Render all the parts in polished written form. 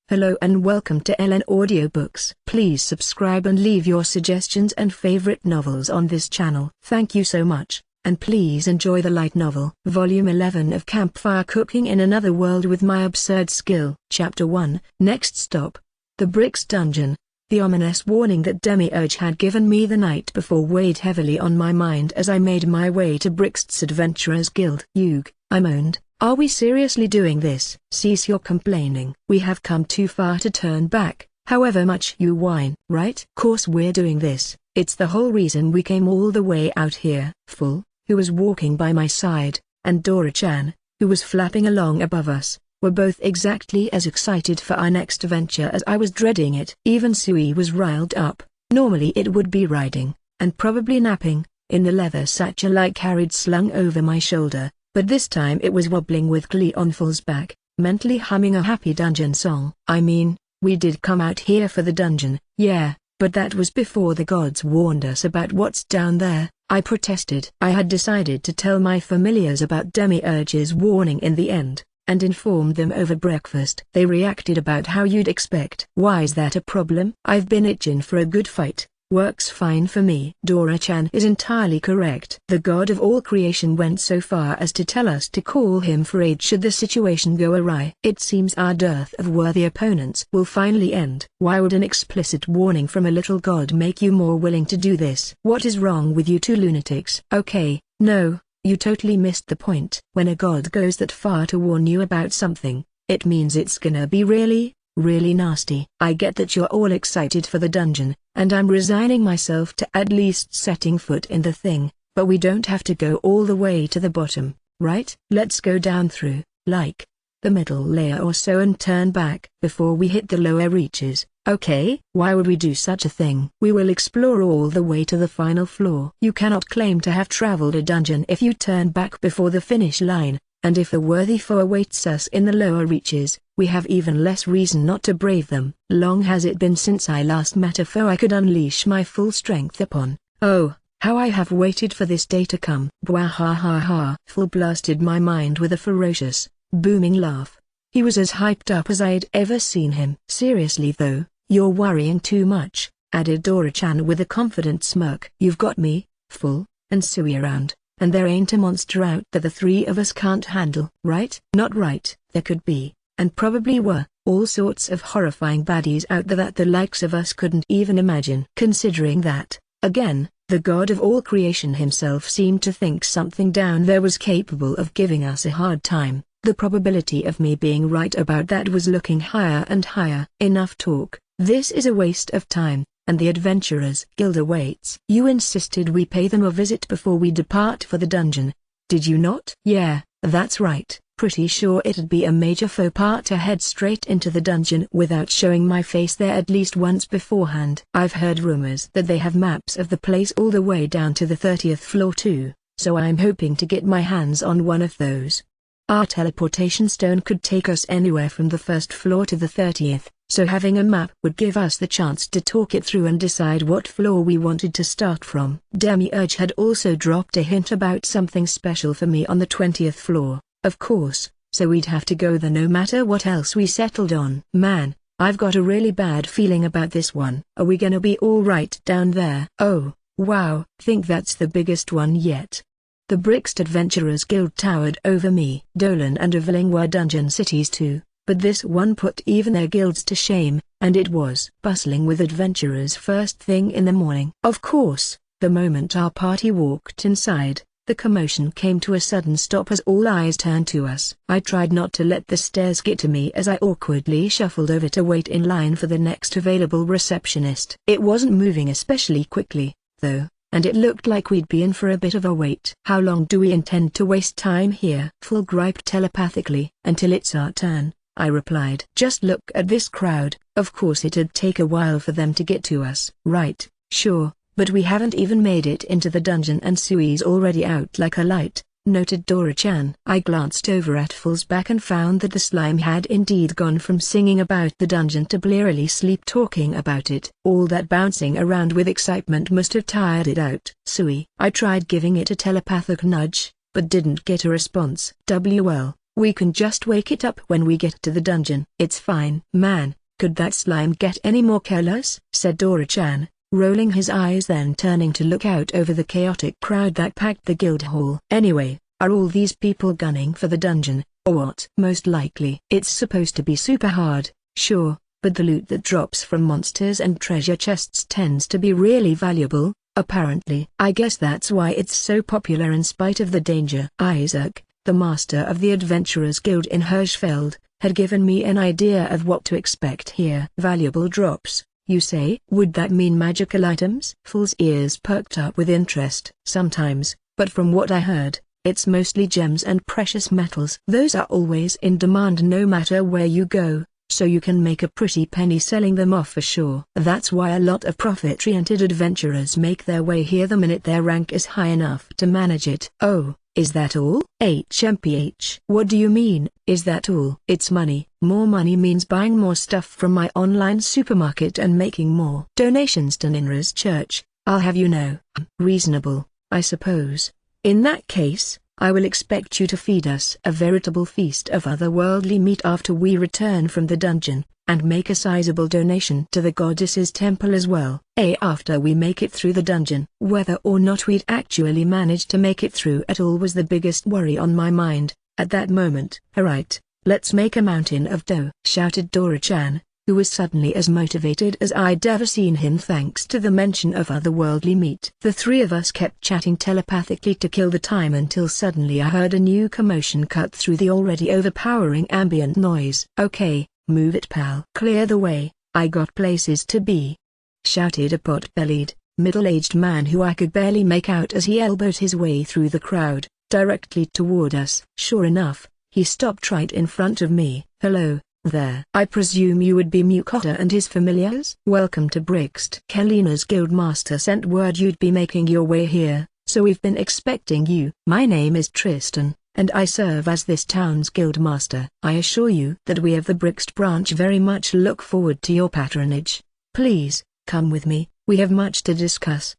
Hello and welcome to LNAudioBooks. Please subscribe and leave your suggestions and favorite novels on this channel. Thank you so much, and please enjoy the light novel. Volume 11 of Campfire, Cooking in Another World with My Absurd Skill. Chapter 1. Next stop. The Bricks Dungeon. The ominous warning that Demiurge had given me the night before weighed heavily on my mind as I made my way to Brixt's Adventurers Guild. "Yug," I moaned. "Are we seriously doing this?" "Cease your complaining. We have come too far to turn back, however much you whine." "Right? Course we're doing this. It's the whole reason we came all the way out here." Full, who was walking by my side, and Dora-chan, who was flapping along above us, were both exactly as excited for our next venture as I was dreading it. Even Sui was riled up. Normally it would be riding, and probably napping, in the leather satchel I carried slung over my shoulder. But this time it was wobbling with glee on Full's back, mentally humming a happy dungeon song. "I mean, we did come out here for the dungeon." "Yeah, but that was before the gods warned us about what's down there," I protested. "I had decided to tell my familiars about Demiurge's warning in the end, and informed them over breakfast." "They reacted about how you'd expect." "Why's that a problem?" "I've been itching for a good fight. Works fine for me." Dora-chan is entirely correct. The god of all creation went so far as to tell us to call him for aid should the situation go awry. It seems our dearth of worthy opponents will finally end. Why would an explicit warning from a little god make you more willing to do this? What is wrong with you two lunatics? Okay, no, you totally missed the point. When a god goes that far to warn you about something, it means it's gonna be really nasty. I get that you're all excited for the dungeon, and I'm resigning myself to at least setting foot in the thing, but we don't have to go all the way to the bottom, right? Let's go down through, like, the middle layer or so and turn back before we hit the lower reaches. Okay? Why would we do such a thing? We will explore all the way to the final floor. You cannot claim to have traveled a dungeon if you turn back before the finish line. And if a worthy foe awaits us in the lower reaches, we have even less reason not to brave them. Long has it been since I last met a foe I could unleash my full strength upon. Oh, how I have waited for this day to come. Bwahahaha. Full blasted my mind with a ferocious, booming laugh. He was as hyped up as I'd ever seen him. "Seriously though, you're worrying too much," added Dora-chan with a confident smirk. "You've got me, Full, and Sui around, and there ain't a monster out that the three of us can't handle." "Right?" "Not right. There could be, and probably were, all sorts of horrifying baddies out there that the likes of us couldn't even imagine." Considering that, again, the god of all creation himself seemed to think something down there was capable of giving us a hard time, the probability of me being right about that was looking higher and higher. "Enough talk. This is a waste of time, and the Adventurers Guild awaits." "You insisted we pay them a visit before we depart for the dungeon, did you not?" "Yeah, that's right. Pretty sure it'd be a major faux pas to head straight into the dungeon without showing my face there at least once beforehand." "I've heard rumors that they have maps of the place all the way down to the 30th floor too, so I'm hoping to get my hands on one of those. Our teleportation stone could take us anywhere from the first floor to the 30th, so having a map would give us the chance to talk it through and decide what floor we wanted to start from." Demiurge had also dropped a hint about something special for me on the 20th floor, of course, so we'd have to go there no matter what else we settled on. "Man, I've got a really bad feeling about this one." "Are we gonna be all right down there?" "Oh, wow, think that's the biggest one yet." The Brixed Adventurers Guild towered over me. Dolan and Eveling were dungeon cities too, but this one put even their guilds to shame, and it was bustling with adventurers first thing in the morning. Of course, the moment our party walked inside, the commotion came to a sudden stop as all eyes turned to us. I tried not to let the stares get to me as I awkwardly shuffled over to wait in line for the next available receptionist. It wasn't moving especially quickly, though, and it looked like we'd be in for a bit of a wait. "How long do we intend to waste time here?" Full griped telepathically. "Until it's our turn," I replied. "Just look at this crowd. Of course it'd take a while for them to get to us." "Right, sure, but we haven't even made it into the dungeon and Sui's already out like a light," noted Dora-chan. I glanced over at Full's back and found that the slime had indeed gone from singing about the dungeon to blearily sleep-talking about it. All that bouncing around with excitement must have tired it out. "Sui." I tried giving it a telepathic nudge, but didn't get a response. "WL, We can just wake it up when we get to the dungeon. It's fine. Man, could that slime get any more careless? Said Dora-chan, rolling his eyes, then turning to look out over the chaotic crowd that packed the guild hall. Anyway, are all these people gunning for the dungeon, or what? Most likely. It's supposed to be super hard, sure, but the loot that drops from monsters and treasure chests tends to be really valuable, apparently. I guess that's why it's so popular in spite of the danger. Isaac, the master of the Adventurers Guild in Hirschfeld, had given me an idea of what to expect here. Valuable drops, you say? Would that mean magical items? Fool's ears perked up with interest. Sometimes, but from what I heard, it's mostly gems and precious metals. Those are always in demand no matter where you go, so you can make a pretty penny selling them off for sure. That's why a lot of profit-oriented adventurers make their way here the minute their rank is high enough to manage it. Oh, is that all? HMPH. What do you mean, is that all? It's money. More money means buying more stuff from my online supermarket and making more donations to Ninra's church, I'll have you know. Reasonable, I suppose. In that case, I will expect you to feed us a veritable feast of otherworldly meat after we return from the dungeon, and make a sizable donation to the goddess's temple as well. After we make it through the dungeon. Whether or not we'd actually manage to make it through at all was the biggest worry on my mind at that moment. Alright, let's make a mountain of dough, shouted Dora-chan, who was suddenly as motivated as I'd ever seen him thanks to the mention of otherworldly meat. The three of us kept chatting telepathically to kill the time until suddenly I heard a new commotion cut through the already overpowering ambient noise. Okay, move it pal. Clear the way, I got places to be, shouted a pot-bellied, middle-aged man who I could barely make out as he elbowed his way through the crowd, directly toward us. Sure enough, he stopped right in front of me. Hello there. I presume you would be Mukota and his familiars? Welcome to Brixton. Kalina's guildmaster sent word you'd be making your way here, so we've been expecting you. My name is Tristan, and I serve as this town's guildmaster. I assure you that we of the Brixton branch very much look forward to your patronage. Please, come with me, we have much to discuss.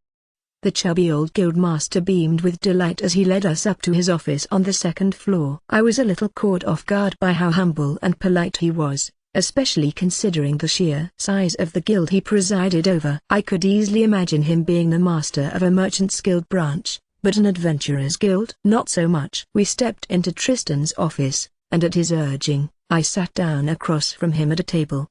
The chubby old guildmaster beamed with delight as he led us up to his office on the second floor. I was a little caught off guard by how humble and polite he was, especially considering the sheer size of the guild he presided over. I could easily imagine him being the master of a merchant's guild branch, but an adventurer's guild? Not so much. We stepped into Tristan's office, and at his urging, I sat down across from him at a table.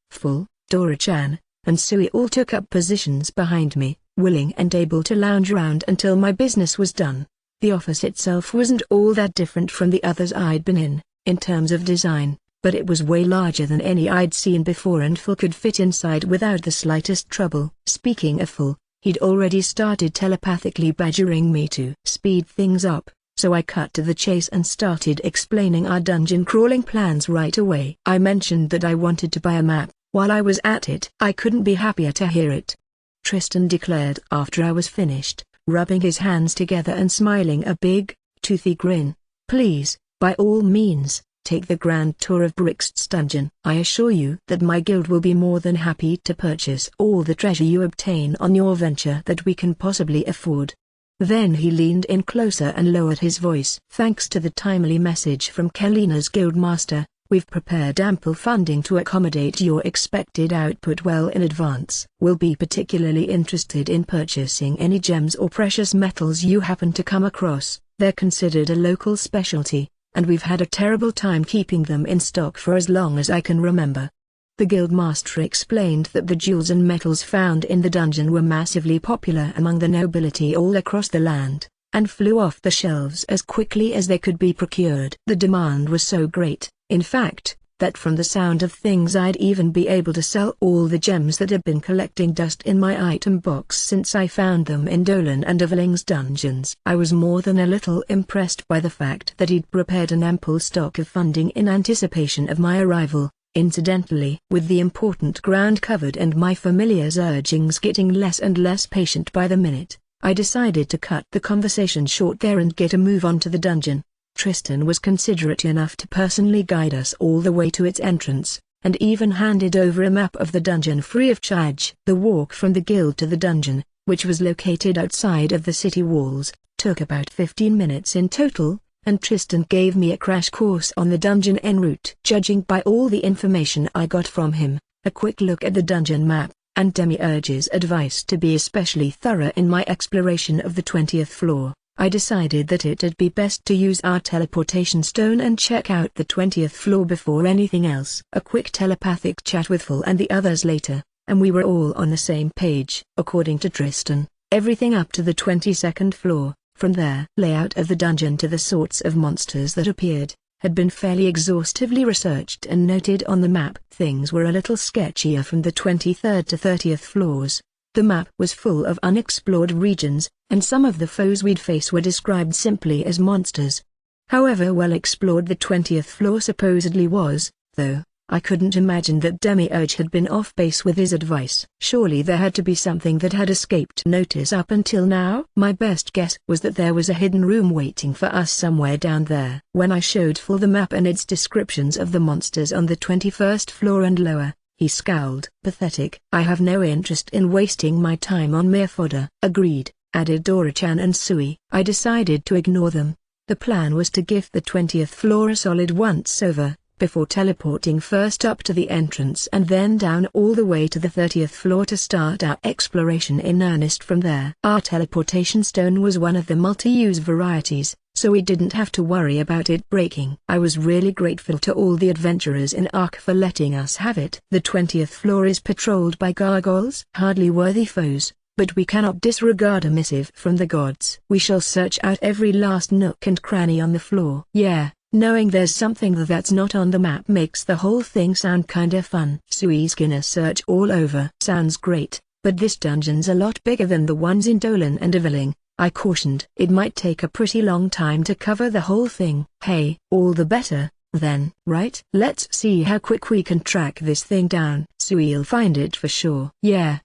Dora-chan and Sui all took up positions behind me, willing and able to lounge around until my business was done. The office itself wasn't all that different from the others I'd been in terms of design, but it was way larger than any I'd seen before, and Phil could fit inside without the slightest trouble. Speaking of Phil, he'd already started telepathically badgering me to speed things up, so I cut to the chase and started explaining our dungeon crawling plans right away. I mentioned that I wanted to buy a map. While I was at it, I couldn't be happier to hear it, Tristan declared after I was finished, rubbing his hands together and smiling a big, toothy grin. Please, by all means, take the grand tour of Brixton's dungeon. I assure you that my guild will be more than happy to purchase all the treasure you obtain on your venture that we can possibly afford. Then he leaned in closer and lowered his voice. Thanks to the timely message from Kalina's guildmaster, we've prepared ample funding to accommodate your expected output well in advance. We'll be particularly interested in purchasing any gems or precious metals you happen to come across. They're considered a local specialty, and we've had a terrible time keeping them in stock for as long as I can remember. The guildmaster explained that the jewels and metals found in the dungeon were massively popular among the nobility all across the land, and flew off the shelves as quickly as they could be procured. The demand was so great, in fact, that from the sound of things I'd even be able to sell all the gems that had been collecting dust in my item box since I found them in Dolan and Overling's dungeons. I was more than a little impressed by the fact that he'd prepared an ample stock of funding in anticipation of my arrival. Incidentally, with the important ground covered and my familiar's urgings getting less and less patient by the minute, I decided to cut the conversation short there and get a move on to the dungeon. Tristan was considerate enough to personally guide us all the way to its entrance, and even handed over a map of the dungeon free of charge. The walk from the guild to the dungeon, which was located outside of the city walls, took about 15 minutes in total, and Tristan gave me a crash course on the dungeon en route. Judging by all the information I got from him, a quick look at the dungeon map, and Demiurge's advice to be especially thorough in my exploration of the 20th floor, I decided that it'd be best to use our teleportation stone and check out the 20th floor before anything else. A quick telepathic chat with Phil and the others later, and we were all on the same page. According to Tristan, everything up to the 22nd floor, from their layout of the dungeon to the sorts of monsters that appeared, had been fairly exhaustively researched and noted on the map. Things were a little sketchier from the 23rd to 30th floors. The map was full of unexplored regions, and some of the foes we'd face were described simply as monsters. However well explored the 20th floor supposedly was, though, I couldn't imagine that Demiurge had been off base with his advice. Surely there had to be something that had escaped notice up until now. My best guess was that there was a hidden room waiting for us somewhere down there. When I showed Phil the map and its descriptions of the monsters on the 21st floor and lower, he scowled. Pathetic. I have no interest in wasting my time on mere fodder. Agreed, added Dora-chan and Sui. I decided to ignore them. The plan was to give the 20th floor a solid once-over, before teleporting first up to the entrance and then down all the way to the 30th floor to start our exploration in earnest from there. Our teleportation stone was one of the multi-use varieties, so we didn't have to worry about it breaking. I was really grateful to all the adventurers in Ark for letting us have it. The 20th floor is patrolled by gargoyles, hardly worthy foes, but we cannot disregard a missive from the gods. We shall search out every last nook and cranny on the floor. Yeah, knowing there's something that's not on the map makes the whole thing sound kinda fun. Sui's gonna search all over. Sounds great, but this dungeon's a lot bigger than the ones in Dolan and Eveling, I cautioned. It might take a pretty long time to cover the whole thing. Hey, all the better, then, right? Let's see how quick we can track this thing down. Sui'll find it for sure. Yeah,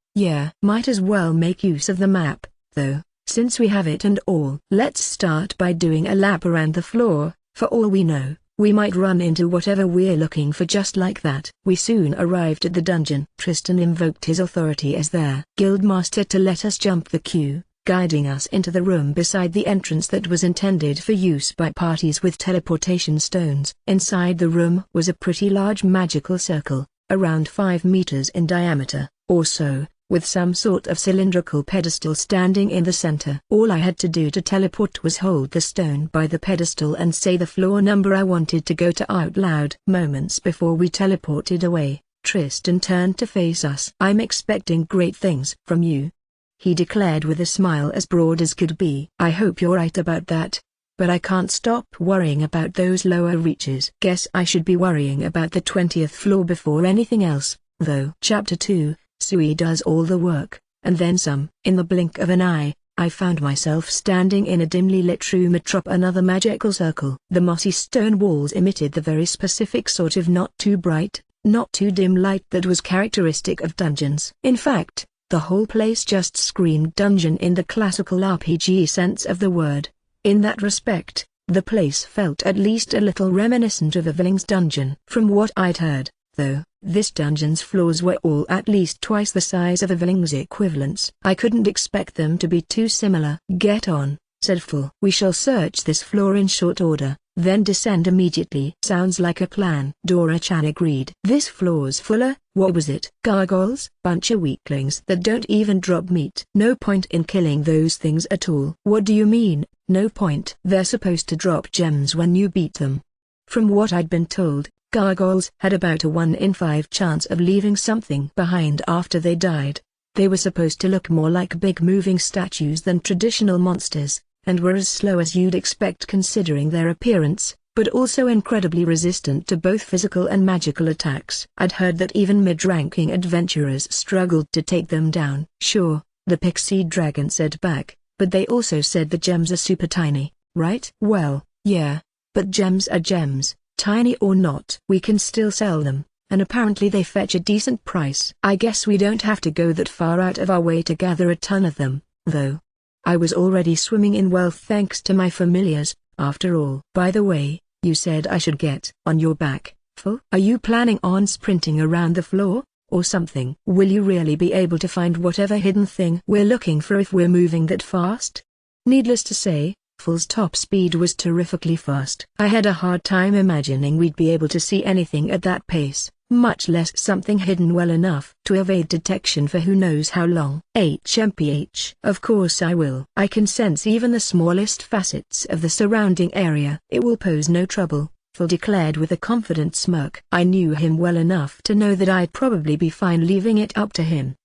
might as well make use of the map, though, since we have it and all. Let's start by doing a lap around the floor. For all we know, we might run into whatever we're looking for just like that. We soon arrived at the dungeon. Tristan invoked his authority as their guildmaster to let us jump the queue, guiding us into the room beside the entrance that was intended for use by parties with teleportation stones. Inside the room was a pretty large magical circle, around 5 meters in diameter, or so, with some sort of cylindrical pedestal standing in the center. All I had to do to teleport was hold the stone by the pedestal and say the floor number I wanted to go to out loud. Moments before we teleported away, Tristan turned to face us. I'm expecting great things from you, he declared with a smile as broad as could be. I hope you're right about that, but I can't stop worrying about those lower reaches. Guess I should be worrying about the 20th floor before anything else, though. Chapter 2. Sui does all the work, and then some. In the blink of an eye, I found myself standing in a dimly lit room atop another magical circle. The mossy stone walls emitted the very specific sort of not too bright, not too dim light that was characteristic of dungeons. In fact, the whole place just screamed dungeon in the classical RPG sense of the word. In that respect, the place felt at least a little reminiscent of Eveling's dungeon. From what I'd heard, though, this dungeon's floors were all at least twice the size of Eveling's equivalents. I couldn't expect them to be too similar. Get on, said Phil. We shall search this floor in short order, then descend immediately. Sounds like a plan. Dora-chan agreed. This floor's fuller, what was it? Gargoyles? Bunch of weaklings that don't even drop meat. No point in killing those things at all. What do you mean, no point? They're supposed to drop gems when you beat them. From what I'd been told, gargoyles had about a 1 in 5 chance of leaving something behind after they died. They were supposed to look more like big moving statues than traditional monsters, and were as slow as you'd expect considering their appearance, but also incredibly resistant to both physical and magical attacks. I'd heard that even mid-ranking adventurers struggled to take them down. Sure, the pixie dragon said back, but they also said the gems are super tiny, right? Well, yeah, but gems are gems. Tiny or not, we can still sell them, and apparently they fetch a decent price. I guess we don't have to go that far out of our way to gather a ton of them, though. I was already swimming in wealth thanks to my familiars, after all. By the way, you said I should get on your back, Phil? Are you planning on sprinting around the floor, or something? Will you really be able to find whatever hidden thing we're looking for if we're moving that fast? Needless to say, Full's top speed was terrifically fast. I had a hard time imagining we'd be able to see anything at that pace, much less something hidden well enough to evade detection for who knows how long. HMPH. Of course I will. I can sense even the smallest facets of the surrounding area. It will pose no trouble, Full declared with a confident smirk. I knew him well enough to know that I'd probably be fine leaving it up to him.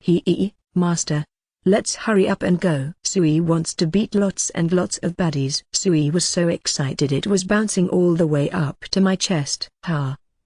Master. Let's hurry up and go. Sui wants to beat lots and lots of baddies. Sui was so excited it was bouncing all the way up to my chest.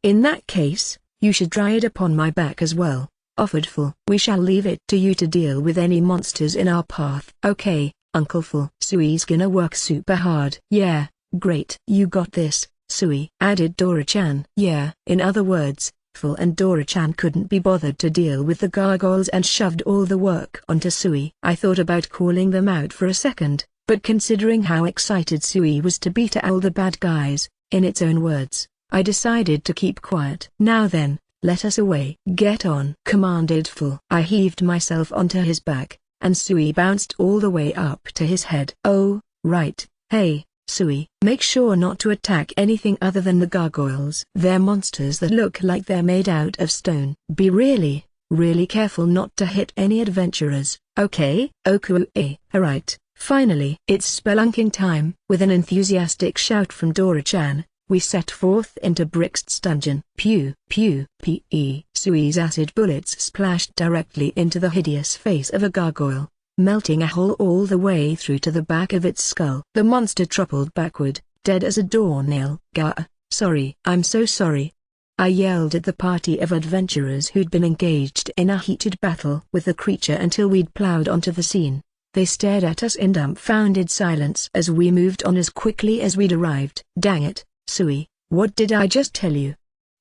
In that case, you should try it upon my back as well, offered Full. We shall leave it to you to deal with any monsters in our path. Okay, Uncle Full. Sui's gonna work super hard. Yeah, great. You got this, Sui, added Dora-chan. Yeah. In other words, Full and Dora-chan couldn't be bothered to deal with the gargoyles and shoved all the work onto Sui. I thought about calling them out for a second, but considering how excited Sui was to beat all the bad guys, in its own words, I decided to keep quiet. Now then, let us away. Get on, commanded Full. I heaved myself onto his back, and Sui bounced all the way up to his head. Oh, right. Hey, Sui, make sure not to attack anything other than the gargoyles. They're monsters that look like they're made out of stone. Be really, really careful not to hit any adventurers, okay? Alright, finally. It's spelunking time. With an enthusiastic shout from Dora-chan, we set forth into Brixt's dungeon. Pew, pew, pe. Sui's acid bullets splashed directly into the hideous face of a gargoyle, melting a hole all the way through to the back of its skull. The monster toppled backward, dead as a doornail. Sorry. I'm so sorry. I yelled at the party of adventurers who'd been engaged in a heated battle with the creature until we'd plowed onto the scene. They stared at us in dumbfounded silence as we moved on as quickly as we'd arrived. Dang it, Sui, what did I just tell you?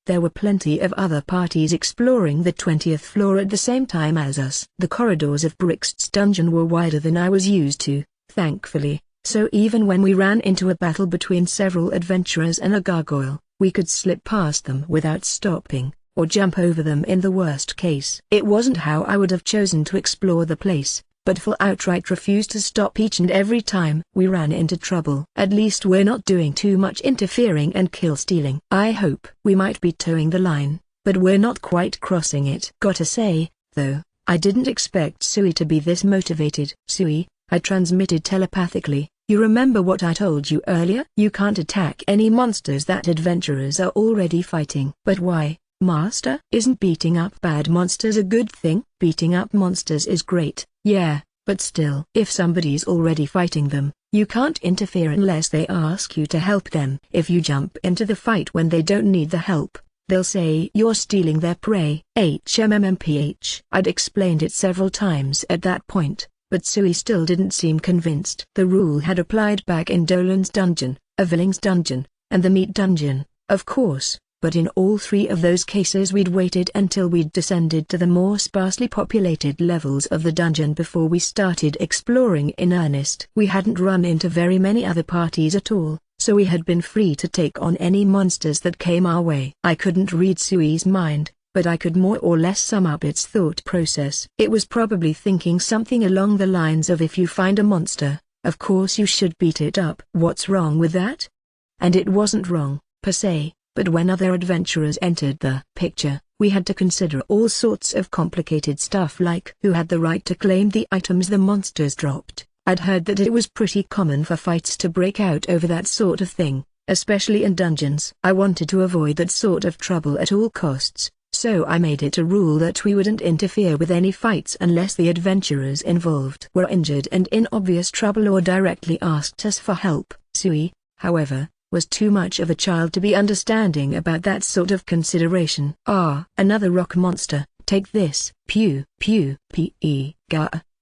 There were plenty of other parties exploring the 20th floor at the same time as us. The corridors of Brixt's dungeon were wider than I was used to, thankfully, so even when we ran into a battle between several adventurers and a gargoyle, we could slip past them without stopping, or jump over them in the worst case. It wasn't how I would have chosen to explore the place, but Full outright refused to stop each and every time we ran into trouble. At least we're not doing too much interfering and kill-stealing. I hope we might be towing the line, but we're not quite crossing it. Gotta say, though, I didn't expect Sui to be this motivated. Sui, I transmitted telepathically, you remember what I told you earlier? You can't attack any monsters that adventurers are already fighting. But why, Master? Isn't beating up bad monsters a good thing? Beating up monsters is great. Yeah, but still. If somebody's already fighting them, you can't interfere unless they ask you to help them. If you jump into the fight when they don't need the help, they'll say you're stealing their prey. HMMPH. I'd explained it several times at that point, but Sui still didn't seem convinced. The rule had applied back in Dolan's dungeon, Eveling's dungeon, and the meat dungeon, of course. But in all three of those cases we'd waited until we'd descended to the more sparsely populated levels of the dungeon before we started exploring in earnest. We hadn't run into very many other parties at all, so we had been free to take on any monsters that came our way. I couldn't read Sui's mind, but I could more or less sum up its thought process. It was probably thinking something along the lines of, if you find a monster, of course you should beat it up. What's wrong with that? And it wasn't wrong, per se. But when other adventurers entered the picture, we had to consider all sorts of complicated stuff like who had the right to claim the items the monsters dropped. I'd heard that it was pretty common for fights to break out over that sort of thing, especially in dungeons. I wanted to avoid that sort of trouble at all costs, so I made it a rule that we wouldn't interfere with any fights unless the adventurers involved were injured and in obvious trouble or directly asked us for help. Sui, however, was too much of a child to be understanding about that sort of consideration. Another rock monster, take this. Pew, pew, pe,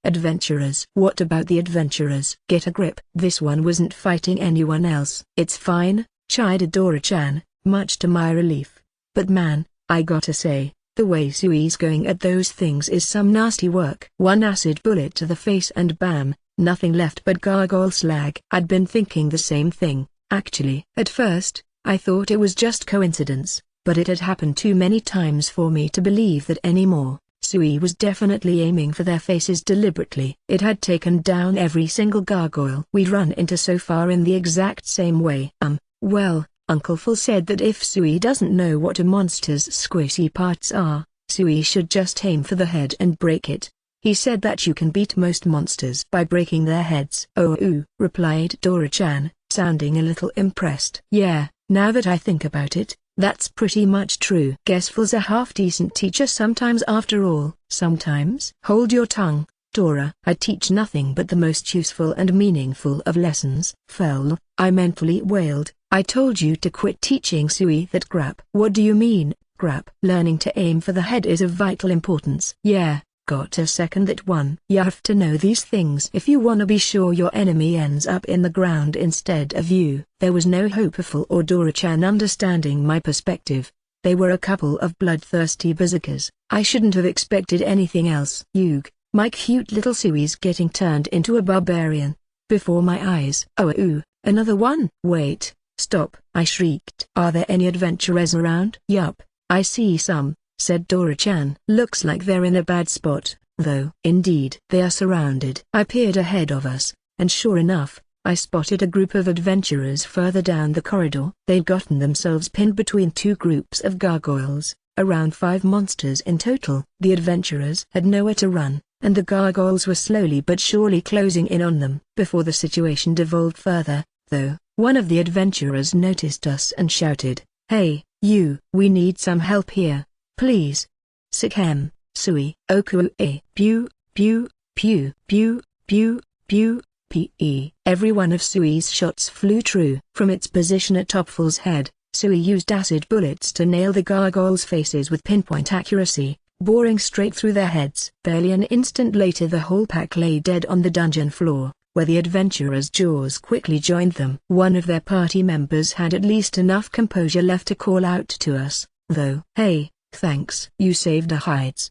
adventurers. What about the adventurers? Get a grip. This one wasn't fighting anyone else. It's fine, chided Dora-chan, much to my relief. But man, I gotta say, the way Sui's going at those things is some nasty work. One acid bullet to the face and bam, nothing left but gargoyle slag. I'd been thinking the same thing. Actually, at first, I thought it was just coincidence, but it had happened too many times for me to believe that anymore. Sui was definitely aiming for their faces deliberately. It had taken down every single gargoyle we'd run into so far in the exact same way. Well, Uncle Phil said that if Sui doesn't know what a monster's squishy parts are, Sui should just aim for the head and break it. He said that you can beat most monsters by breaking their heads. Oh, replied Dora-chan, sounding a little impressed. Yeah, now that I think about it, that's pretty much true. Guess Phil's a half-decent teacher sometimes after all. Sometimes? Hold your tongue, Dora. I teach nothing but the most useful and meaningful of lessons. Phil, I mentally wailed. I told you to quit teaching Sui that crap. What do you mean, crap? Learning to aim for the head is of vital importance. Yeah, got a second that one. You have to know these things if you wanna be sure your enemy ends up in the ground instead of you. There was no hope for Phil or Dora-chan understanding my perspective. They were a couple of bloodthirsty berserkers. I shouldn't have expected anything else. Yug, my cute little Sui's getting turned into a barbarian. Before my eyes. Oh, another one? Wait. Stop, I shrieked. Are there any adventurers around? Yup, I see some, said Dora-chan. Looks like they're in a bad spot, though. Indeed. They are surrounded. I peered ahead of us, and sure enough, I spotted a group of adventurers further down the corridor. They'd gotten themselves pinned between two groups of gargoyles, around 5 monsters in total. The adventurers had nowhere to run, and the gargoyles were slowly but surely closing in on them. Before the situation devolved further, though, one of the adventurers noticed us and shouted, "Hey, you! We need some help here, please. Sikem, Sui, Oku, pew, pew, pew, pew, pew, pew, pe." Every one of Sui's shots flew true. From its position atop Phil's head, Sui used acid bullets to nail the gargoyles' faces with pinpoint accuracy, boring straight through their heads. Barely an instant later the whole pack lay dead on the dungeon floor, where the adventurers' jaws quickly joined them. One of their party members had at least enough composure left to call out to us, though. "Hey, thanks. You saved our hides.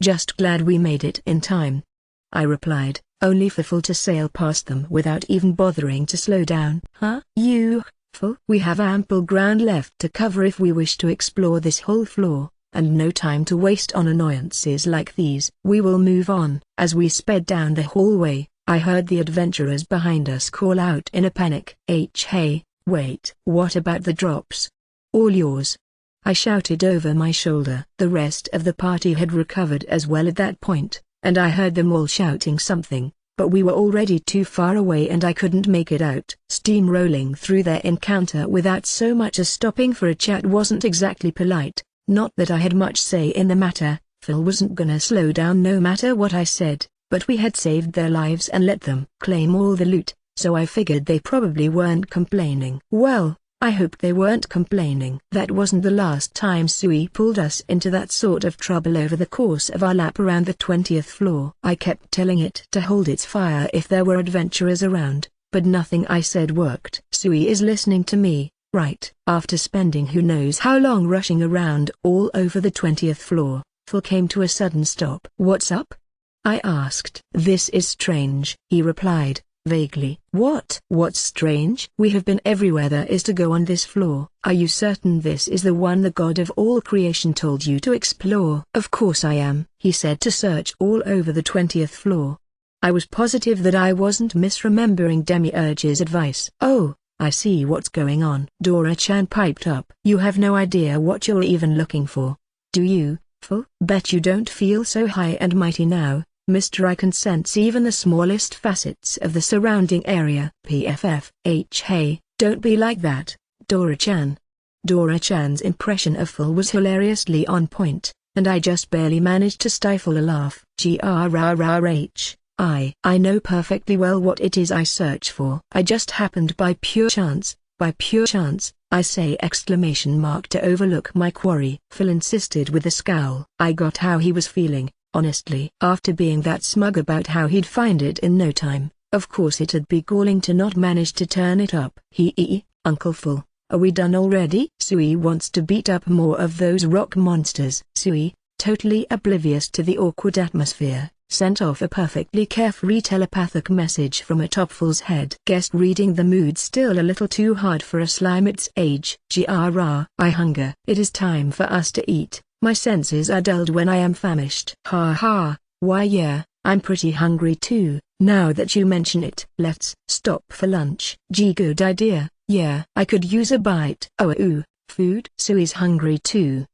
Just glad we made it in time," I replied, only for Phil to sail past them without even bothering to slow down. "Huh? You, Phil? We have ample ground left to cover if we wish to explore this whole floor, and no time to waste on annoyances like these. We will move on." As we sped down the hallway, I heard the adventurers behind us call out in a panic. Hey, wait. What about the drops? All yours," I shouted over my shoulder. The rest of the party had recovered as well at that point, and I heard them all shouting something, but we were already too far away and I couldn't make it out. Steamrolling through their encounter without so much as stopping for a chat wasn't exactly polite. Not that I had much say in the matter. Phil wasn't gonna slow down no matter what I said. But we had saved their lives and let them claim all the loot, so I figured they probably weren't complaining. Well, I hoped they weren't complaining. That wasn't the last time Sui pulled us into that sort of trouble over the course of our lap around the 20th floor. I kept telling it to hold its fire if there were adventurers around, but nothing I said worked. Sui is listening to me, right? After spending who knows how long rushing around all over the 20th floor, Phil came to a sudden stop. "What's up?" I asked. "This is strange," he replied, vaguely. What's strange? We have been everywhere there is to go on this floor. Are you certain this is the one the god of all creation told you to explore? Of course I am. He said to search all over the 20th floor. I was positive that I wasn't misremembering Demiurge's advice. Oh, I see what's going on. Dora-chan piped up. You have no idea what you're even looking for, do you, Phil? Bet you don't feel so high and mighty now, Mr. I can sense even the smallest facets of the surrounding area. Hey, don't be like that, Dora-chan. Dora-chan's impression of Phil was hilariously on point, and I just barely managed to stifle a laugh. I know perfectly well what it is I search for. I just happened by pure chance, I say to overlook my quarry. Phil insisted with a scowl. I got how he was feeling, honestly. After being that smug about how he'd find it in no time, of course it'd be galling to not manage to turn it up. Uncle Phil, are we done already? Sui wants to beat up more of those rock monsters. Sui, totally oblivious to the awkward atmosphere, sent off a perfectly carefree telepathic message from atop Phil's head. Guessed reading the mood still a little too hard for a slime its age. I hunger. It is time for us to eat. My senses are dulled when I am famished. Ha ha, why yeah, I'm pretty hungry too, now that you mention it. Let's stop for lunch. Gee, good idea. Yeah, I could use a bite. Oh, ooh, food? Sui's hungry too.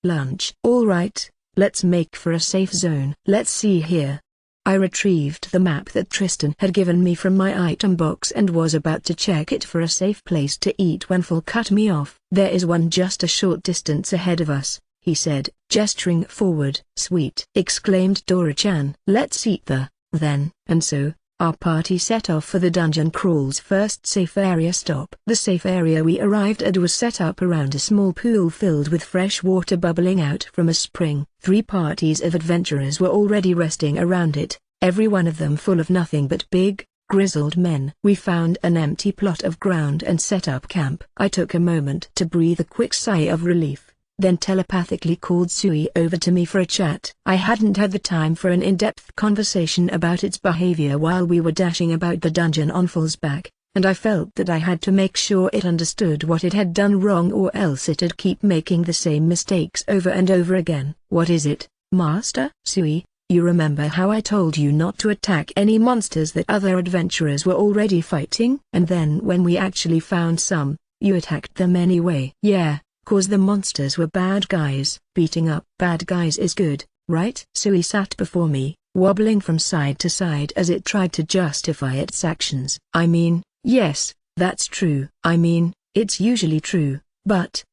Lunch. Alright, let's make for a safe zone. Let's see here. I retrieved the map that Tristan had given me from my item box and was about to check it for a safe place to eat when Phil cut me off. There is one just a short distance ahead of us, he said, gesturing forward. Sweet! Exclaimed Dora-chan. Let's eat then. And so, our party set off for the dungeon crawl's first safe area stop. The safe area we arrived at was set up around a small pool filled with fresh water bubbling out from a spring. 3 parties of adventurers were already resting around it, every one of them full of nothing but big, grizzled men. We found an empty plot of ground and set up camp. I took a moment to breathe a quick sigh of relief, then telepathically called Sui over to me for a chat. I hadn't had the time for an in-depth conversation about its behavior while we were dashing about the dungeon on Phil's back, and I felt that I had to make sure it understood what it had done wrong or else it'd keep making the same mistakes over and over again. What is it, Master? Sui, you remember how I told you not to attack any monsters that other adventurers were already fighting? And then when we actually found some, you attacked them anyway. Yeah, 'cause the monsters were bad guys. Beating up bad guys is good, right? Sui sat before me, wobbling from side to side as it tried to justify its actions. I mean, yes, that's true. I mean, it's usually true, but,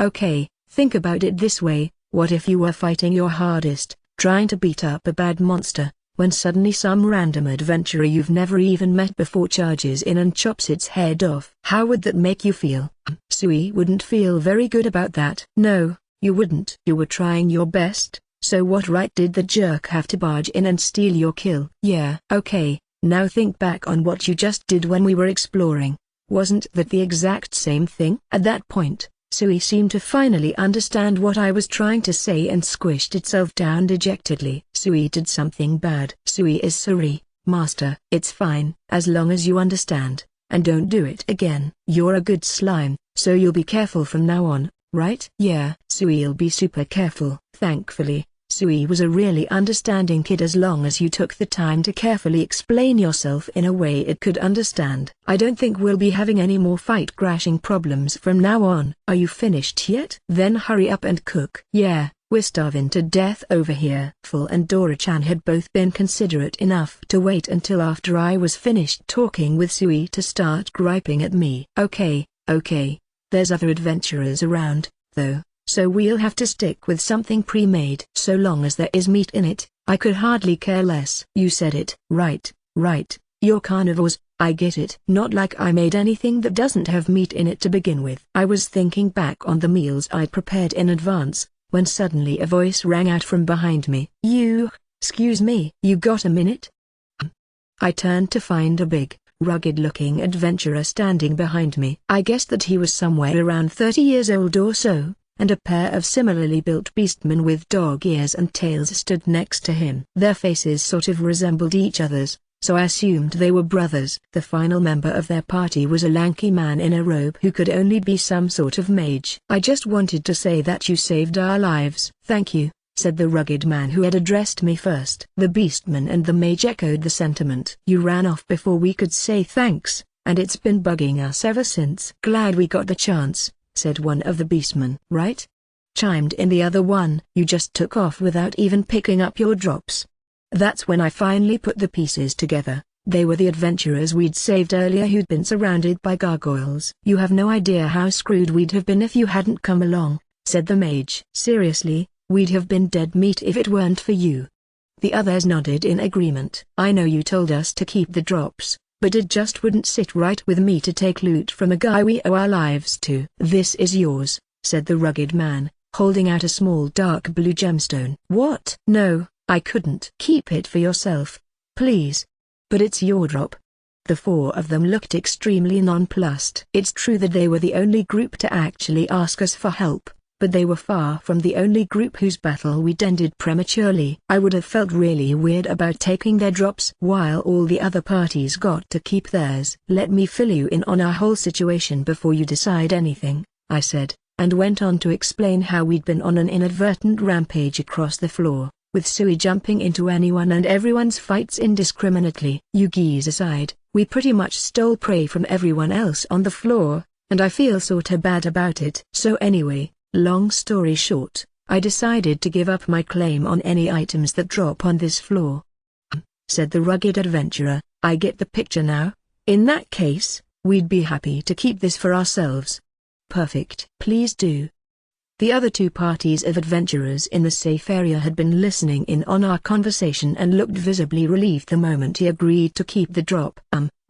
okay, think about it this way, what if you were fighting your hardest, trying to beat up a bad monster, when suddenly some random adventurer you've never even met before charges in and chops its head off? How would that make you feel? Sui wouldn't feel very good about that. No, you wouldn't. You were trying your best, so what right did the jerk have to barge in and steal your kill? Yeah, okay, now think back on what you just did when we were exploring. Wasn't that the exact same thing? At that point, Sui seemed to finally understand what I was trying to say and squished itself down dejectedly. Sui did something bad. Sui is sorry, Master. It's fine, as long as you understand, and don't do it again. You're a good slime, so you'll be careful from now on, right? Yeah, Sui'll be super careful. Thankfully, Sui was a really understanding kid as long as you took the time to carefully explain yourself in a way it could understand. I don't think we'll be having any more fight-crashing problems from now on. Are you finished yet? Then hurry up and cook. Yeah, we're starving to death over here. Phil and Dora-chan had both been considerate enough to wait until after I was finished talking with Sui to start griping at me. Okay, there's other adventurers around, though, so we'll have to stick with something pre-made. So long as there is meat in it, I could hardly care less. You said it. Right, you're carnivores, I get it. Not like I made anything that doesn't have meat in it to begin with. I was thinking back on the meals I'd prepared in advance, when suddenly a voice rang out from behind me. Excuse me. You got a minute? I turned to find a big, rugged-looking adventurer standing behind me. I guessed that he was somewhere around 30 years old or so, and a pair of similarly built beastmen with dog ears and tails stood next to him. Their faces sort of resembled each other's, so I assumed they were brothers. The final member of their party was a lanky man in a robe who could only be some sort of mage. I just wanted to say that you saved our lives. Thank you, said the rugged man who had addressed me first. The beastman and the mage echoed the sentiment. You ran off before we could say thanks, and it's been bugging us ever since. Glad we got the chance, said one of the beastmen. Right? Chimed in the other one. You just took off without even picking up your drops. That's when I finally put the pieces together. They were the adventurers we'd saved earlier who'd been surrounded by gargoyles. You have no idea how screwed we'd have been if you hadn't come along, said the mage. Seriously, we'd have been dead meat if it weren't for you. The others nodded in agreement. I know you told us to keep the drops, but it just wouldn't sit right with me to take loot from a guy we owe our lives to. This is yours, said the rugged man, holding out a small dark blue gemstone. What? No, I couldn't. Keep it for yourself, please. But it's your drop. The 4 of them looked extremely nonplussed. It's true that they were the only group to actually ask us for help, but they were far from the only group whose battle we'd ended prematurely. I would have felt really weird about taking their drops while all the other parties got to keep theirs. Let me fill you in on our whole situation before you decide anything, I said, and went on to explain how we'd been on an inadvertent rampage across the floor, with Sui jumping into anyone and everyone's fights indiscriminately. Yugi's aside, we pretty much stole prey from everyone else on the floor, and I feel sorta bad about it. So anyway, long story short, I decided to give up my claim on any items that drop on this floor. Said the rugged adventurer, I get the picture now. In that case, we'd be happy to keep this for ourselves. Perfect. Please do. The other two parties of adventurers in the safe area had been listening in on our conversation and looked visibly relieved the moment he agreed to keep the drop.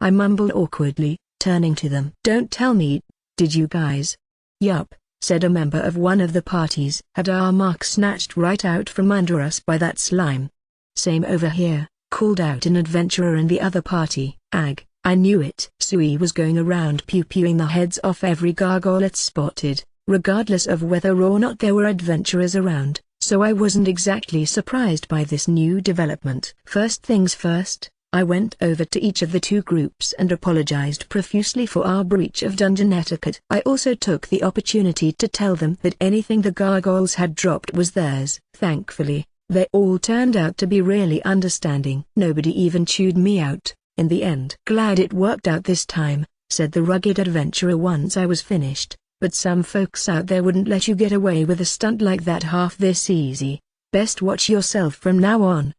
I mumbled awkwardly, turning to them. Don't tell me, did you guys? Yup, said a member of one of the parties. Had our mark snatched right out from under us by that slime. Same over here, called out an adventurer in the other party. Ag, I knew it. Sui was going around pew-pewing the heads off every gargoyle it spotted, regardless of whether or not there were adventurers around, so I wasn't exactly surprised by this new development. First things first, I went over to each of the two groups and apologized profusely for our breach of dungeon etiquette. I also took the opportunity to tell them that anything the gargoyles had dropped was theirs. Thankfully, they all turned out to be really understanding. Nobody even chewed me out, in the end. Glad it worked out this time, said the rugged adventurer once I was finished, but some folks out there wouldn't let you get away with a stunt like that half this easy. Best watch yourself from now on.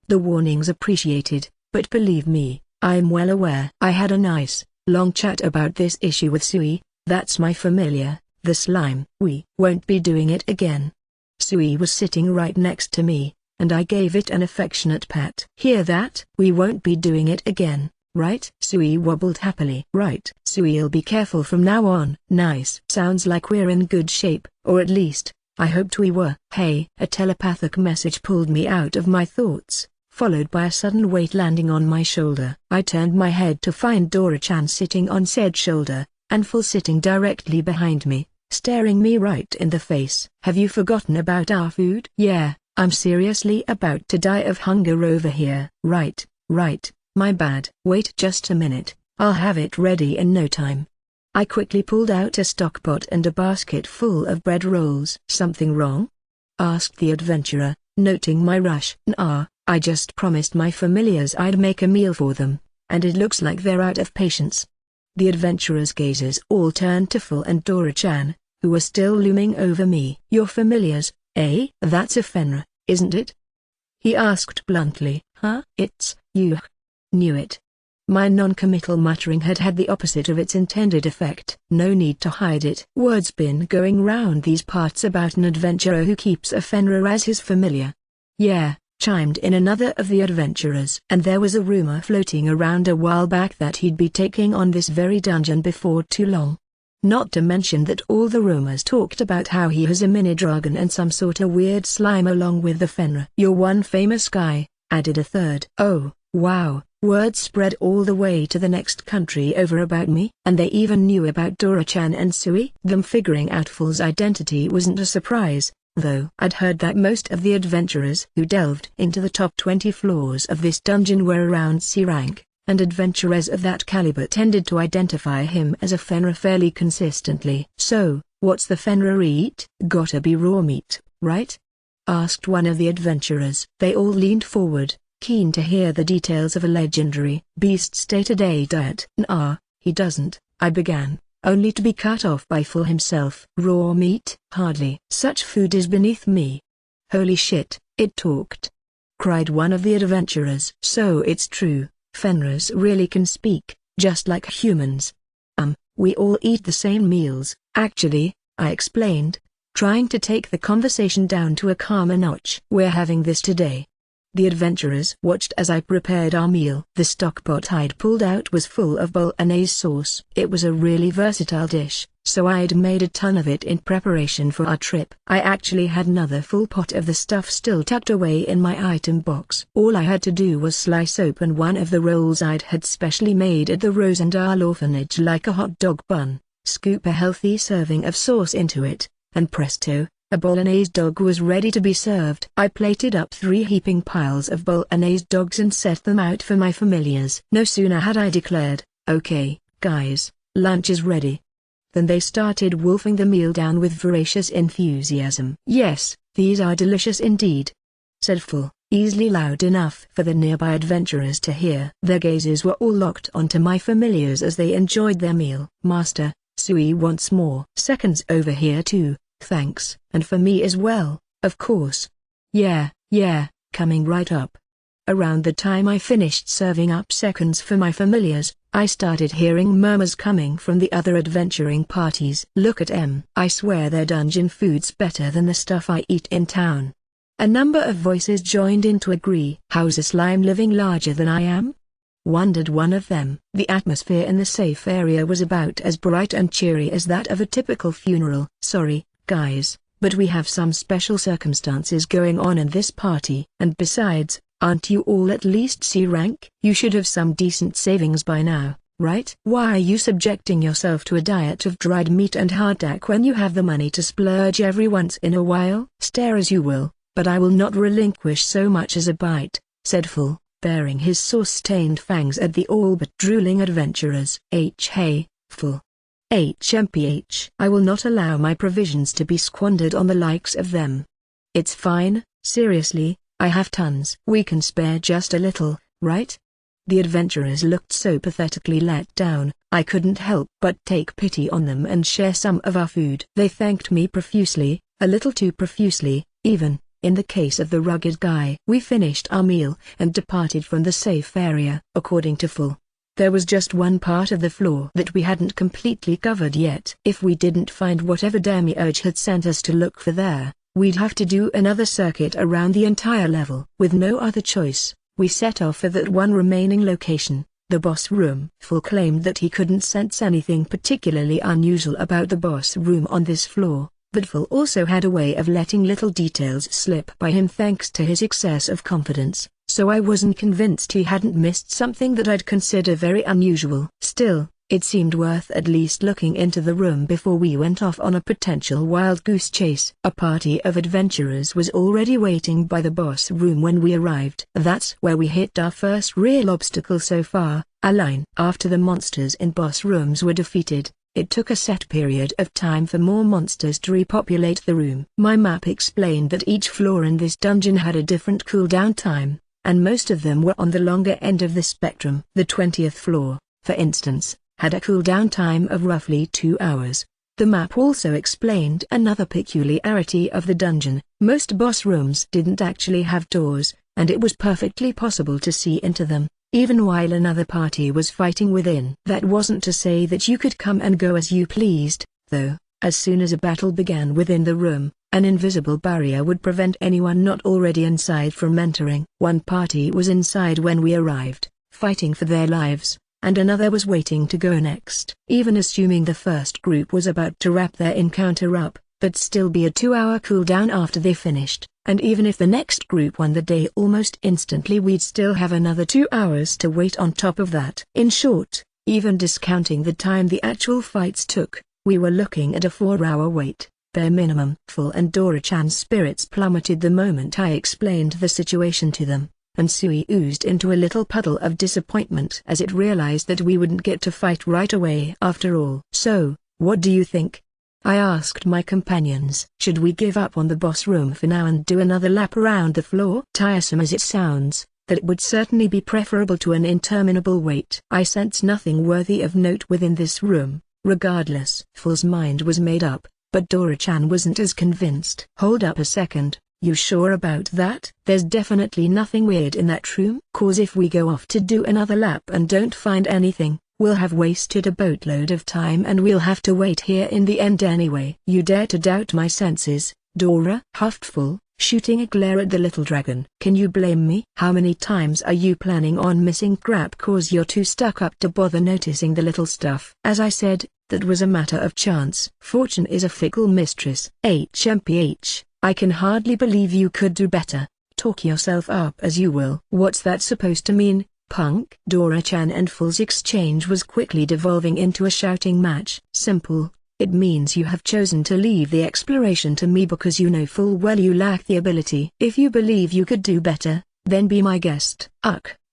The warning's appreciated, but believe me, I'm well aware. I had a nice, long chat about this issue with Sui, that's my familiar, the slime. We won't be doing it again. Sui was sitting right next to me, and I gave it an affectionate pat. Hear that? We won't be doing it again, right? Sui wobbled happily. Right. Sui'll be careful from now on. Nice. Sounds like we're in good shape, or at least, I hoped we were. Hey, a telepathic message pulled me out of my thoughts, followed by a sudden weight landing on my shoulder. I turned my head to find Dora-chan sitting on said shoulder, and full sitting directly behind me, staring me right in the face. Have you forgotten about our food? Yeah, I'm seriously about to die of hunger over here. Right, my bad. Wait just a minute, I'll have it ready in no time. I quickly pulled out a stockpot and a basket full of bread rolls. Something wrong? Asked the adventurer, noting my rush. Nah, I just promised my familiars I'd make a meal for them, and it looks like they're out of patience. The adventurer's gazes all turned to Full and Dora-chan, who were still looming over me. Your familiars, eh? That's a Fenrir, isn't it? He asked bluntly. Huh? It's, you. Knew it. My non-committal muttering had had the opposite of its intended effect. No need to hide it. Word's been going round these parts about an adventurer who keeps a Fenrir as his familiar. Yeah, chimed in another of the adventurers. And there was a rumor floating around a while back that he'd be taking on this very dungeon before too long. Not to mention that all the rumors talked about how he has a mini-dragon and some sorta weird slime along with the Fenrir. You're one famous guy, added a third. Oh, wow, word spread all the way to the next country over about me. And they even knew about Dora-chan and Sui. Them figuring out Full's identity wasn't a surprise, though. I'd heard that most of the adventurers who delved into the top 20 floors of this dungeon were around C rank, and adventurers of that caliber tended to identify him as a Fenrir fairly consistently. So, what's the Fenrir eat? Gotta be raw meat, right? Asked one of the adventurers. They all leaned forward, keen to hear the details of a legendary beast state-a-day diet. Nah, he doesn't, I began, only to be cut off by Full himself. Raw meat? Hardly. Such food is beneath me. Holy shit, it talked. Cried one of the adventurers. So it's true, Fenrirs really can speak, just like humans. We all eat the same meals, actually, I explained, trying to take the conversation down to a calmer notch. We're having this today. The adventurers watched as I prepared our meal. The stockpot I'd pulled out was full of bolognese sauce. It was a really versatile dish, so I'd made a ton of it in preparation for our trip. I actually had another full pot of the stuff still tucked away in my item box. All I had to do was slice open one of the rolls I'd had specially made at the Rosendahl orphanage like a hot dog bun, scoop a healthy serving of sauce into it, and presto, a bolognese dog was ready to be served. I plated up 3 heaping piles of bolognese dogs and set them out for my familiars. No sooner had I declared, "Okay, guys, lunch is ready," Then they started wolfing the meal down with voracious enthusiasm. "Yes, these are delicious indeed," said Full, easily loud enough for the nearby adventurers to hear. Their gazes were all locked onto my familiars as they enjoyed their meal. "Master, Sui wants more." "Seconds over here too, thanks." "And for me as well, of course." Yeah, coming right up." Around the time I finished serving up seconds for my familiars, I started hearing murmurs coming from the other adventuring parties. "Look at them. I swear their dungeon food's better than the stuff I eat in town." A number of voices joined in to agree. "How's a slime living larger than I am?" wondered one of them. The atmosphere in the safe area was about as bright and cheery as that of a typical funeral. "Sorry, guys, but we have some special circumstances going on in this party. And besides, aren't you all at least C rank? You should have some decent savings by now, right? Why are you subjecting yourself to a diet of dried meat and hardtack when you have the money to splurge every once in a while?" "Stare as you will, but I will not relinquish so much as a bite," said Full, baring his sauce-stained fangs at the all but drooling adventurers. Hey, Full. HMPH. "I will not allow my provisions to be squandered on the likes of them." "It's fine, seriously, I have tons." "We can spare just a little, right?" The adventurers looked so pathetically let down, I couldn't help but take pity on them and share some of our food. They thanked me profusely, a little too profusely, even, in the case of the rugged guy. We finished our meal and departed from the safe area. According to Full, there was just one part of the floor that we hadn't completely covered yet. If we didn't find whatever demiurge had sent us to look for there, we'd have to do another circuit around the entire level. With no other choice, we set off for that one remaining location, the boss room. Full claimed that he couldn't sense anything particularly unusual about the boss room on this floor, but Full also had a way of letting little details slip by him thanks to his excess of confidence, so I wasn't convinced he hadn't missed something that I'd consider very unusual. Still, it seemed worth at least looking into the room before we went off on a potential wild goose chase. A party of adventurers was already waiting by the boss room when we arrived. That's where we hit our first real obstacle so far, a line. After the monsters in boss rooms were defeated, it took a set period of time for more monsters to repopulate the room. My map explained that each floor in this dungeon had a different cooldown time, and most of them were on the longer end of the spectrum. The 20th floor, for instance, had a cooldown time of roughly 2 hours. The map also explained another peculiarity of the dungeon. Most boss rooms didn't actually have doors, and it was perfectly possible to see into them, even while another party was fighting within. That wasn't to say that you could come and go as you pleased, though. As soon as a battle began within the room, an invisible barrier would prevent anyone not already inside from entering. One party was inside when we arrived, fighting for their lives, and another was waiting to go next. Even assuming the first group was about to wrap their encounter up, but still be a 2-hour cooldown after they finished, and even if the next group won the day almost instantly, we'd still have another 2 hours to wait on top of that. In short, even discounting the time the actual fights took, we were looking at a 4-hour wait, bare minimum. Full and Dora-chan's spirits plummeted the moment I explained the situation to them, and Sui oozed into a little puddle of disappointment as it realized that we wouldn't get to fight right away after all. "So, what do you think?" I asked my companions. "Should we give up on the boss room for now and do another lap around the floor?" Tiresome as it sounds, that would certainly be preferable to an interminable wait. I sense nothing worthy of note within this room, regardless. Full's mind was made up, but Dora-chan wasn't as convinced. "Hold up a second, you sure about that? There's definitely nothing weird in that room. 'Cause if we go off to do another lap and don't find anything, we'll have wasted a boatload of time and we'll have to wait here in the end anyway." "You dare to doubt my senses, Dora?" huffed Full, shooting a glare at the little dragon. "Can you blame me? How many times are you planning on missing crap 'cause you're too stuck up to bother noticing the little stuff?" "As I said, that was a matter of chance. Fortune is a fickle mistress." HMPH, I can hardly believe you could do better. Talk yourself up as you will. What's that supposed to mean, punk? Dora-chan and Full's exchange was quickly devolving into a shouting match. Simple, it means you have chosen to leave the exploration to me because you know full well you lack the ability. If you believe you could do better, then be my guest.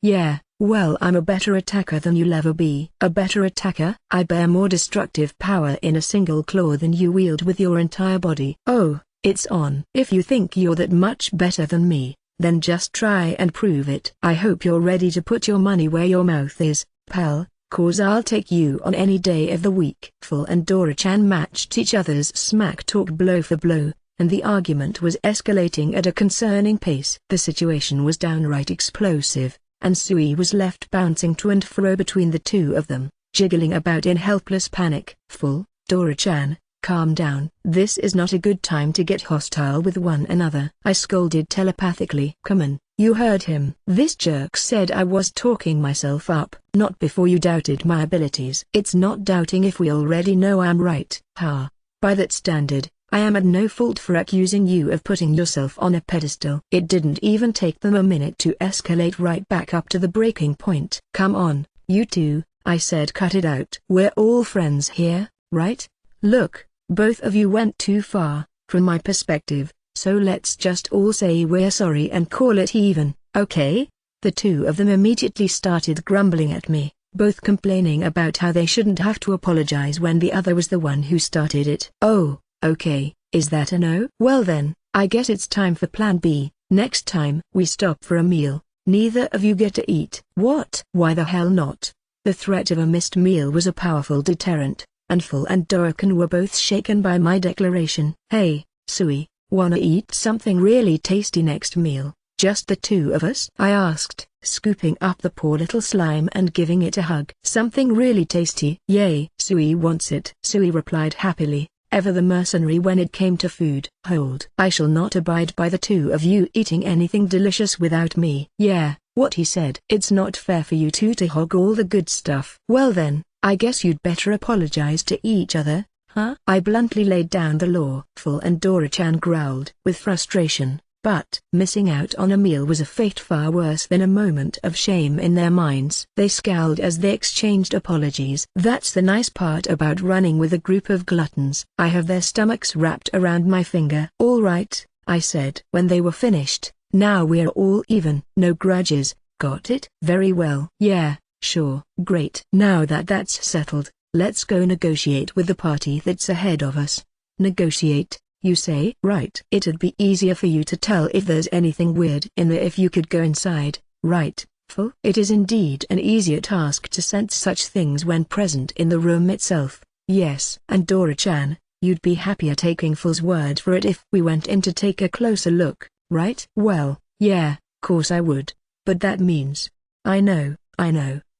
Yeah, Well, I'm a better attacker than you'll ever be. A better attacker? I bear more destructive power in a single claw than you wield with your entire body. Oh, it's on. If you think you're that much better than me, then just try and prove it. I hope you're ready to put your money where your mouth is, pal, 'cause I'll take you on any day of the week. Full and Dora-chan matched each other's smack talk blow for blow, and the argument was escalating at a concerning pace. The situation was downright explosive, and Sui was left bouncing to and fro between the two of them, jiggling about in helpless panic. Full, Dora-chan, calm down. This is not a good time to get hostile with one another, I scolded telepathically. Come on, you heard him. This jerk said I was talking myself up. Not before you doubted my abilities. It's not doubting if we already know I'm right. Ha. By that standard, I am at no fault for accusing you of putting yourself on a pedestal. It didn't even take them a minute to escalate right back up to the breaking point. Come on, you two, I said, cut it out. We're all friends here, right? Look, both of you went too far, from my perspective, so let's just all say we're sorry and call it even, okay? The two of them immediately started grumbling at me, both complaining about how they shouldn't have to apologize when the other was the one who started it. Oh, okay, is that a no? Well then, I guess it's time for plan B. Next time we stop for a meal, neither of you get to eat. What? Why the hell not? The threat of a missed meal was a powerful deterrent, and Full and Dora-chan were both shaken by my declaration. Hey, Sui, wanna eat something really tasty next meal? Just the two of us? I asked, scooping up the poor little slime and giving it a hug. Something really tasty? Yay, Sui wants it. Sui replied happily, ever the mercenary when it came to food. Hold. I shall not abide by the two of you eating anything delicious without me. Yeah, what he said. It's not fair for you two to hog all the good stuff. Well then, I guess you'd better apologize to each other, huh? I bluntly laid down the law. Full and Dora-chan growled with frustration, but missing out on a meal was a fate far worse than a moment of shame in their minds. They scowled as they exchanged apologies. That's the nice part about running with a group of gluttons. I have their stomachs wrapped around my finger. All right, I said when they were finished, now we're all even. No grudges, got it? Very well. Yeah, sure. Great. Now that that's settled, let's go negotiate with the party that's ahead of us. Negotiate, you say? Right. It'd be easier for you to tell if there's anything weird in there if you could go inside, right, Full? It is indeed an easier task to sense such things when present in the room itself, yes. And Dora-chan, you'd be happier taking Full's word for it if we went in to take a closer look, right? Well, yeah, course I would. But that means… I know,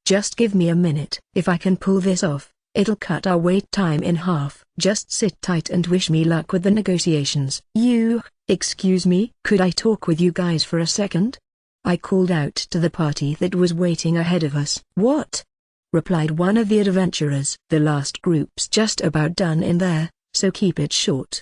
just give me a minute. If I can pull this off, it'll cut our wait time in half. Just sit tight and wish me luck with the negotiations. Excuse me? Could I talk with you guys for a second? I called out to the party that was waiting ahead of us. What? Replied one of the adventurers. The last group's just about done in there, so keep it short.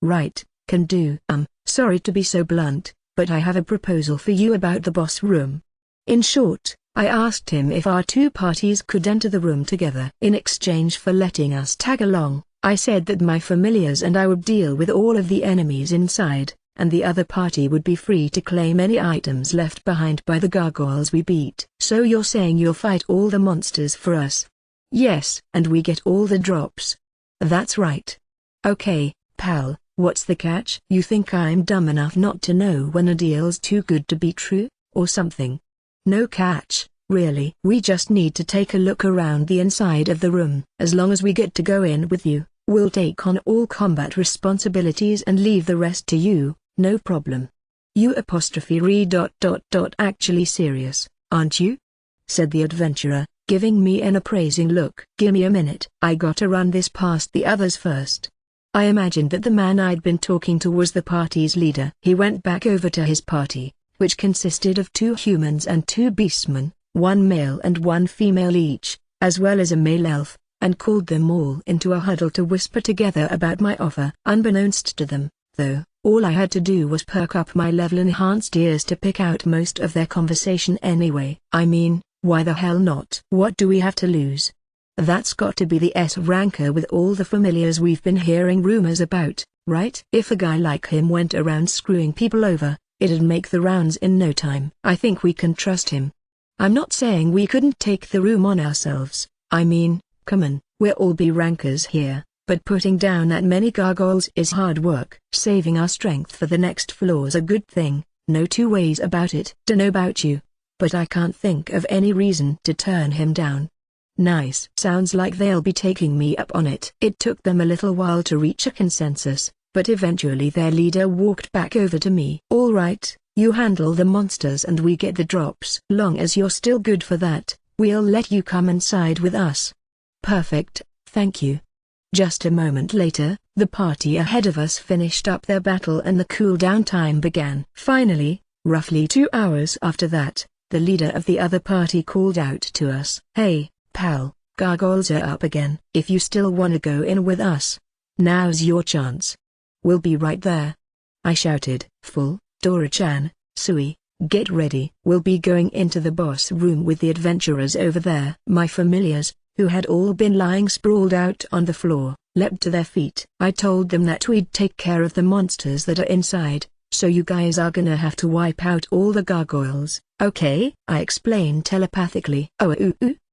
Right, can do. Sorry to be so blunt, but I have a proposal for you about the boss room. In short, I asked him if our two parties could enter the room together. In exchange for letting us tag along, I said that my familiars and I would deal with all of the enemies inside, and the other party would be free to claim any items left behind by the gargoyles we beat. So you're saying you'll fight all the monsters for us? Yes. And we get all the drops? That's right. Okay, pal, what's the catch? You think I'm dumb enough not to know when a deal's too good to be true, or something? No catch, really. We just need to take a look around the inside of the room. As long as we get to go in with you, we'll take on all combat responsibilities and leave the rest to you, no problem. You actually serious, aren't you? Said the adventurer, giving me an appraising look. Gimme a minute. I gotta run this past the others first. I imagined that the man I'd been talking to was the party's leader. He went back over to his party, which consisted of 2 humans and 2 beastmen, 1 male and 1 female each, as well as a male elf, and called them all into a huddle to whisper together about my offer. Unbeknownst to them, though, all I had to do was perk up my level-enhanced ears to pick out most of their conversation anyway. I mean, why the hell not? What do we have to lose? That's got to be the S-ranker with all the familiars we've been hearing rumors about, right? If a guy like him went around screwing people over, it'd make the rounds in no time. I think we can trust him. I'm not saying we couldn't take the room on ourselves. I mean, come on, we're all B-rankers here, but putting down that many gargoyles is hard work. Saving our strength for the next floor's a good thing, no two ways about it. Dunno about you, but I can't think of any reason to turn him down. Nice. Sounds like they'll be taking me up on it. It took them a little while to reach a consensus, but eventually their leader walked back over to me. All right, you handle the monsters and we get the drops. Long as you're still good for that, we'll let you come inside with us. Perfect, thank you. Just a moment later, the party ahead of us finished up their battle and the cool-down time began. Finally, roughly 2 hours after that, the leader of the other party called out to us. Hey, pal, gargoyles are up again. If you still wanna go in with us, now's your chance. We'll be right there. I shouted. Full, Dora-chan, Sui, get ready. We'll be going into the boss room with the adventurers over there. My familiars, who had all been lying sprawled out on the floor, leapt to their feet. I told them that we'd take care of the monsters that are inside, so you guys are gonna have to wipe out all the gargoyles, okay? I explained telepathically.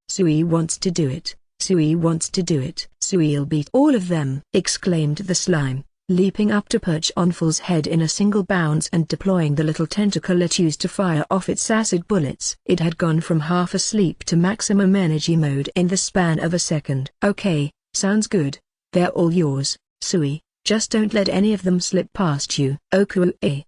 Sui wants to do it. Sui wants to do it. Sui'll beat all of them, exclaimed the slime, leaping up to perch on Full's head in a single bounce and deploying the little tentacle it used to fire off its acid bullets. It had gone from half asleep to maximum energy mode in the span of a second. Okay, sounds good. They're all yours, Sui, just don't let any of them slip past you.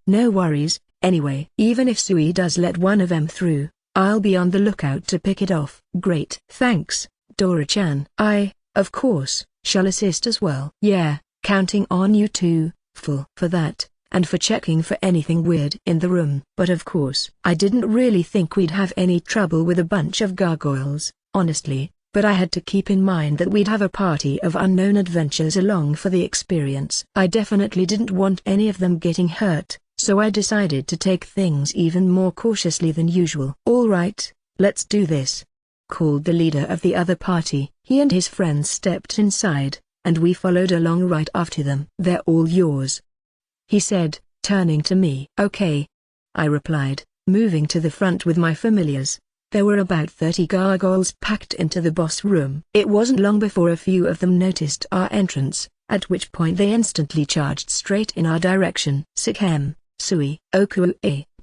No worries, anyway. Even if Sui does let one of them through, I'll be on the lookout to pick it off. Great. Thanks, Dora-chan. I, of course, shall assist as well. Yeah. Counting on you too, Full, for that, and for checking for anything weird in the room. But of course, I didn't really think we'd have any trouble with a bunch of gargoyles, honestly, but I had to keep in mind that we'd have a party of unknown adventurers along for the experience. I definitely didn't want any of them getting hurt, so I decided to take things even more cautiously than usual. All right, let's do this, called the leader of the other party. He and his friends stepped inside, and we followed along right after them. They're all yours, he said, turning to me. Okay, I replied, moving to the front with my familiars. There were about 30 gargoyles packed into the boss room. It wasn't long before a few of them noticed our entrance, at which point they instantly charged straight in our direction. Sikhem, Sui,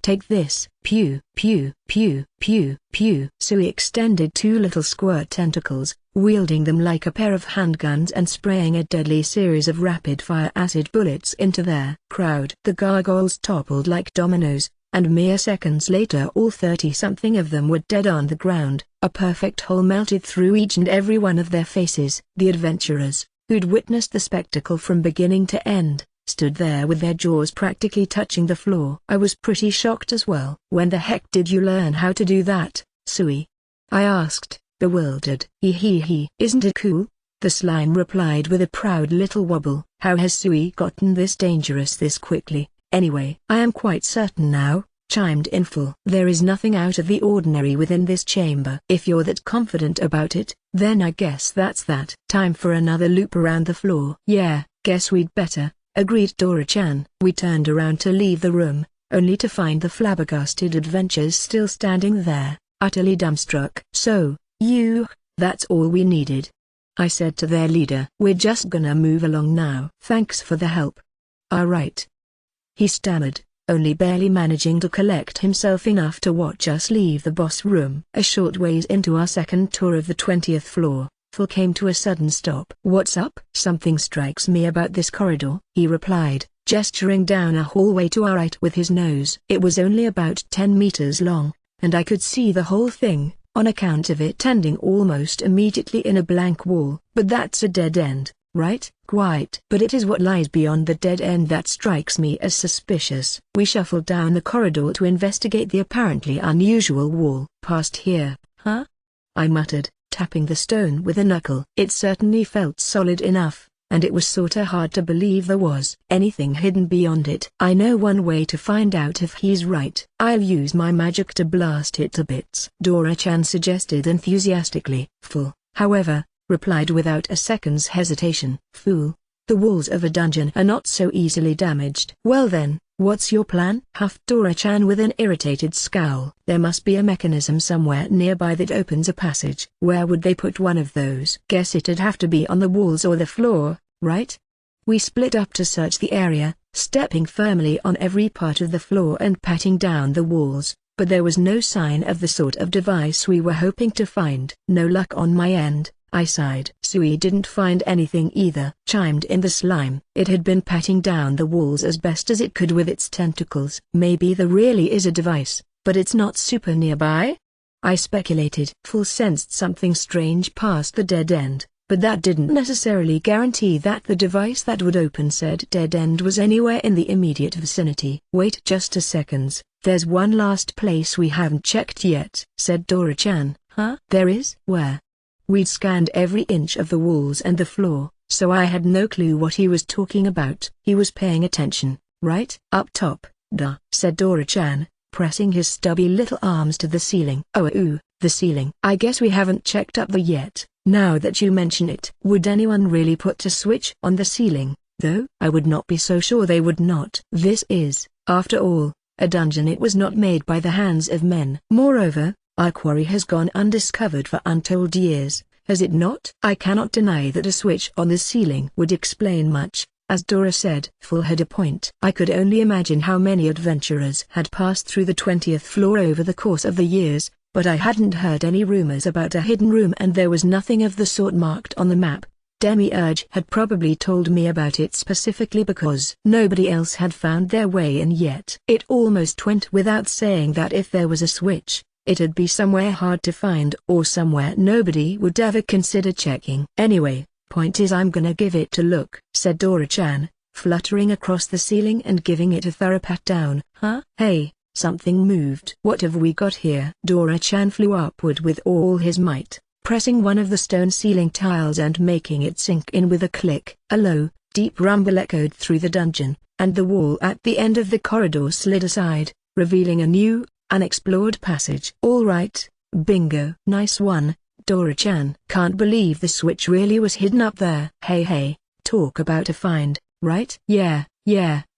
take this. Pew, pew, pew, pew, pew. Sui extended 2 little squirt tentacles, wielding them like a pair of handguns and spraying a deadly series of rapid-fire acid bullets into their crowd. The gargoyles toppled like dominoes, and mere seconds later all 30-something of them were dead on the ground, a perfect hole melted through each and every one of their faces. The adventurers, who'd witnessed the spectacle from beginning to end, stood there with their jaws practically touching the floor. I was pretty shocked as well. When the heck did you learn how to do that, Sui? I asked, bewildered. Isn't it cool? The slime replied with a proud little wobble. How has Sui gotten this dangerous this quickly, anyway? I am quite certain now, chimed in Full. There is nothing out of the ordinary within this chamber. If you're that confident about it, then I guess that's that. Time for another loop around the floor. Yeah, guess we'd better, agreed Dora-chan. We turned around to leave the room, only to find the flabbergasted adventurers still standing there, utterly dumbstruck. So, that's all we needed, I said to their leader. We're just gonna move along now. Thanks for the help. Alright, he stammered, only barely managing to collect himself enough to watch us leave the boss room. A short ways into our second tour of the 20th floor, Full came to a sudden stop. What's up? Something strikes me about this corridor, he replied, gesturing down a hallway to our right with his nose. It was only about 10 meters long, and I could see the whole thing, on account of it ending almost immediately in a blank wall. But that's a dead end, right? Quite. But it is what lies beyond the dead end that strikes me as suspicious. We shuffled down the corridor to investigate the apparently unusual wall. Past here, huh? I muttered, tapping the stone with a knuckle. It certainly felt solid enough, and it was sorta hard to believe there was anything hidden beyond it. I know one way to find out if he's right. I'll use my magic to blast it to bits, Dora-chan suggested enthusiastically. Full, however, replied without a second's hesitation. Fool, the walls of a dungeon are not so easily damaged. Well then, What's your plan? Huffed Dora-chan with an irritated scowl. There must be a mechanism somewhere nearby that opens a passage. Where would they put one of those? Guess it'd have to be on the walls or the floor, right? We split up to search the area, stepping firmly on every part of the floor and patting down the walls, but there was no sign of the sort of device we were hoping to find. No luck on my end, I sighed. Sui didn't find anything either, chimed in the slime. It had been patting down the walls as best as it could with its tentacles. Maybe there really is a device, but it's not super nearby? I speculated. Full sensed something strange past the dead end, but that didn't necessarily guarantee that the device that would open said dead end was anywhere in the immediate vicinity. Wait just a second, there's one last place we haven't checked yet, said Dora-chan. Huh? There is? Where? We'd scanned every inch of the walls and the floor, so I had no clue what he was talking about. He was paying attention, right? Up top, duh, said Dora-chan, pressing his stubby little arms to the ceiling. Oh, the ceiling. I guess we haven't checked up there yet, now that you mention it. Would anyone really put a switch on the ceiling, though? I would not be so sure they would not. This is, after all, a dungeon. It was not made by the hands of men. Moreover, our quarry has gone undiscovered for untold years, has it not? I cannot deny that a switch on the ceiling would explain much, as Dora said. Full had a point. I could only imagine how many adventurers had passed through the 20th floor over the course of the years, but I hadn't heard any rumors about a hidden room, and there was nothing of the sort marked on the map. Demiurge had probably told me about it specifically because nobody else had found their way in yet. It almost went without saying that if there was a switch, it'd be somewhere hard to find or somewhere nobody would ever consider checking. Anyway, point is I'm gonna give it a look, said Dora-chan, fluttering across the ceiling and giving it a thorough pat down. Huh? Hey, something moved. What have we got here? Dora-chan flew upward with all his might, pressing one of the stone ceiling tiles and making it sink in with a click. A low, deep rumble echoed through the dungeon, and the wall at the end of the corridor slid aside, revealing a new, unexplored passage. All right, bingo. Nice one, Dora-chan. Can't believe the switch really was hidden up there. Hey, talk about a find, right? Yeah,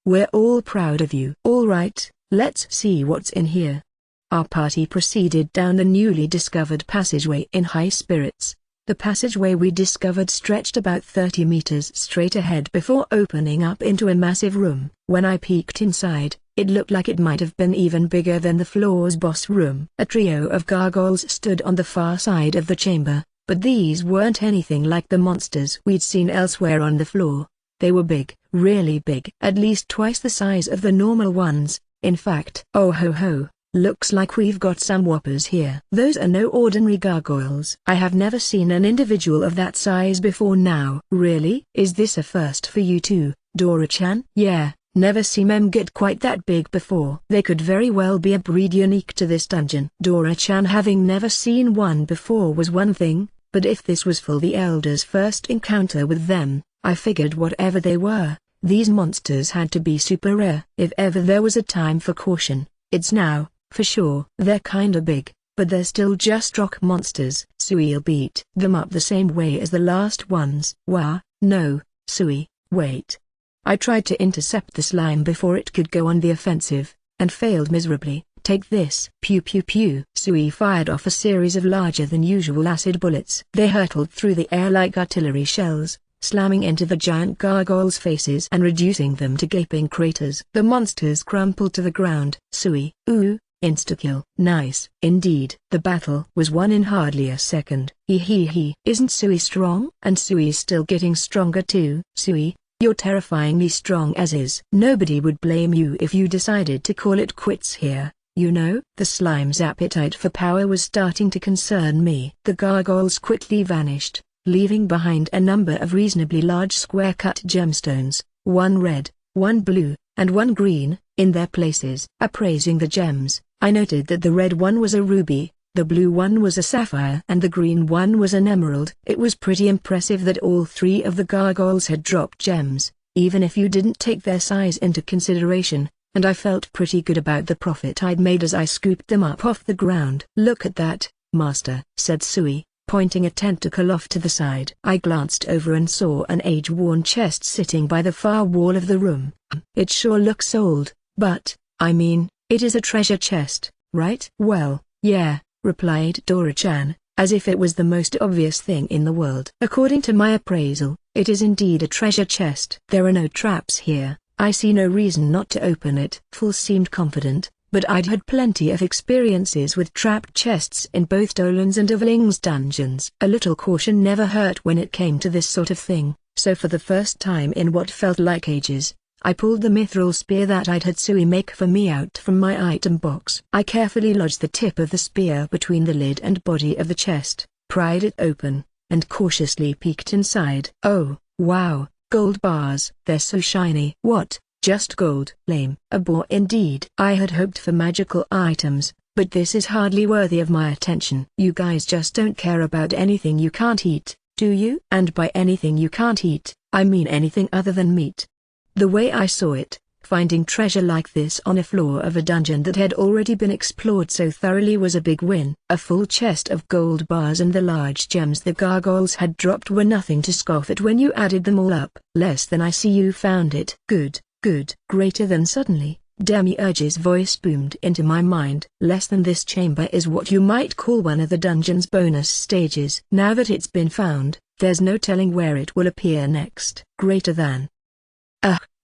we're all proud of you. All right, let's see what's in here. Our party proceeded down the newly discovered passageway in high spirits. The passageway we discovered stretched about 30 meters straight ahead before opening up into a massive room. When I peeked inside, it looked like it might have been even bigger than the floor's boss room. A trio of gargoyles stood on the far side of the chamber, but these weren't anything like the monsters we'd seen elsewhere on the floor. They were big, really big, at least twice the size of the normal ones. In fact, oh ho, looks like we've got some whoppers here. Those are no ordinary gargoyles. I have never seen an individual of that size before now. Really? Is this a first for you too, Dora-chan? Yeah. Never seen them get quite that big before. They could very well be a breed unique to this dungeon. Dora-chan having never seen one before was one thing, but if this was Full the Elder's first encounter with them, I figured whatever they were, these monsters had to be super rare. If ever there was a time for caution, it's now, for sure. They're kinda big, but they're still just rock monsters. Sui'll beat them up the same way as the last ones. Wah, no, Sui, wait. I tried to intercept the slime before it could go on the offensive, and failed miserably. Take this. Pew pew pew. Sui fired off a series of larger than usual acid bullets. They hurtled through the air like artillery shells, slamming into the giant gargoyles' faces and reducing them to gaping craters. The monsters crumpled to the ground. Sui, insta-kill. Nice. Indeed. The battle was won in hardly a second. Isn't Sui strong? And Sui's still getting stronger too. Sui, you're terrifyingly strong as is. Nobody would blame you if you decided to call it quits here, you know? The slime's appetite for power was starting to concern me. The gargoyles quickly vanished, leaving behind a number of reasonably large square-cut gemstones, one red, one blue, and one green, in their places. Appraising the gems, I noted that the red one was a ruby, the blue one was a sapphire, and the green one was an emerald. It was pretty impressive that all three of the gargoyles had dropped gems, even if you didn't take their size into consideration, and I felt pretty good about the profit I'd made as I scooped them up off the ground. Look at that, Master, said Sui, pointing a tentacle off to the side. I glanced over and saw an age-worn chest sitting by the far wall of the room. It sure looks old, But, I mean, it is a treasure chest, right? Well, yeah, replied Dora-chan, as if it was the most obvious thing in the world. According to my appraisal, it is indeed a treasure chest. There are no traps here. I see no reason not to open it. Full seemed confident, but I'd had plenty of experiences with trapped chests in both Dolan's and Eveling's dungeons. A little caution never hurt when it came to this sort of thing, so for the first time in what felt like ages, I pulled the mithril spear that I'd had Sui make for me out from my item box. I carefully lodged the tip of the spear between the lid and body of the chest, pried it open, and cautiously peeked inside. Oh, wow, gold bars. They're so shiny. What, just gold? Lame. A bore indeed. I had hoped for magical items, but this is hardly worthy of my attention. You guys just don't care about anything you can't eat, do you? And by anything you can't eat, I mean anything other than meat. The way I saw it, finding treasure like this on a floor of a dungeon that had already been explored so thoroughly was a big win. A full chest of gold bars and the large gems the gargoyles had dropped were nothing to scoff at when you added them all up. Less than I see you found it. Good, good. Greater than. Suddenly, Demiurge's voice boomed into my mind. Less than. This chamber is what you might call one of the dungeon's bonus stages. Now that it's been found, there's no telling where it will appear next. Greater than.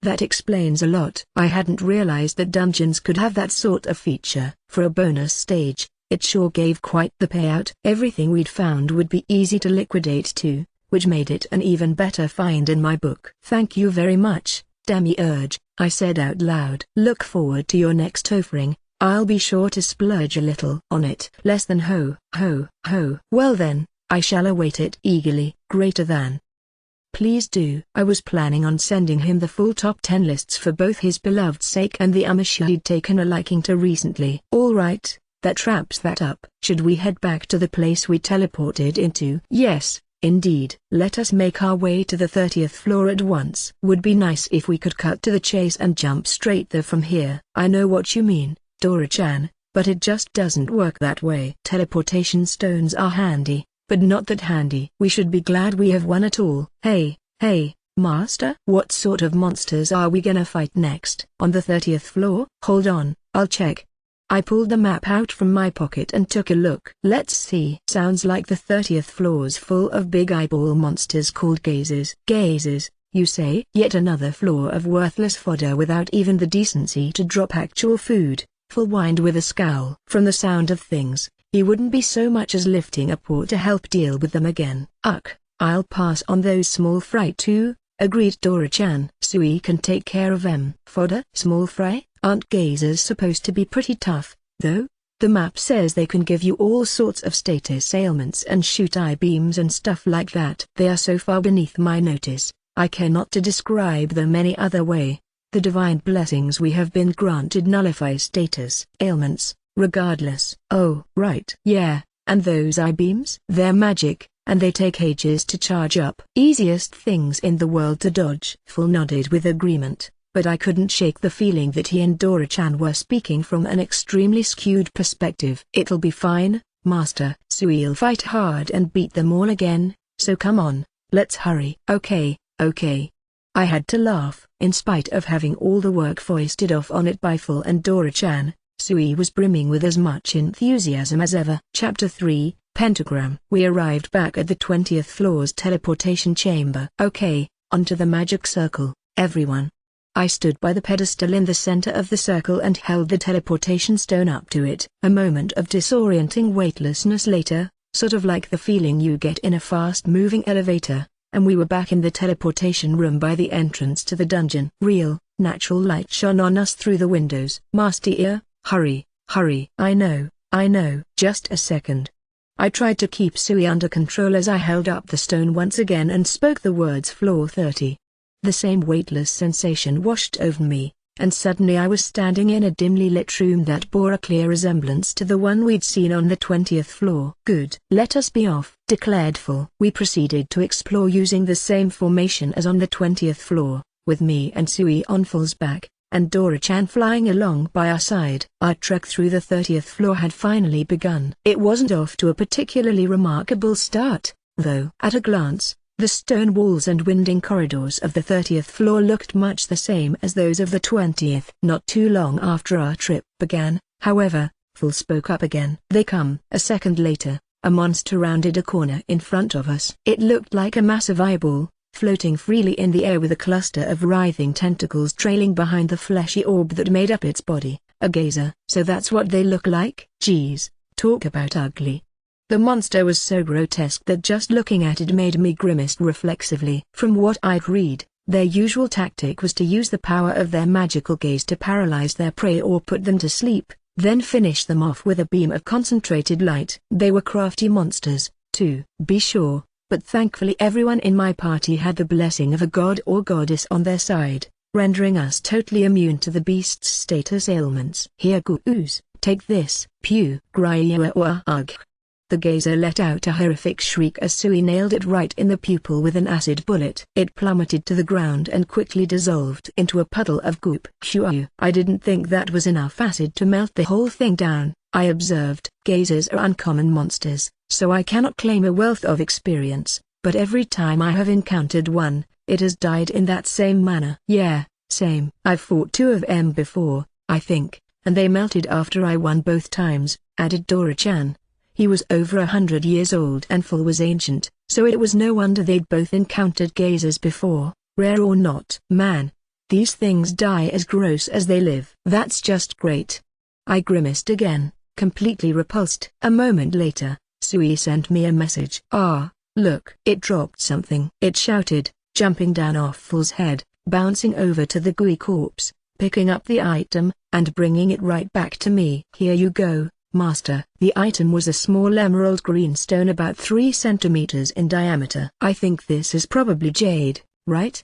That explains a lot. I hadn't realized that dungeons could have that sort of feature. For a bonus stage, it sure gave quite the payout. Everything we'd found would be easy to liquidate too, which made it an even better find in my book. Thank you very much, Demiurge, I said out loud. Look forward to your next offering. I'll be sure to splurge a little on it. Less than. Ho, ho, ho. Well then, I shall await it eagerly. Greater than. Please do. I was planning on sending him the full top 10 lists for both his beloved's sake and the Amish he'd taken a liking to recently. Alright, that wraps that up. Should we head back to the place we teleported into? Yes, indeed. Let us make our way to the 30th floor at once. Would be nice if we could cut to the chase and jump straight there from here. I know what you mean, Dora-chan, but it just doesn't work that way. Teleportation stones are handy, but not that handy. We should be glad we have one at all. Hey, Master? What sort of monsters are we gonna fight next? On the 30th floor? Hold on, I'll check. I pulled the map out from my pocket and took a look. Let's see. Sounds like the 30th floor's full of big eyeball monsters called gazers. Gazers, you say? Yet another floor of worthless fodder without even the decency to drop actual food. Full whined with a scowl. From the sound of things, he wouldn't be so much as lifting a paw to help deal with them again. I'll pass on those small fry too, agreed Dora-chan. Sui can take care of them. Fodder? Small fry? Aren't gazers supposed to be pretty tough, though? The map says they can give you all sorts of status ailments and shoot eye beams and stuff like that. They are so far beneath my notice, I care not to describe them any other way. The divine blessings we have been granted nullify status ailments, regardless. Oh, right. Yeah, and those eye beams? They're magic, and they take ages to charge up. Easiest things in the world to dodge. Full nodded with agreement, but I couldn't shake the feeling that he and Dora-chan were speaking from an extremely skewed perspective. It'll be fine, Master. Sui'll fight hard and beat them all again, so come on, let's hurry. Okay. I had to laugh. In spite of having all the work foisted off on it by Full and Dora-chan, Sui was brimming with as much enthusiasm as ever. Chapter 3, Pentagram. We arrived back at the 20th floor's teleportation chamber. Okay, onto the magic circle, everyone. I stood by the pedestal in the center of the circle and held the teleportation stone up to it. A moment of disorienting weightlessness later, sort of like the feeling you get in a fast-moving elevator, and we were back in the teleportation room by the entrance to the dungeon. Real, natural light shone on us through the windows. Master Ear, hurry. I know. Just a second. I tried to keep Sui under control as I held up the stone once again and spoke the words floor 30. The same weightless sensation washed over me, and suddenly I was standing in a dimly lit room that bore a clear resemblance to the one we'd seen on the 20th floor. Good. Let us be off, declared Full. We proceeded to explore using the same formation as on the 20th floor, with me and Sui on Full's back, and Dora-chan flying along by our side. Our trek through the 30th floor had finally begun. It wasn't off to a particularly remarkable start, though. At a glance, The stone walls and winding corridors of the 30th floor looked much the same as those of the 20th. Not too long after our trip began, however, Phil spoke up again. They come. A second later, a monster rounded a corner in front of us. It looked like a massive eyeball, floating freely in the air with a cluster of writhing tentacles trailing behind the fleshy orb that made up its body. A gazer. So that's what they look like? Geez, talk about ugly. The monster was so grotesque that just looking at it made me grimace reflexively. From what I'd read, their usual tactic was to use the power of their magical gaze to paralyze their prey or put them to sleep, then finish them off with a beam of concentrated light. They were crafty monsters, to be sure, but thankfully everyone in my party had the blessing of a god or goddess on their side, rendering us totally immune to the beast's status ailments. Here goose, take this, pew, ugh. The gazer let out a horrific shriek as Sui nailed it right in the pupil with an acid bullet. It plummeted to the ground and quickly dissolved into a puddle of goop. I didn't think that was enough acid to melt the whole thing down, I observed. Gazers are uncommon monsters, so I cannot claim a wealth of experience, but every time I have encountered one, it has died in that same manner. Yeah, same. I've fought two of them before, I think, and they melted after I won both times, added Dora-chan. He was over 100 years old and Phil was ancient, so it was no wonder they'd both encountered gazers before, rare or not. Man, these things die as gross as they live. That's just great. I grimaced again, completely repulsed. A moment later, Sui sent me a message. Ah, look. It dropped something. It shouted, jumping down off Phil's head, bouncing over to the gooey corpse, picking up the item, and bringing it right back to me. Here you go, Master. The item was a small emerald green stone about 3 centimeters in diameter. I think this is probably jade, right?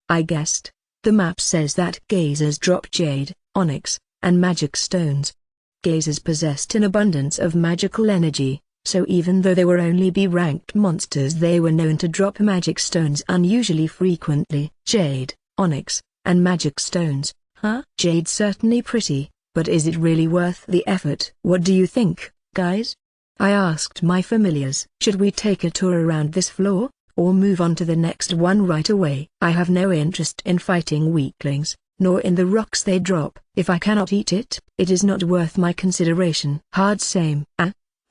I guessed. The map says that gazers drop jade, onyx, and magic stones. Gazers possessed an abundance of magical energy, so even though they were only B-ranked monsters they were known to drop magic stones unusually frequently. Jade, onyx, and magic stones, huh? Jade's certainly pretty, but is it really worth the effort? What do you think, guys? I asked my familiars. Should we take a tour around this floor, or move on to the next one right away? I have no interest in fighting weaklings, nor in the rocks they drop. If I cannot eat it, it is not worth my consideration. Hard same.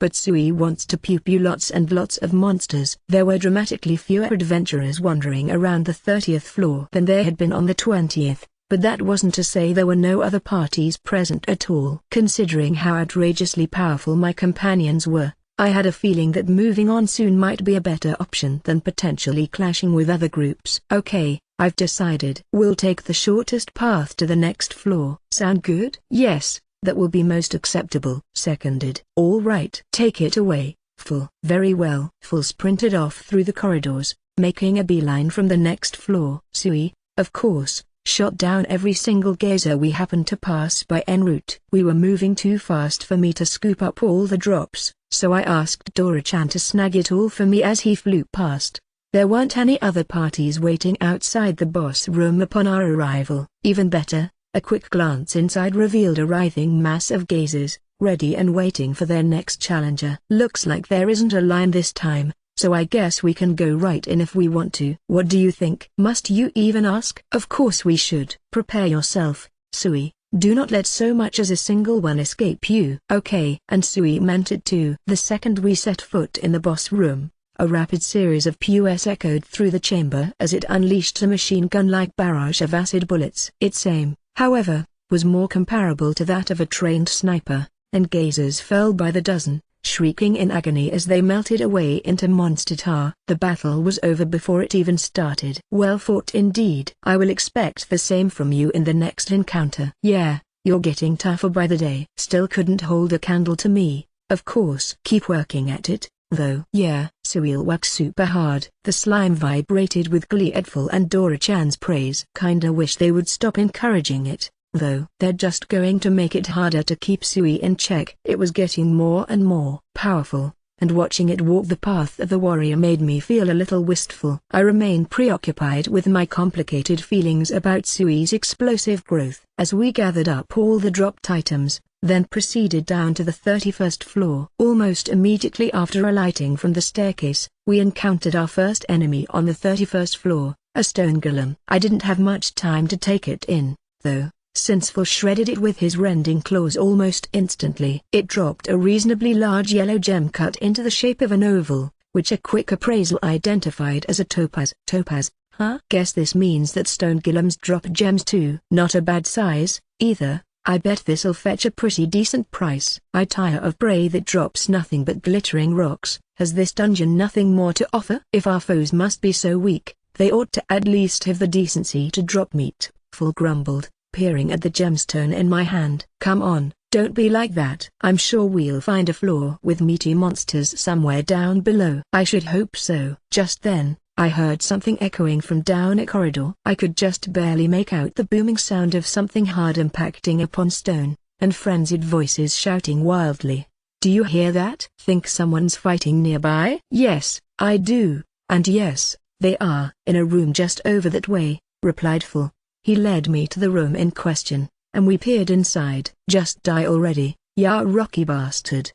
But Sui wants to pew lots and lots of monsters. There were dramatically fewer adventurers wandering around the 30th floor than there had been on the 20th. But that wasn't to say there were no other parties present at all. Considering how outrageously powerful my companions were, I had a feeling that moving on soon might be a better option than potentially clashing with other groups. Okay, I've decided. We'll take the shortest path to the next floor. Sound good? Yes, that will be most acceptable. Seconded. All right. Take it away, Phil. Very well. Phil sprinted off through the corridors, making a beeline from the next floor. Sui, of course, shot down every single gazer we happened to pass by en route. We were moving too fast for me to scoop up all the drops, so I asked Dora-chan to snag it all for me as he flew past. There weren't any other parties waiting outside the boss room upon our arrival. Even better, a quick glance inside revealed a writhing mass of gazers, ready and waiting for their next challenger. Looks like there isn't a line this time, so I guess we can go right in if we want to. What do you think? Must you even ask? Of course we should. Prepare yourself, Sui. Do not let so much as a single one escape you. Okay. And Sui meant it too. The second we set foot in the boss room, a rapid series of pews echoed through the chamber as it unleashed a machine gun-like barrage of acid bullets. Its aim, however, was more comparable to that of a trained sniper, and gazers fell by the dozen, shrieking in agony as they melted away into monster tar. The battle was over before it even started. Well fought indeed. I will expect the same from you in the next encounter. Yeah, you're getting tougher by the day. Still couldn't hold a candle to me, of course. Keep working at it, though. Yeah, Sui'll work super hard. The slime vibrated with glee at Phil and Dora-chan's praise. Kinda wish they would stop encouraging it, though. They're just going to make it harder to keep Sui in check. It was getting more and more powerful, and watching it walk the path of the warrior made me feel a little wistful. I remained preoccupied with my complicated feelings about Sui's explosive growth. As we gathered up all the dropped items, then proceeded down to the 31st floor. Almost immediately after alighting from the staircase, we encountered our first enemy on the 31st floor, a stone golem. I didn't have much time to take it in, though, since Phil shredded it with his rending claws almost instantly. It dropped a reasonably large yellow gem cut into the shape of an oval, which a quick appraisal identified as a topaz. Topaz, huh? Guess this means that stone golems drop gems too. Not a bad size, either. I bet this'll fetch a pretty decent price. I tire of prey that drops nothing but glittering rocks. Has this dungeon nothing more to offer? If our foes must be so weak, they ought to at least have the decency to drop meat, Phil grumbled, peering at the gemstone in my hand. Come on, don't be like that. I'm sure we'll find a floor with meaty monsters somewhere down below. I should hope so. Just then, I heard something echoing from down a corridor. I could just barely make out the booming sound of something hard impacting upon stone, and frenzied voices shouting wildly. Do you hear that? Think someone's fighting nearby? Yes, I do, and yes, they are. In a room just over that way, replied Phil. He led me to the room in question, and we peered inside. Just die already, ya rocky bastard!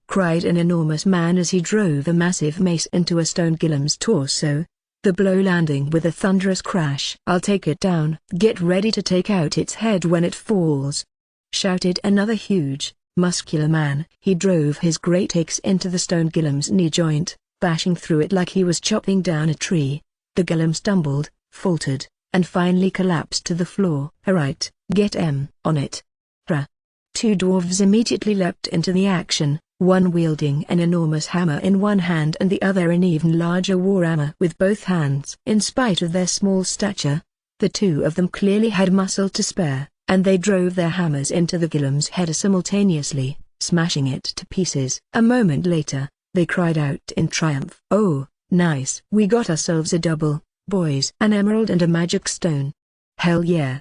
Cried an enormous man as he drove a massive mace into a stone golem's torso, the blow landing with a thunderous crash. I'll take it down. Get ready to take out its head when it falls, shouted another huge, muscular man. He drove his great axe into the stone golem's knee joint, bashing through it like he was chopping down a tree. The golem stumbled, faltered, and finally collapsed to the floor. Alright, get on it. Rah. Two dwarves immediately leapt into the action, one wielding an enormous hammer in one hand and the other an even larger warhammer with both hands. In spite of their small stature, the two of them clearly had muscle to spare, and they drove their hammers into the golem's head simultaneously, smashing it to pieces. A moment later, they cried out in triumph. Oh, nice. We got ourselves a double, boys. An emerald and a magic stone. Hell yeah.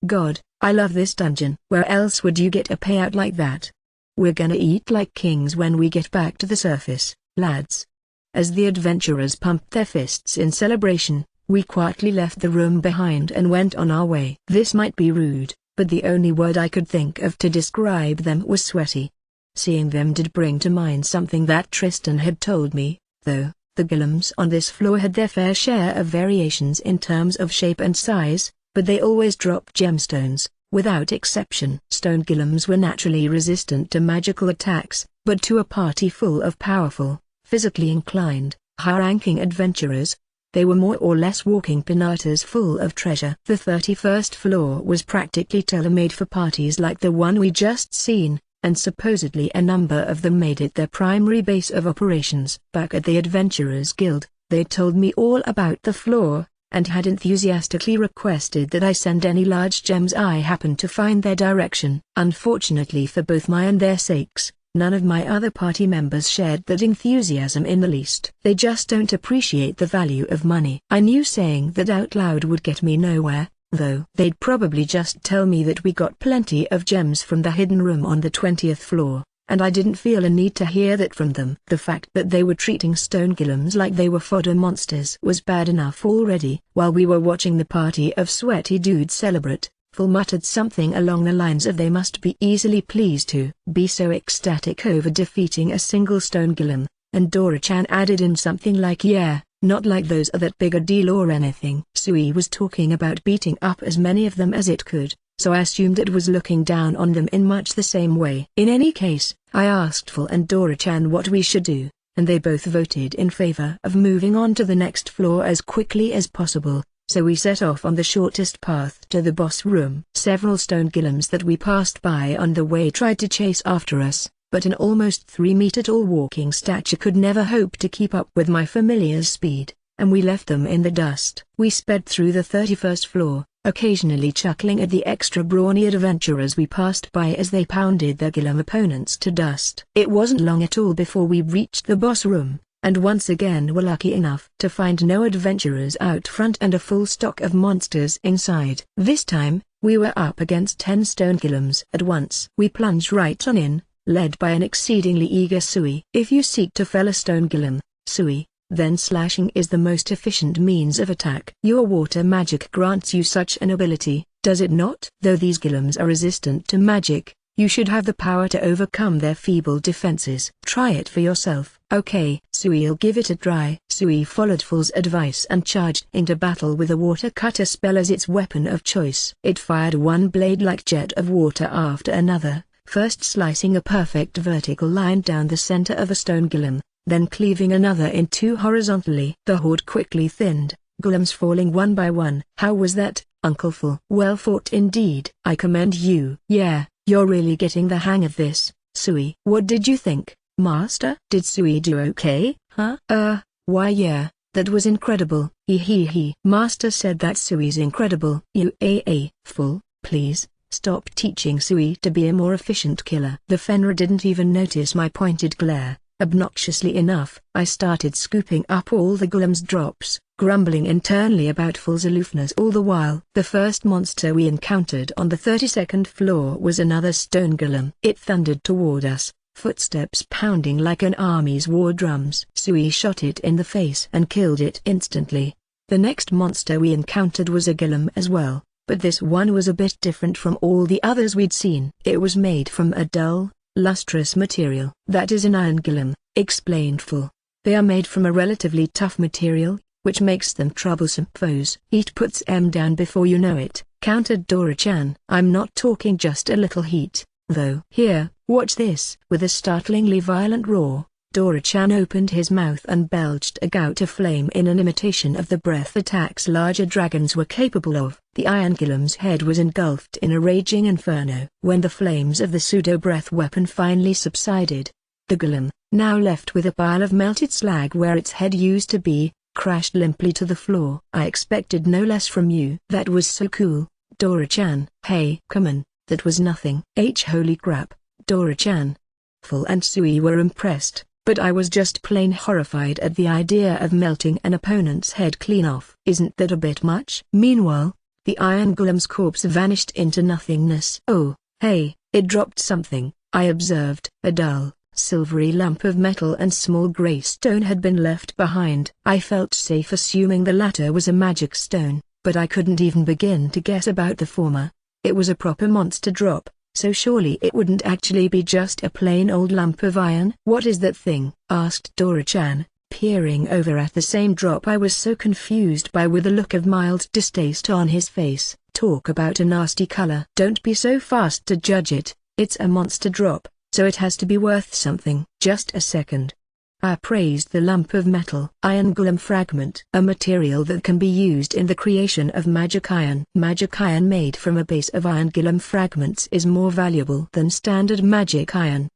God, I love this dungeon. Where else would you get a payout like that? We're gonna eat like kings when we get back to the surface, lads. As the adventurers pumped their fists in celebration, we quietly left the room behind and went on our way. This might be rude, but the only word I could think of to describe them was sweaty. Seeing them did bring to mind something that Tristan had told me, though. The golems on this floor had their fair share of variations in terms of shape and size, but they always dropped gemstones, without exception. Stone golems were naturally resistant to magical attacks, but to a party full of powerful, physically inclined, high-ranking adventurers, they were more or less walking pinatas full of treasure. The 31st floor was practically tailor-made for parties like the one we just seen, and supposedly a number of them made it their primary base of operations. Back at the Adventurers Guild, they told me all about the floor, and had enthusiastically requested that I send any large gems I happened to find their direction. Unfortunately for both my and their sakes, none of my other party members shared that enthusiasm in the least. They just don't appreciate the value of money. I knew saying that out loud would get me nowhere, though. They'd probably just tell me that we got plenty of gems from the hidden room on the 20th floor, and I didn't feel a need to hear that from them. The fact that they were treating stone golems like they were fodder monsters was bad enough already. While we were watching the party of sweaty dudes celebrate, Phil muttered something along the lines of they must be easily pleased to be so ecstatic over defeating a single stone golem, and Dora-chan added in something like yeah, not like those are that big a deal or anything. Sui was talking about beating up as many of them as it could, so I assumed it was looking down on them in much the same way. In any case, I asked Phil and Dora-chan what we should do, and they both voted in favor of moving on to the next floor as quickly as possible, so we set off on the shortest path to the boss room. Several stone golems that we passed by on the way tried to chase after us, but an almost 3-meter-tall walking stature could never hope to keep up with my familiar's speed, and we left them in the dust. We sped through the 31st floor, occasionally chuckling at the extra brawny adventurers we passed by as they pounded their golem opponents to dust. It wasn't long at all before we reached the boss room, and once again were lucky enough to find no adventurers out front and a full stock of monsters inside. This time, we were up against 10 stone golems at once. We plunged right on in, led by an exceedingly eager Sui. If you seek to fell a stone golem, Sui, then slashing is the most efficient means of attack. Your water magic grants you such an ability, does it not? Though these golems are resistant to magic, You should have the power to overcome their feeble defenses. Try it for yourself. Okay, Sui'll give it a try. Sui followed Full's advice and charged into battle with a water cutter spell as its weapon of choice. It fired one blade-like jet of water after another, first slicing a perfect vertical line down the center of a stone golem, then cleaving another in two horizontally. The horde quickly thinned, golems falling one by one. How was that, Uncle Full? Well fought indeed. I commend you. Yeah, you're really getting the hang of this, Sui. What did you think, Master? Did Sui do okay, huh? Why yeah, that was incredible. Master said that Sui's incredible. Full, please, stop teaching Sui to be a more efficient killer. The Fenrir didn't even notice my pointed glare. Obnoxiously enough, I started scooping up all the golem's drops, grumbling internally about Full's aloofness all the while. The first monster we encountered on the 32nd floor was another stone golem. It thundered toward us, footsteps pounding like an army's war drums. Sui shot it in the face and killed it instantly. The next monster we encountered was a golem as well, but this one was a bit different from all the others we'd seen. It was made from a dull, lustrous material. That is an iron golem, explained Full. They are made from a relatively tough material, which makes them troublesome foes. Heat puts them down before you know it, countered Dora-chan. I'm not talking just a little heat, though. Here, watch this. With a startlingly violent roar, Dora-chan opened his mouth and belched a gout of flame in an imitation of the breath attacks larger dragons were capable of. The iron golem's head was engulfed in a raging inferno. When the flames of the pseudo-breath weapon finally subsided, the golem, now left with a pile of melted slag where its head used to be, crashed limply to the floor. I expected no less from you. That was so cool, Dora-chan. Hey, come on, that was nothing. Holy crap, Dora-chan. Full and Sui were impressed, but I was just plain horrified at the idea of melting an opponent's head clean off. Isn't that a bit much? Meanwhile, the iron golem's corpse vanished into nothingness. Oh, hey, it dropped something, I observed. A dull, silvery lump of metal and small gray stone had been left behind. I felt safe assuming the latter was a magic stone, but I couldn't even begin to guess about the former. It was a proper monster drop, so surely it wouldn't actually be just a plain old lump of iron. What is that thing? Asked Dora-chan, peering over at the same drop I was so confused by with a look of mild distaste on his face. Talk about a nasty color. Don't be so fast to judge it, it's a monster drop, so it has to be worth something. Just a second. I praised the lump of metal. Iron golem fragment. A material that can be used in the creation of magic iron. Magic iron made from a base of iron golem fragments is more valuable than standard magic iron.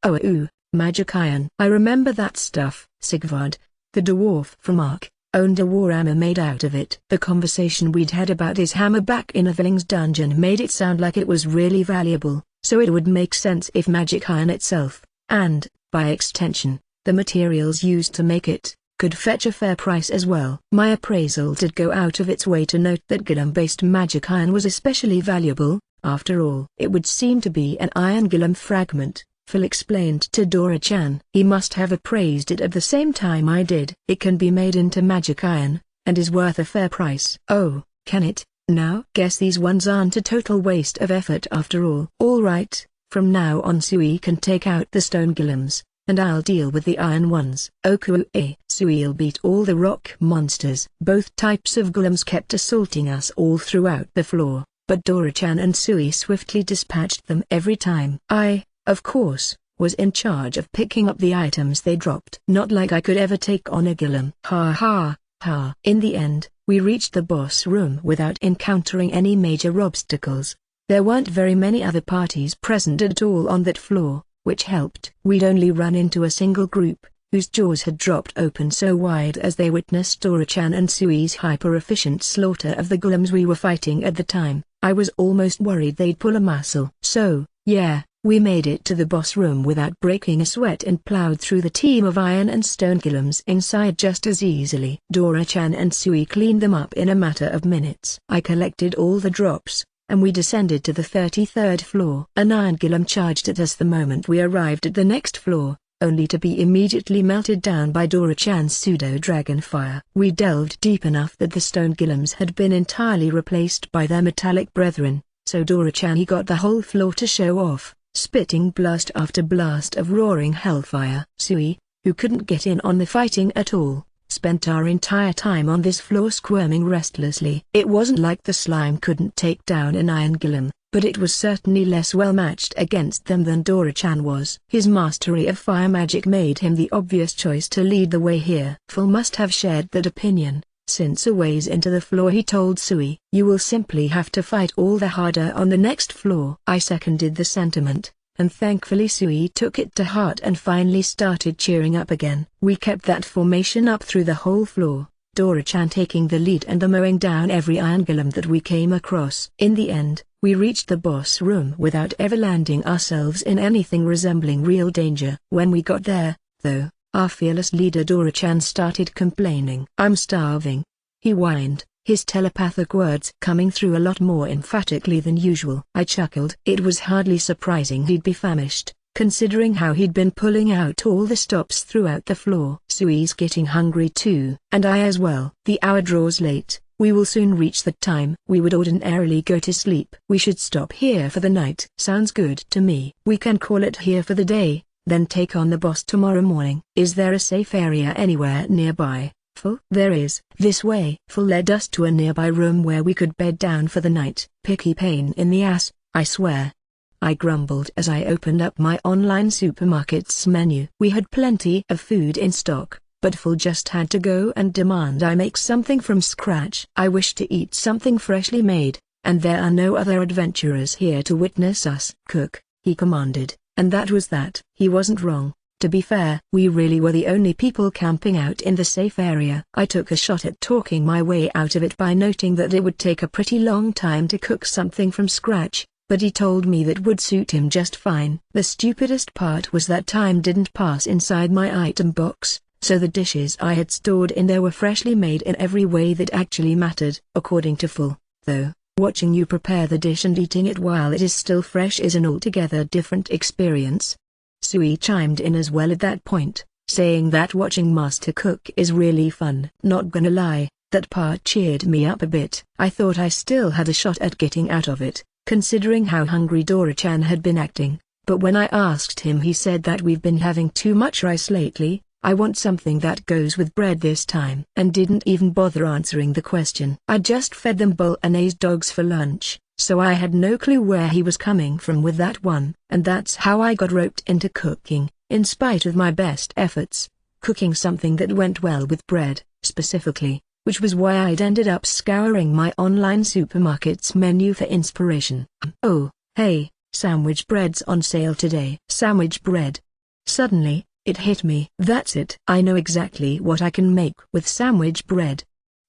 Magic iron. I remember that stuff. Sigvard, the dwarf from Ark, owned a warhammer made out of it. The conversation we'd had about his hammer back in a villain's dungeon made it sound like it was really valuable, so it would make sense if magic iron itself, and, by extension, the materials used to make it, could fetch a fair price as well. My appraisal did go out of its way to note that golem-based magic iron was especially valuable. After all, it would seem to be an iron golem fragment, Phil explained to Dora-chan. He must have appraised it at the same time I did. It can be made into magic iron, and is worth a fair price. Oh, can it? Now? Guess these ones aren't a total waste of effort after all. Alright, from now on Sui can take out the stone golems, and I'll deal with the iron ones. Sui'll beat all the rock monsters. Both types of golems kept assaulting us all throughout the floor, but Dora-chan and Sui swiftly dispatched them every time. I, of course, was in charge of picking up the items they dropped. Not like I could ever take on a golem. Ha ha, ha. In the end, we reached the boss room without encountering any major obstacles. There weren't very many other parties present at all on that floor, which helped. We'd only run into a single group, whose jaws had dropped open so wide as they witnessed Dora-chan and Sui's hyper-efficient slaughter of the golems we were fighting at the time. I was almost worried they'd pull a muscle. So, yeah, we made it to the boss room without breaking a sweat and plowed through the team of iron and stone golems inside just as easily. Dora-chan and Sui cleaned them up in a matter of minutes. I collected all the drops, and we descended to the 33rd floor. An iron golem charged at us the moment we arrived at the next floor, only to be immediately melted down by Dora-chan's pseudo-dragon fire. We delved deep enough that the stone golems had been entirely replaced by their metallic brethren, so Dora-chan got the whole floor to show off. spitting blast after blast of roaring hellfire. Sui, who couldn't get in on the fighting at all, spent our entire time on this floor squirming restlessly. It wasn't like the slime couldn't take down an iron golem, but it was certainly less well matched against them than Dora-chan was. His mastery of fire magic made him the obvious choice to lead the way here. Full must have shared that opinion, since a ways into the floor he told Sui, "You will simply have to fight all the harder on the next floor." I seconded the sentiment, and thankfully Sui took it to heart and finally started cheering up again. We kept that formation up through the whole floor, Dora-chan taking the lead and mowing down every iron golem that we came across. In the end, we reached the boss room without ever landing ourselves in anything resembling real danger. When we got there, though, our fearless leader Dora-chan started complaining. "I'm starving," he whined, his telepathic words coming through a lot more emphatically than usual. I chuckled. It was hardly surprising he'd be famished, considering how he'd been pulling out all the stops throughout the floor. "Sui's getting hungry too, and I as well. The hour draws late. We will soon reach the time we would ordinarily go to sleep. We should stop here for the night." "Sounds good to me. We can call it here for the day, then take on the boss tomorrow morning." "Is there a safe area anywhere nearby, Full?" "There is. This way." Full led us to a nearby room where we could bed down for the night. "Picky pain in the ass, I swear," I grumbled as I opened up my online supermarket's menu. We had plenty of food in stock, but Full just had to go and demand I make something from scratch. "I wish to eat something freshly made, and there are no other adventurers here to witness us cook," he commanded, and that was that. He wasn't wrong. To be fair, we really were the only people camping out in the safe area. I took a shot at talking my way out of it by noting that it would take a pretty long time to cook something from scratch, but he told me that would suit him just fine. The stupidest part was that time didn't pass inside my item box, so the dishes I had stored in there were freshly made in every way that actually mattered. According to Full, though, watching you prepare the dish and eating it while it is still fresh is an altogether different experience. Sui chimed in as well at that point, saying that watching Master cook is really fun. Not gonna lie, that part cheered me up a bit. I thought I still had a shot at getting out of it, considering how hungry Dora-chan had been acting, but when I asked him he said that we've been having too much rice lately. "I want something that goes with bread this time," and didn't even bother answering the question. I just fed them bolognese dogs for lunch, so I had no clue where he was coming from with that one. And that's how I got roped into cooking, in spite of my best efforts, cooking something that went well with bread, specifically, which was why I'd ended up scouring my online supermarket's menu for inspiration. "Oh, hey, sandwich bread's on sale today." Sandwich bread. Suddenly, it hit me. That's it. I know exactly what I can make with sandwich bread.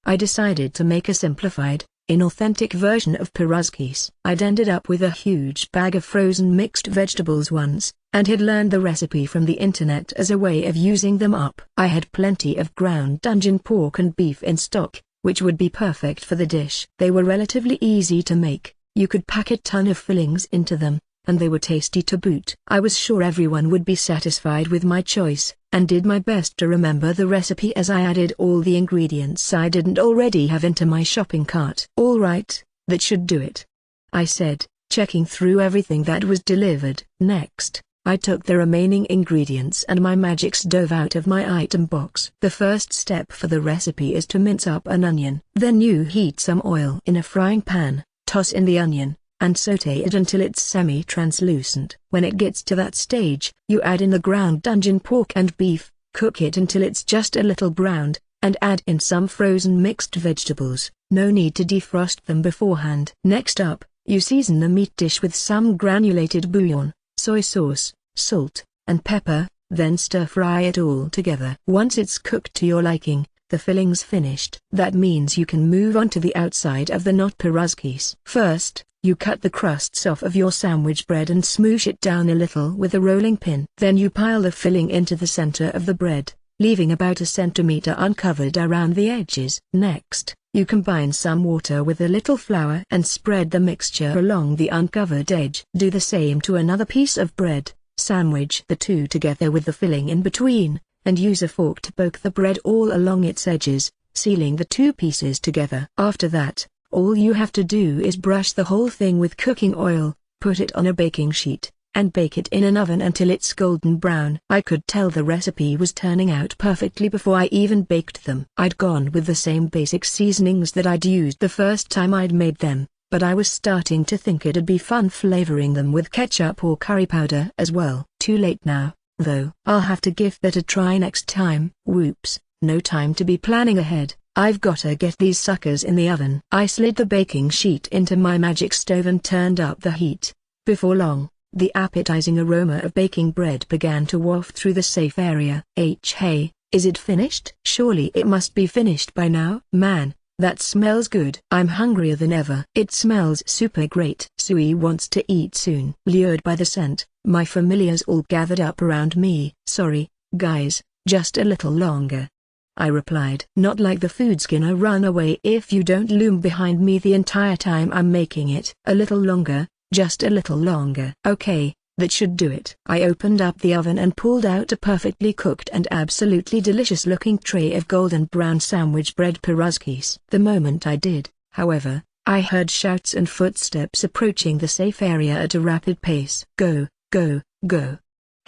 I decided to make a simplified, inauthentic version of pierogies. I'd ended up with a huge bag of frozen mixed vegetables once, and had learned the recipe from the internet as a way of using them up. I had plenty of ground dungeon pork and beef in stock, which would be perfect for the dish. They were relatively easy to make, you could pack a ton of fillings into them, and they were tasty to boot. I was sure everyone would be satisfied with my choice, and did my best to remember the recipe as I added all the ingredients I didn't already have into my shopping cart. "All right, that should do it," I said, checking through everything that was delivered. Next, I took the remaining ingredients and my magics dove out of my item box. The first step for the recipe is to mince up an onion. Then you heat some oil in a frying pan, toss in the onion, and sauté it until it's semi-translucent. When it gets to that stage, you add in the ground dungeon pork and beef, cook it until it's just a little browned, and add in some frozen mixed vegetables. No need to defrost them beforehand. Next up, you season the meat dish with some granulated bouillon, soy sauce, salt, and pepper, then stir-fry it all together. Once it's cooked to your liking, the filling's finished. That means you can move on to the outside of the not pierogies. First, you cut the crusts off of your sandwich bread and smoosh it down a little with a rolling pin. Then you pile the filling into the center of the bread, leaving about a centimeter uncovered around the edges. Next, you combine some water with a little flour and spread the mixture along the uncovered edge. Do the same to another piece of bread, sandwich the two together with the filling in between, and use a fork to poke the bread all along its edges, sealing the two pieces together. After that, all you have to do is brush the whole thing with cooking oil, put it on a baking sheet, and bake it in an oven until it's golden brown. I could tell the recipe was turning out perfectly before I even baked them. I'd gone with the same basic seasonings that I'd used the first time I'd made them, but I was starting to think it'd be fun flavoring them with ketchup or curry powder as well. Too late now, though. I'll have to give that a try next time. Whoops, no time to be planning ahead. I've gotta get these suckers in the oven. I slid the baking sheet into my magic stove and turned up the heat. Before long, the appetizing aroma of baking bread began to waft through the safe area. Hey, is it finished? Surely it must be finished by now. Man, that smells good. I'm hungrier than ever. It smells super great. Sui wants to eat soon. Lured by the scent, my familiars all gathered up around me. Sorry, guys, just a little longer, I replied. Not like the food skinner, run away if you don't loom behind me the entire time I'm making it. A little longer, just a little longer. Okay, that should do it. I opened up the oven and pulled out a perfectly cooked and absolutely delicious looking tray of golden brown sandwich bread pierogies. The moment I did, however, I heard shouts and footsteps approaching the safe area at a rapid pace. Go, go, go.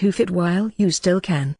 Hoof it while you still can.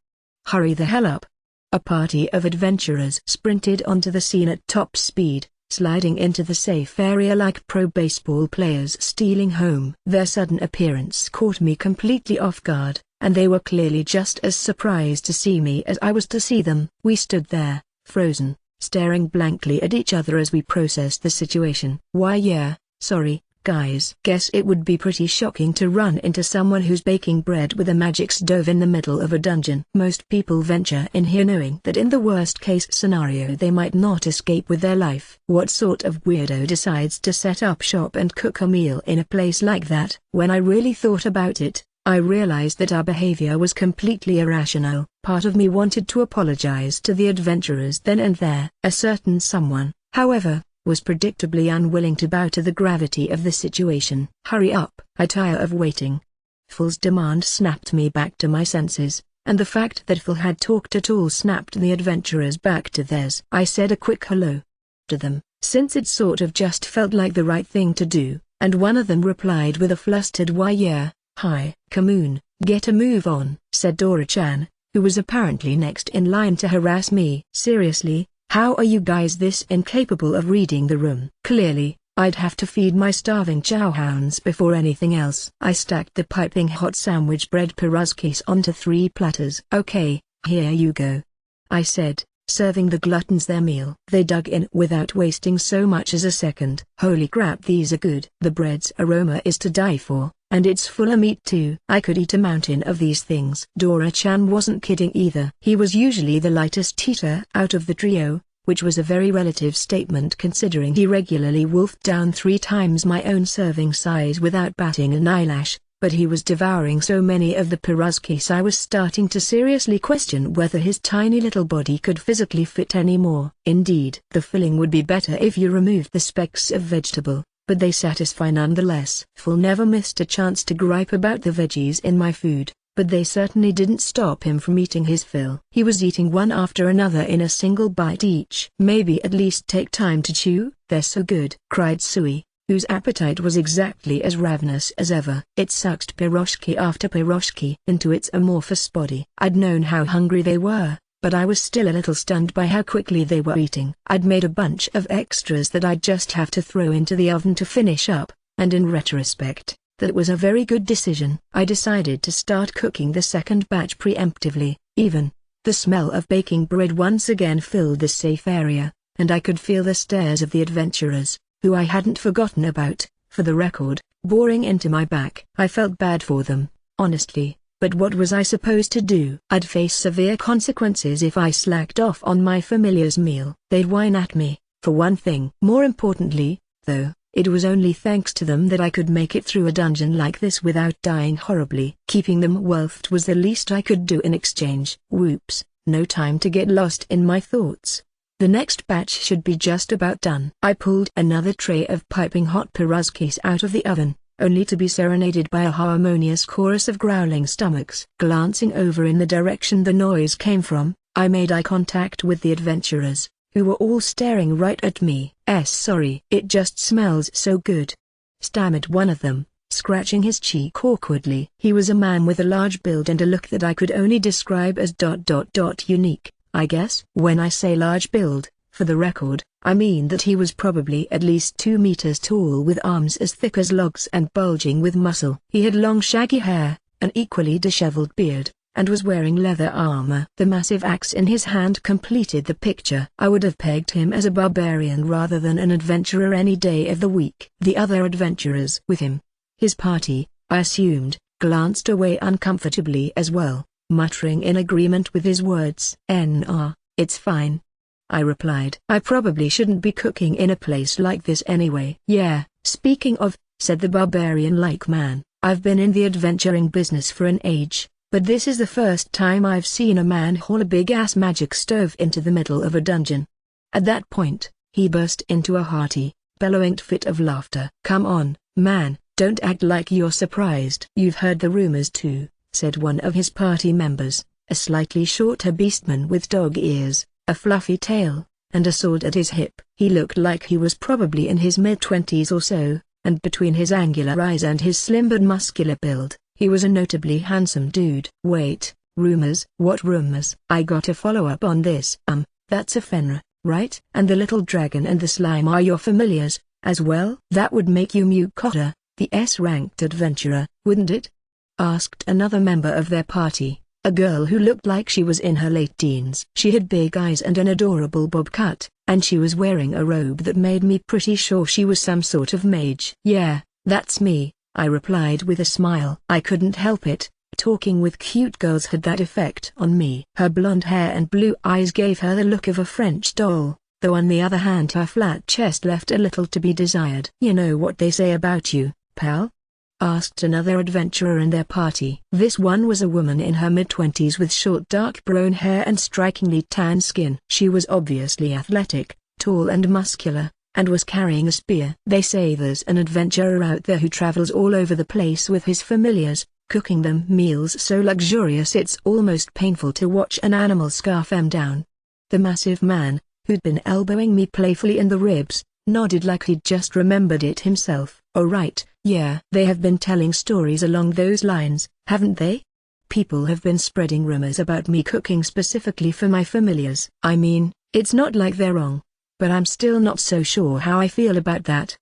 Hurry the hell up. A party of adventurers sprinted onto the scene at top speed, sliding into the safe area like pro baseball players stealing home. Their sudden appearance caught me completely off guard, and they were clearly just as surprised to see me as I was to see them. We stood there, frozen, staring blankly at each other as we processed the situation. Why yeah, sorry, guys. Guess it would be pretty shocking to run into someone who's baking bread with a magic stove in the middle of a dungeon. Most people venture in here knowing that in the worst case scenario they might not escape with their life. What sort of weirdo decides to set up shop and cook a meal in a place like that? When I really thought about it, I realized that our behavior was completely irrational. Part of me wanted to apologize to the adventurers then and there. A certain someone, however, was predictably unwilling to bow to the gravity of the situation. Hurry up, I tire of waiting. Phil's demand snapped me back to my senses, and the fact that Phil had talked at all snapped the adventurers back to theirs. I said a quick hello to them, since it sort of just felt like the right thing to do, and one of them replied with a flustered why yeah, hi. Kamoon, get a move on, said Dora-chan, who was apparently next in line to harass me. Seriously? How are you guys this incapable of reading the room? Clearly, I'd have to feed my starving chowhounds before anything else. I stacked the piping hot sandwich bread pierogies onto 3 platters. Okay, here you go, I said, serving the gluttons their meal. They dug in without wasting so much as a second. Holy crap, these are good. The bread's aroma is to die for, and it's full of meat too. I could eat a mountain of these things. Dora-chan wasn't kidding either. He was usually the lightest eater out of the trio, which was a very relative statement considering he regularly wolfed down 3 times my own serving size without batting an eyelash, but he was devouring so many of the pierogies I was starting to seriously question whether his tiny little body could physically fit any more. Indeed, the filling would be better if you removed the specks of vegetable, but they satisfy nonetheless. Phil never missed a chance to gripe about the veggies in my food, but they certainly didn't stop him from eating his fill. He was eating one after another in a single bite each. Maybe at least take time to chew, they're so good, cried Sui, whose appetite was exactly as ravenous as ever. It sucked pierogi after pierogi into its amorphous body. I'd known how hungry they were, but I was still a little stunned by how quickly they were eating. I'd made a bunch of extras that I'd just have to throw into the oven to finish up, and in retrospect, that was a very good decision. I decided to start cooking the second batch preemptively. Even the smell of baking bread once again filled the safe area, and I could feel the stares of the adventurers, who I hadn't forgotten about, for the record, boring into my back. I felt bad for them, honestly, but what was I supposed to do? I'd face severe consequences if I slacked off on my familiar's meal. They'd whine at me, for one thing. More importantly, though, it was only thanks to them that I could make it through a dungeon like this without dying horribly. Keeping them wolfed was the least I could do in exchange. Whoops, no time to get lost in my thoughts. The next batch should be just about done. I pulled another tray of piping hot pierogies out of the oven, only to be serenaded by a harmonious chorus of growling stomachs. Glancing over in the direction the noise came from, I made eye contact with the adventurers, who were all staring right at me. Sorry. It just smells so good, stammered one of them, scratching his cheek awkwardly. He was a man with a large build and a look that I could only describe as unique, I guess. When I say large build, for the record, I mean that he was probably at least 2 meters tall with arms as thick as logs and bulging with muscle. He had long shaggy hair, an equally disheveled beard, and was wearing leather armor. The massive axe in his hand completed the picture. I would have pegged him as a barbarian rather than an adventurer any day of the week. The other adventurers with him, his party, I assumed, glanced away uncomfortably as well, muttering in agreement with his words. It's fine," I replied. "I probably shouldn't be cooking in a place like this anyway." "Yeah, speaking of," said the barbarian-like man, "I've been in the adventuring business for an age, but this is the first time I've seen a man haul a big-ass magic stove into the middle of a dungeon." At that point, he burst into a hearty, bellowing fit of laughter. "Come on, man, don't act like you're surprised." "You've heard the rumors too," said one of his party members, a slightly shorter beastman with dog ears, a fluffy tail, and a sword at his hip. He looked like he was probably in his mid-20s or so, and between his angular eyes and his slim but muscular build, he was a notably handsome dude. "Wait, rumors? What rumors?" "I got a follow-up on this. That's a Fenrir, right? And the little dragon and the slime are your familiars, as well?" "That would make you Mukota, the S-ranked adventurer, wouldn't it?" asked another member of their party, a girl who looked like she was in her late teens. She had big eyes and an adorable bob cut, and she was wearing a robe that made me pretty sure she was some sort of mage. "Yeah, that's me," I replied with a smile. I couldn't help it, talking with cute girls had that effect on me. Her blonde hair and blue eyes gave her the look of a French doll, though on the other hand her flat chest left a little to be desired. "You know what they say about you, pal?" asked another adventurer in their party. This one was a woman in her mid-20s with short dark brown hair and strikingly tan skin. She was obviously athletic, tall and muscular, and was carrying a spear. "They say there's an adventurer out there who travels all over the place with his familiars, cooking them meals so luxurious it's almost painful to watch an animal scarf them down." The massive man, who'd been elbowing me playfully in the ribs, nodded like he'd just remembered it himself. "Oh right, yeah. They have been telling stories along those lines, haven't they? People have been spreading rumors about me cooking specifically for my familiars. I mean, it's not like they're wrong, but I'm still not so sure how I feel about that."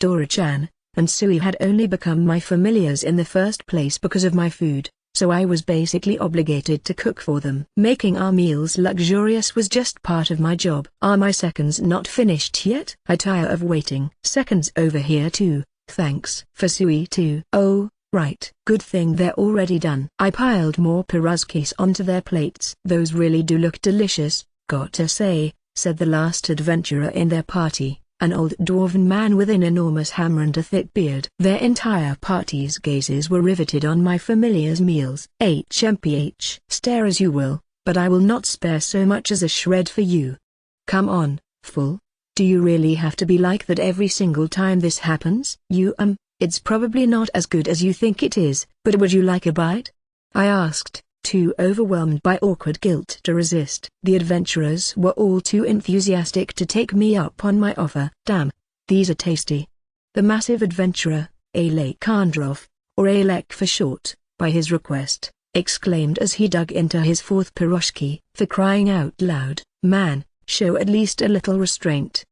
Dora-chan, and Sui had only become my familiars in the first place because of my food, so I was basically obligated to cook for them. Making our meals luxurious was just part of my job. "Are my seconds not finished yet? I tire of waiting." "Seconds over here too, thanks." "For Sui too." "Oh, right. Good thing they're already done." I piled more pierogies onto their plates. "Those really do look delicious, gotta say," said the last adventurer in their party, an old dwarven man with an enormous hammer and a thick beard. Their entire party's gazes were riveted on my familiar's meals. "HMPH. Stare as you will, but I will not spare so much as a shred for you." "Come on, fool. Do you really have to be like that every single time this happens?" It's probably not as good as you think it is, but would you like a bite?" I asked, too overwhelmed by awkward guilt to resist. The adventurers were all too enthusiastic to take me up on my offer. "Damn, these are tasty." The massive adventurer, Alekandrov, or Alek for short, by his request, exclaimed as he dug into his fourth pierogi. "For crying out loud, man, show at least a little restraint,"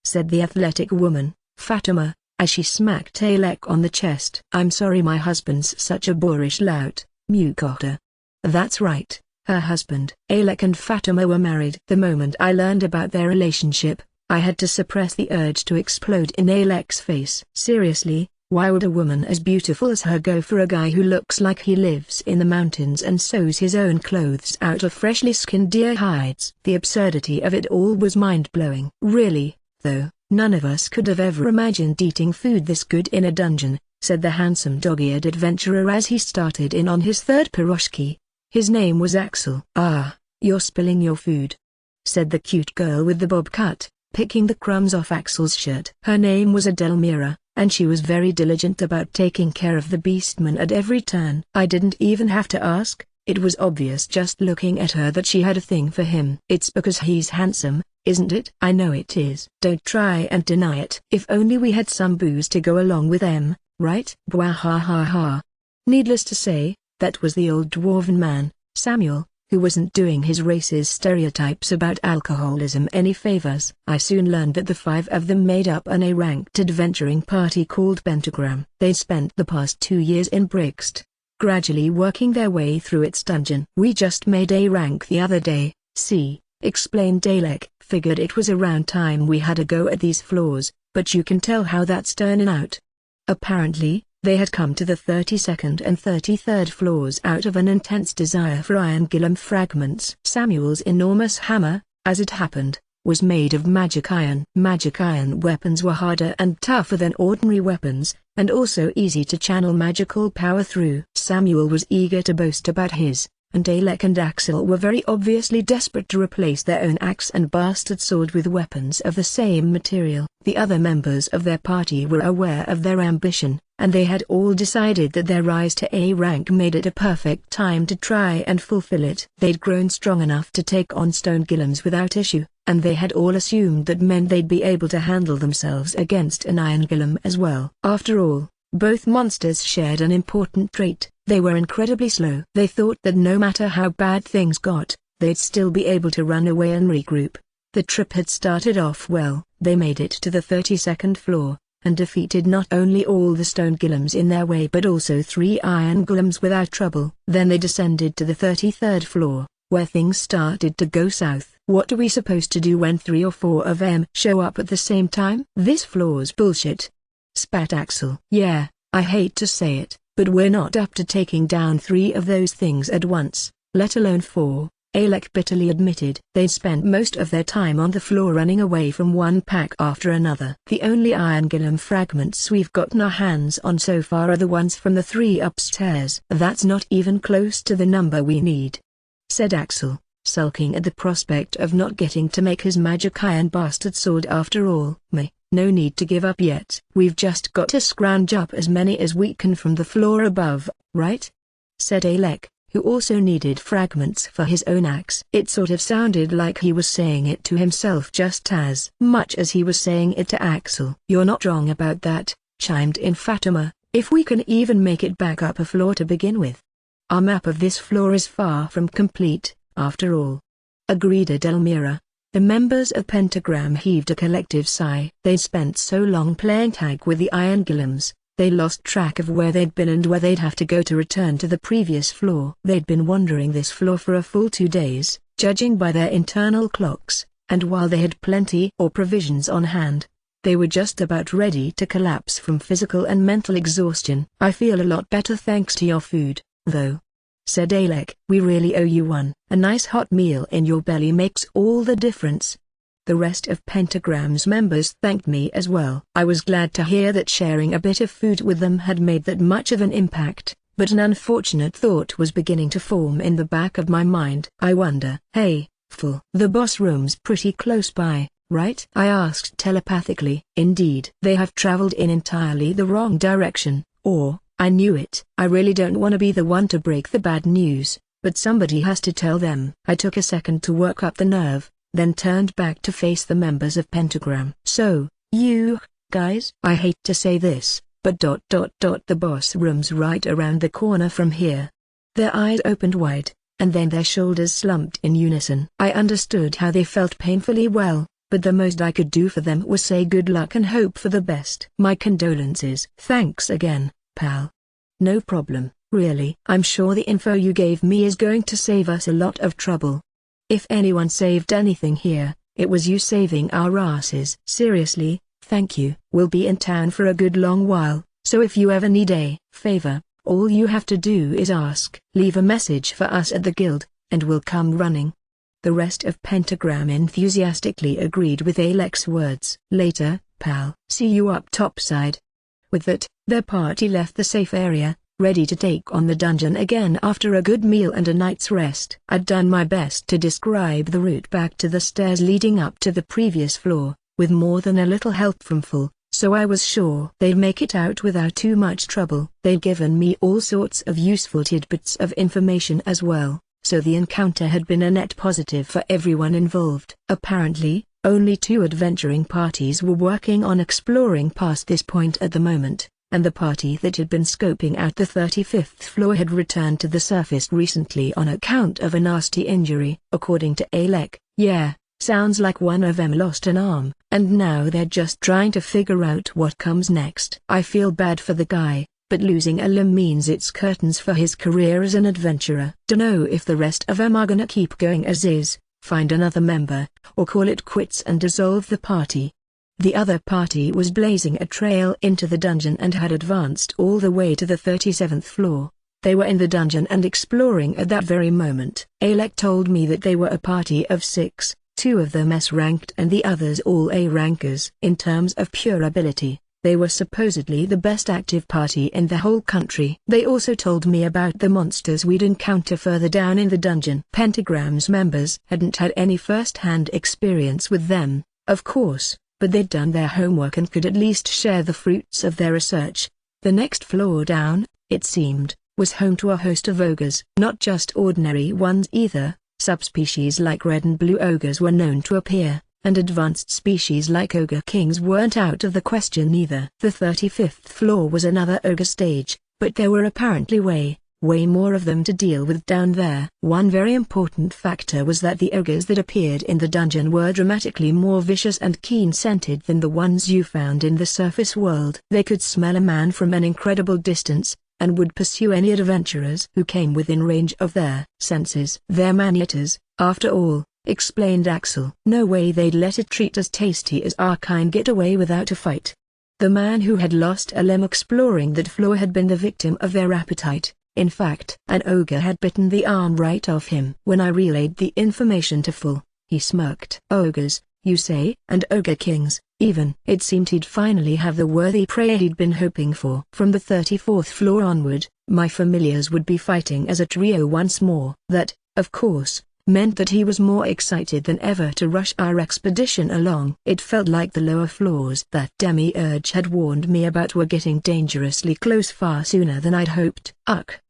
said the athletic woman, Fatima, as she smacked Alek on the chest. "I'm sorry my husband's such a boorish lout, Mukota." That's right, her husband. Alek and Fatima were married. The moment I learned about their relationship, I had to suppress the urge to explode in Alek's face. Seriously, why would a woman as beautiful as her go for a guy who looks like he lives in the mountains and sews his own clothes out of freshly skinned deer hides? The absurdity of it all was mind-blowing. Really, though, none of us could have ever imagined eating food this good in a dungeon, said the handsome dog-eared adventurer as he started in on his third pierogi. His name was Axel. "Ah, you're spilling your food," said the cute girl with the bob cut, picking the crumbs off Axel's shirt. Her name was Adelmira, and she was very diligent about taking care of the beastman at every turn. I didn't even have to ask, it was obvious just looking at her that she had a thing for him. "It's because he's handsome, isn't it?" "I know it is. Don't try and deny it." "If only we had some booze to go along with them," right? Bwahahaha. Needless to say, that was the old dwarven man, Samuel, who wasn't doing his racist stereotypes about alcoholism any favors. I soon learned that the 5 of them made up an A-ranked adventuring party called Pentagram. They'd spent the past 2 years in Brixton, gradually working their way through its dungeon. We just made A-rank the other day, see, explained Dalek. Figured it was around time we had a go at these floors, but you can tell how that's turning out. Apparently, they had come to the 32nd and 33rd floors out of an intense desire for iron golem fragments. Samuel's enormous hammer, as it happened, was made of magic iron. Magic iron weapons were harder and tougher than ordinary weapons, and also easy to channel magical power through. Samuel was eager to boast about his, and Dalek and Axel were very obviously desperate to replace their own axe and bastard sword with weapons of the same material. The other members of their party were aware of their ambition, and they had all decided that their rise to A rank made it a perfect time to try and fulfill it. They'd grown strong enough to take on stone golems without issue, and they had all assumed that meant they'd be able to handle themselves against an iron golem as well. After all, both monsters shared an important trait: they were incredibly slow. They thought that no matter how bad things got, they'd still be able to run away and regroup. The trip had started off well. They made it to the 32nd floor, and defeated not only all the stone golems in their way but also 3 iron golems without trouble. Then they descended to the 33rd floor, where things started to go south. What are we supposed to do when 3 or 4 of them show up at the same time? This floor's bullshit, spat Axel. Yeah, I hate to say it, but we're not up to taking down 3 of those things at once, let alone 4. Alec bitterly admitted. They'd spent most of their time on the floor running away from one pack after another. The only iron golem fragments we've gotten our hands on so far are the ones from the 3 upstairs. That's not even close to the number we need, said Axel, sulking at the prospect of not getting to make his magic iron bastard sword after all. No need to give up yet. We've just got to scrounge up as many as we can from the floor above, right? Said Alec, who also needed fragments for his own axe. It sort of sounded like he was saying it to himself just as much as he was saying it to Axel. You're not wrong about that, chimed in Fatima, if we can even make it back up a floor to begin with. Our map of this floor is far from complete, after all, agreed Adelmira. The members of Pentagram heaved a collective sigh. They'd spent so long playing tag with the iron golems, they lost track of where they'd been and where they'd have to go to return to the previous floor. They'd been wandering this floor for a full 2 days, judging by their internal clocks, and while they had plenty or provisions on hand, they were just about ready to collapse from physical and mental exhaustion. I feel a lot better thanks to your food, though, said Alec. We really owe you one. A nice hot meal in your belly makes all the difference. The rest of Pentagram's members thanked me as well. I was glad to hear that sharing a bit of food with them had made that much of an impact, but an unfortunate thought was beginning to form in the back of my mind. I wonder. Hey, fool. The boss room's pretty close by, right? I asked telepathically. Indeed. They have traveled in entirely the wrong direction, or, I knew it. I really don't want to be the one to break the bad news, but somebody has to tell them. I took a second to work up the nerve, then turned back to face the members of Pentagram. So, you guys? I hate to say this, but the boss room's right around the corner from here. Their eyes opened wide, and then their shoulders slumped in unison. I understood how they felt painfully well, but the most I could do for them was say good luck and hope for the best. My condolences. Thanks again, pal. No problem, really. I'm sure the info you gave me is going to save us a lot of trouble. If anyone saved anything here, it was you saving our asses. Seriously, thank you. We'll be in town for a good long while, so if you ever need a favor, all you have to do is ask. Leave a message for us at the guild, and we'll come running. The rest of Pentagram enthusiastically agreed with Alec's words. Later, pal. See you up topside. With that, their party left the safe area, ready to take on the dungeon again after a good meal and a night's rest. I'd done my best to describe the route back to the stairs leading up to the previous floor, with more than a little help from Full, so I was sure they'd make it out without too much trouble. They'd given me all sorts of useful tidbits of information as well, so the encounter had been a net positive for everyone involved. Apparently, only 2 adventuring parties were working on exploring past this point at the moment, and the party that had been scoping out the 35th floor had returned to the surface recently on account of a nasty injury. According to Alec, yeah, sounds like one of them lost an arm, and now they're just trying to figure out what comes next. I feel bad for the guy, but losing a limb means it's curtains for his career as an adventurer. Dunno if the rest of them are gonna keep going as is, find another member, or call it quits and dissolve the party. The other party was blazing a trail into the dungeon and had advanced all the way to the 37th floor. They were in the dungeon and exploring at that very moment. Alec told me that they were a party of 6, 2 of them S-ranked and the others all A-rankers. In terms of pure ability, they were supposedly the best active party in the whole country. They also told me about the monsters we'd encounter further down in the dungeon. Pentagram's members hadn't had any first-hand experience with them, of course, but they'd done their homework and could at least share the fruits of their research. The next floor down, it seemed, was home to a host of ogres. Not just ordinary ones either, subspecies like red and blue ogres were known to appear, and advanced species like ogre kings weren't out of the question either. The 35th floor was another ogre stage, but there were apparently way more of them to deal with down there. One very important factor was that the ogres that appeared in the dungeon were dramatically more vicious and keen-scented than the ones you found in the surface world. They could smell a man from an incredible distance, and would pursue any adventurers who came within range of their senses. They're man-eaters, after all, explained Axel. No way they'd let a treat as tasty as our kind get away without a fight. The man who had lost a limb exploring that floor had been the victim of their appetite. In fact, an ogre had bitten the arm right off him. When I relayed the information to Full, he smirked. Ogres, you say? And ogre kings, even. It seemed he'd finally have the worthy prey he'd been hoping for. From the 34th floor onward, my familiars would be fighting as a trio once more. That, of course, meant that he was more excited than ever to rush our expedition along. It felt like the lower floors that Demiurge had warned me about were getting dangerously close far sooner than I'd hoped.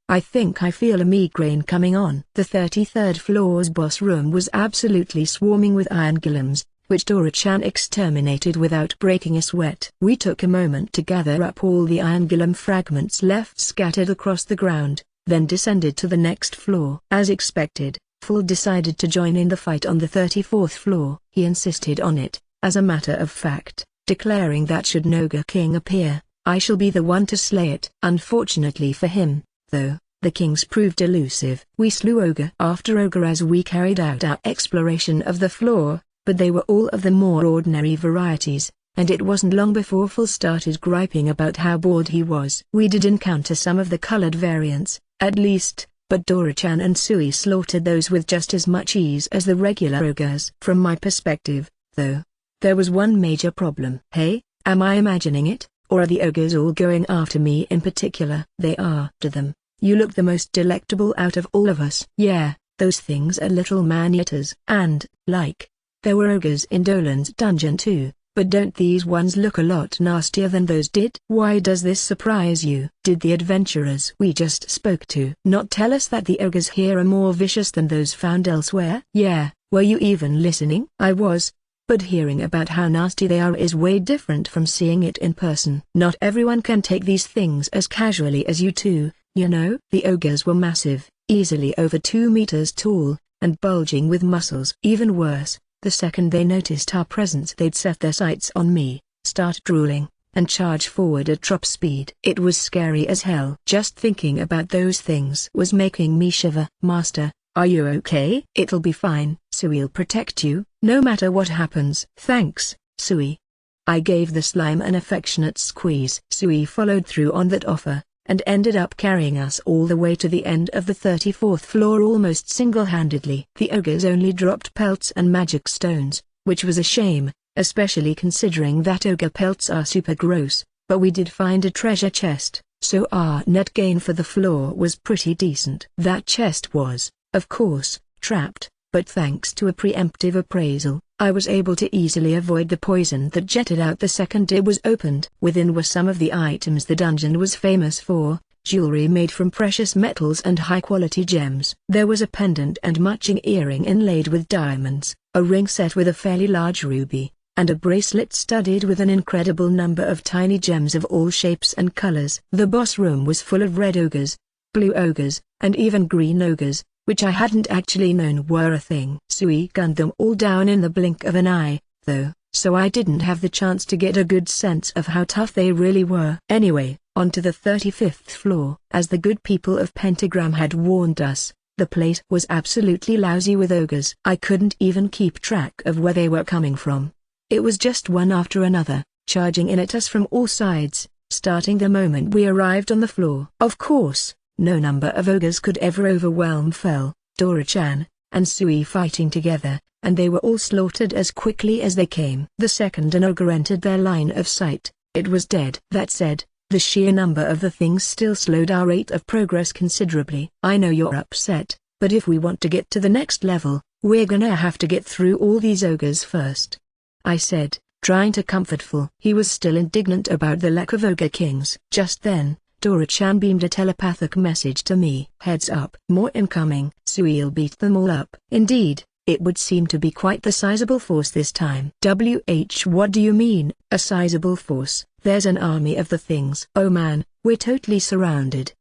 I think I feel a migraine coming on. The 33rd floor's boss room was absolutely swarming with iron golems, which Dora-chan exterminated without breaking a sweat. We took a moment to gather up all the iron golem fragments left scattered across the ground, then descended to the next floor. As expected, Full decided to join in the fight on the 34th floor. He insisted on it, as a matter of fact, declaring that should an ogre king appear, I shall be the one to slay it. Unfortunately for him, though, the kings proved elusive. We slew ogre after ogre as we carried out our exploration of the floor, but they were all of the more ordinary varieties, and it wasn't long before Full started griping about how bored he was. We did encounter some of the colored variants, at least, but Dora-chan and Sui slaughtered those with just as much ease as the regular ogres. From my perspective, though, there was one major problem. Hey, am I imagining it, or are the ogres all going after me in particular? They are. To them, you look the most delectable out of all of us. Yeah, those things are little man-eaters. And, there were ogres in Dolan's dungeon too, but don't these ones look a lot nastier than those did? Why does this surprise you? Did the adventurers we just spoke to not tell us that the ogres here are more vicious than those found elsewhere? Yeah, were you even listening? I was. But hearing about how nasty they are is way different from seeing it in person. Not everyone can take these things as casually as you two, you know. The ogres were massive, easily over 2 meters tall, and bulging with muscles. Even worse, the second they noticed our presence they'd set their sights on me, start drooling, and charge forward at top speed. It was scary as hell. Just thinking about those things was making me shiver. Master, are you okay? It'll be fine. Sui'll protect you, no matter what happens. Thanks, Sui. I gave the slime an affectionate squeeze. Sui followed through on that offer, and ended up carrying us all the way to the end of the 34th floor almost single-handedly. The ogres only dropped pelts and magic stones, which was a shame, especially considering that ogre pelts are super gross, but we did find a treasure chest, so our net gain for the floor was pretty decent. That chest was, of course, trapped, but thanks to a preemptive appraisal, I was able to easily avoid the poison that jetted out the second it was opened. Within were some of the items the dungeon was famous for, jewelry made from precious metals and high-quality gems. There was a pendant and matching earring inlaid with diamonds, a ring set with a fairly large ruby, and a bracelet studded with an incredible number of tiny gems of all shapes and colors. The boss room was full of red ogres, blue ogres, and even green ogres, which I hadn't actually known were a thing. Sui gunned them all down in the blink of an eye, though, so I didn't have the chance to get a good sense of how tough they really were. Anyway, onto the 35th floor. As the good people of Pentagram had warned us, the place was absolutely lousy with ogres. I couldn't even keep track of where they were coming from. It was just one after another, charging in at us from all sides, starting the moment we arrived on the floor. Of course, no number of ogres could ever overwhelm Fell, Dora-chan, and Sui fighting together, and they were all slaughtered as quickly as they came. The second an ogre entered their line of sight, it was dead. That said, the sheer number of the things still slowed our rate of progress considerably. I know you're upset, but if we want to get to the next level, we're gonna have to get through all these ogres first, I said, trying to comfort Phil. He was still indignant about the lack of ogre kings. Just then, Dora-chan beamed a telepathic message to me. Heads up. More incoming. Sui'll beat them all up. Indeed, it would seem to be quite the sizable force this time. What do you mean, a sizable force? There's an army of the things. Oh man, we're totally surrounded.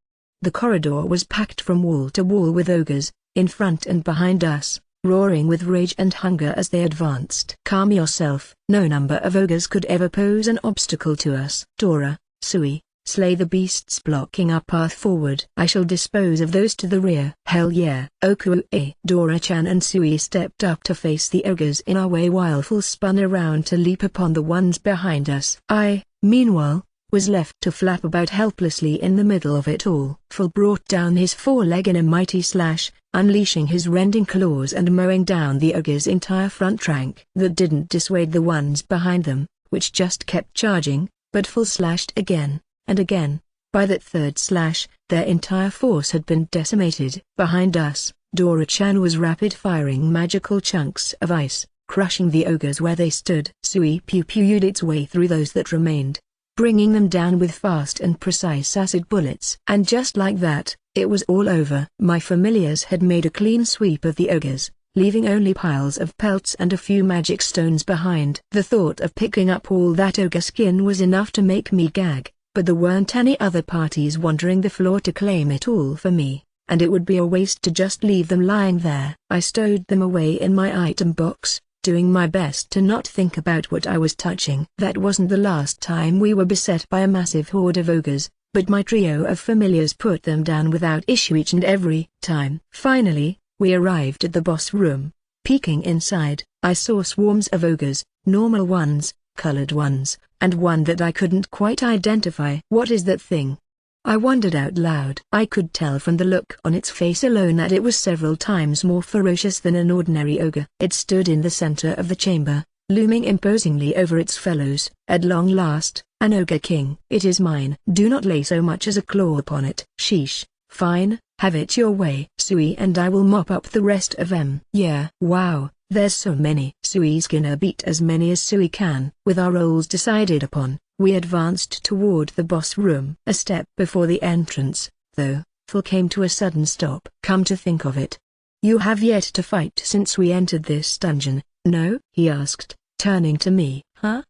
The corridor was packed from wall to wall with ogres, in front and behind us, roaring with rage and hunger as they advanced. Calm yourself. No number of ogres could ever pose an obstacle to us. Dora, Sui, slay the beasts blocking our path forward. I shall dispose of those to the rear. Hell yeah. Oku-e. Dora-chan and Sui stepped up to face the ogres in our way while Phil spun around to leap upon the ones behind us. I, meanwhile, was left to flap about helplessly in the middle of it all. Phil brought down his foreleg in a mighty slash, unleashing his rending claws and mowing down the ogre's entire front rank. That didn't dissuade the ones behind them, which just kept charging, but Phil slashed again and again. By that third slash, their entire force had been decimated. Behind us, Dora-chan was rapid-firing magical chunks of ice, crushing the ogres where they stood. Sui pew-pewed its way through those that remained, bringing them down with fast and precise acid bullets. And just like that, it was all over. My familiars had made a clean sweep of the ogres, leaving only piles of pelts and a few magic stones behind. The thought of picking up all that ogre skin was enough to make me gag. But there weren't any other parties wandering the floor to claim it all for me, and it would be a waste to just leave them lying there. I stowed them away in my item box, doing my best to not think about what I was touching. That wasn't the last time we were beset by a massive horde of ogres, but my trio of familiars put them down without issue each and every time. Finally, we arrived at the boss room. Peeking inside, I saw swarms of ogres, normal ones, colored ones, and one that I couldn't quite identify. What is that thing? I wondered out loud. I could tell from the look on its face alone that it was several times more ferocious than an ordinary ogre. It stood in the center of the chamber, looming imposingly over its fellows. At long last, an ogre king. It is mine. Do not lay so much as a claw upon it. Sheesh. Fine, have it your way. Sui and I will mop up the rest of them. Yeah. Wow. There's so many. Sui's gonna beat as many as Sui can. With our roles decided upon, we advanced toward the boss room. A step before the entrance, though, Phil came to a sudden stop. Come to think of it, you have yet to fight since we entered this dungeon, no? He asked, turning to me. Huh?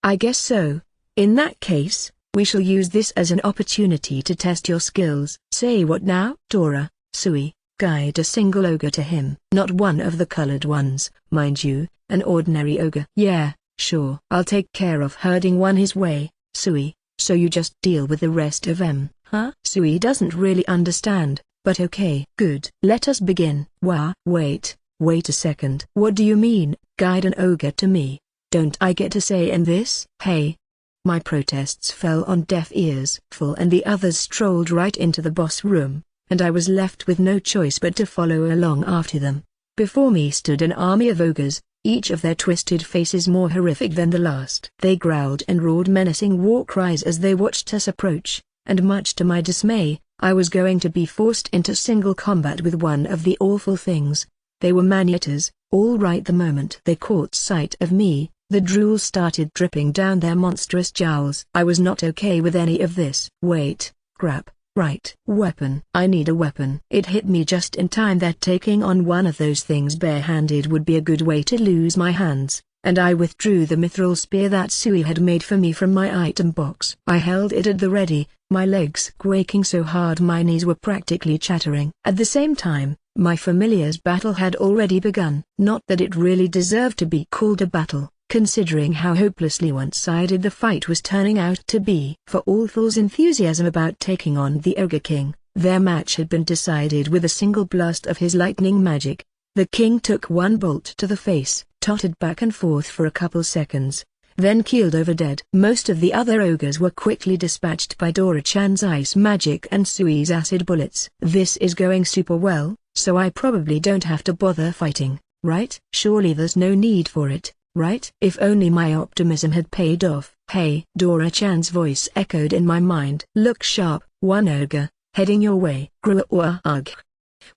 I guess so. In that case, we shall use this as an opportunity to test your skills. Say what now? Dora, Sui, guide a single ogre to him. Not one of the colored ones, mind you, an ordinary ogre. Yeah, sure. I'll take care of herding one his way, Sui, so you just deal with the rest of them. Huh? Sui doesn't really understand, but okay. Good. Let us begin. Wait a second. What do you mean, guide an ogre to me? Don't I get a say in this? Hey. My protests fell on deaf ears. Phil and the others strolled right into the boss room, and I was left with no choice but to follow along after them. Before me stood an army of ogres, each of their twisted faces more horrific than the last. They growled and roared menacing war cries as they watched us approach, and much to my dismay, I was going to be forced into single combat with one of the awful things. They were man-eaters, all right. The moment they caught sight of me, the drool started dripping down their monstrous jowls. I was not okay with any of this. Wait, crap. Right. Weapon. I need a weapon. It hit me just in time that taking on one of those things barehanded would be a good way to lose my hands, and I withdrew the mithril spear that Sui had made for me from my item box. I held it at the ready, my legs quaking so hard my knees were practically chattering. At the same time, my familiar's battle had already begun. Not that it really deserved to be called a battle, considering how hopelessly one-sided the fight was turning out to be. For all Ful's enthusiasm about taking on the Ogre King, their match had been decided with a single blast of his lightning magic. The king took one bolt to the face, tottered back and forth for a couple seconds, then keeled over dead. Most of the other ogres were quickly dispatched by Dora-chan's ice magic and Sui's acid bullets. This is going super well, so I probably don't have to bother fighting, right? Surely there's no need for it, right? If only my optimism had paid off. Hey, Dora-chan's voice echoed in my mind. Look sharp, one ogre, heading your way. Ugh.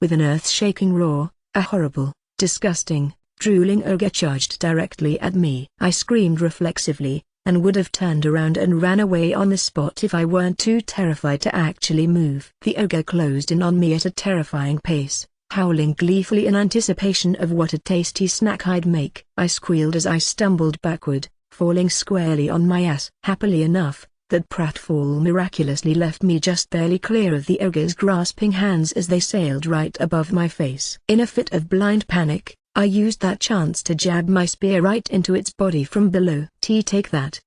With an earth-shaking roar, a horrible, disgusting, drooling ogre charged directly at me. I screamed reflexively, and would have turned around and ran away on the spot if I weren't too terrified to actually move. The ogre closed in on me at a terrifying pace, howling gleefully in anticipation of what a tasty snack I'd make. I squealed as I stumbled backward, falling squarely on my ass. Happily enough, that pratfall miraculously left me just barely clear of the ogre's grasping hands as they sailed right above my face. In a fit of blind panic, I used that chance to jab my spear right into its body from below. Take that!"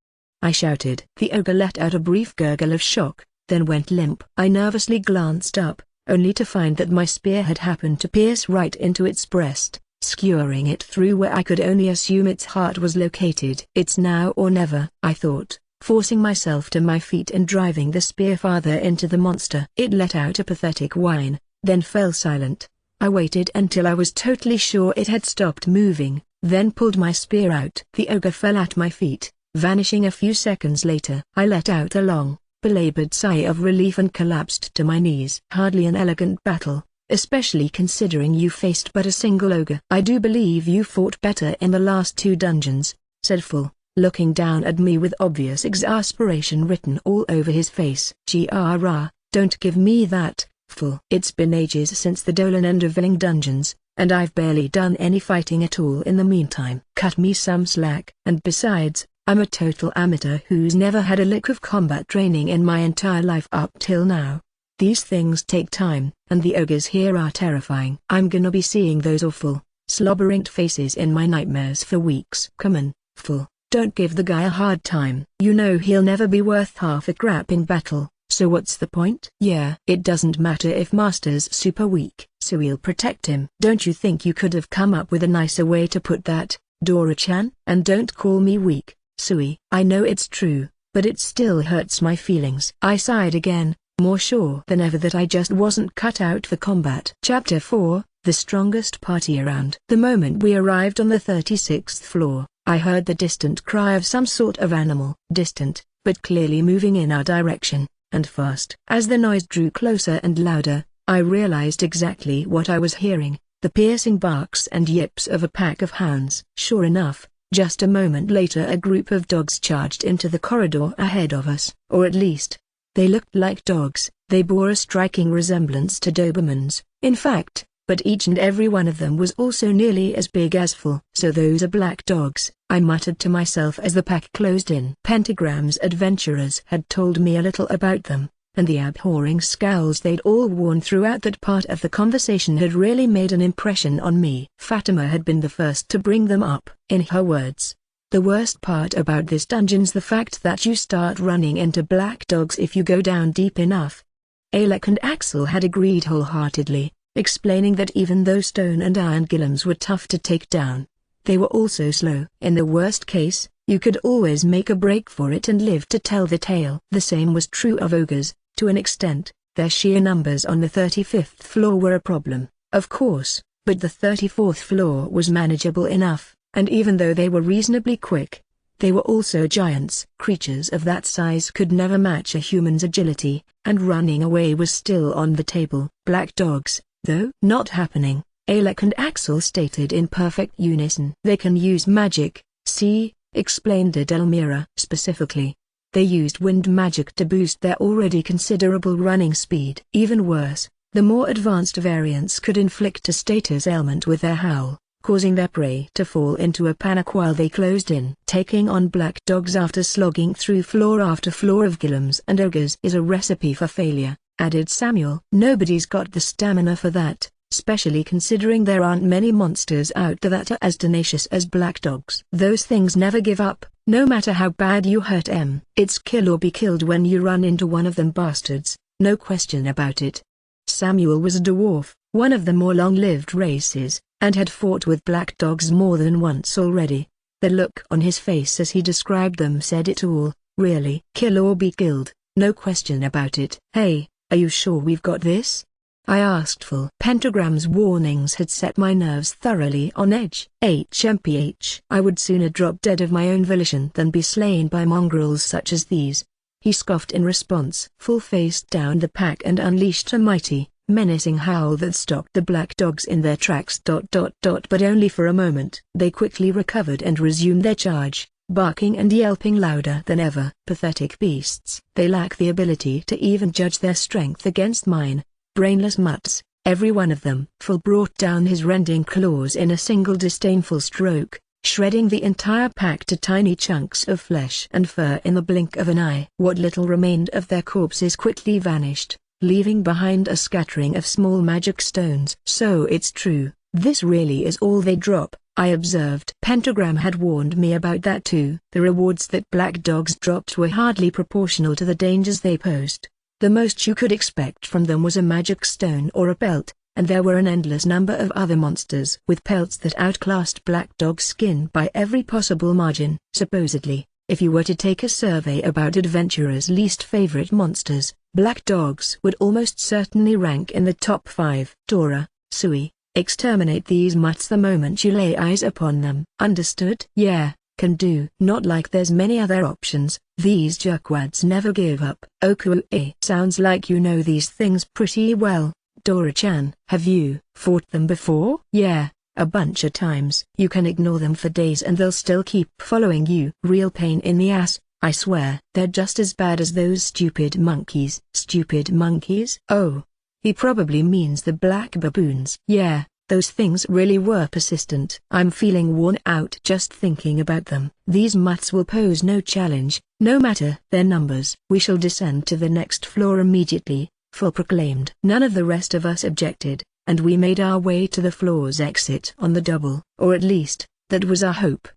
I shouted. The ogre let out a brief gurgle of shock, then went limp. I nervously glanced up, only to find that my spear had happened to pierce right into its breast, skewering it through where I could only assume its heart was located. It's now or never, I thought, forcing myself to my feet and driving the spear farther into the monster. It let out a pathetic whine, then fell silent. I waited until I was totally sure it had stopped moving, then pulled my spear out. The ogre fell at my feet, vanishing a few seconds later. I let out a long, belabored sigh of relief and collapsed to my knees. Hardly an elegant battle, especially considering you faced but a single ogre. "I do believe you fought better in the last 2 dungeons," said Full, looking down at me with obvious exasperation written all over his face. Don't give me that, Full. It's been ages since the Dolan and Reveling dungeons, and I've barely done any fighting at all in the meantime. Cut me some slack. And besides, I'm a total amateur who's never had a lick of combat training in my entire life up till now. These things take time, and the ogres here are terrifying. I'm gonna be seeing those awful, slobbering faces in my nightmares for weeks. Come on, Full. Don't give the guy a hard time. You know he'll never be worth half a crap in battle, so what's the point? Yeah, it doesn't matter if Master's super weak, so we'll protect him. Don't you think you could have come up with a nicer way to put that, Dora-chan? And don't call me weak, Sui. I know it's true, but it still hurts my feelings. I sighed again, more sure than ever that I just wasn't cut out for combat. Chapter 4, The Strongest Party Around. The moment we arrived on the 36th floor, I heard the distant cry of some sort of animal. Distant, but clearly moving in our direction, and fast. As the noise drew closer and louder, I realized exactly what I was hearing, the piercing barks and yips of a pack of hounds. Sure enough, just a moment later a group of dogs charged into the corridor ahead of us. Or at least, they looked like dogs. They bore a striking resemblance to Dobermans, in fact, but each and every one of them was also nearly as big as Full. So those are black dogs, I muttered to myself as the pack closed in. Pentagram's adventurers had told me a little about them, and the abhorring scowls they'd all worn throughout that part of the conversation had really made an impression on me. Fatima had been the first to bring them up. In her words, "The worst part about this dungeon's the fact that you start running into black dogs if you go down deep enough." Alec and Axel had agreed wholeheartedly, explaining that even though stone and iron golems were tough to take down, they were also slow. In the worst case, you could always make a break for it and live to tell the tale. The same was true of ogres, to an extent. Their sheer numbers on the 35th floor were a problem, of course, but the 34th floor was manageable enough, and even though they were reasonably quick, they were also giants. Creatures of that size could never match a human's agility, and running away was still on the table. Black dogs, though, not happening, Alec and Axel stated in perfect unison. They can use magic, see, explained Edelmira. Specifically, they used wind magic to boost their already considerable running speed. Even worse, the more advanced variants could inflict a status ailment with their howl, causing their prey to fall into a panic while they closed in. Taking on black dogs after slogging through floor after floor of golems and ogres is a recipe for failure, added Samuel. Nobody's got the stamina for that, especially considering there aren't many monsters out there that are as tenacious as black dogs. Those things never give up, no matter how bad you hurt them. It's kill or be killed when you run into one of them bastards, no question about it. Samuel was a dwarf, one of the more long-lived races, and had fought with black dogs more than once already. The look on his face as he described them said it all, really. Kill or be killed, no question about it. Hey, are you sure we've got this? I asked. Full Pentagram's warnings had set my nerves thoroughly on edge. HMPH. I would sooner drop dead of my own volition than be slain by mongrels such as these. He scoffed in response. Full faced down the pack and unleashed a mighty, menacing howl that stopped the black dogs in their tracks. But only for a moment. They quickly recovered and resumed their charge, barking and yelping louder than ever. Pathetic beasts. They lack the ability to even judge their strength against mine. Brainless mutts, every one of them. Full brought down his rending claws in a single disdainful stroke, shredding the entire pack to tiny chunks of flesh and fur in the blink of an eye. What little remained of their corpses quickly vanished, leaving behind a scattering of small magic stones. So it's true, this really is all they drop, I observed. Pentagram had warned me about that too. The rewards that black dogs dropped were hardly proportional to the dangers they posed. The most you could expect from them was a magic stone or a pelt, and there were an endless number of other monsters with pelts that outclassed black dog's skin by every possible margin. Supposedly, if you were to take a survey about adventurers' least favorite monsters, black dogs would almost certainly rank in the top 5. Dora, Sui, exterminate these mutts the moment you lay eyes upon them. Understood? Yeah, can do. Not like there's many other options. These jerkwads never give up. Oku-e. Sounds like you know these things pretty well, Dora-chan. Have you fought them before? Yeah, a bunch of times. You can ignore them for days and they'll still keep following you. Real pain in the ass, I swear. They're just as bad as those stupid monkeys. Stupid monkeys? Oh, he probably means the black baboons. Yeah. Those things really were persistent. I'm feeling worn out just thinking about them. These mutts will pose no challenge, no matter their numbers. We shall descend to the next floor immediately, Full proclaimed. None of the rest of us objected, and we made our way to the floor's exit on the double. Or at least, that was our hope.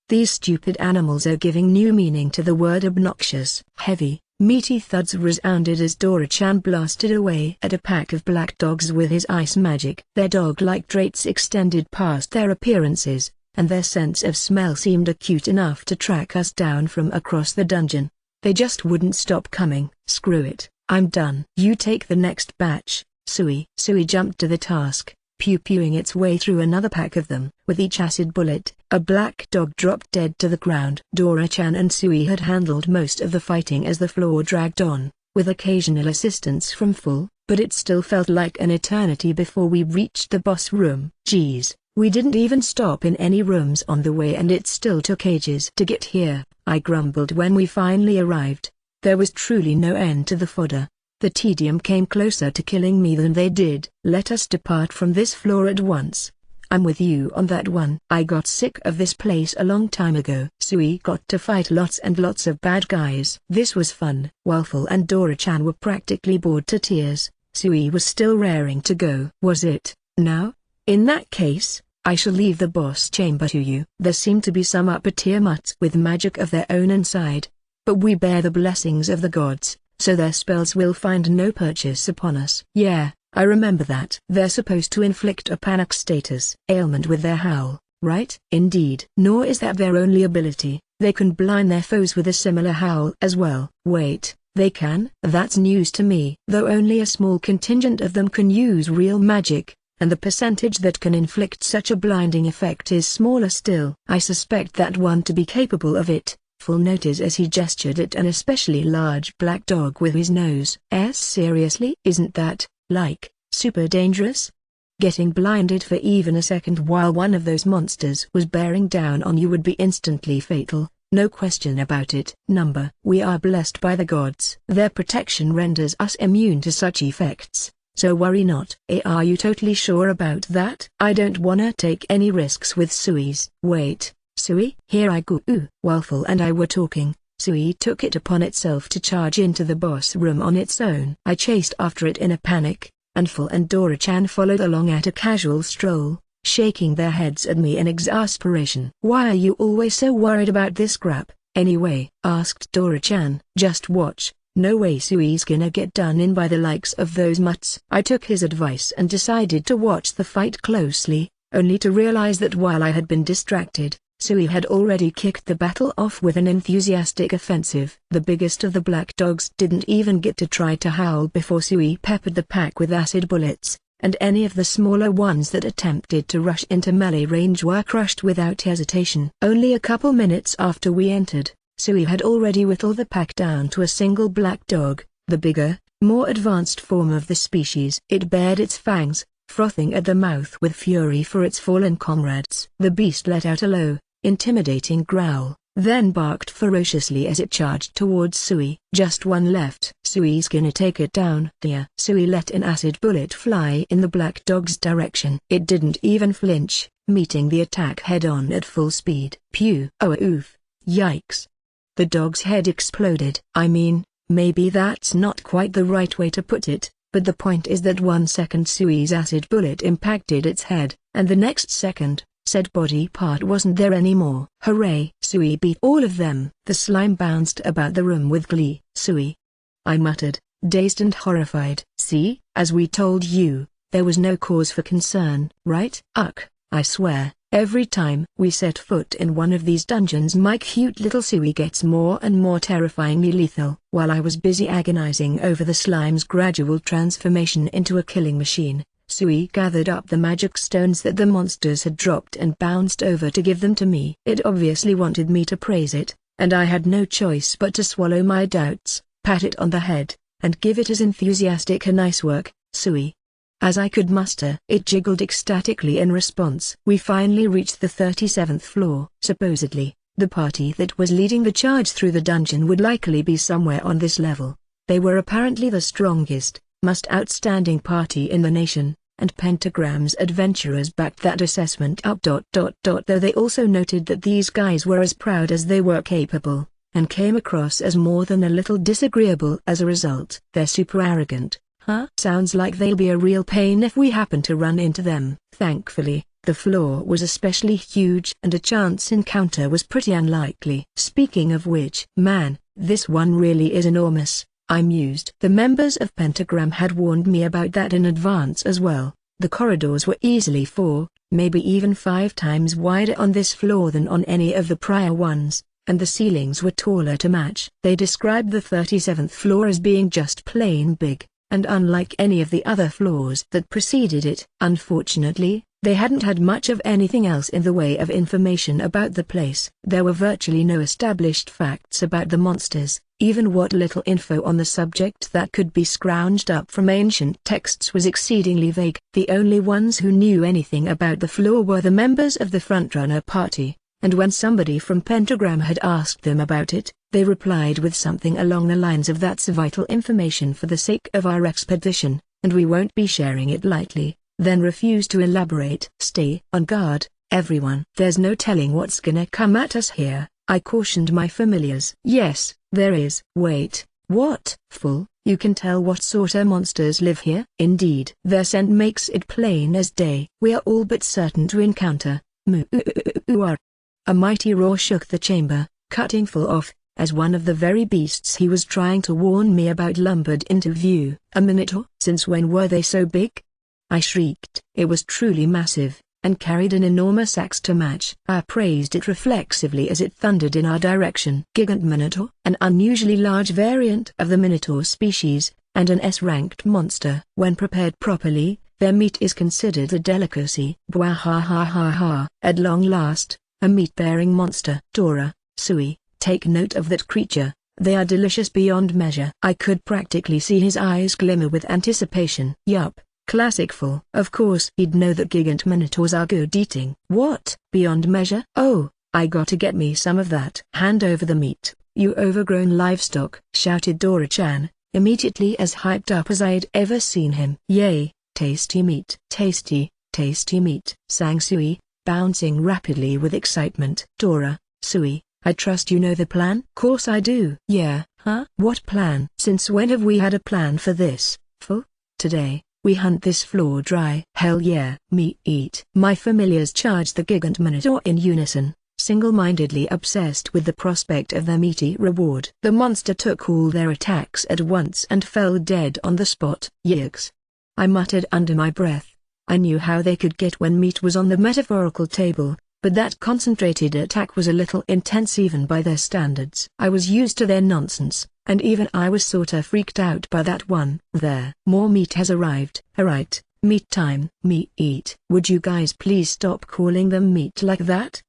These stupid animals are giving new meaning to the word obnoxious. Heavy, meaty thuds resounded as Dora-chan blasted away at a pack of black dogs with his ice magic. Their dog-like traits extended past their appearances, and their sense of smell seemed acute enough to track us down from across the dungeon. They just wouldn't stop coming. Screw it, I'm done. You take the next batch, Sui. Sui jumped to the task, pew-pewing its way through another pack of them. With each acid bullet, a black dog dropped dead to the ground. Dora-chan and Sui had handled most of the fighting as the floor dragged on, with occasional assistance from Full, but it still felt like an eternity before we reached the boss room. Geez, we didn't even stop in any rooms on the way and it still took ages to get here, I grumbled when we finally arrived. There was truly no end to the fodder. The tedium came closer to killing me than they did. Let us depart from this floor at once. I'm with you on that one. I got sick of this place a long time ago. Sui got to fight lots and lots of bad guys. This was fun. While Full and Dora-chan were practically bored to tears, Sui was still raring to go. Was it, now? In that case, I shall leave the boss chamber to you. There seem to be some upper-tier mutts with magic of their own inside, but we bear the blessings of the gods, so their spells will find no purchase upon us. Yeah, I remember that. They're supposed to inflict a panic status ailment with their howl, right? Indeed. Nor is that their only ability, they can blind their foes with a similar howl as well. Wait, they can? That's news to me. Though only a small contingent of them can use real magic, and the percentage that can inflict such a blinding effect is smaller still. I suspect that one to be capable of it, Full noted as he gestured at an especially large black dog with his nose. Seriously? Isn't that, like, super dangerous? Getting blinded for even a second while one of those monsters was bearing down on you would be instantly fatal, no question about it. We are blessed by the gods. Their protection renders us immune to such effects. so worry not. Are you totally sure about that? I don't wanna take any risks with Sui's. Wait, Sui? Here I go. Waffle and I were talking. Sui took it upon itself to charge into the boss room on its own. I chased after it in a panic, and Phil and Dora-chan followed along at a casual stroll, shaking their heads at me in exasperation. Why are you always so worried about this crap, anyway? Asked Dora-chan. Just watch. No way Sui's gonna get done in by the likes of those mutts. I took his advice and decided to watch the fight closely, only to realize that while I had been distracted, Sui had already kicked the battle off with an enthusiastic offensive. The biggest of the black dogs didn't even get to try to howl before Sui peppered the pack with acid bullets, and any of the smaller ones that attempted to rush into melee range were crushed without hesitation. Only a couple minutes after we entered, Sui had already whittled the pack down to a single black dog, the bigger, more advanced form of the species. It bared its fangs, frothing at the mouth with fury for its fallen comrades. The beast let out a low, intimidating growl, then barked ferociously as it charged towards Sui. Just one left. Sui's gonna take it down. Yeah. Sui let an acid bullet fly in the black dog's direction. It didn't even flinch, meeting the attack head-on at full speed. Pew! Oh oof! Yikes! The dog's head exploded. I mean, maybe that's not quite the right way to put it, but the point is that 1 second Sui's acid bullet impacted its head, and the next second, said body part wasn't there anymore. Hooray! Sui beat all of them. The slime bounced about the room with glee. Sui! I muttered, dazed and horrified. See, as we told you, there was no cause for concern, right? I swear, every time we set foot in one of these dungeons my cute little Sui gets more and more terrifyingly lethal. While I was busy agonizing over the slime's gradual transformation into a killing machine, Sui gathered up the magic stones that the monsters had dropped and bounced over to give them to me. It obviously wanted me to praise it, and I had no choice but to swallow my doubts, pat it on the head, and give it as enthusiastic a nice work, Sui, as I could muster. It jiggled ecstatically in response. We finally reached the 37th floor. Supposedly, the party that was leading the charge through the dungeon would likely be somewhere on this level. They were apparently the strongest, most outstanding party in the nation, and Pentagram's adventurers backed that assessment up. Though they also noted that these guys were as proud as they were capable, and came across as more than a little disagreeable as a result. They're super arrogant, huh? Sounds like they'll be a real pain if we happen to run into them. Thankfully, the floor was especially huge and a chance encounter was pretty unlikely. Speaking of which, man, this one really is enormous, I mused. The members of Pentagram had warned me about that in advance as well. The corridors were easily 4, maybe even 5 times wider on this floor than on any of the prior ones, and the ceilings were taller to match. They described the 37th floor as being just plain big, and unlike any of the other floors that preceded it. Unfortunately, they hadn't had much of anything else in the way of information about the place. There were virtually no established facts about the monsters. Even what little info on the subject that could be scrounged up from ancient texts was exceedingly vague. The only ones who knew anything about the floor were the members of the frontrunner party, and when somebody from Pentagram had asked them about it, they replied with something along the lines of "That's vital information for the sake of our expedition, and we won't be sharing it lightly," then refused to elaborate. Stay on guard, everyone. There's no telling what's gonna come at us here, I cautioned my familiars. Yes, there is. Wait, what? Full, you can tell what sorta monsters live here? Indeed. Their scent makes it plain as day. We are all but certain to encounter a mighty roar shook the chamber, cutting Full off, as one of the very beasts he was trying to warn me about lumbered into view. A minotaur? Since when were they so big? I shrieked. It was truly massive, and carried an enormous axe to match. I praised it reflexively as it thundered in our direction. Gigant Minotaur, an unusually large variant of the Minotaur species, and an S-ranked monster. When prepared properly, their meat is considered a delicacy. Bwahahahaha. At long last, a meat-bearing monster. Dora, Sui, take note of that creature. They are delicious beyond measure. I could practically see his eyes glimmer with anticipation. Yup. Classic Full. Of course he'd know that gigant minotaurs are good eating. What? Beyond measure? Oh, I gotta get me some of that. Hand over the meat, you overgrown livestock, shouted Dora-chan, immediately as hyped up as I'd ever seen him. "Yay, tasty meat." "Tasty, tasty meat," sang Sui, bouncing rapidly with excitement. "Dora, Sui, I trust you know the plan?" "Course I do." "Yeah, huh? What plan?" "Since when have we had a plan for this, fool? Today, we hunt this floor dry." "Hell yeah." "Me eat." My familiars charged the gigant minotaur in unison, single-mindedly obsessed with the prospect of their meaty reward. The monster took all their attacks at once and fell dead on the spot. "Yikes," I muttered under my breath. I knew how they could get when meat was on the metaphorical table, but that concentrated attack was a little intense even by their standards. I was used to their nonsense, and even I was sorta freaked out by that one. "There. More meat has arrived." "Alright, meat time." "Me eat." "Would you guys please stop calling them meat like that?"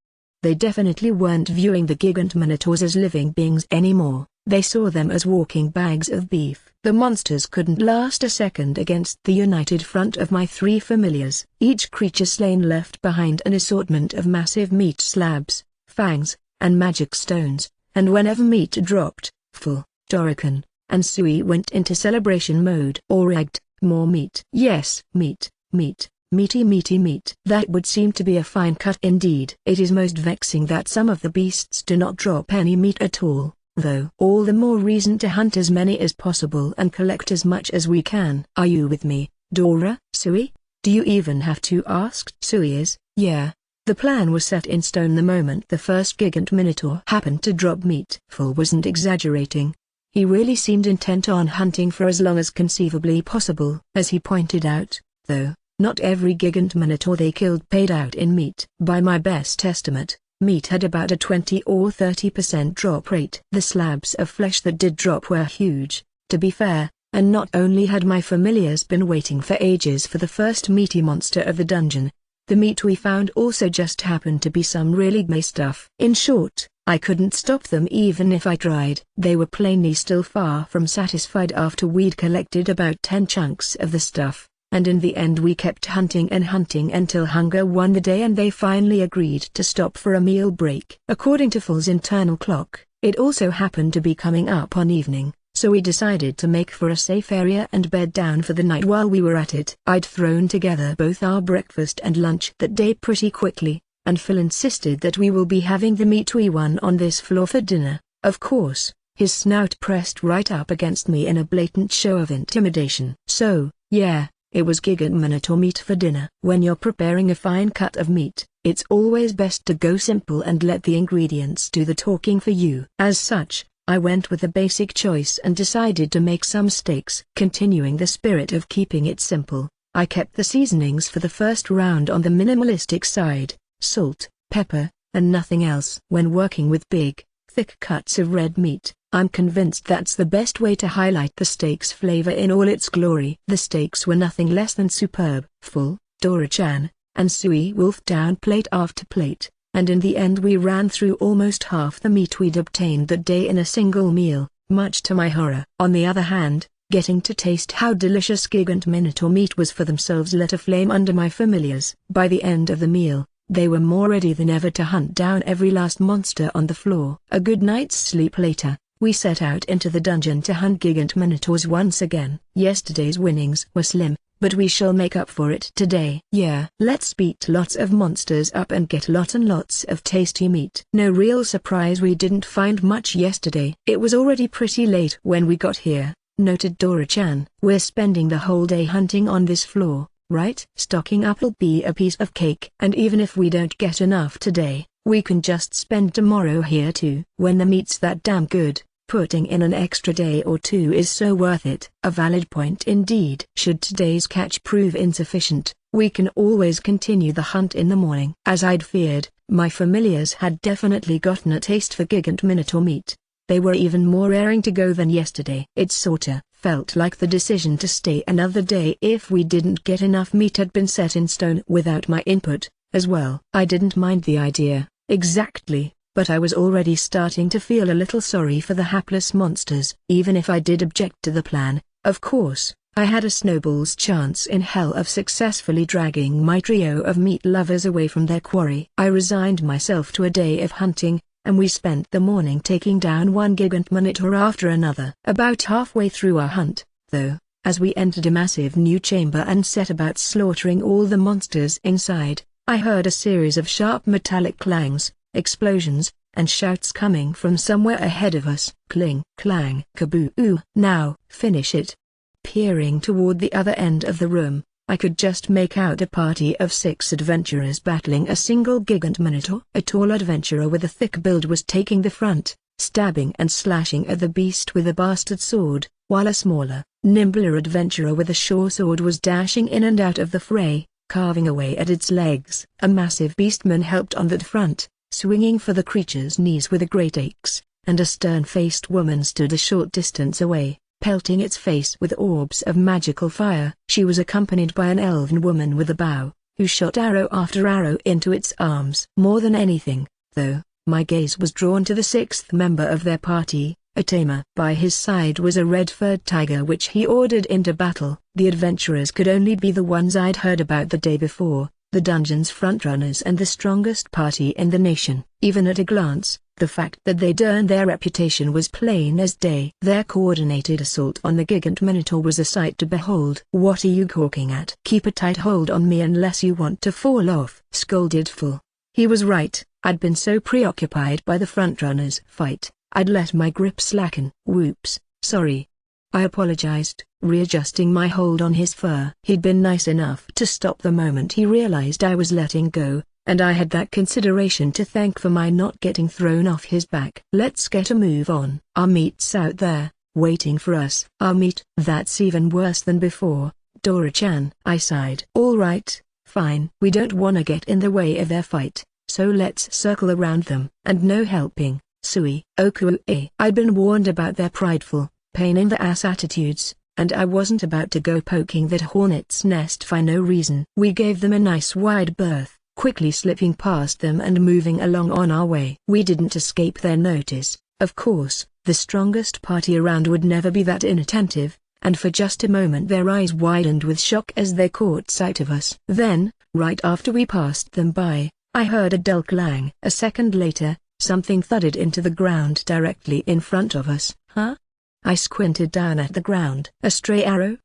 They definitely weren't viewing the gigant minotaurs as living beings anymore. They saw them as walking bags of beef. The monsters couldn't last a second against the united front of my three familiars. Each creature slain left behind an assortment of massive meat slabs, fangs, and magic stones, and whenever meat dropped, full, Dorican, and Sui went into celebration mode. "Alright, more meat." "Yes, meat, meat. Meaty meaty meat." That would seem to be a fine cut indeed. It is most vexing that some of the beasts do not drop any meat at all, though. All the more reason to hunt as many as possible and collect as much as we can. "Are you with me, Dora, Sui? Do you even have to ask?" Sui is. "Yeah." The plan was set in stone the moment the first gigant minotaur happened to drop meat. Full wasn't exaggerating. He really seemed intent on hunting for as long as conceivably possible. As he pointed out, though, not every gigant minotaur they killed paid out in meat. By my best estimate, meat had about a 20 or 30% drop rate. The slabs of flesh that did drop were huge, to be fair, and not only had my familiars been waiting for ages for the first meaty monster of the dungeon, the meat we found also just happened to be some really gay stuff. In short, I couldn't stop them even if I tried. They were plainly still far from satisfied after we'd collected about 10 chunks of the stuff. And in the end we kept hunting and hunting until hunger won the day and they finally agreed to stop for a meal break. According to Full's internal clock, it also happened to be coming up on evening, so we decided to make for a safe area and bed down for the night. While we were at it, I'd thrown together both our breakfast and lunch that day pretty quickly, and Phil insisted that we will be having the meat we won on this floor for dinner. Of course, his snout pressed right up against me in a blatant show of intimidation. So, yeah. It was gigant minotaur meat for dinner. When you're preparing a fine cut of meat, it's always best to go simple and let the ingredients do the talking for you. As such, I went with a basic choice and decided to make some steaks. Continuing the spirit of keeping it simple, I kept the seasonings for the first round on the minimalistic side, salt, pepper, and nothing else. When working with big, thick cuts of red meat, I'm convinced that's the best way to highlight the steak's flavor in all its glory. The steaks were nothing less than superb. Full, Dora-chan, and Sui wolfed down plate after plate, and in the end we ran through almost half the meat we'd obtained that day in a single meal, much to my horror. On the other hand, getting to taste how delicious gigant minotaur meat was for themselves lit a flame under my familiars. By the end of the meal, they were more ready than ever to hunt down every last monster on the floor. A good night's sleep later, we set out into the dungeon to hunt gigant minotaurs once again. Yesterday's winnings were slim, but we shall make up for it today. Yeah, let's beat lots of monsters up and get lots and lots of tasty meat. No real surprise we didn't find much yesterday. It was already pretty late when we got here, noted Dora-chan. We're spending the whole day hunting on this floor, right? Stocking up will be a piece of cake. And even if we don't get enough today, we can just spend tomorrow here too. When the meat's that damn good, putting in an extra day or two is so worth it. A valid point indeed. Should today's catch prove insufficient, we can always continue the hunt in the morning. As I'd feared, my familiars had definitely gotten a taste for gigant minotaur meat. They were even more raring to go than yesterday. It sorta felt like the decision to stay another day if we didn't get enough meat had been set in stone without my input, as well. I didn't mind the idea, exactly. But I was already starting to feel a little sorry for the hapless monsters. Even if I did object to the plan, of course, I had a snowball's chance in hell of successfully dragging my trio of meat lovers away from their quarry. I resigned myself to a day of hunting, and we spent the morning taking down one gigant minotaur after another. About halfway through our hunt, though, as we entered a massive new chamber and set about slaughtering all the monsters inside, I heard a series of sharp metallic clangs, explosions, and shouts coming from somewhere ahead of us. Cling, clang, kaboo. Now, finish it. Peering toward the other end of the room, I could just make out a party of 6 adventurers battling a single gigant minotaur. A tall adventurer with a thick build was taking the front, stabbing and slashing at the beast with a bastard sword, while a smaller, nimbler adventurer with a short sword was dashing in and out of the fray, carving away at its legs. A massive beastman helped on that front, swinging for the creature's knees with a great axe, and a stern-faced woman stood a short distance away, pelting its face with orbs of magical fire. She was accompanied by an elven woman with a bow, who shot arrow after arrow into its arms. More than anything, though, my gaze was drawn to the 6th member of their party, a tamer. By his side was a red-furred tiger which he ordered into battle. The adventurers could only be the ones I'd heard about the day before, the dungeon's frontrunners and the strongest party in the nation. Even at a glance, the fact that they'd earned their reputation was plain as day. Their coordinated assault on the gigant minotaur was a sight to behold. "What are you gawking at? Keep a tight hold on me unless you want to fall off," scolded Phil. He was right. I'd been so preoccupied by the frontrunners' fight, I'd let my grip slacken. "Whoops, sorry," I apologized, readjusting my hold on his fur. He'd been nice enough to stop the moment he realized I was letting go, and I had that consideration to thank for my not getting thrown off his back. "Let's get a move on. Our meat's out there, waiting for us." "Our meat? That's even worse than before, Dora-chan," I sighed. "All right, fine. We don't wanna get in the way of their fight, so let's circle around them. And no helping, Sui." "Oku-e." I'd been warned about their prideful, pain-in-the-ass attitudes, and I wasn't about to go poking that hornet's nest for no reason. We gave them a nice wide berth, quickly slipping past them and moving along on our way. We didn't escape their notice, of course. The strongest party around would never be that inattentive, and for just a moment their eyes widened with shock as they caught sight of us. Then, right after we passed them by, I heard a dull clang. A second later, something thudded into the ground directly in front of us. Huh? I squinted down at the ground. A stray arrow?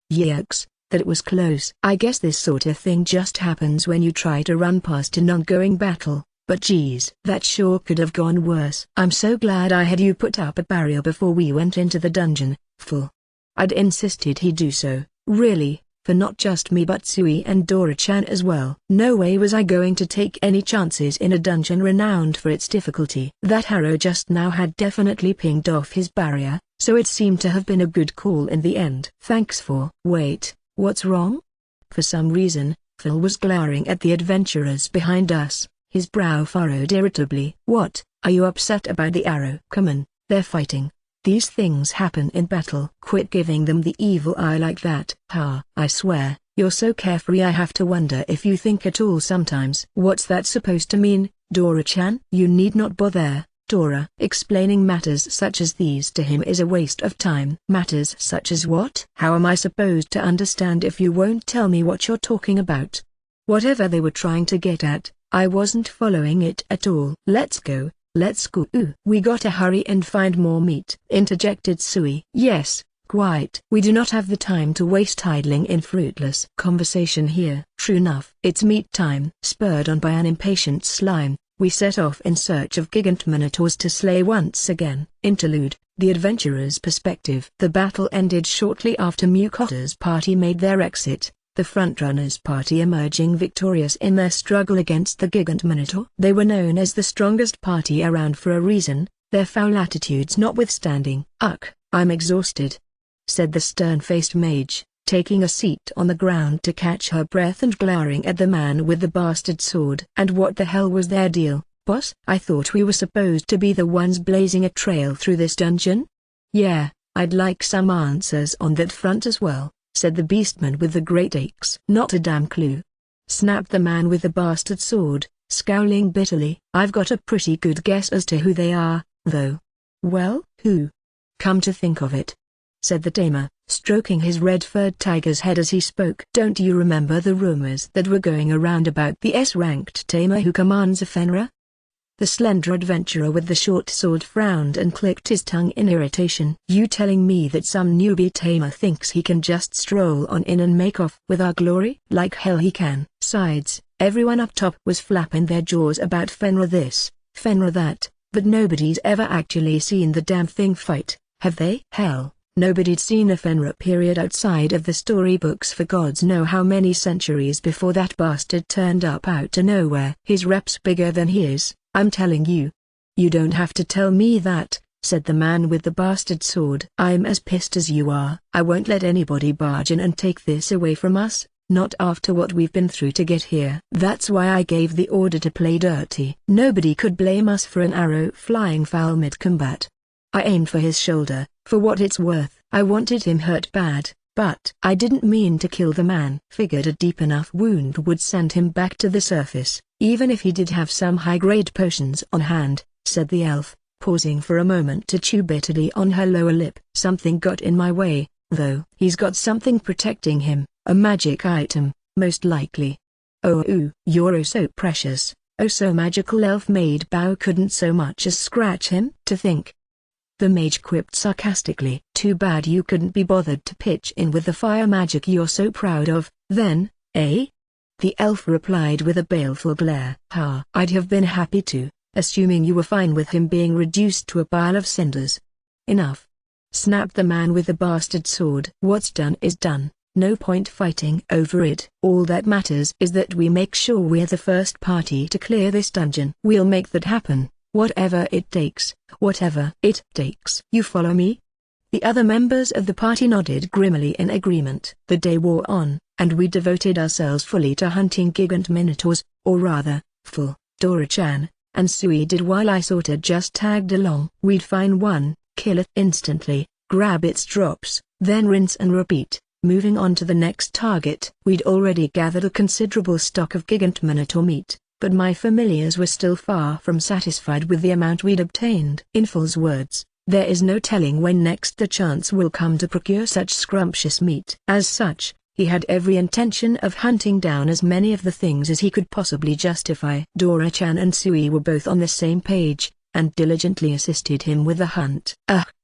Yucks, that it was close. I guess this sort of thing just happens when you try to run past an ongoing battle, but geez, that sure could have gone worse. "I'm so glad I had you put up a barrier before we went into the dungeon, Phil." I'd insisted he do so, really, for not just me but Sui and Dora-chan as well. No way was I going to take any chances in a dungeon renowned for its difficulty. That arrow just now had definitely pinged off his barrier, so it seemed to have been a good call in the end. "Thanks for—" "Wait, what's wrong?" For some reason, Phil was glaring at the adventurers behind us, his brow furrowed irritably. "What, are you upset about the arrow?" "Come on, they're fighting. These things happen in battle." "Quit giving them the evil eye like that." "Ha, I swear, you're so carefree I have to wonder if you think at all sometimes." "What's that supposed to mean, Dora-chan?" "You need not bother, Dora. Explaining matters such as these to him is a waste of time." "Matters such as what?" "How am I supposed to understand if you won't tell me what you're talking about?" Whatever they were trying to get at, I wasn't following it at all. "Let's go. Let's go." "We gotta hurry and find more meat," interjected Sui. "Yes, quite. We do not have the time to waste idling in fruitless conversation here." "True enough." "It's meat time." Spurred on by an impatient slime, we set off in search of gigant minotaurs to slay once again. Interlude: The Adventurer's Perspective. The battle ended shortly after Mukota's party made their exit, the frontrunners' party emerging victorious in their struggle against the gigant minotaur. They were known as the strongest party around for a reason, their foul attitudes notwithstanding. "Ugh, I'm exhausted," said the stern-faced mage, taking a seat on the ground to catch her breath and glaring at the man with the bastard sword. "And what the hell was their deal, boss? I thought we were supposed to be the ones blazing a trail through this dungeon?" "Yeah, I'd like some answers on that front as well," said the beastman with the great axe. "Not a damn clue," snapped the man with the bastard sword, scowling bitterly. "I've got a pretty good guess as to who they are, though." "Well, who?" "Come to think of it," said the tamer, stroking his red-furred tiger's head as he spoke. "Don't you remember the rumors that were going around about the S-ranked tamer who commands a Fenrir? The slender adventurer with the short sword frowned and clicked his tongue in irritation. You telling me that some newbie tamer thinks he can just stroll on in and make off with our glory? Like hell he can. Sides, everyone up top was flapping their jaws about Fenrir this, Fenrir that, but nobody's ever actually seen the damn thing fight, have they? Hell, nobody'd seen a Fenrir period outside of the storybooks for gods know how many centuries before that bastard turned up out of nowhere. His rep's bigger than he is, I'm telling you. You don't have to tell me that, said the man with the bastard sword. I'm as pissed as you are. I won't let anybody barge in and take this away from us, not after what we've been through to get here. That's why I gave the order to play dirty. Nobody could blame us for an arrow flying foul mid-combat. I aimed for his shoulder, for what it's worth. I wanted him hurt bad, but I didn't mean to kill the man. Figured a deep enough wound would send him back to the surface, even if he did have some high-grade potions on hand, said the elf, pausing for a moment to chew bitterly on her lower lip. Something got in my way, though. He's got something protecting him, a magic item, most likely. Oh, you're oh so precious, oh so magical. Elf-maid Bao couldn't so much as scratch him. To think, the mage quipped sarcastically. Too bad you couldn't be bothered to pitch in with the fire magic you're so proud of, then, eh? The elf replied with a baleful glare. I'd have been happy to, assuming you were fine with him being reduced to a pile of cinders. Enough, snapped the man with the bastard sword. What's done is done, no point fighting over it. All that matters is that we make sure we're the first party to clear this dungeon. We'll make that happen. Whatever it takes, whatever it takes. You follow me? The other members of the party nodded grimly in agreement. The day wore on, and we devoted ourselves fully to hunting gigant minotaurs, or rather, full, Dora-chan, and Sui did while I sorta just tagged along. We'd find one, kill it instantly, grab its drops, then rinse and repeat, moving on to the next target. We'd already gathered a considerable stock of gigant minotaur meat, but my familiars were still far from satisfied with the amount we'd obtained. In Full's words, there is no telling when next the chance will come to procure such scrumptious meat. As such, he had every intention of hunting down as many of the things as he could possibly justify. Dora-chan and Sui were both on the same page, and diligently assisted him with the hunt.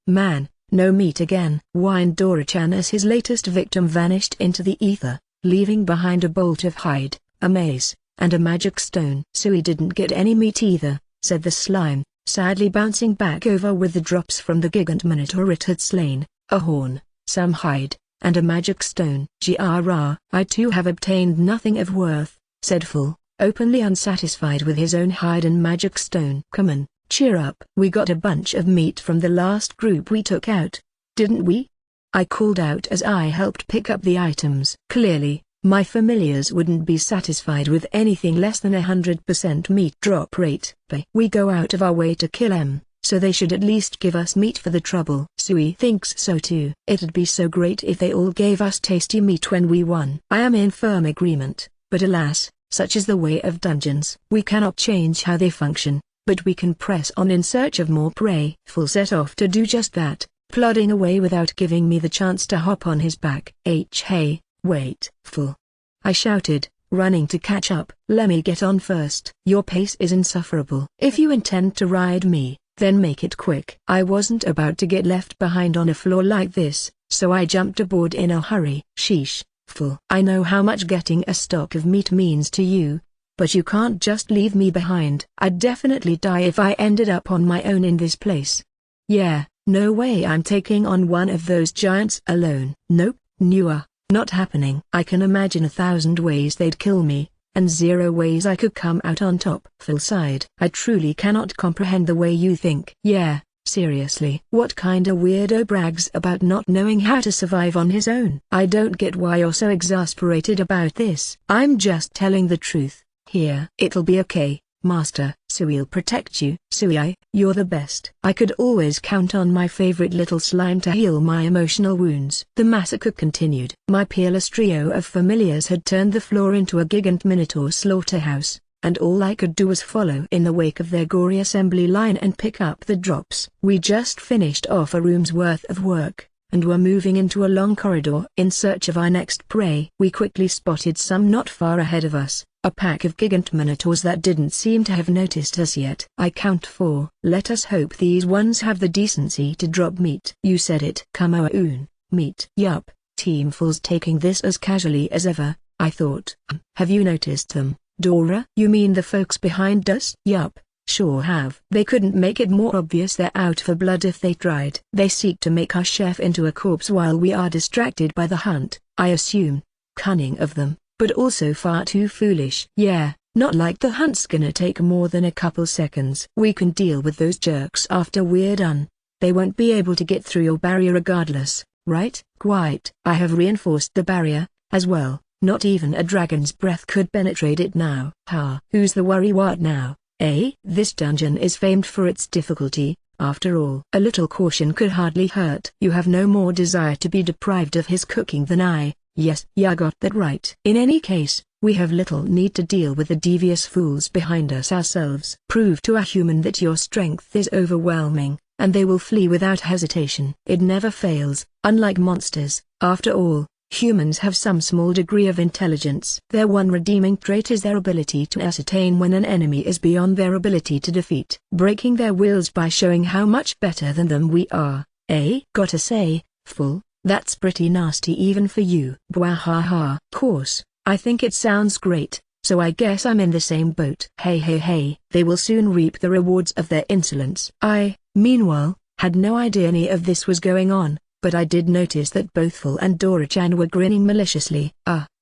Man, no meat again, whined Dora-chan as his latest victim vanished into the ether, leaving behind a bolt of hide, a mace, and a magic stone. Sui didn't get any meat either, said the slime, sadly bouncing back over with the drops from the gigant minotaur it had slain, a horn, some hide, and a magic stone. I too have obtained nothing of worth, said Full, openly unsatisfied with his own hide and magic stone. Come on, cheer up. We got a bunch of meat from the last group we took out, didn't we? I called out as I helped pick up the items. Clearly, my familiars wouldn't be satisfied with anything less than 100% meat drop rate. But we go out of our way to kill them, so they should at least give us meat for the trouble. Sui thinks so too. It'd be so great if they all gave us tasty meat when we won. I am in firm agreement, but alas, such is the way of dungeons. We cannot change how they function, but we can press on in search of more prey. Full set off to do just that, plodding away without giving me the chance to hop on his back. Hey. Wait, Full, I shouted, running to catch up. Let me get on first. Your pace is insufferable. If you intend to ride me, then make it quick. I wasn't about to get left behind on a floor like this, so I jumped aboard in a hurry. Sheesh, Full. I know how much getting a stock of meat means to you, but you can't just leave me behind. I'd definitely die if I ended up on my own in this place. Yeah, no way I'm taking on one of those giants alone. Nope, not happening. I can imagine 1,000 ways they'd kill me, and 0 ways I could come out on top. Full sighed. I truly cannot comprehend the way you think. Yeah, seriously. What kinda weirdo brags about not knowing how to survive on his own? I don't get why you're so exasperated about this. I'm just telling the truth. Here. It'll be okay, Master. Sui'll protect you. Sui, you're the best. I could always count on my favorite little slime to heal my emotional wounds. The massacre continued. My peerless trio of familiars had turned the floor into a gigant minotaur slaughterhouse, and all I could do was follow in the wake of their gory assembly line and pick up the drops. We just finished off a room's worth of work, and were moving into a long corridor in search of our next prey. We quickly spotted some not far ahead of us, A pack of gigant minotaurs that didn't seem to have noticed us yet. I count 4. Let us hope these ones have the decency to drop meat. You said it. Kamoa-un, meat. Yup, Teamful's taking this as casually as ever, I thought. Have you noticed them, Dora? You mean the folks behind us? Yup, sure have. They couldn't make it more obvious they're out for blood if they tried. They seek to make our chef into a corpse while we are distracted by the hunt, I assume. Cunning of them, but also far too foolish. Yeah, not like the hunt's gonna take more than a couple seconds. We can deal with those jerks after we're done. They won't be able to get through your barrier regardless, right? Quite. I have reinforced the barrier, as well. Not even a dragon's breath could penetrate it now. Ha! Who's the worrywart now, eh? This dungeon is famed for its difficulty, after all. A little caution could hardly hurt. You have no more desire to be deprived of his cooking than I. Yes, ya got that right. In any case, we have little need to deal with the devious fools behind us ourselves. Prove to a human that your strength is overwhelming, and they will flee without hesitation. It never fails, unlike monsters. After all, humans have some small degree of intelligence. Their one redeeming trait is their ability to ascertain when an enemy is beyond their ability to defeat. Breaking their wills by showing how much better than them we are, eh? Gotta say, fool. That's pretty nasty even for you. Bwahaha. Course, I think it sounds great, so I guess I'm in the same boat. Hey, they will soon reap the rewards of their insolence. I, meanwhile, had no idea any of this was going on, but I did notice that both Phil and Dora-chan were grinning maliciously.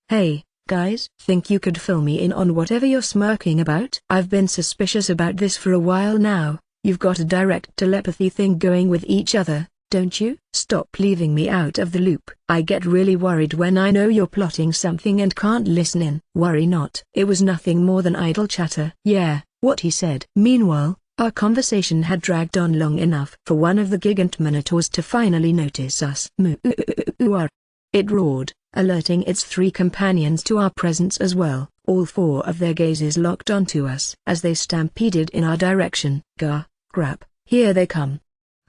Hey, guys. Think you could fill me in on whatever you're smirking about? I've been suspicious about this for a while now. You've got a direct telepathy thing going with each other, don't you? Stop leaving me out of the loop. I get really worried when I know you're plotting something and can't listen in. Worry not. It was nothing more than idle chatter. Yeah, what he said. Meanwhile, our conversation had dragged on long enough for one of the gigant minotaurs to finally notice us. It roared, alerting its 3 companions to our presence as well. All 4 of their gazes locked onto us as they stampeded in our direction. Gah, crap, here they come!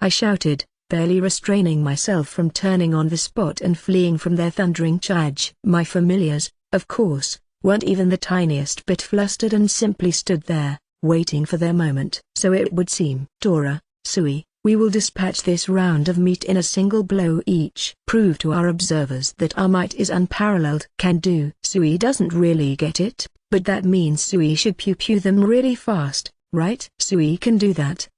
I shouted, barely restraining myself from turning on the spot and fleeing from their thundering charge. My familiars, of course, weren't even the tiniest bit flustered and simply stood there, waiting for their moment. So it would seem. Dora, Sui, we will dispatch this round of meat in a single blow each. Prove to our observers that our might is unparalleled. Can do. Sui doesn't really get it, but that means Sui should pew them really fast, right? Sui can do that.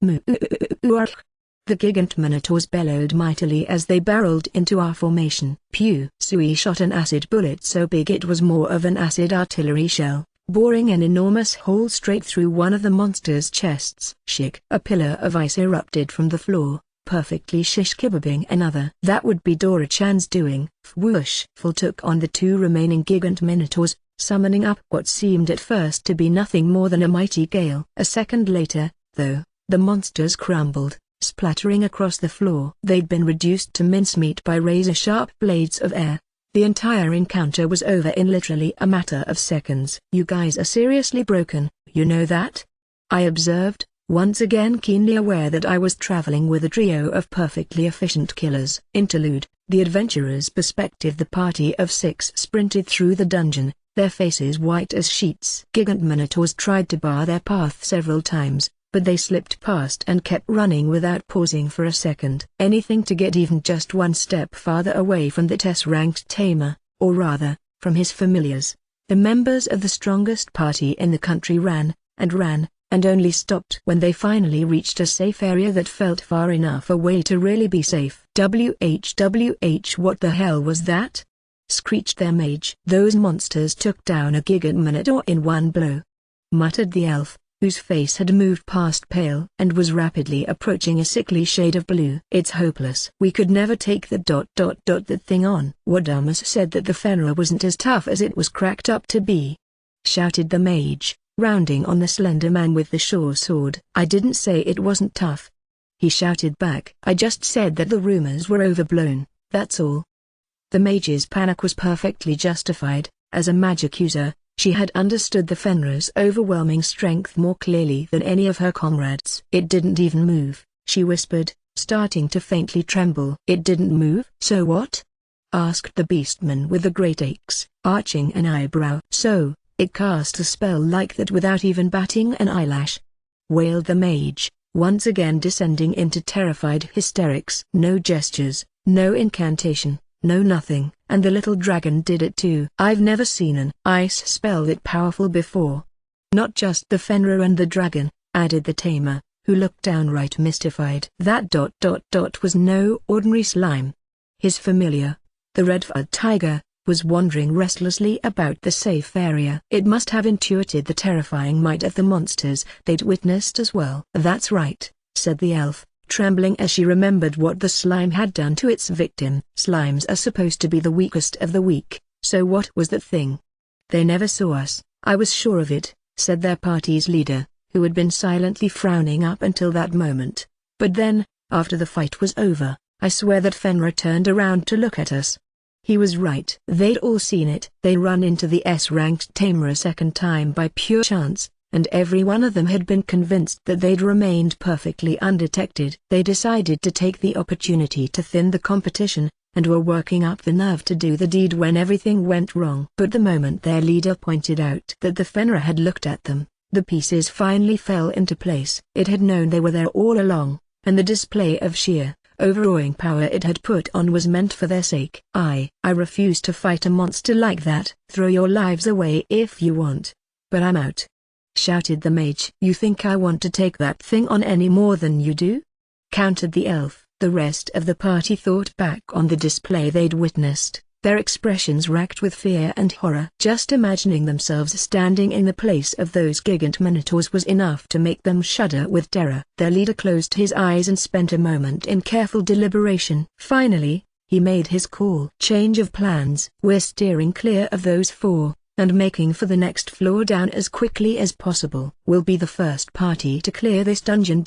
The gigant minotaurs bellowed mightily as they barreled into our formation. Pew! Sui shot an acid bullet so big it was more of an acid artillery shell, boring an enormous hole straight through one of the monster's chests. Shik! A pillar of ice erupted from the floor, perfectly shish-kebabbing another. That would be Dora-chan's doing. Whoosh! Phil took on the 2 remaining gigant minotaurs, summoning up what seemed at first to be nothing more than a mighty gale. A second later, though, the monsters crumbled, splattering across the floor. They'd been reduced to mincemeat by razor-sharp blades of air. The entire encounter was over in literally a matter of seconds. You guys are seriously broken, you know that? I observed, once again keenly aware that I was traveling with a trio of perfectly efficient killers. Interlude, the adventurer's perspective. The party of 6 sprinted through the dungeon, their faces white as sheets. Gigant minotaurs tried to bar their path several times, but they slipped past and kept running without pausing for a second. Anything to get even just one step farther away from the S-ranked tamer, or rather, from his familiars. The members of the strongest party in the country ran, and only stopped when they finally reached a safe area that felt far enough away to really be safe. WHWH, what the hell was that? Screeched their mage. Those monsters took down a gigant minotaur in one blow, muttered the elf, whose face had moved past pale and was rapidly approaching a sickly shade of blue. It's hopeless. We could never take that thing on. Wadamas said that the Fenrir wasn't as tough as it was cracked up to be, shouted the mage, rounding on the slender man with the short sword. I didn't say it wasn't tough, he shouted back. I just said that the rumors were overblown, that's all. The mage's panic was perfectly justified. As a magic user, she had understood the Fenrir's overwhelming strength more clearly than any of her comrades. It didn't even move, she whispered, starting to faintly tremble. It didn't move? So what? Asked the beastman with the great axe, arching an eyebrow. So, It cast a spell like that without even batting an eyelash," wailed the mage, once again descending into terrified hysterics. "No gestures, no incantation, no nothing, and the little dragon did it too. I've never seen an ice spell that powerful before." "Not just the Fenrir and the dragon," added the tamer, who looked downright mystified. "That was no ordinary slime. His familiar, the red-furred tiger, was wandering restlessly about the safe area. It must have intuited the terrifying might of the monsters they'd witnessed as well." "That's right," said the elf, trembling as she remembered what the slime had done to its victim. "Slimes are supposed to be the weakest of the weak, so what was that thing?" "They never saw us, I was sure of it," said their party's leader, who had been silently frowning up until that moment. "But then, after the fight was over, I swear that Fenrir turned around to look at us. He was right. They'd all seen it. They run into the S-ranked tamer a second time by pure chance, and every one of them had been convinced that they'd remained perfectly undetected. They decided to take the opportunity to thin the competition, and were working up the nerve to do the deed when everything went wrong. But the moment their leader pointed out that the Fenrir had looked at them, the pieces finally fell into place. It had known they were there all along, and the display of sheer, overawing power it had put on was meant for their sake. I refuse to fight a monster like that." "Throw your lives away if you want, but I'm out," shouted the mage. "You think I want to take that thing on any more than you do?" countered the elf. The rest of the party thought back on the display they'd witnessed, their expressions racked with fear and horror. Just imagining themselves standing in the place of those gigant minotaurs was enough to make them shudder with terror. Their leader closed his eyes and spent a moment in careful deliberation. Finally, he made his call. "Change of plans. We're steering clear of those four, and making for the next floor down as quickly as possible. We'll be the first party to clear this dungeon.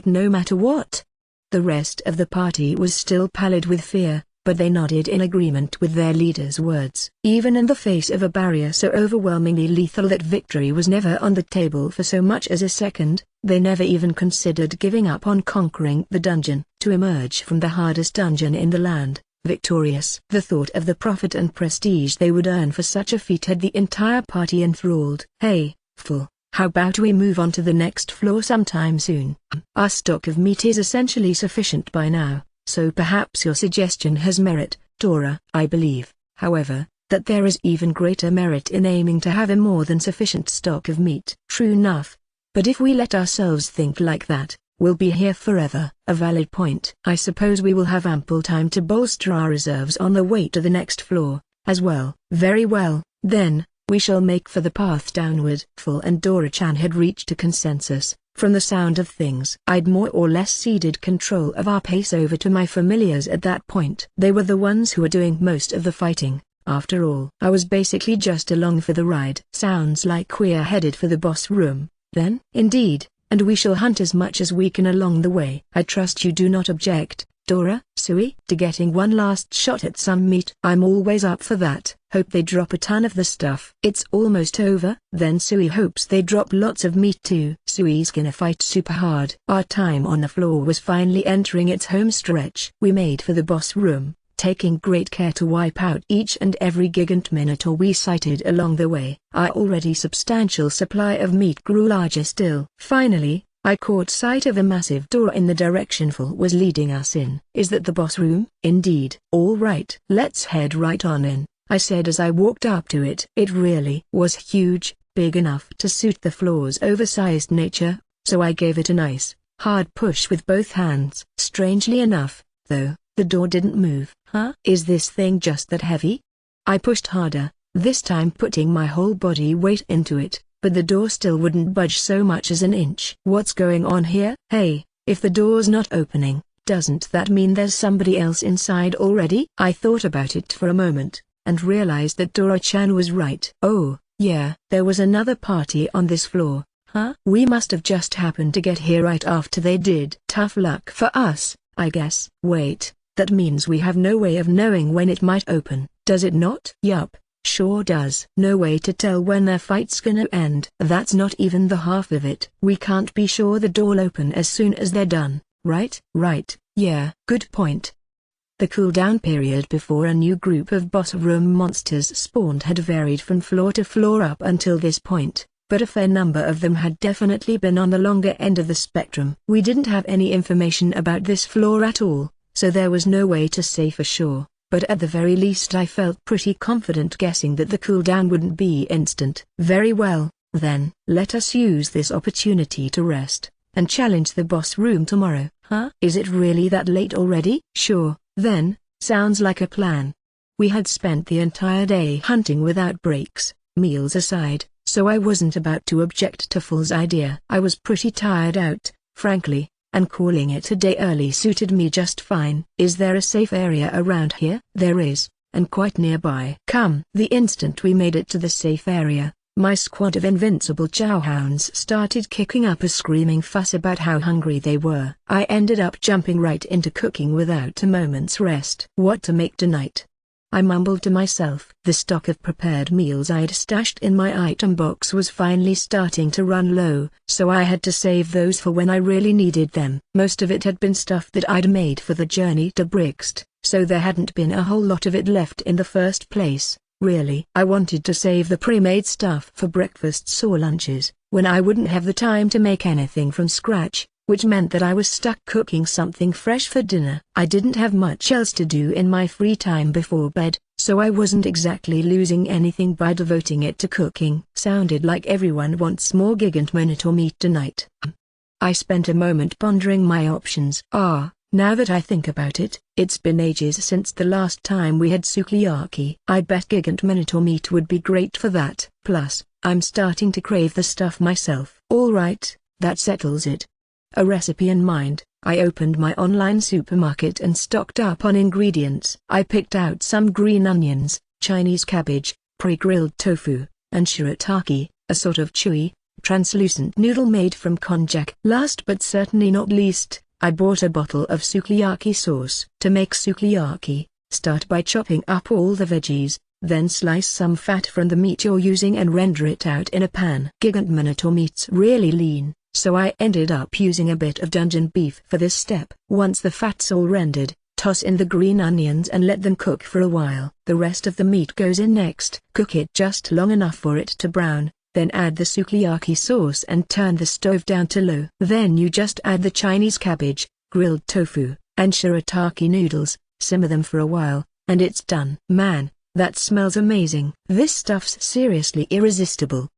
No matter what." The rest of the party was still pallid with fear, but they nodded in agreement with their leader's words. Even in the face of a barrier so overwhelmingly lethal that victory was never on the table for so much as a second, they never even considered giving up on conquering the dungeon. To emerge from the hardest dungeon in the land, victorious. The thought of the profit and prestige they would earn for such a feat had the entire party enthralled. "Hey, fool, how about we move on to the next floor sometime soon? Our stock of meat is essentially sufficient by now, so perhaps your suggestion has merit, Dora." "I believe, however, that there is even greater merit in aiming to have a more than sufficient stock of meat." "True enough. But if we let ourselves think like that, we'll be here forever." "A valid point. I suppose we will have ample time to bolster our reserves on the way to the next floor, as well." "Very well, then, we shall make for the path downward." Phil and Dora-chan had reached a consensus. From the sound of things, I'd more or less ceded control of our pace over to my familiars at that point. They were the ones who were doing most of the fighting, after all. I was basically just along for the ride. "Sounds like we're headed for the boss room, then?" "Indeed, and we shall hunt as much as we can along the way." "I trust you do not object, Dora." "Sui, to getting one last shot at some meat." "I'm always up for that." "Hope they drop a ton of the stuff." "It's almost over." Then Sui hopes they drop lots of meat too. Sui's gonna fight super hard. Our time on the floor was finally entering its home stretch. We made for the boss room, taking great care to wipe out each and every gigant minotaur we sighted along the way. Our already substantial supply of meat grew larger still. Finally, I caught sight of a massive door in the direction Phil was leading us in. "Is that the boss room?" "Indeed." "All right. Let's head right on in," I said as I walked up to it. It really was huge, big enough to suit the floor's oversized nature, so I gave it a nice, hard push with both hands. Strangely enough, though, the door didn't move. "Huh? Is this thing just that heavy?" I pushed harder, this time putting my whole body weight into it, but the door still wouldn't budge so much as an inch. "What's going on here?" "Hey, if the door's not opening, doesn't that mean there's somebody else inside already?" I thought about it for a moment, and realized that Dora-chan was right. "Oh, yeah, there was another party on this floor." "Huh? We must have just happened to get here right after they did." "Tough luck for us, I guess." "Wait, that means we have no way of knowing when it might open, does it not?" "Yup, sure does." "No way to tell when their fight's gonna end." "That's not even the half of it. We can't be sure the door'll open as soon as they're done, right?" "Right, yeah, good point." The cooldown period before a new group of boss room monsters spawned had varied from floor to floor up until this point, but a fair number of them had definitely been on the longer end of the spectrum. We didn't have any information about this floor at all, so there was no way to say for sure, but at the very least I felt pretty confident guessing that the cooldown wouldn't be instant. Very well, then, let us use this opportunity to rest, and challenge the boss room tomorrow. Huh? Is it really that late already? Sure, then, sounds like a plan. We had spent the entire day hunting without breaks, meals aside, so I wasn't about to object to Full's idea. I was pretty tired out, frankly, and calling it a day early suited me just fine. Is there a safe area around here? There is, and quite nearby. Come. The instant we made it to the safe area, my squad of invincible chowhounds started kicking up a screaming fuss about how hungry they were. I ended up jumping right into cooking without a moment's rest. What to make tonight? I mumbled to myself. The stock of prepared meals I'd stashed in my item box was finally starting to run low, so I had to save those for when I really needed them. Most of it had been stuff that I'd made for the journey to Brixton, so there hadn't been a whole lot of it left in the first place, really. I wanted to save the pre-made stuff for breakfasts or lunches, when I wouldn't have the time to make anything from scratch, which meant that I was stuck cooking something fresh for dinner. I didn't have much else to do in my free time before bed, so I wasn't exactly losing anything by devoting it to cooking. Sounded like everyone wants more gigant minotaur meat tonight. I spent a moment pondering my options. Now that I think about it, it's been ages since the last time we had sukiyaki. I bet gigant minotaur meat would be great for that. Plus, I'm starting to crave the stuff myself. Alright, that settles it. A recipe in mind, I opened my online supermarket and stocked up on ingredients. I picked out some green onions, Chinese cabbage, pre-grilled tofu, and shirataki, a sort of chewy, translucent noodle made from konjac. Last but certainly not least, I bought a bottle of sukiyaki sauce. To make sukiyaki, start by chopping up all the veggies, then slice some fat from the meat you're using and render it out in a pan. Gigant minotaur meat's really lean, so I ended up using a bit of dungeon beef for this step. Once the fat's all rendered, toss in the green onions and let them cook for a while. The rest of the meat goes in next. Cook it just long enough for it to brown, then add the sukiyaki sauce and turn the stove down to low. Then you just add the Chinese cabbage, grilled tofu, and shirataki noodles, simmer them for a while, and it's done. Man, that smells amazing. This stuff's seriously irresistible.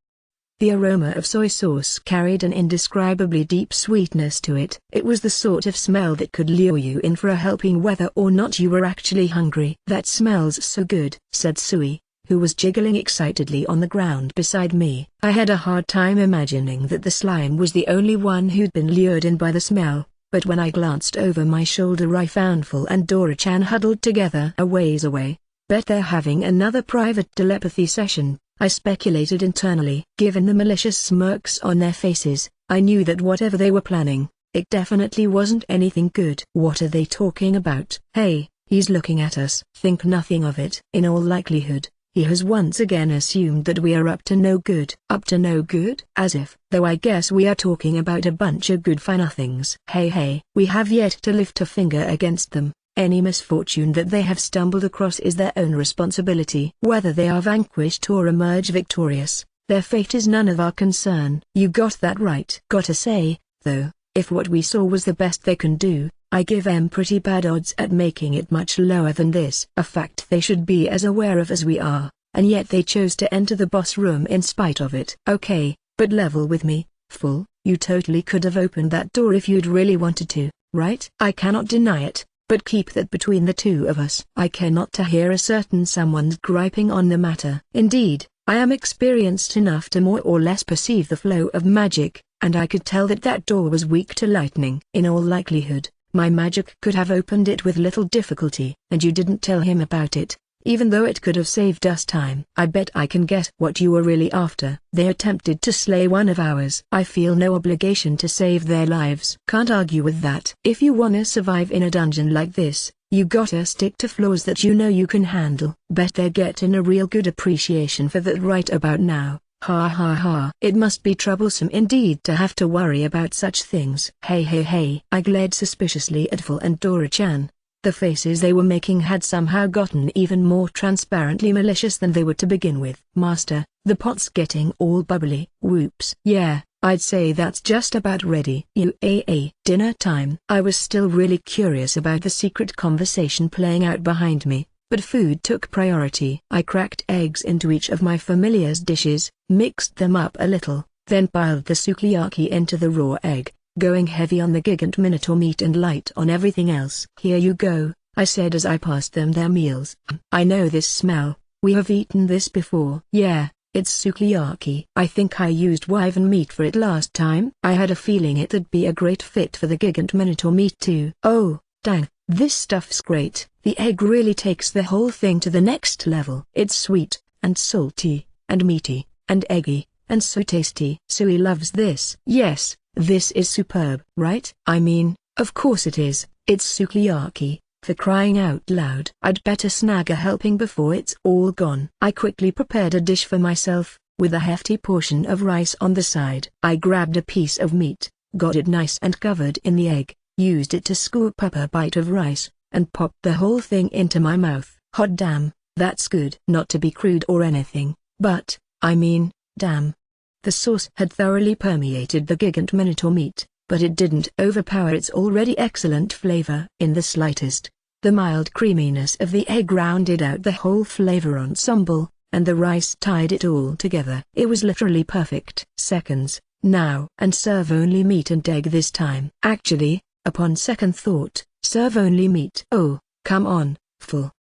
The aroma of soy sauce carried an indescribably deep sweetness to it. It was the sort of smell that could lure you in for a helping whether or not you were actually hungry. That smells so good, said Sui, who was jiggling excitedly on the ground beside me. I had a hard time imagining that the slime was the only one who'd been lured in by the smell, but when I glanced over my shoulder I found Full and Dora-chan huddled together a ways away. Bet they're having another private telepathy session, I speculated internally. Given the malicious smirks on their faces, I knew that whatever they were planning, it definitely wasn't anything good. What are they talking about? Hey, he's looking at us. Think nothing of it. In all likelihood, he has once again assumed that we are up to no good. Up to no good? As if. Though I guess we are talking about a bunch of good-for-nothings. Hey, we have yet to lift a finger against them. Any misfortune that they have stumbled across is their own responsibility. Whether they are vanquished or emerge victorious, their fate is none of our concern. You got that right. Gotta say, though, if what we saw was the best they can do, I give them pretty bad odds at making it much lower than this. A fact they should be as aware of as we are, and yet they chose to enter the boss room in spite of it. Okay, but level with me, Full, you totally could have opened that door if you'd really wanted to, right? I cannot deny it. But keep that between the two of us. I care not to hear a certain someone's griping on the matter. Indeed, I am experienced enough to more or less perceive the flow of magic, and I could tell that that door was weak to lightning. In all likelihood, my magic could have opened it with little difficulty. And you didn't tell him about it, even though it could have saved us time. I bet I can guess what you were really after. They attempted to slay one of ours. I feel no obligation to save their lives. Can't argue with that. If you wanna survive in a dungeon like this, you gotta stick to floors that you know you can handle. Bet they're getting a real good appreciation for that right about now. Ha ha ha. It must be troublesome indeed to have to worry about such things. Hey. I glared suspiciously at Full and Dora-chan, The faces they were making had somehow gotten even more transparently malicious than they were to begin with. Master, the pot's getting all bubbly. Whoops. Yeah, I'd say that's just about ready. Dinner time. I was still really curious about the secret conversation playing out behind me, but food took priority. I cracked eggs into each of my familiar's dishes, mixed them up a little, then piled the sukiyaki into the raw egg, going heavy on the gigant minotaur meat and light on everything else. Here you go, I said as I passed them their meals. I know this smell, we have eaten this before. Yeah, it's sukiyaki. I think I used wyvern meat for it last time. I had a feeling it'd be a great fit for the gigant minotaur meat too. Oh, dang, this stuff's great. The egg really takes the whole thing to the next level. It's sweet, and salty, and meaty, and eggy, and so tasty. Sui loves this. Yes, this is superb. Right? I mean, of course it is. It's sukiyaki, for crying out loud. I'd better snag a helping before it's all gone. I quickly prepared a dish for myself, with a hefty portion of rice on the side. I grabbed a piece of meat, got it nice and covered in the egg, used it to scoop up a bite of rice, and popped the whole thing into my mouth. Hot damn, that's good. Not to be crude or anything, but, I mean, damn. The sauce had thoroughly permeated the gigant minotaur meat, but it didn't overpower its already excellent flavor in the slightest. The mild creaminess of the egg rounded out the whole flavor ensemble, and the rice tied it all together. It was literally perfect. Seconds, now. And serve only meat and egg this time. Actually, upon second thought, serve only meat. Oh, come on, fool.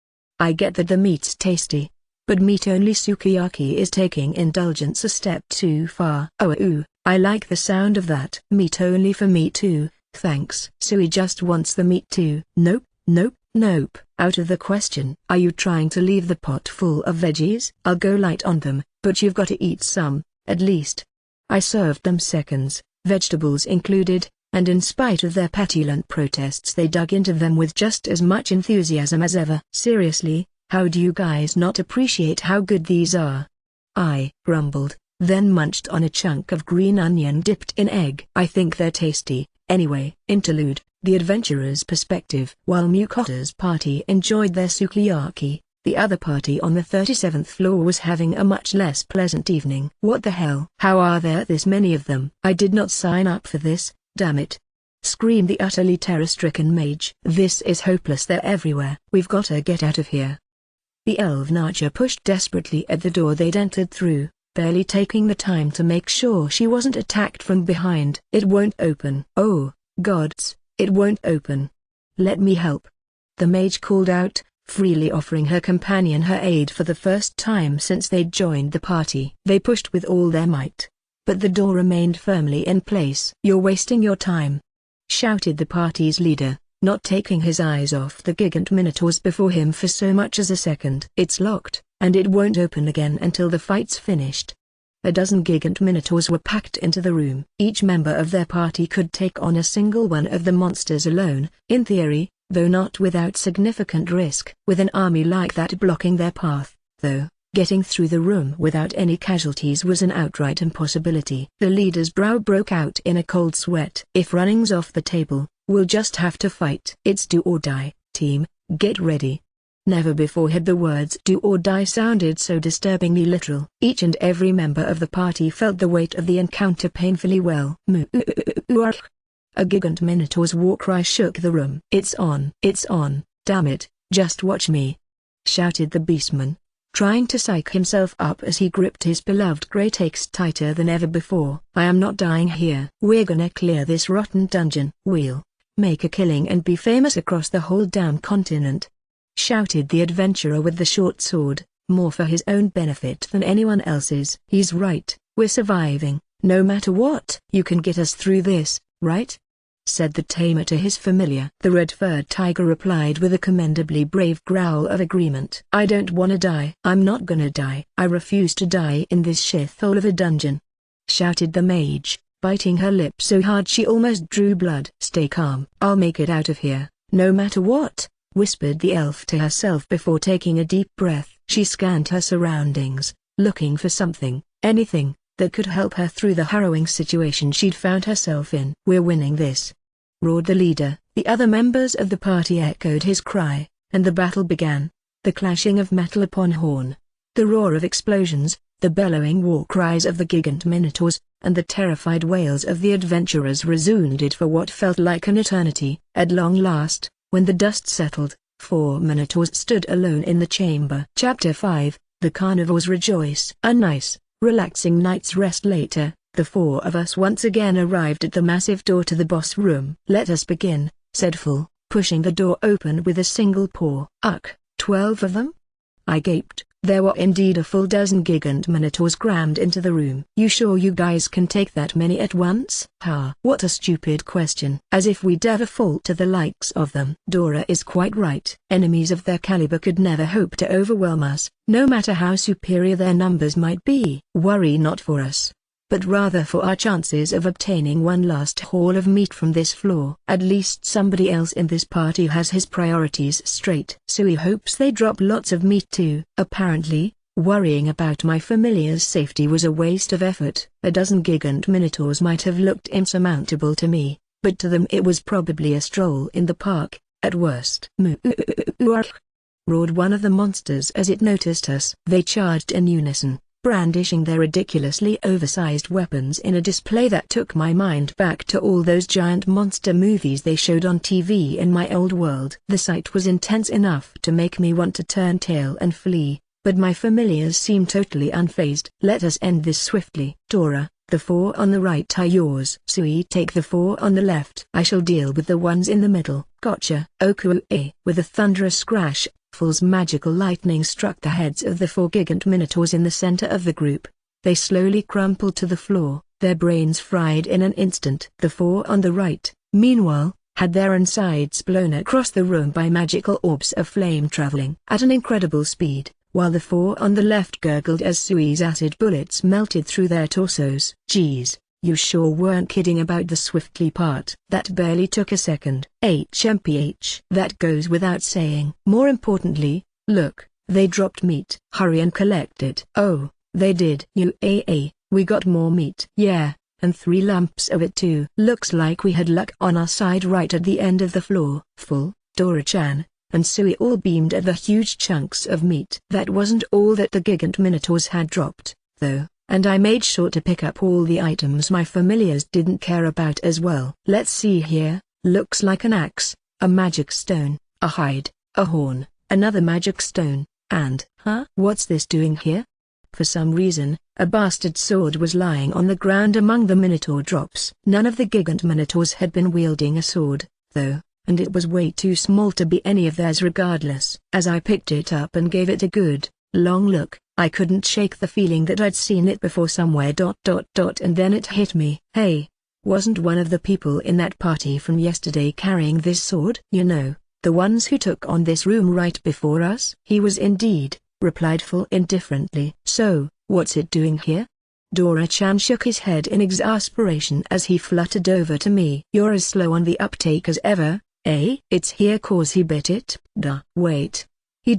I get that the meat's tasty, but meat-only sukiyaki is taking indulgence a step too far. Oh, I like the sound of that. Meat only for me too, thanks. Sui just wants the meat too. Nope, nope, nope. Out of the question. Are you trying to leave the pot full of veggies? I'll go light on them, but you've got to eat some, at least. I served them seconds, vegetables included, and in spite of their petulant protests they dug into them with just as much enthusiasm as ever. Seriously, how do you guys not appreciate how good these are? I grumbled, then munched on a chunk of green onion dipped in egg. I think they're tasty. Anyway. Interlude, the adventurer's perspective. While Mukota's party enjoyed their sukiyaki, the other party on the 37th floor was having a much less pleasant evening. What the hell? How are there this many of them? I did not sign up for this, damn it. Screamed the utterly terror-stricken mage. This is hopeless, they're everywhere. We've gotta get out of here. The elf-naja pushed desperately at the door they'd entered through, barely taking the time to make sure she wasn't attacked from behind. It won't open. Oh, gods, it won't open. Let me help. The mage called out, freely offering her companion her aid for the first time since they'd joined the party. They pushed with all their might, but the door remained firmly in place. You're wasting your time, shouted the party's leader, not taking his eyes off the gigant minotaurs before him for so much as a second. It's locked, and it won't open again until the fight's finished. A dozen gigant minotaurs were packed into the room. Each member of their party could take on a single one of the monsters alone, in theory, though not without significant risk. With an army like that blocking their path, though, getting through the room without any casualties was an outright impossibility. The leader's brow broke out in a cold sweat. If running's off the table, we'll just have to fight. It's do or die, team, get ready. Never before had the words do or die sounded so disturbingly literal. Each and every member of the party felt the weight of the encounter painfully well. A gigant minotaur's war cry shook the room. It's on, damn it, just watch me, shouted the beastman, trying to psych himself up as he gripped his beloved great axe tighter than ever before. I am not dying here. We're gonna clear this rotten dungeon. We'll make a killing and be famous across the whole damn continent, shouted the adventurer with the short sword, more for his own benefit than anyone else's. He's right, we're surviving, no matter what. You can get us through this, right? Said the tamer to his familiar. The red-furred tiger replied with a commendably brave growl of agreement. I don't wanna die. I'm not gonna die. I refuse to die in this shithole of a dungeon, shouted the mage, biting her lip so hard she almost drew blood. Stay calm. I'll make it out of here, no matter what, whispered the elf to herself before taking a deep breath. She scanned her surroundings, looking for something, anything, that could help her through the harrowing situation she'd found herself in. We're winning this, roared the leader, The other members of the party echoed his cry, and the battle began. The clashing of metal upon horn, the roar of explosions, the bellowing war cries of the gigant minotaurs, and the terrified wails of the adventurers resounded for what felt like an eternity. At long last, when the dust settled, 4 minotaurs stood alone in the chamber. Chapter 5, The Carnivores Rejoice. A nice, relaxing night's rest later, the 4 of us once again arrived at the massive door to the boss room. "Let us begin," said Phil, pushing the door open with a single paw. "Ugh, 12 of them?" I gaped. There were indeed a full dozen gigant minotaurs crammed into the room. "You sure you guys can take that many at once?" "Ha, what a stupid question. As if we'd ever fall to the likes of them." Dora is quite right. Enemies of their caliber could never hope to overwhelm us, no matter how superior their numbers might be. Worry not for us, but rather for our chances of obtaining one last haul of meat from this floor. At least somebody else in this party has his priorities straight. So he hopes they drop lots of meat too. Apparently, worrying about my familiar's safety was a waste of effort. A dozen gigant minotaurs might have looked insurmountable to me, but to them it was probably a stroll in the park, at worst. "Moo!" roared one of the monsters as it noticed us. They charged in unison, brandishing their ridiculously oversized weapons in a display that took my mind back to all those giant monster movies they showed on TV in my old world. The sight was intense enough to make me want to turn tail and flee, but my familiars seemed totally unfazed. "Let us end this swiftly." "Dora, the 4 on the right are yours." "Sui, take the 4 on the left." "I shall deal with the ones in the middle." "Gotcha." "Oku-e." With a thunderous crash, Phil's magical lightning struck the heads of the 4 gigant minotaurs in the center of the group. They slowly crumpled to the floor, their brains fried in an instant. The 4 on the right, meanwhile, had their insides blown across the room by magical orbs of flame traveling at an incredible speed, while the 4 on the left gurgled as Sui's acid bullets melted through their torsos. "Geez, you sure weren't kidding about the swiftly part." "That barely took a second." HMPH. "That goes without saying." "More importantly, look, they dropped meat." "Hurry and collect it." "Oh, they did." "UAA, we got more meat." "Yeah, and 3 lumps of it too." Looks like we had luck on our side. Right at the end of the floor, Phil, Dora-chan, and Sui all beamed at the huge chunks of meat. That wasn't all that the gigant minotaurs had dropped, though, and I made sure to pick up all the items my familiars didn't care about as well. "Let's see here, looks like an axe, a magic stone, a hide, a horn, another magic stone, and, what's this doing here?" For some reason, a bastard sword was lying on the ground among the minotaur drops. None of the gigant minotaurs had been wielding a sword, though, and it was way too small to be any of theirs regardless. As I picked it up and gave it a good, long look, I couldn't shake the feeling that I'd seen it before somewhere. And then it hit me. Hey, wasn't one of the people in that party from yesterday carrying this sword? "You know, the ones who took on this room right before us?" "He was indeed," replied Phil indifferently. "So, what's it doing here?" Dora-chan shook his head in exasperation as he fluttered over to me. "You're as slow on the uptake as ever, eh?" "It's here 'cause he bit it." "Duh. Wait. He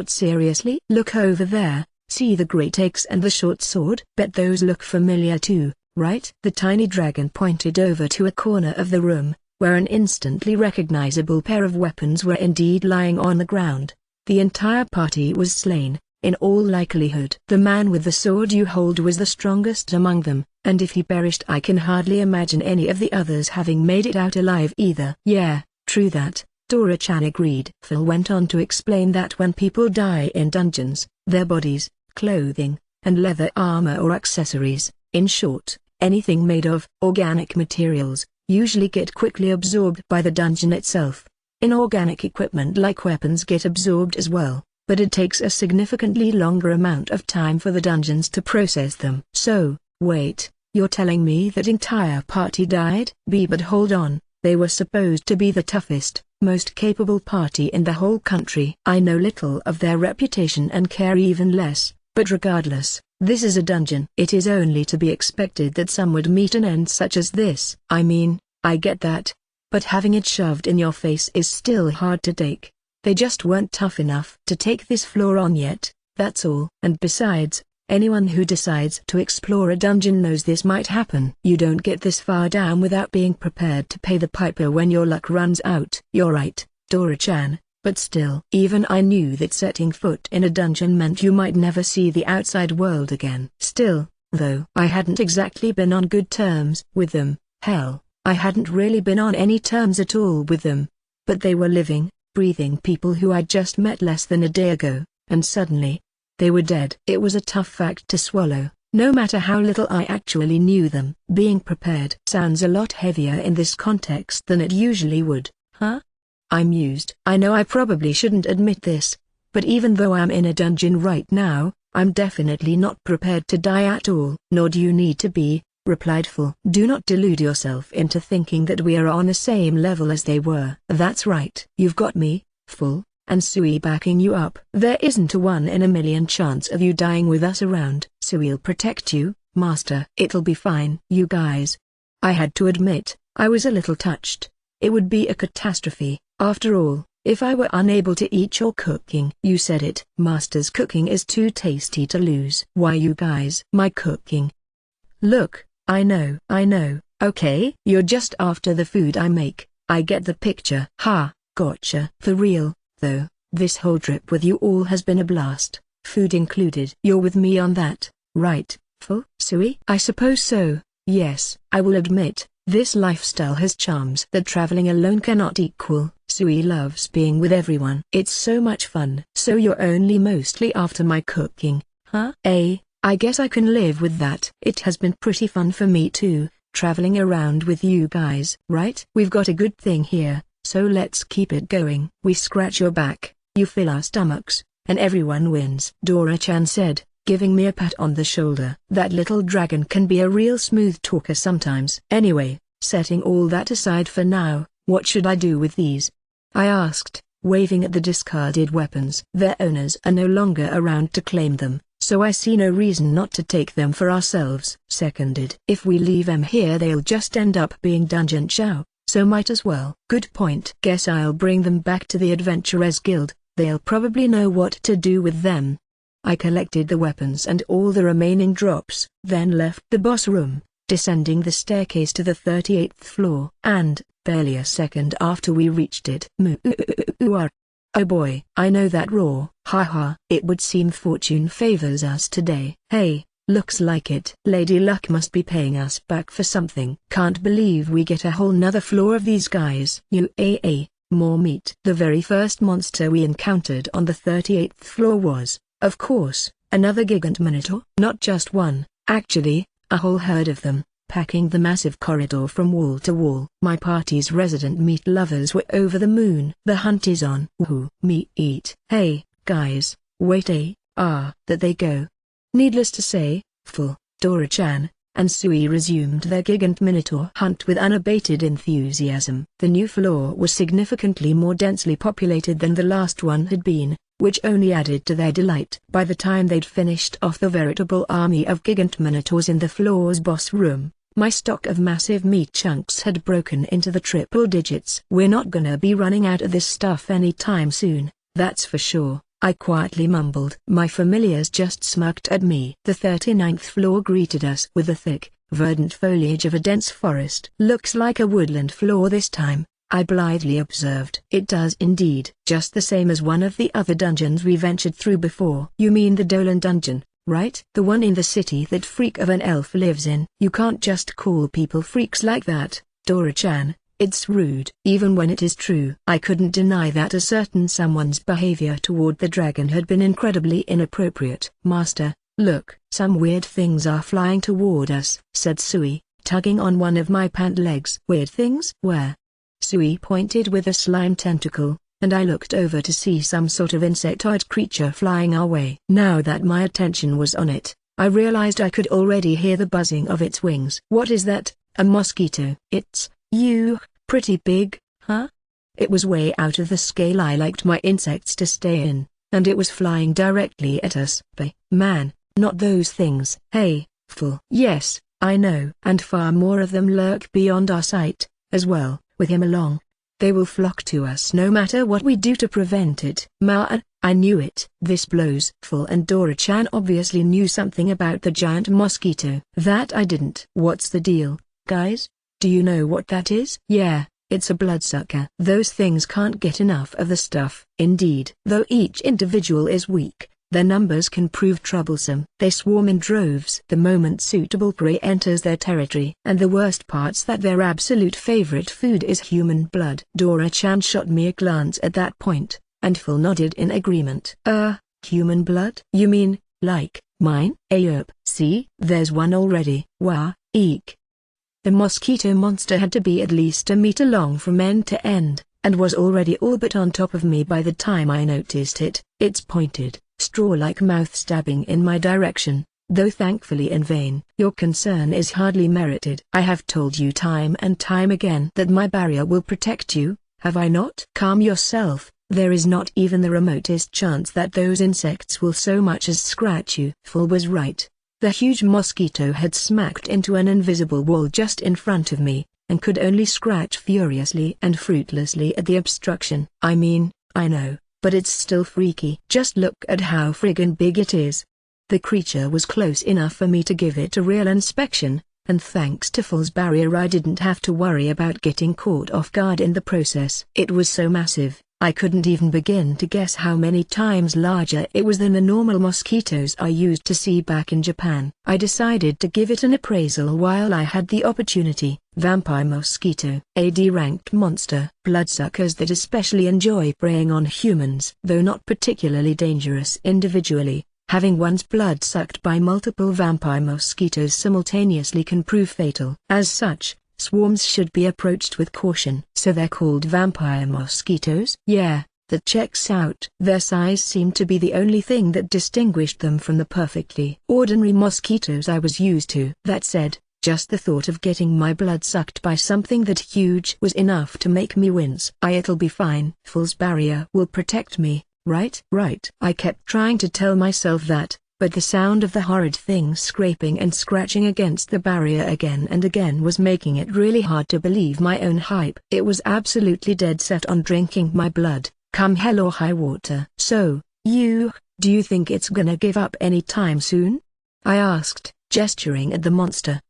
seriously? Look over there, see the great axe and the short sword? Bet those look familiar too, right?" The tiny dragon pointed over to a corner of the room, where an instantly recognizable pair of weapons were indeed lying on the ground. The entire party was slain, in all likelihood. "The man with the sword you hold was the strongest among them, and if he perished I can hardly imagine any of the others having made it out alive either." "Yeah, true that," Dora-chan agreed. Phil went on to explain that when people die in dungeons, their bodies, clothing, and leather armor or accessories, in short, anything made of organic materials, usually get quickly absorbed by the dungeon itself. Inorganic equipment like weapons get absorbed as well, but it takes a significantly longer amount of time for the dungeons to process them. "So, wait, you're telling me that entire party died?" But hold on, they were supposed to be the toughest, most capable party in the whole country. I know little of their reputation and care even less, but regardless, this is a dungeon. It is only to be expected that some would meet an end such as this. I mean, I get that, but having it shoved in your face is still hard to take. They just weren't tough enough to take this floor on yet, that's all. And besides, Anyone who decides to explore a dungeon knows this might happen. You don't get this far down without being prepared to pay the piper when your luck runs out. You're right, Dora-chan, but still. Even I knew that setting foot in a dungeon meant you might never see the outside world again. Still, though I hadn't exactly been on good terms with them, hell, I hadn't really been on any terms at all with them. But they were living, breathing people who I'd just met less than a day ago, and suddenly, they were dead. It was a tough fact to swallow, no matter how little I actually knew them. Being prepared sounds a lot heavier in this context than it usually would, huh? I mused. I know I probably shouldn't admit this, but even though I'm in a dungeon right now, I'm definitely not prepared to die at all. Nor do you need to be, replied Full. Do not delude yourself into thinking that we are on the same level as they were. That's right. You've got me, Full, and Sui backing you up. There isn't a 1 in a million chance of you dying with us around. Sui'll protect you, Master. It'll be fine. You guys. I had to admit, I was a little touched. It would be a catastrophe, after all, if I were unable to eat your cooking. You said it. Master's cooking is too tasty to lose. Why you guys? My cooking. Look, I know, okay? You're just after the food I make. I get the picture. Ha, gotcha. For real, though, this whole trip with you all has been a blast, food included. You're with me on that, right, Full? Sui? I suppose so, yes. I will admit, this lifestyle has charms that traveling alone cannot equal. Sui loves being with everyone. It's so much fun. So you're only mostly after my cooking, huh? I guess I can live with that. It has been pretty fun for me too, traveling around with you guys. Right? We've got a good thing here, so let's keep it going. We scratch your back, you fill our stomachs, and everyone wins. Dora-chan said, giving me a pat on the shoulder. That little dragon can be a real smooth talker sometimes. Anyway, setting all that aside for now, what should I do with these? I asked, waving at the discarded weapons. Their owners are no longer around to claim them, so I see no reason not to take them for ourselves. Seconded. If we leave them here they'll just end up being dungeon chow, so might as well. Good point. Guess I'll bring them back to the Adventurers Guild, they'll probably know what to do with them. I collected the weapons and all the remaining drops, then left the boss room, descending the staircase to the 38th floor. And, barely a second after we reached it, oh boy, I know that roar. Haha. It would seem fortune favors us today. Hey, looks like it. Lady Luck must be paying us back for something. Can't believe we get a whole nother floor of these guys. More meat. The very first monster we encountered on the 38th floor was, of course, another gigant minotaur. Not just one, actually, a whole herd of them, packing the massive corridor from wall to wall. My party's resident meat lovers were over the moon. The hunt is on. Woohoo. Meat. Hey, guys, wait that they go. Needless to say, Full, Dora-chan, and Sui resumed their gigant minotaur hunt with unabated enthusiasm. The new floor was significantly more densely populated than the last one had been, which only added to their delight. By the time they'd finished off the veritable army of gigant minotaurs in the floor's boss room, my stock of massive meat chunks had broken into the triple digits. We're not gonna be running out of this stuff anytime soon, that's for sure, I quietly mumbled. My familiars just smirked at me. The 39th floor greeted us with the thick, verdant foliage of a dense forest. Looks like a woodland floor this time, I blithely observed. It does indeed. Just the same as one of the other dungeons we ventured through before. You mean the Dolan dungeon, right? The one in the city that freak of an elf lives in. You can't just call people freaks like that, Dora-chan. It's rude. Even when it is true. I couldn't deny that a certain someone's behavior toward the dragon had been incredibly inappropriate. Master, look. Some weird things are flying toward us, said Sui, tugging on one of my pant legs. Weird things? Where? Sui pointed with a slime tentacle, and I looked over to see some sort of insectoid creature flying our way. Now that my attention was on it, I realized I could already hear the buzzing of its wings. What is that? A mosquito? It's pretty big, huh? It was way out of the scale I liked my insects to stay in, and it was flying directly at us. Man, not those things. Hey, Full. Yes, I know. And far more of them lurk beyond our sight, as well, with him along. They will flock to us no matter what we do to prevent it. I knew it. This blows. Full and Dora-chan obviously knew something about the giant mosquito. That I didn't. What's the deal, guys? Do you know what that is? Yeah, it's a bloodsucker. Those things can't get enough of the stuff. Indeed. Though each individual is weak, their numbers can prove troublesome. They swarm in droves the moment suitable prey enters their territory. And the worst part's that their absolute favorite food is human blood. Dora-chan shot me a glance at that point, and Full nodded in agreement. Human blood? You mean, like, mine? Yup. See, there's one already. Wah, eek. The mosquito monster had to be at least a meter long from end to end, and was already all but on top of me by the time I noticed it. Its pointed, straw-like mouth stabbing in my direction, though thankfully in vain. Your concern is hardly merited. I have told you time and time again that my barrier will protect you, have I not? Calm yourself. There is not even the remotest chance that those insects will so much as scratch you. Full was right. The huge mosquito had smacked into an invisible wall just in front of me, and could only scratch furiously and fruitlessly at the obstruction. I mean, I know, but it's still freaky. Just look at how friggin' big it is. The creature was close enough for me to give it a real inspection, and thanks to Full's barrier I didn't have to worry about getting caught off guard in the process. It was so massive, I couldn't even begin to guess how many times larger it was than the normal mosquitoes I used to see back in Japan. I decided to give it an appraisal while I had the opportunity. Vampire mosquito. A D-ranked monster. Bloodsuckers that especially enjoy preying on humans. Though not particularly dangerous individually, having one's blood sucked by multiple vampire mosquitoes simultaneously can prove fatal. As such, swarms should be approached with caution. So they're called vampire mosquitoes? Yeah, that checks out. Their size seemed to be the only thing that distinguished them from the perfectly ordinary mosquitoes I was used to. That said, just the thought of getting my blood sucked by something that huge was enough to make me wince. It'll be fine. Full's barrier will protect me, right? Right. I kept trying to tell myself that, but the sound of the horrid thing scraping and scratching against the barrier again and again was making it really hard to believe my own hype. It was absolutely dead set on drinking my blood, come hell or high water. So, do you think it's gonna give up any time soon? I asked, gesturing at the monster.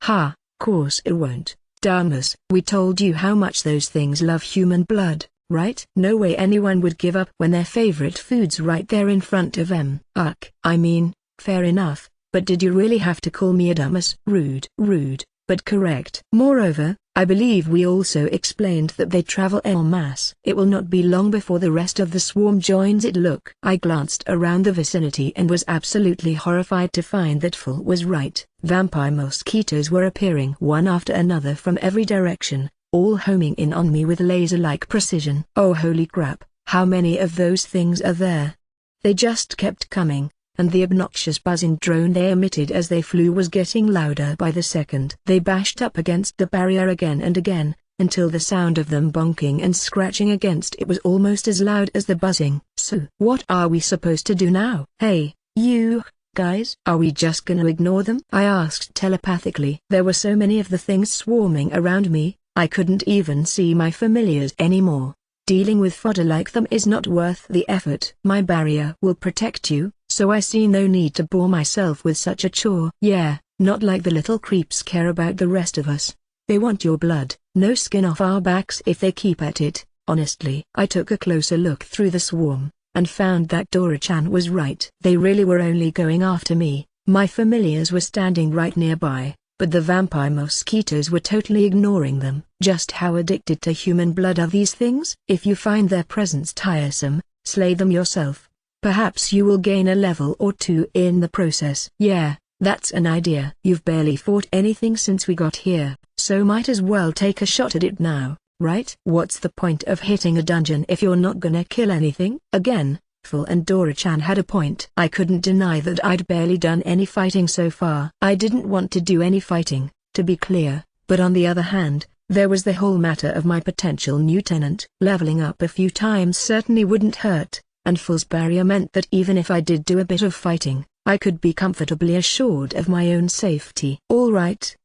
Course it won't, Damas. We told you how much those things love human blood, right? No way anyone would give up when their favorite food's right there in front of them. I mean, fair enough, but did you really have to call me a dumbass? Rude, but correct. Moreover, I believe we also explained that they travel en masse. It will not be long before the rest of the swarm joins it. Look. I glanced around the vicinity and was absolutely horrified to find that Full was right. Vampire mosquitoes were appearing one after another from every direction, all homing in on me with laser-like precision. Oh holy crap, how many of those things are there? They just kept coming, and the obnoxious buzzing drone they emitted as they flew was getting louder by the second. They bashed up against the barrier again and again, until the sound of them bonking and scratching against it was almost as loud as the buzzing. So, what are we supposed to do now? Hey, you guys, are we just gonna ignore them? I asked telepathically. There were so many of the things swarming around me, I couldn't even see my familiars anymore. Dealing with fodder like them is not worth the effort. My barrier will protect you, so I see no need to bore myself with such a chore. Yeah, not like the little creeps care about the rest of us. They want your blood, no skin off our backs if they keep at it. Honestly, I took a closer look through the swarm, and found that Dora-chan was right. They really were only going after me. My familiars were standing right nearby, but the vampire mosquitoes were totally ignoring them. Just how addicted to human blood are these things? If you find their presence tiresome, slay them yourself. Perhaps you will gain a level or two in the process. Yeah, that's an idea. You've barely fought anything since we got here, so might as well take a shot at it now, right? What's the point of hitting a dungeon if you're not gonna kill anything? Again, Full and Dora-chan had a point. I couldn't deny that I'd barely done any fighting so far. I didn't want to do any fighting, to be clear, but on the other hand, there was the whole matter of my potential new tenant. Leveling up a few times certainly wouldn't hurt, and Full's barrier meant that even if I did do a bit of fighting, I could be comfortably assured of my own safety. All right,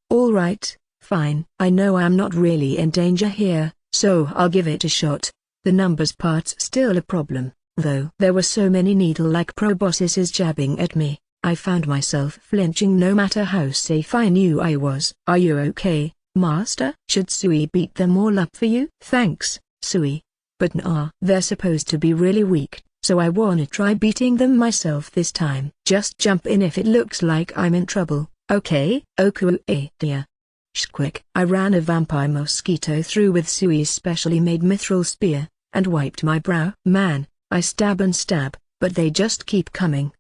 fine. I know I'm not really in danger here, so I'll give it a shot. The numbers part's still a problem, though. There were so many needle-like proboscises jabbing at me, I found myself flinching no matter how safe I knew I was. Are you okay, Master? Should Sui beat them all up for you? Thanks, Sui. But nah, they're supposed to be really weak, so I wanna try beating them myself this time. Just jump in if it looks like I'm in trouble, okay? Oku dear. Quick. I ran a vampire mosquito through with Sui's specially made mithril spear, and wiped my brow. Man, I stab and stab, but they just keep coming.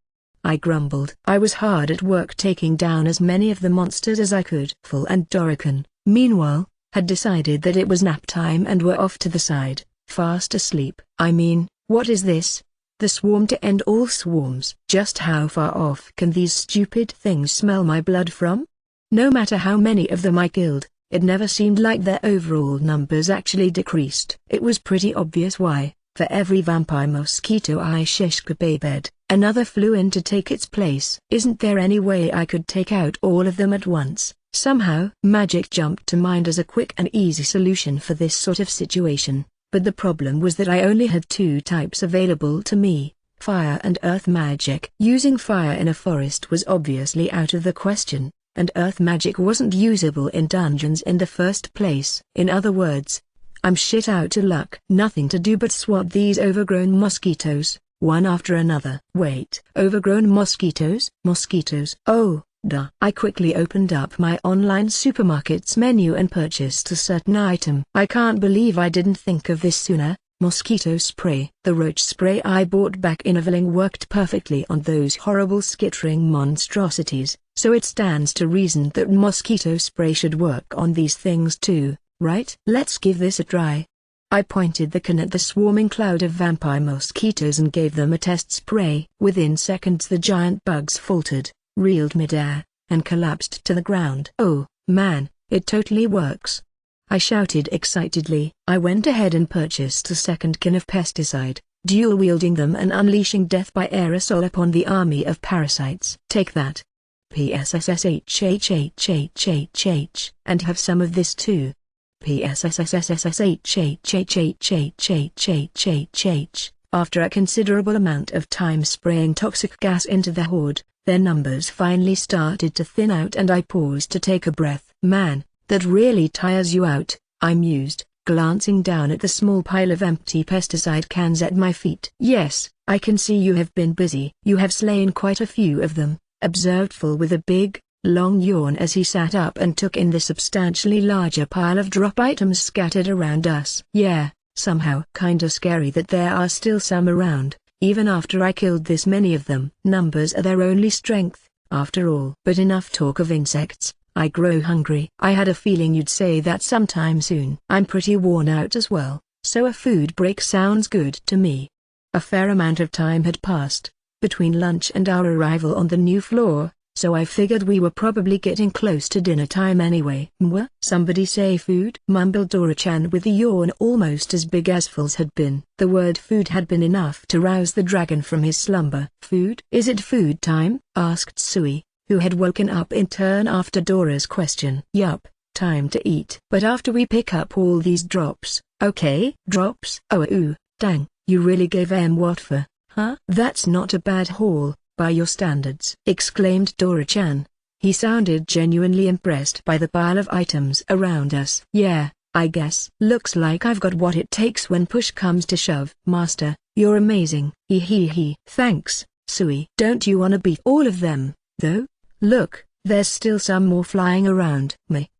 I grumbled. I was hard at work taking down as many of the monsters as I could. Full and Dorican, meanwhile, had decided that it was nap time and were off to the side, fast asleep. I mean, what is this? The swarm to end all swarms. Just how far off can these stupid things smell my blood from? No matter how many of them I killed, it never seemed like their overall numbers actually decreased. It was pretty obvious why. For every vampire mosquito I shishkababed, another flew in to take its place. Isn't there any way I could take out all of them at once? Somehow, magic jumped to mind as a quick and easy solution for this sort of situation, but the problem was that I only had two types available to me, fire and earth magic. Using fire in a forest was obviously out of the question, and earth magic wasn't usable in dungeons in the first place. In other words, I'm shit out of luck. Nothing to do but swat these overgrown mosquitoes, one after another. Wait, overgrown mosquitoes? Mosquitoes? Oh, duh. I quickly opened up my online supermarket's menu and purchased a certain item. I can't believe I didn't think of this sooner. Mosquito spray. The roach spray I bought back in Aveling worked perfectly on those horrible skittering monstrosities, so it stands to reason that mosquito spray should work on these things too, right? Let's give this a try. I pointed the can at the swarming cloud of vampire mosquitoes and gave them a test spray. Within seconds the giant bugs faltered, reeled midair, and collapsed to the ground. Oh, man, it totally works. I shouted excitedly. I went ahead and purchased a second can of pesticide, dual-wielding them and unleashing death by aerosol upon the army of parasites. Take that. PSSSHHHHHH. And have some of this too. PSSSSHHHHHHHHH. After a considerable amount of time spraying toxic gas into the horde, their numbers finally started to thin out and I paused to take a breath. Man, that really tires you out, I mused, glancing down at the small pile of empty pesticide cans at my feet. Yes, I can see you have been busy. You have slain quite a few of them, observed Full with a big, long yawn as he sat up and took in the substantially larger pile of drop items scattered around us. Yeah, somehow kinda scary that there are still some around, even after I killed this many of them. Numbers are their only strength, after all. But enough talk of insects. I grow hungry. I had a feeling you'd say that sometime soon. I'm pretty worn out as well, so a food break sounds good to me. A fair amount of time had passed, between lunch and our arrival on the new floor, so I figured we were probably getting close to dinner time anyway. Mwah? Somebody say food? Mumbled Dora-chan with a yawn almost as big as Full's had been. The word food had been enough to rouse the dragon from his slumber. Food? Is it food time? Asked Sui, who had woken up in turn after Dora's question. Yup, time to eat. But after we pick up all these drops, okay? Drops? Oh dang, you really gave em what for, huh? That's not a bad haul, by your standards, exclaimed Dora-chan. He sounded genuinely impressed by the pile of items around us. Yeah, I guess. Looks like I've got what it takes when push comes to shove. Master, you're amazing. Hee. Thanks, Sui. Don't you wanna beat all of them, though? Look, there's still some more flying around.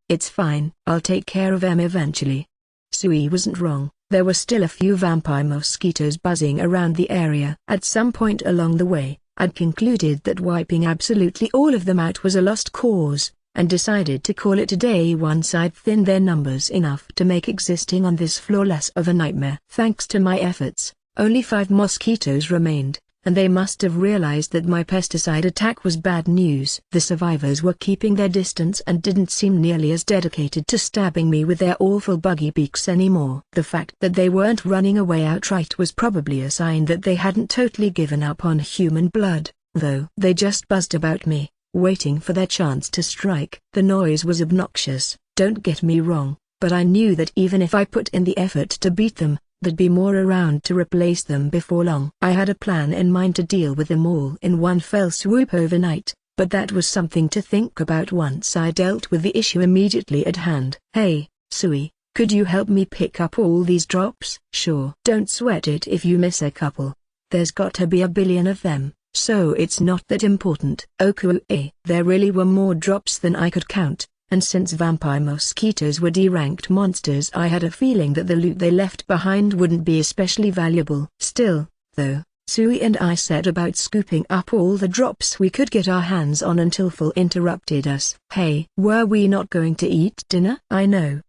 It's fine. I'll take care of them eventually. Sui wasn't wrong. There were still a few vampire mosquitoes buzzing around the area. At some point along the way, I'd concluded that wiping absolutely all of them out was a lost cause, and decided to call it a day once I'd thinned their numbers enough to make existing on this floor less of a nightmare. Thanks to my efforts, only 5 mosquitoes remained, and they must have realized that my pesticide attack was bad news. The survivors were keeping their distance and didn't seem nearly as dedicated to stabbing me with their awful buggy beaks anymore. The fact that they weren't running away outright was probably a sign that they hadn't totally given up on human blood, though. They just buzzed about me, waiting for their chance to strike. The noise was obnoxious, don't get me wrong, but I knew that even if I put in the effort to beat them, there'd be more around to replace them before long. I had a plan in mind to deal with them all in one fell swoop overnight, but that was something to think about once I dealt with the issue immediately at hand. Hey, Sui, could you help me pick up all these drops? Sure. Don't sweat it if you miss a couple. There's got to be a billion of them, so it's not that important. Okay. There really were more drops than I could count, and since vampire mosquitoes were D-ranked monsters, I had a feeling that the loot they left behind wouldn't be especially valuable. Still, though, Sui and I set about scooping up all the drops we could get our hands on until Phil interrupted us. Hey, were we not going to eat dinner? I know,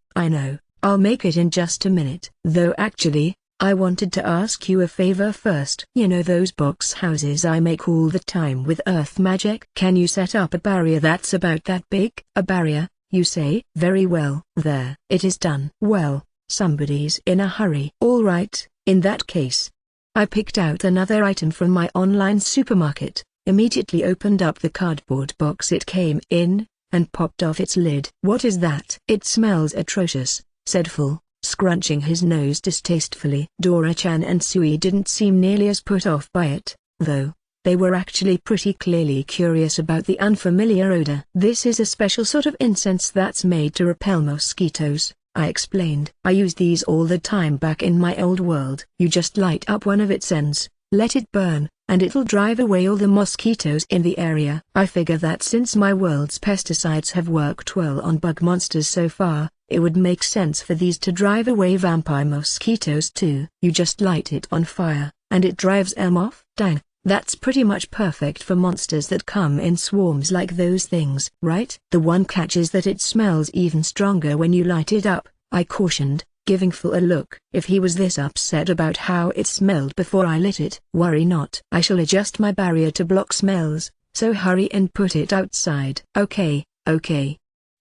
I'll make it in just a minute. Though actually, I wanted to ask you a favor first. You know those box houses I make all the time with earth magic? Can you set up a barrier that's about that big? A barrier, you say? Very well. There. It is done. Well, somebody's in a hurry. All right, in that case. I picked out another item from my online supermarket, immediately opened up the cardboard box it came in, and popped off its lid. What is that? It smells atrocious, said Phil, scrunching his nose distastefully. Dora-chan and Sui didn't seem nearly as put off by it, though. They were actually pretty clearly curious about the unfamiliar odor. This is a special sort of incense that's made to repel mosquitoes, I explained. I use these all the time back in my old world. You just light up one of its ends, let it burn, and it'll drive away all the mosquitoes in the area. I figure that since my world's pesticides have worked well on bug monsters so far, it would make sense for these to drive away vampire mosquitoes too. You just light it on fire, and it drives them off? Dang, that's pretty much perfect for monsters that come in swarms like those things, right? The one catch is that it smells even stronger when you light it up, I cautioned, giving Phil a look. If he was this upset about how it smelled before I lit it. Worry not. I shall adjust my barrier to block smells, so hurry and put it outside. Okay.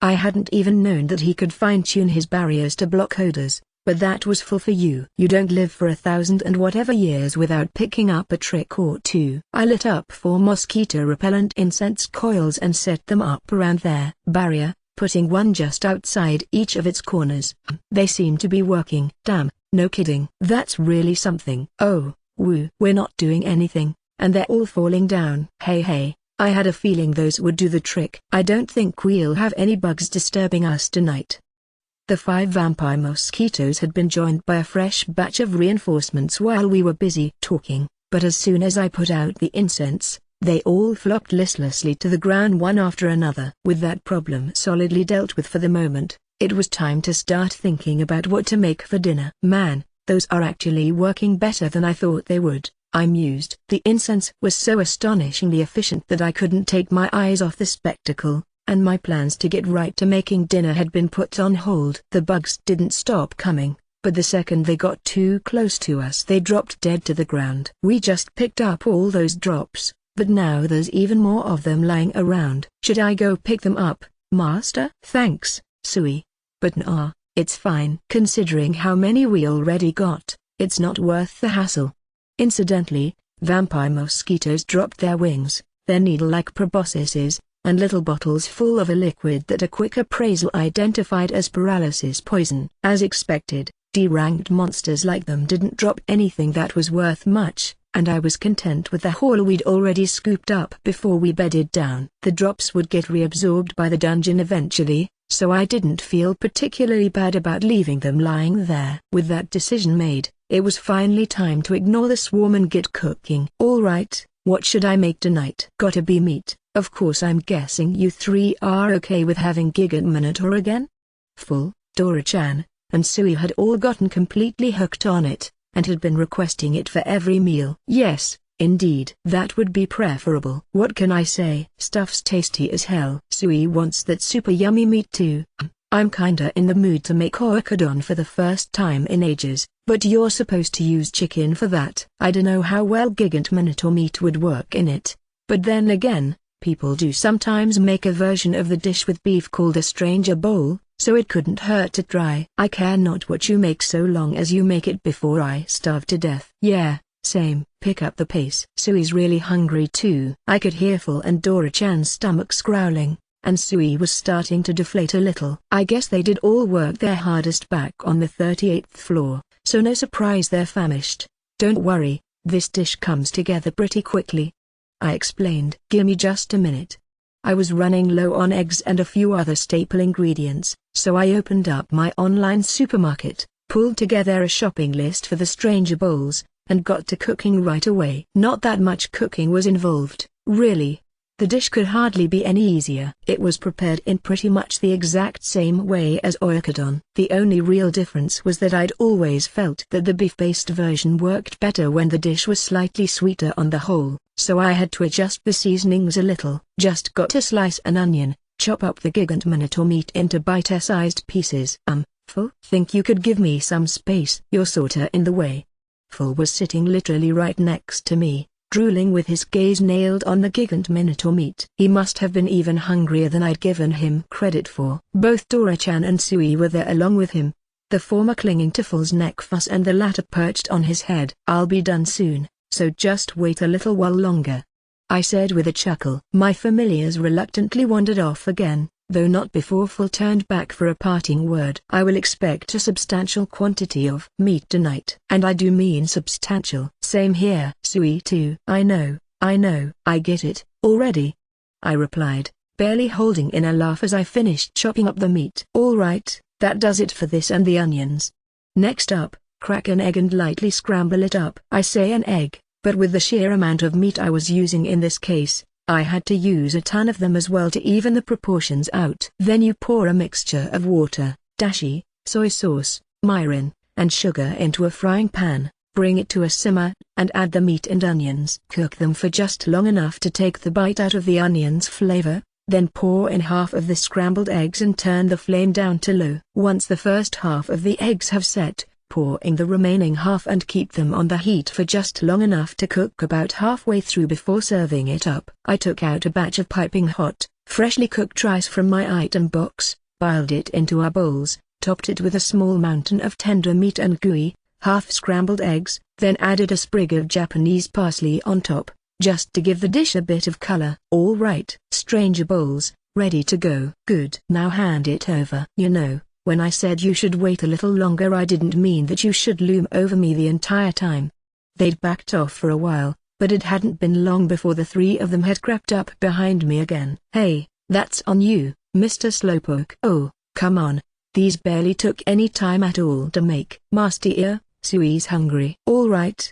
I hadn't even known that he could fine-tune his barriers to block odors, but that was full for you. You don't live for 1,000 and whatever years without picking up a trick or two. I lit up 4 mosquito-repellent incense coils and set them up around their barrier, putting one just outside each of its corners. They seem to be working. Damn, no kidding. That's really something. Oh, woo. We're not doing anything, and they're all falling down. Hey. I had a feeling those would do the trick. I don't think we'll have any bugs disturbing us tonight. The 5 vampire mosquitoes had been joined by a fresh batch of reinforcements while we were busy talking, but as soon as I put out the incense, they all flopped listlessly to the ground one after another. With that problem solidly dealt with for the moment, it was time to start thinking about what to make for dinner. Man, those are actually working better than I thought they would, I mused. The incense was so astonishingly efficient that I couldn't take my eyes off the spectacle, and my plans to get right to making dinner had been put on hold. The bugs didn't stop coming, but the second they got too close to us they dropped dead to the ground. We just picked up all those drops, but now there's even more of them lying around. Should I go pick them up, Master? Thanks, Sui. But nah, it's fine. Considering how many we already got, it's not worth the hassle. Incidentally, vampire mosquitoes dropped their wings, their needle-like proboscises, and little bottles full of a liquid that a quick appraisal identified as paralysis poison. As expected, D-ranked monsters like them didn't drop anything that was worth much, and I was content with the haul we'd already scooped up before we bedded down. The drops would get reabsorbed by the dungeon eventually, so I didn't feel particularly bad about leaving them lying there. With that decision made, it was finally time to ignore the swarm and get cooking. Alright, what should I make tonight? Gotta be meat. Of course. I'm guessing you 3 are okay with having Gigant Minotaur again? Full, Dora-chan, and Sui had all gotten completely hooked on it, and had been requesting it for every meal. Yes, indeed. That would be preferable. What can I say? Stuff's tasty as hell. Sui wants that super yummy meat too. I'm kinda in the mood to make oyakodon for the first time in ages, but you're supposed to use chicken for that. I dunno how well Gigant Minotaur meat would work in it, but then again, people do sometimes make a version of the dish with beef called a stranger bowl, so it couldn't hurt to try. I care not what you make so long as you make it before I starve to death. Yeah, same. Pick up the pace. Sui's really hungry too. I could hear Phil and Dora-chan's stomachs growling, and Sui was starting to deflate a little. I guess they did all work their hardest back on the 38th floor, so no surprise they're famished. Don't worry, this dish comes together pretty quickly, I explained. Gimme just a minute. I was running low on eggs and a few other staple ingredients, so I opened up my online supermarket, pulled together a shopping list for the stranger bowls, and got to cooking right away. Not that much cooking was involved, really. The dish could hardly be any easier. It was prepared in pretty much the exact same way as oyakodon. The only real difference was that I'd always felt that the beef-based version worked better when the dish was slightly sweeter on the whole, so I had to adjust the seasonings a little. Just got to slice an onion, chop up the gigant minotaur meat into bite-sized pieces. Full? Think you could give me some space? You're sorta in the way. Full was sitting literally right next to me, drooling with his gaze nailed on the gigant minotaur meat. He must have been even hungrier than I'd given him credit for. Both Dora-chan and Sui were there along with him, the former clinging to Full's neck fuss and the latter perched on his head. I'll be done soon, so just wait a little while longer, I said with a chuckle. My familiars reluctantly wandered off again, though not before Full turned back for a parting word. I will expect a substantial quantity of meat tonight. And I do mean substantial. Same here. Sui too. I know, I get it, already, I replied, barely holding in a laugh as I finished chopping up the meat. All right, that does it for this and the onions. Next up, crack an egg and lightly scramble it up. I say an egg, but with the sheer amount of meat I was using in this case, I had to use a ton of them as well to even the proportions out. Then you pour a mixture of water, dashi, soy sauce, mirin, and sugar into a frying pan, bring it to a simmer, and add the meat and onions. Cook them for just long enough to take the bite out of the onion's flavor, then pour in half of the scrambled eggs and turn the flame down to low. Once the first half of the eggs have set, pour in the remaining half and keep them on the heat for just long enough to cook about halfway through before serving it up. I took out a batch of piping hot, freshly cooked rice from my item box, piled it into our bowls, topped it with a small mountain of tender meat and gooey, half-scrambled eggs, then added a sprig of Japanese parsley on top, just to give the dish a bit of color. All right, stranger bowls, ready to go. Good. Now hand it over. You know, when I said you should wait a little longer, I didn't mean that you should loom over me the entire time. They'd backed off for a while, but it hadn't been long before the three of them had crept up behind me again. Hey, that's on you, Mr. Slowpoke. Oh, come on, these barely took any time at all to make. Master Ear, Sui's hungry. All right,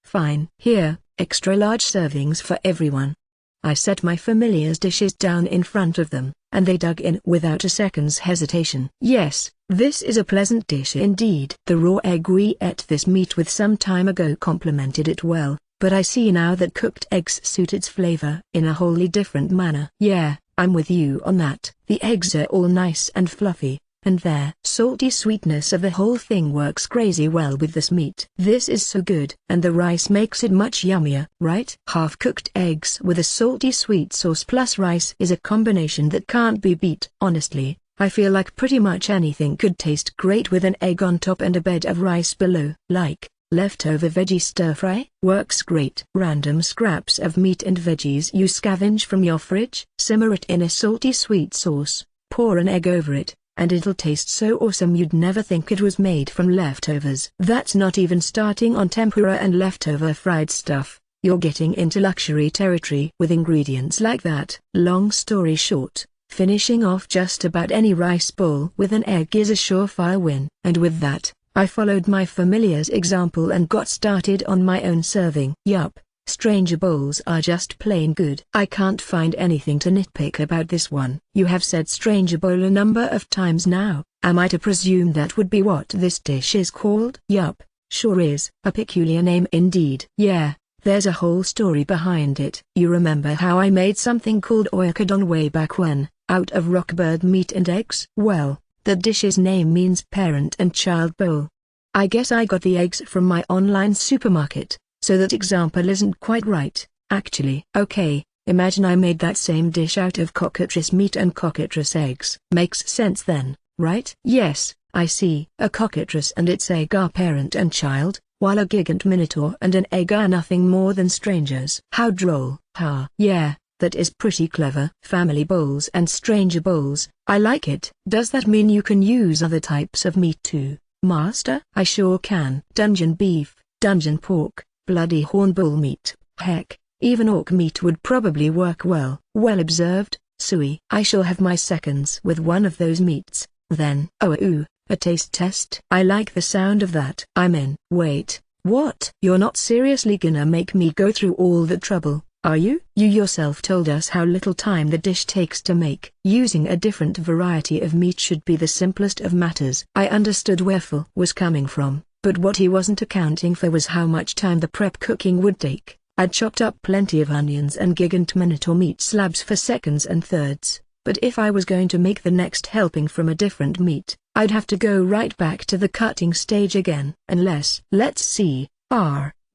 fine. Here, extra large servings for everyone. I set my familiar's dishes down in front of them, and they dug in without a second's hesitation. Yes, this is a pleasant dish indeed. The raw egg we ate this meat with some time ago complemented it well, but I see now that cooked eggs suit its flavor in a wholly different manner. Yeah, I'm with you on that. The eggs are all nice and fluffy, and their salty sweetness of the whole thing works crazy well with this meat. This is so good. And the rice makes it much yummier, right? Half-cooked eggs with a salty sweet sauce plus rice is a combination that can't be beat. Honestly, I feel like pretty much anything could taste great with an egg on top and a bed of rice below. Like, leftover veggie stir-fry? Works great. Random scraps of meat and veggies you scavenge from your fridge? Simmer it in a salty sweet sauce, pour an egg over it, and it'll taste so awesome you'd never think it was made from leftovers. That's not even starting on tempura and leftover fried stuff. You're getting into luxury territory with ingredients like that. Long story short, finishing off just about any rice bowl with an egg is a surefire win. And with that, I followed my familiar's example and got started on my own serving. Yup. Stranger bowls are just plain good. I can't find anything to nitpick about this one. You have said stranger bowl a number of times now. Am I to presume that would be what this dish is called? Yup, sure is. A peculiar name indeed. Yeah, there's a whole story behind it. You remember how I made something called oyakodon way back when, out of rockbird meat and eggs? Well, the dish's name means parent and child bowl. I guess I got the eggs from my online supermarket, so that example isn't quite right, actually. Okay, imagine I made that same dish out of cockatrice meat and cockatrice eggs. Makes sense then, right? Yes, I see. A cockatrice and its egg are parent and child, while a gigant minotaur and an egg are nothing more than strangers. How droll. Ha. Yeah, That is pretty clever. Family bowls and stranger bowls, I like it. Does that mean you can use other types of meat too, Master? I sure can. Dungeon beef, dungeon pork, bloody hornbull meat, heck, even orc meat would probably work well. Well observed, Sui. I shall have my seconds with one of those meats, then. Oh ooh, a taste test? I like the sound of that. I'm in. Wait, what? You're not seriously gonna make me go through all the trouble, are you? You yourself told us how little time the dish takes to make. Using a different variety of meat should be the simplest of matters. I understood where Phil was coming from, but what he wasn't accounting for was how much time the prep cooking would take. I'd chopped up plenty of onions and gigant minotaur meat slabs for seconds and thirds, but if I was going to make the next helping from a different meat, I'd have to go right back to the cutting stage again. Unless, let's see,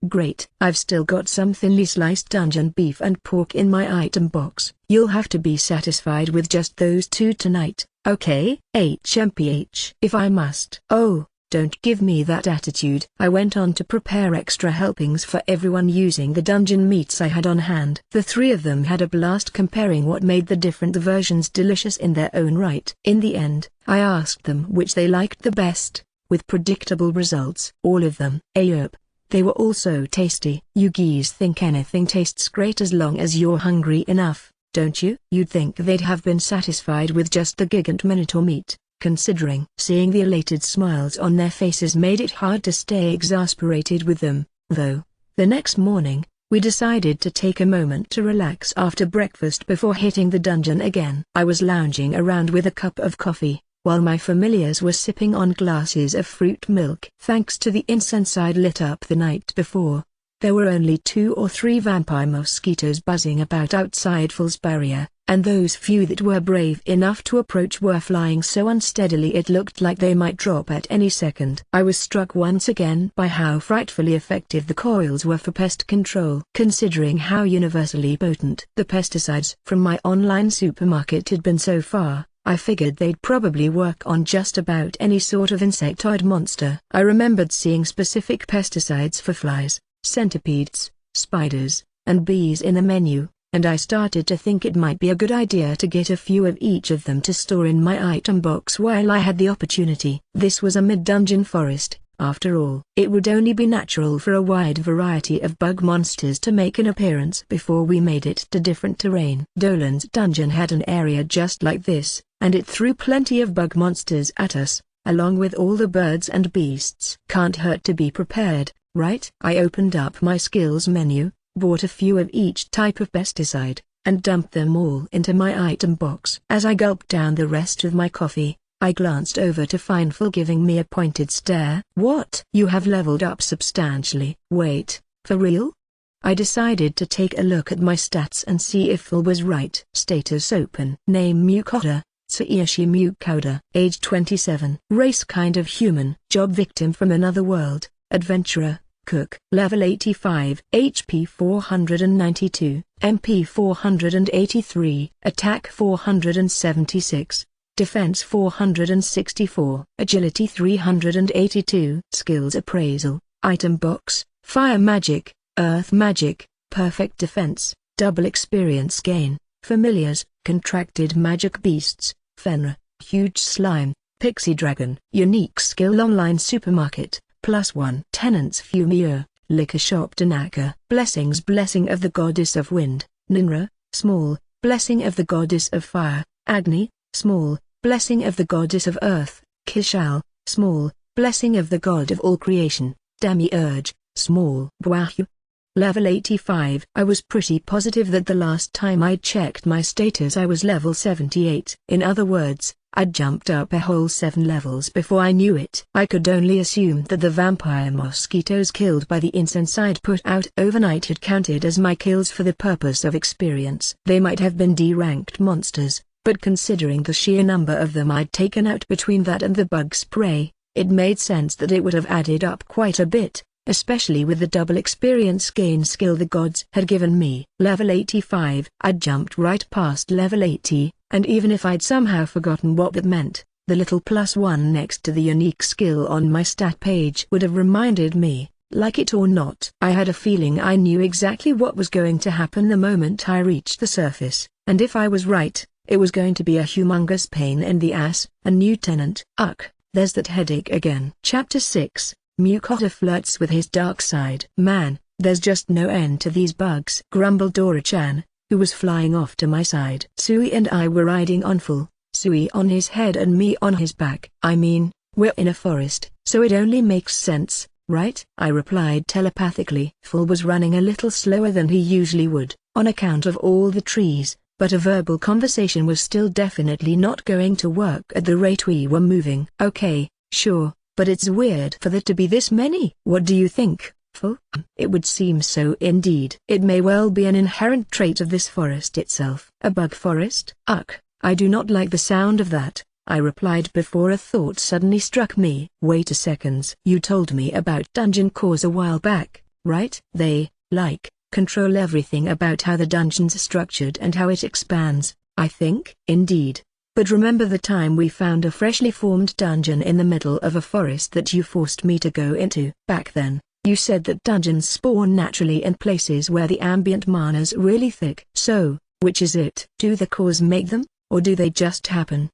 great. I've still got some thinly sliced dungeon beef and pork in my item box. You'll have to be satisfied with just those two tonight, okay? HMPH. If I must. Oh, don't give me that attitude. I went on to prepare extra helpings for everyone using the dungeon meats I had on hand. The three of them had a blast comparing what made the different versions delicious in their own right. In the end, I asked them which they liked the best, with predictable results. All of them. Ayup. They were all so tasty. You geese think anything tastes great as long as you're hungry enough, don't you? You'd think they'd have been satisfied with just the gigant minotaur meat, considering. Seeing the elated smiles on their faces made it hard to stay exasperated with them, though. The next morning, we decided to take a moment to relax after breakfast before hitting the dungeon again. I was lounging around with a cup of coffee, while my familiars were sipping on glasses of fruit milk. Thanks to the incense I'd lit up the night before, there were only 2 or 3 vampire mosquitoes buzzing about outside Phil's barrier, and those few that were brave enough to approach were flying so unsteadily it looked like they might drop at any second. I was struck once again by how frightfully effective the coils were for pest control. Considering how universally potent the pesticides from my online supermarket had been so far, I figured they'd probably work on just about any sort of insectoid monster. I remembered seeing specific pesticides for flies, centipedes, spiders, and bees in the menu, and I started to think it might be a good idea to get a few of each of them to store in my item box while I had the opportunity. This was a mid-dungeon forest, after all. It would only be natural for a wide variety of bug monsters to make an appearance before we made it to different terrain. Dolan's dungeon had an area just like this, and it threw plenty of bug monsters at us, along with all the birds and beasts. Can't hurt to be prepared, right? I opened up my skills menu, bought a few of each type of pesticide, and dumped them all into my item box. As I gulped down the rest of my coffee, I glanced over to find Phil giving me a pointed stare. What? You have leveled up substantially. Wait, for real? I decided to take a look at my stats and see if Phil was right. Status open. Name Mukoda, Tsuyoshi Mukoda. Age 27. Race kind of human. Job victim from another world. Adventurer. Cook. Level 85. HP 492. MP 483. Attack 476. Defense 464. Agility 382. Skills appraisal. Item box. Fire magic. Earth magic. Perfect defense. Double experience gain. Familiars. Contracted magic beasts. Fenrir. Huge slime. Pixie dragon. Unique skill online supermarket. +1. Tenants Fumio. Liquor shop Tanaka. Blessings blessing of the goddess of wind. Ninra. Small. Blessing of the goddess of fire. Agni. Small. Blessing of the goddess of earth. Kishal. Small. Blessing of the god of all creation. Demiurge. Small. Bwahyu. Level 85. I was pretty positive that the last time I checked my status I was level 78. In other words, I'd jumped up a whole 7 levels before I knew it. I could only assume that the vampire mosquitoes killed by the incense I'd put out overnight had counted as my kills for the purpose of experience. They might have been D-ranked monsters, but considering the sheer number of them I'd taken out between that and the bug spray, it made sense that it would have added up quite a bit, especially with the double experience gain skill the gods had given me. Level 85. I'd jumped right past level 80, and even if I'd somehow forgotten what that meant, the little +1 next to the unique skill on my stat page would have reminded me, Like it or not, I had a feeling I knew exactly what was going to happen the moment I reached the surface, and if I was right, it was going to be a humongous pain in the ass. A new tenant. Ugh, there's that headache again. Chapter 6, Mukota flirts with his dark side. Man, there's just no end to these bugs, grumbled Dora-chan, who was flying off to my side. Sui and I were riding on Full, Sui on his head and me on his back. I mean, we're in a forest, so it only makes sense, right? I replied telepathically. Full was running a little slower than he usually would, on account of all the trees, but a verbal conversation was still definitely not going to work at the rate we were moving. Okay, sure, but it's weird for there to be this many. What do you think, Full? It would seem so indeed. It may well be an inherent trait of this forest itself. A bug forest? Ugh, I do not like the sound of that, I replied before a thought suddenly struck me. Wait a second. You told me about dungeon cores a while back, right? They, control everything about how the dungeon's structured and how it expands, I think. Indeed. But remember the time we found a freshly formed dungeon in the middle of a forest that you forced me to go into? Back then, you said that dungeons spawn naturally in places where the ambient mana's really thick. So, which is it? Do the cores make them, or do they just happen?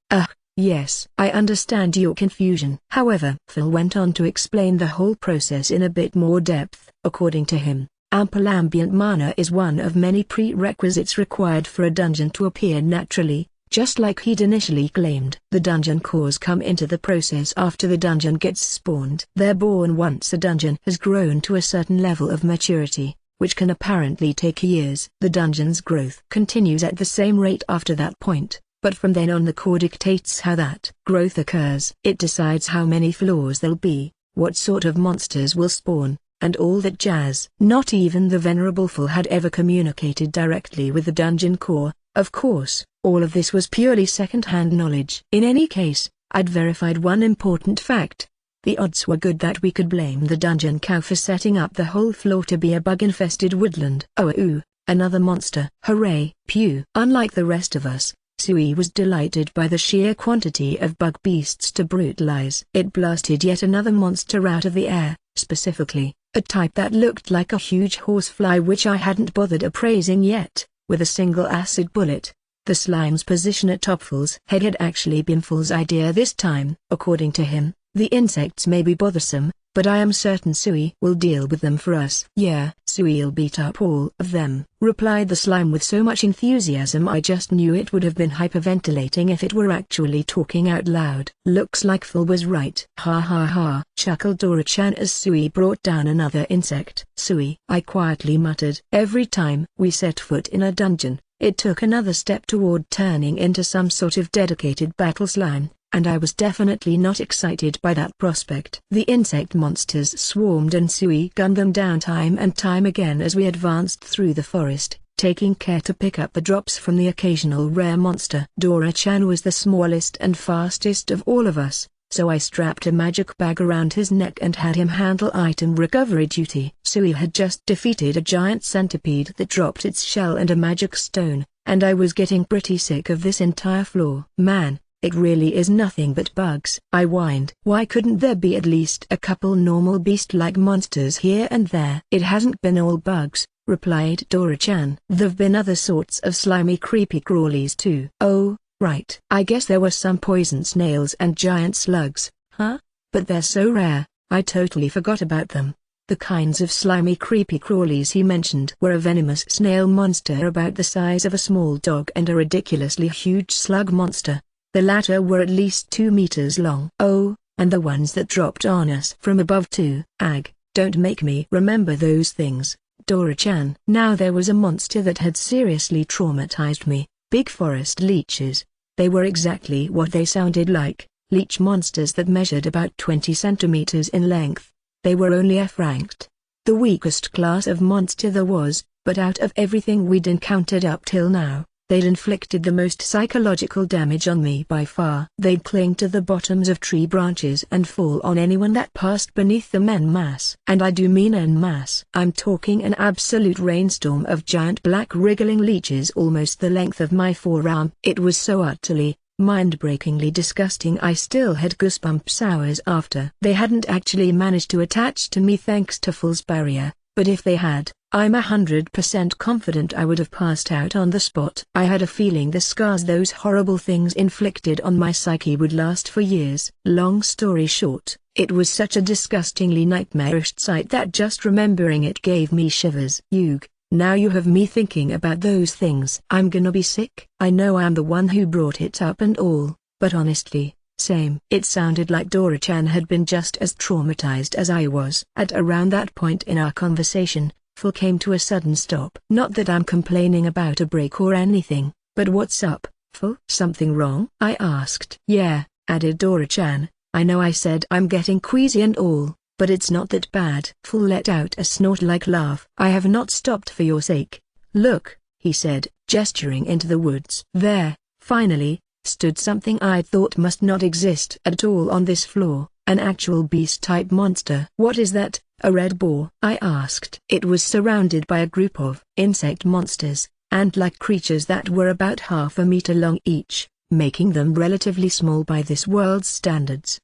Yes, I understand your confusion. However, Phil went on to explain the whole process in a bit more depth. According to him, ample ambient mana is one of many prerequisites required for a dungeon to appear naturally, just like he'd initially claimed. The dungeon cores come into the process after the dungeon gets spawned. They're born once a dungeon has grown to a certain level of maturity, which can apparently take years. The dungeon's growth continues at the same rate after that point, but from then on the core dictates how that growth occurs. It decides how many floors there'll be, what sort of monsters will spawn, and all that jazz. Not even the Venerable Full had ever communicated directly with the dungeon core. Of course, all of this was purely second-hand knowledge. In any case, I'd verified one important fact. The odds were good that we could blame the dungeon cow for setting up the whole floor to be a bug-infested woodland. Oh, another monster. Hooray! Pew! Unlike the rest of us, Sui was delighted by the sheer quantity of bug beasts to brutalize. It blasted yet another monster out of the air, specifically, a type that looked like a huge horsefly which I hadn't bothered appraising yet, with a single acid bullet. The slime's position atop Full's head had actually been Full's idea this time. According to him, the insects may be bothersome, but I am certain Sui will deal with them for us. Yeah, Sui'll beat up all of them, replied the slime with so much enthusiasm I just knew it would have been hyperventilating if it were actually talking out loud. Looks like Full was right. Ha ha ha, chuckled Dora-chan as Sui brought down another insect. Sui, I quietly muttered. Every time we set foot in a dungeon, it took another step toward turning into some sort of dedicated battle slime, and I was definitely not excited by that prospect. The insect monsters swarmed and Sui gunned them down time and time again as we advanced through the forest, taking care to pick up the drops from the occasional rare monster. Dora-chan was the smallest and fastest of all of us, so I strapped a magic bag around his neck and had him handle item recovery duty. Sui had just defeated a giant centipede that dropped its shell and a magic stone, and I was getting pretty sick of this entire floor. Man, it really is nothing but bugs, I whined. Why couldn't there be at least a couple normal beast-like monsters here and there? It hasn't been all bugs, replied Dora-chan. There've been other sorts of slimy creepy crawlies too. Oh, right. I guess there were some poison snails and giant slugs, huh? But they're so rare, I totally forgot about them. The kinds of slimy creepy crawlies he mentioned were a venomous snail monster about the size of a small dog and a ridiculously huge slug monster. The latter were at least 2 meters long. Oh, and the ones that dropped on us from above too. Ag, don't make me remember those things, Dora-chan. Now there was a monster that had seriously traumatized me, big forest leeches. They were exactly what they sounded like, leech monsters that measured about 20 centimeters in length. They were only F-ranked. The weakest class of monster there was, but out of everything we'd encountered up till now, they'd inflicted the most psychological damage on me by far. They'd cling to the bottoms of tree branches and fall on anyone that passed beneath them en masse. And I do mean en masse. I'm talking an absolute rainstorm of giant black wriggling leeches almost the length of my forearm. It was so utterly, mind-breakingly disgusting. I still had goosebumps hours after. They hadn't actually managed to attach to me thanks to Full's barrier, but if they had, I'm 100% confident I would have passed out on the spot. I had a feeling the scars those horrible things inflicted on my psyche would last for years. Long story short, it was such a disgustingly nightmarish sight that just remembering it gave me shivers. Yug, now you have me thinking about those things. I'm gonna be sick. I know I'm the one who brought it up and all, but honestly, same. It sounded like Dora-chan had been just as traumatized as I was. At around that point in our conversation, Full came to a sudden stop. Not that I'm complaining about a break or anything, but what's up, Full? Something wrong? I asked. Yeah, added Dora-chan, I know I said I'm getting queasy and all, but it's not that bad. Full let out a snort-like laugh. I have not stopped for your sake. Look, he said, gesturing into the woods. There, finally, stood something I thought must not exist at all on this floor, an actual beast-type monster. What is that, a red boar? I asked. It was surrounded by a group of insect monsters, ant-like creatures that were about half a meter long each, making them relatively small by this world's standards.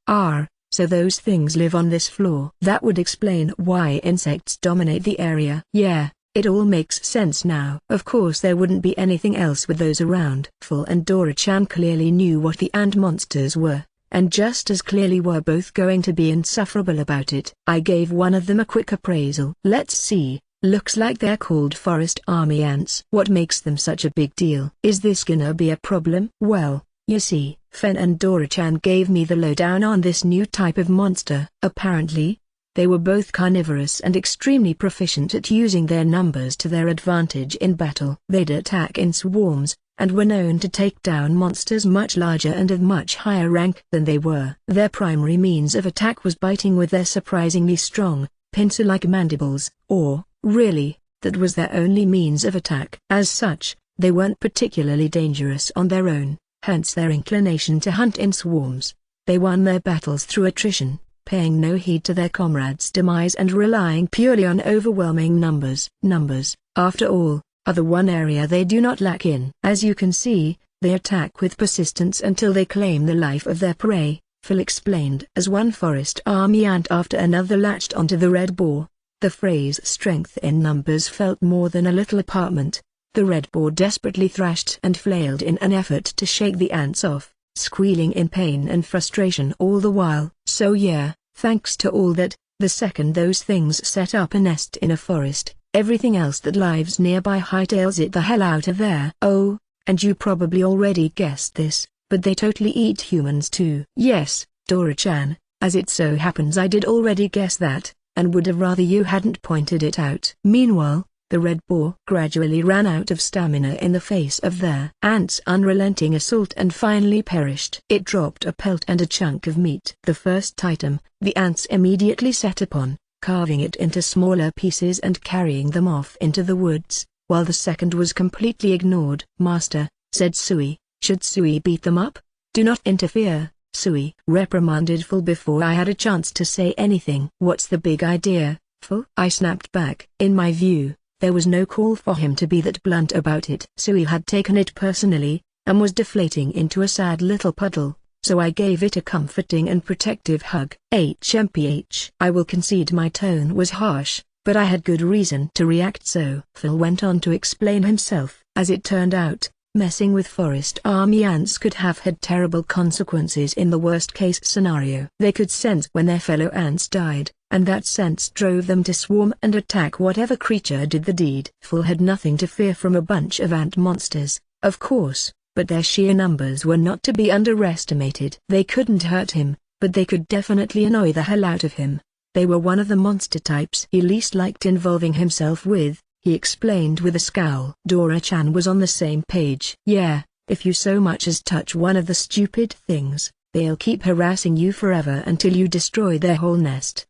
So those things live on this floor. That would explain why insects dominate the area. Yeah, it all makes sense now. Of course there wouldn't be anything else with those around. Full and Dora-chan clearly knew what the ant monsters were, and just as clearly were both going to be insufferable about it. I gave one of them a quick appraisal. Let's see, looks like they're called forest army ants. What makes them such a big deal? Is this gonna be a problem? Well, you see, Fen and Dora-chan gave me the lowdown on this new type of monster. Apparently, they were both carnivorous and extremely proficient at using their numbers to their advantage in battle. They'd attack in swarms, and were known to take down monsters much larger and of much higher rank than they were. Their primary means of attack was biting with their surprisingly strong, pincer-like mandibles, or, really, that was their only means of attack. As such, they weren't particularly dangerous on their own. Hence their inclination to hunt in swarms. They won their battles through attrition, paying no heed to their comrades' demise and relying purely on overwhelming numbers. Numbers, after all, are the one area they do not lack in. As you can see, they attack with persistence until they claim the life of their prey, Phil explained. As one forest army ant after another latched onto the red boar, the phrase strength in numbers felt more than a little apartment. The red boar desperately thrashed and flailed in an effort to shake the ants off, squealing in pain and frustration all the while. So yeah, thanks to all that, the second those things set up a nest in a forest, everything else that lives nearby hightails it the hell out of there. Oh, and you probably already guessed this, but they totally eat humans too. Yes, Dora-chan, as it so happens I did already guess that, and would have rather you hadn't pointed it out. Meanwhile, the red boar gradually ran out of stamina in the face of their ants' unrelenting assault and finally perished. It dropped a pelt and a chunk of meat. The first item, the ants immediately set upon, carving it into smaller pieces and carrying them off into the woods, while the second was completely ignored. Master, said Sui, should Sui beat them up? Do not interfere, Sui reprimanded Full before I had a chance to say anything. What's the big idea, Full? I snapped back. In my view, there was no call for him to be that blunt about it. Sui had taken it personally, and was deflating into a sad little puddle, so I gave it a comforting and protective hug. HMPH. I will concede my tone was harsh, but I had good reason to react so. Phil went on to explain himself. As it turned out, messing with forest army ants could have had terrible consequences in the worst-case scenario. They could sense when their fellow ants died, and that sense drove them to swarm and attack whatever creature did the deed. Full had nothing to fear from a bunch of ant monsters, of course, but their sheer numbers were not to be underestimated. They couldn't hurt him, but they could definitely annoy the hell out of him. They were one of the monster types he least liked involving himself with, he explained with a scowl. Dora-chan was on the same page. Yeah, if you so much as touch one of the stupid things, they'll keep harassing you forever until you destroy their whole nest.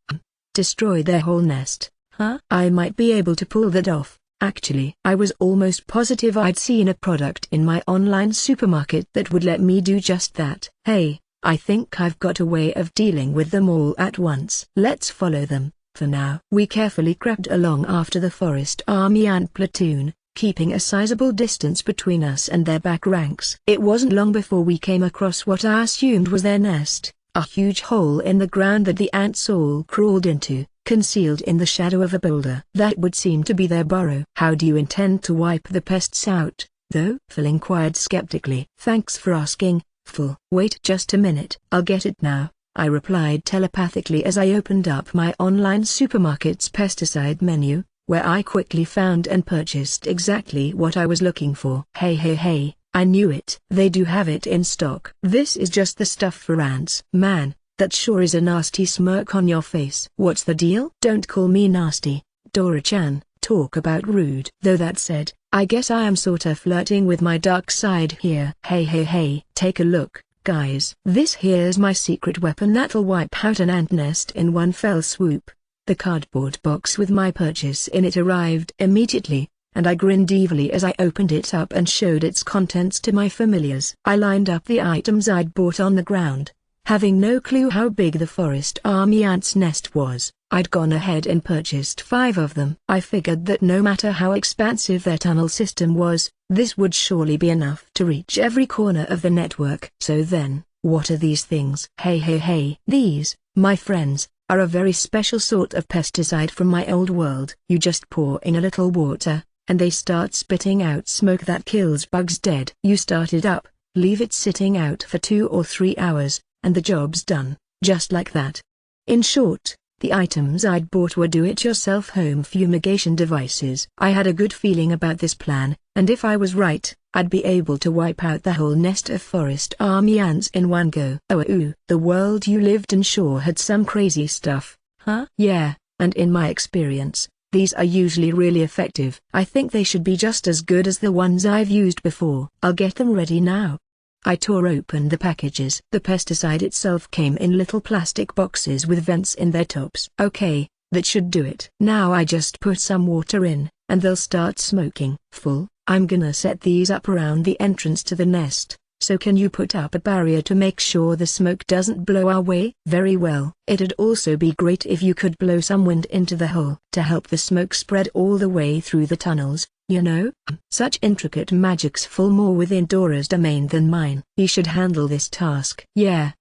Destroy their whole nest, huh? I might be able to pull that off. Actually, I was almost positive I'd seen a product in my online supermarket that would let me do just that. Hey, I think I've got a way of dealing with them all at once. Let's follow them. For now, we carefully crept along after the forest army ant platoon, keeping a sizable distance between us and their back ranks. It wasn't long before we came across what I assumed was their nest, a huge hole in the ground that the ants all crawled into, concealed in the shadow of a boulder. That would seem to be their burrow. How do you intend to wipe the pests out, though? Phil inquired skeptically. Thanks for asking, Phil. Wait just a minute. I'll get it now, I replied telepathically as I opened up my online supermarket's pesticide menu, where I quickly found and purchased exactly what I was looking for. Hey, I knew it. They do have it in stock. This is just the stuff for ants. Man, that sure is a nasty smirk on your face. What's the deal? Don't call me nasty, Dora-chan. Talk about rude. Though that said, I guess I am sorta flirting with my dark side here. Hey, take a look, guys. This here's my secret weapon that'll wipe out an ant nest in one fell swoop. The cardboard box with my purchase in it arrived immediately, and I grinned evilly as I opened it up and showed its contents to my familiars. I lined up the items I'd bought on the ground. Having no clue how big the forest army ant's nest was, I'd gone ahead and purchased 5 of them. I figured that no matter how expansive their tunnel system was, this would surely be enough to reach every corner of the network. So then, what are these things? Hey. These, my friends, are a very special sort of pesticide from my old world. You just pour in a little water, and they start spitting out smoke that kills bugs dead. You start it up, leave it sitting out for 2 or 3 hours, and the job's done, just like that. In short, the items I'd bought were do-it-yourself home fumigation devices. I had a good feeling about this plan, and if I was right, I'd be able to wipe out the whole nest of forest army ants in one go. Oh, the world you lived in sure had some crazy stuff, huh? Yeah, and in my experience, these are usually really effective. I think they should be just as good as the ones I've used before. I'll get them ready now. I tore open the packages. The pesticide itself came in little plastic boxes with vents in their tops. Okay, that should do it. Now I just put some water in, and they'll start smoking. Full, I'm gonna set these up around the entrance to the nest, so can you put up a barrier to make sure the smoke doesn't blow our way? Very well. It'd also be great if you could blow some wind into the hole to help the smoke spread all the way through the tunnels. You know, such intricate magic's full more within Dora's domain than mine. He should handle this task. Yeah,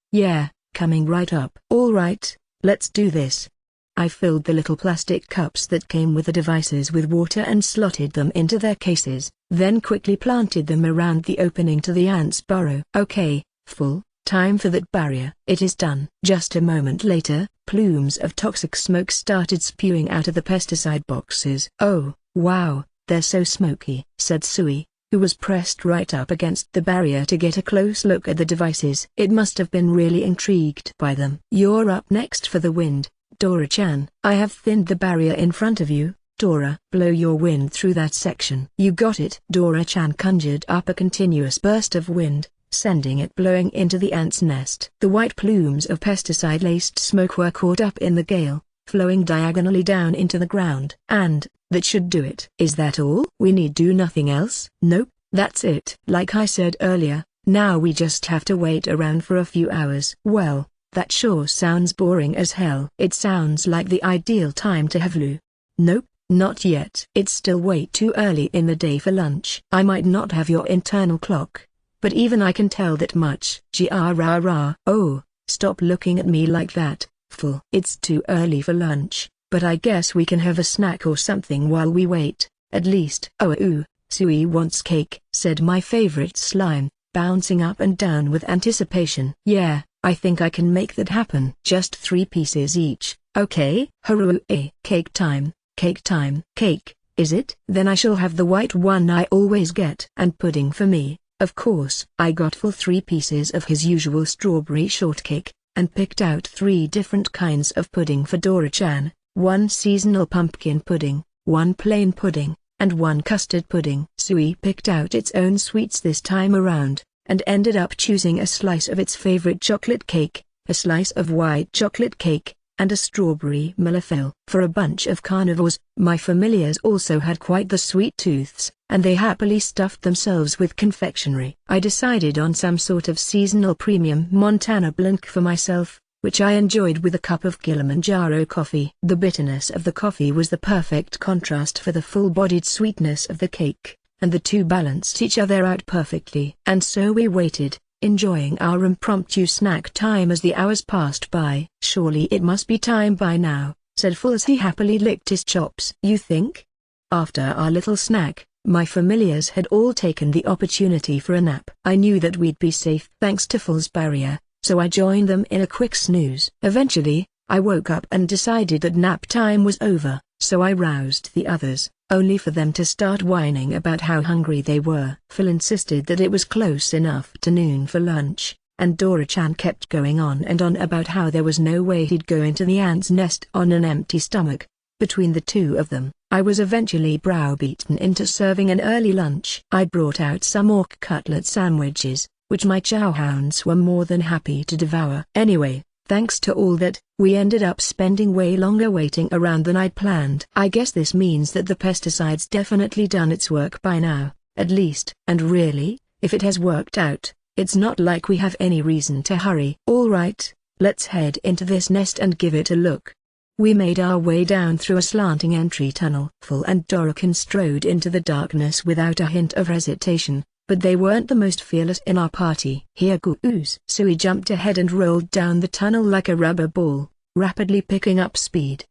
coming right up. All right, let's do this. I filled the little plastic cups that came with the devices with water and slotted them into their cases, then quickly planted them around the opening to the ant's burrow. Okay, full, time for that barrier. It is done. Just a moment later, plumes of toxic smoke started spewing out of the pesticide boxes. Oh, wow. They're so smoky, said Sui, who was pressed right up against the barrier to get a close look at the devices. It must have been really intrigued by them. You're up next for the wind, Dora-chan. I have thinned the barrier in front of you, Dora. Blow your wind through that section. You got it. Dora-chan conjured up a continuous burst of wind, sending it blowing into the ant's nest. The white plumes of pesticide-laced smoke were caught up in the gale, flowing diagonally down into the ground. And that should do it. Is that all? We need do nothing else? Nope, that's it. Like I said earlier, now we just have to wait around for a few hours. Well, that sure sounds boring as hell. It sounds like the ideal time to have Lu. Nope, not yet. It's still way too early in the day for lunch. I might not have your internal clock, but even I can tell that much. Oh, stop looking at me like that, Full. It's too early for lunch. But I guess we can have a snack or something while we wait, at least. Oh, Sui wants cake, said my favorite slime, bouncing up and down with anticipation. Yeah, I think I can make that happen. Just 3 pieces each, okay? Hooray! Cake time, cake, is it? Then I shall have the white one I always get. And pudding for me, of course. I got full 3 pieces of his usual strawberry shortcake, and picked out 3 different kinds of pudding for Dora-chan. 1 seasonal pumpkin pudding, 1 plain pudding, and 1 custard pudding. Sui picked out its own sweets this time around, and ended up choosing a slice of its favorite chocolate cake, a slice of white chocolate cake, and a strawberry malafel. For a bunch of carnivores, my familiars also had quite the sweet tooths, and they happily stuffed themselves with confectionery. I decided on some sort of seasonal premium Montana Blanc for myself, which I enjoyed with a cup of Kilimanjaro coffee. The bitterness of the coffee was the perfect contrast for the full-bodied sweetness of the cake, and the two balanced each other out perfectly. And so we waited, enjoying our impromptu snack time as the hours passed by. "Surely it must be time by now," said Phil as he happily licked his chops. "You think?" After our little snack, my familiars had all taken the opportunity for a nap. I knew that we'd be safe thanks to Phil's barrier, so I joined them in a quick snooze. Eventually, I woke up and decided that nap time was over, so I roused the others, only for them to start whining about how hungry they were. Phil insisted that it was close enough to noon for lunch, and Dora-chan kept going on and on about how there was no way he'd go into the ant's nest on an empty stomach. Between the two of them, I was eventually browbeaten into serving an early lunch. I brought out some orc cutlet sandwiches, which my chowhounds were more than happy to devour. Anyway, thanks to all that, we ended up spending way longer waiting around than I'd planned. I guess this means that the pesticide's definitely done its work by now, at least. And really, if it has worked out, it's not like we have any reason to hurry. All right, let's head into this nest and give it a look. We made our way down through a slanting entry tunnel. Phil and Dora-chan strode into the darkness without a hint of hesitation, but they weren't the most fearless in our party. "Here goes." Sui jumped ahead and rolled down the tunnel like a rubber ball, rapidly picking up speed.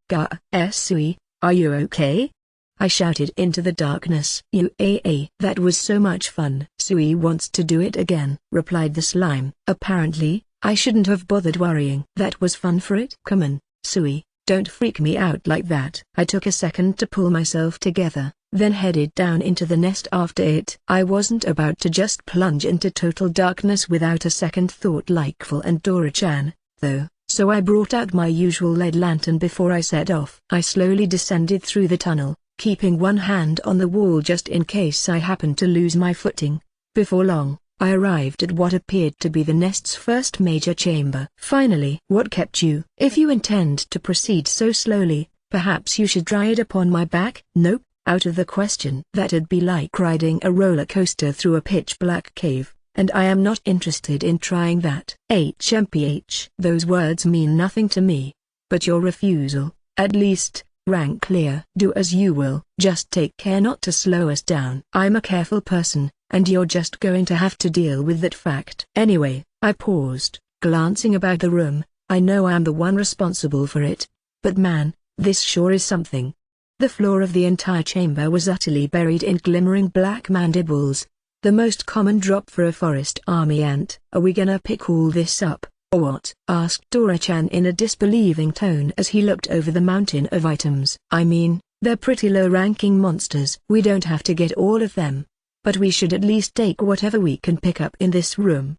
Sui, are you okay?" I shouted into the darkness. That was so much fun." "Sui wants to do it again," replied the slime. "Apparently, I shouldn't have bothered worrying." "That was fun for it." "Come on, Sui, don't freak me out like that." I took a second to pull myself together, then headed down into the nest after it. I wasn't about to just plunge into total darkness without a second thought like Phil and Dora-chan, though, so I brought out my usual lead lantern before I set off. I slowly descended through the tunnel, keeping one hand on the wall just in case I happened to lose my footing. Before long, I arrived at what appeared to be the nest's first major chamber. "Finally." "What kept you?" "If you intend to proceed so slowly, perhaps you should try it upon my back." "Nope, out of the question." "That'd be like riding a roller coaster through a pitch-black cave, and I am not interested in trying that." HMPH. Those words mean nothing to me. But your refusal, at least, rang clear. "Do as you will. Just take care not to slow us down." "I'm a careful person, and you're just going to have to deal with that fact." "Anyway," I paused, glancing about the room, "I know I'm the one responsible for it, but man, this sure is something." The floor of the entire chamber was utterly buried in glimmering black mandibles, the most common drop for a forest army ant. "Are we gonna pick all this up, or what?" asked Dora-chan in a disbelieving tone as he looked over the mountain of items. "I mean, they're pretty low-ranking monsters. We don't have to get all of them, but we should at least take whatever we can pick up in this room."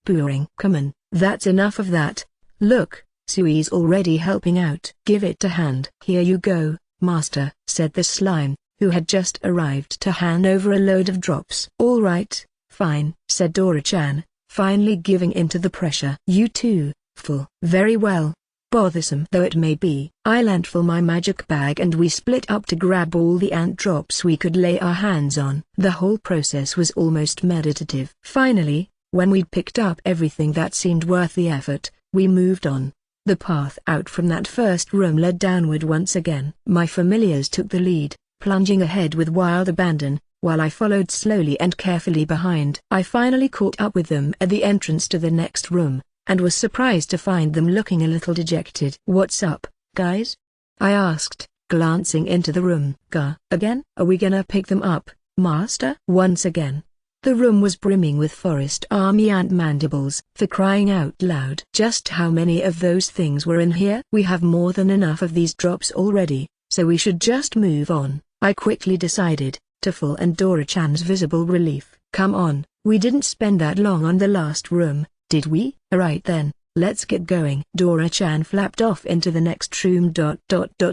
Pooring. "Come on, that's enough of that. Look, Sui's already helping out." "Give it a hand." "Here you go, Master," said the slime, who had just arrived to hand over a load of drops. "All right, fine," said Dora-chan, finally giving in to the pressure. "You too, Phil." "Very well." Bothersome though it may be, I lent Phil my magic bag and we split up to grab all the ant drops we could lay our hands on. The whole process was almost meditative. Finally, when we'd picked up everything that seemed worth the effort, we moved on. The path out from that first room led downward once again. My familiars took the lead, plunging ahead with wild abandon, while I followed slowly and carefully behind. I finally caught up with them at the entrance to the next room, and was surprised to find them looking a little dejected. "What's up, guys?" I asked, glancing into the room. Again? Are we gonna pick them up, Master?" Once again. The room was brimming with forest army ant mandibles. For crying out loud. Just how many of those things were in here? "We have more than enough of these drops already, so we should just move on," I quickly decided, to Phil and Dora-chan's visible relief. "Come on, we didn't spend that long on the last room, did we?" "Right then, let's get going." Dora-chan flapped off into the next room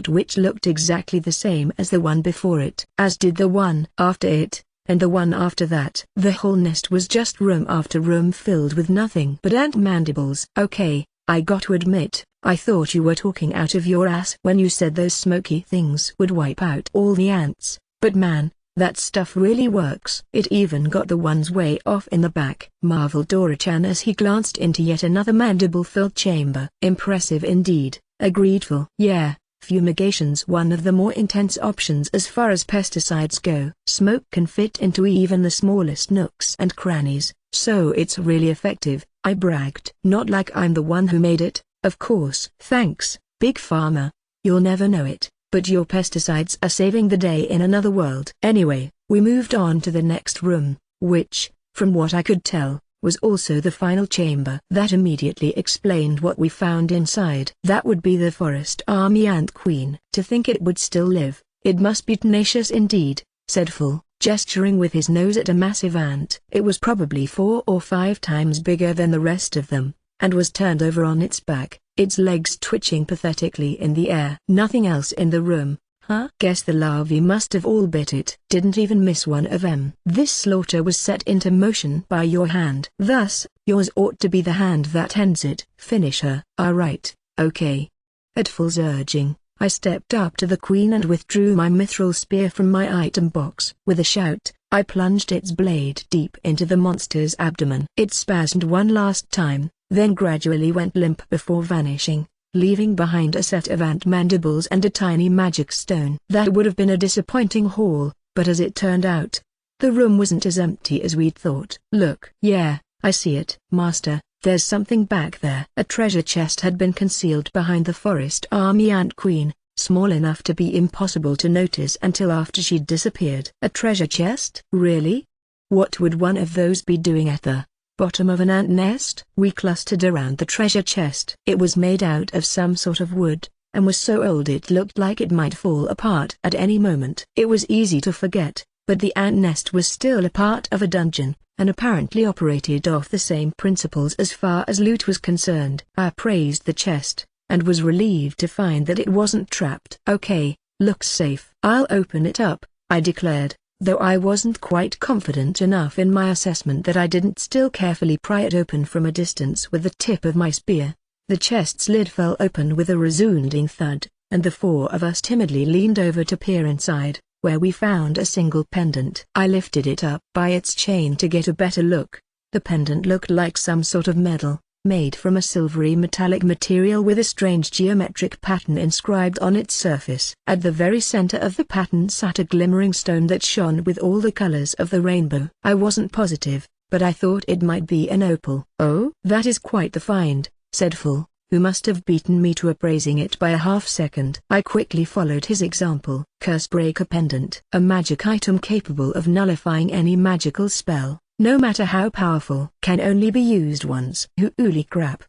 which looked exactly the same as the one before it. As did the one after it, and the one after that. The whole nest was just room after room filled with nothing but ant mandibles. "Okay, I got to admit, I thought you were talking out of your ass when you said those smoky things would wipe out all the ants, but man, That stuff really works. It even got the ones way off in the back, marveled Dora-chan as he glanced into yet another mandible-filled chamber. Impressive indeed, agreed Phil. Yeah, fumigation's one of the more intense options as far as pesticides go. Smoke can fit into even the smallest nooks and crannies, so it's really effective, I bragged. Not like I'm the one who made it, of course. Thanks, Big Pharma. You'll never know it, but your pesticides are saving the day in another world. Anyway, we moved on to the next room, which, from what I could tell, was also the final chamber. That immediately explained what we found inside. That would be the forest army ant queen. To think it would still live, it must be tenacious indeed, said Phil, gesturing with his nose at a massive ant. It was probably 4 or 5 times bigger than the rest of them, and was turned over on its back, its legs twitching pathetically in the air. Nothing else in the room, huh? Guess the larvae must have all bit it. Didn't even miss one of them. This slaughter was set into motion by your hand. Thus, yours ought to be the hand that ends it. Finish her. Right, okay. At Phil's urging, I stepped up to the queen and withdrew my mithril spear from my item box. With a shout, I plunged its blade deep into the monster's abdomen. It spasmed one last time, then gradually went limp before vanishing, leaving behind a set of ant mandibles and a tiny magic stone. That would have been a disappointing haul, but as it turned out, the room wasn't as empty as we'd thought. Look. Yeah, I see it. Master, there's something back there. A treasure chest had been concealed behind the forest army ant queen, small enough to be impossible to notice until after she'd disappeared. A treasure chest? Really? What would one of those be doing at the bottom of an ant nest? We clustered around the treasure chest. It was made out of some sort of wood, and was so old it looked like it might fall apart at any moment. It was easy to forget, but the ant nest was still a part of a dungeon, and apparently operated off the same principles as far as loot was concerned. I praised the chest, and was relieved to find that it wasn't trapped. Okay, looks safe. I'll open it up, I declared, though I wasn't quite confident enough in my assessment that I didn't still carefully pry it open from a distance with the tip of my spear. The chest's lid fell open with a resounding thud, and the 4 of us timidly leaned over to peer inside, where we found a single pendant. I lifted it up by its chain to get a better look. The pendant looked like some sort of medal, made from a silvery metallic material with a strange geometric pattern inscribed on its surface. At the very center of the pattern sat a glimmering stone that shone with all the colors of the rainbow. I wasn't positive, but I thought it might be an opal. Oh, that is quite the find, said Phil, who must have beaten me to appraising it by a half-second. I quickly followed his example. Cursebreaker pendant. A magic item capable of nullifying any magical spell, no matter how powerful. Can only be used once. Holy crap.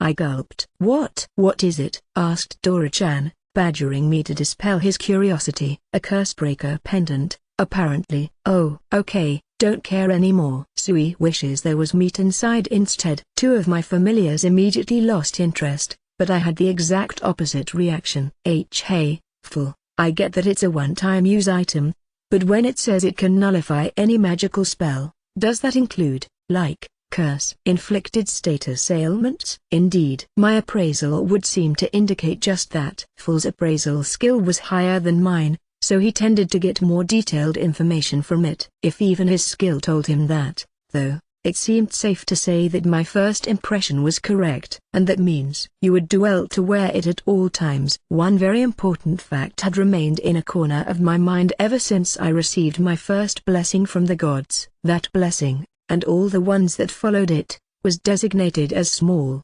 I gulped. What is it? Asked Dora-chan, badgering me to dispel his curiosity. A Cursebreaker pendant, apparently. Oh, okay, don't care anymore. Sui wishes there was meat inside instead. 2 of my familiars immediately lost interest, but I had the exact opposite reaction. Hey, Phil, I get that it's a one-time use item, but when it says it can nullify any magical spell, does that include, like, curse-inflicted status ailments? Indeed. My appraisal would seem to indicate just that. Phil's appraisal skill was higher than mine, so he tended to get more detailed information from it. If even his skill told him that, though, it seemed safe to say that my first impression was correct. And that means you would do well to wear it at all times. One very important fact had remained in a corner of my mind ever since I received my first blessing from the gods. That blessing, and all the ones that followed it, was designated as small.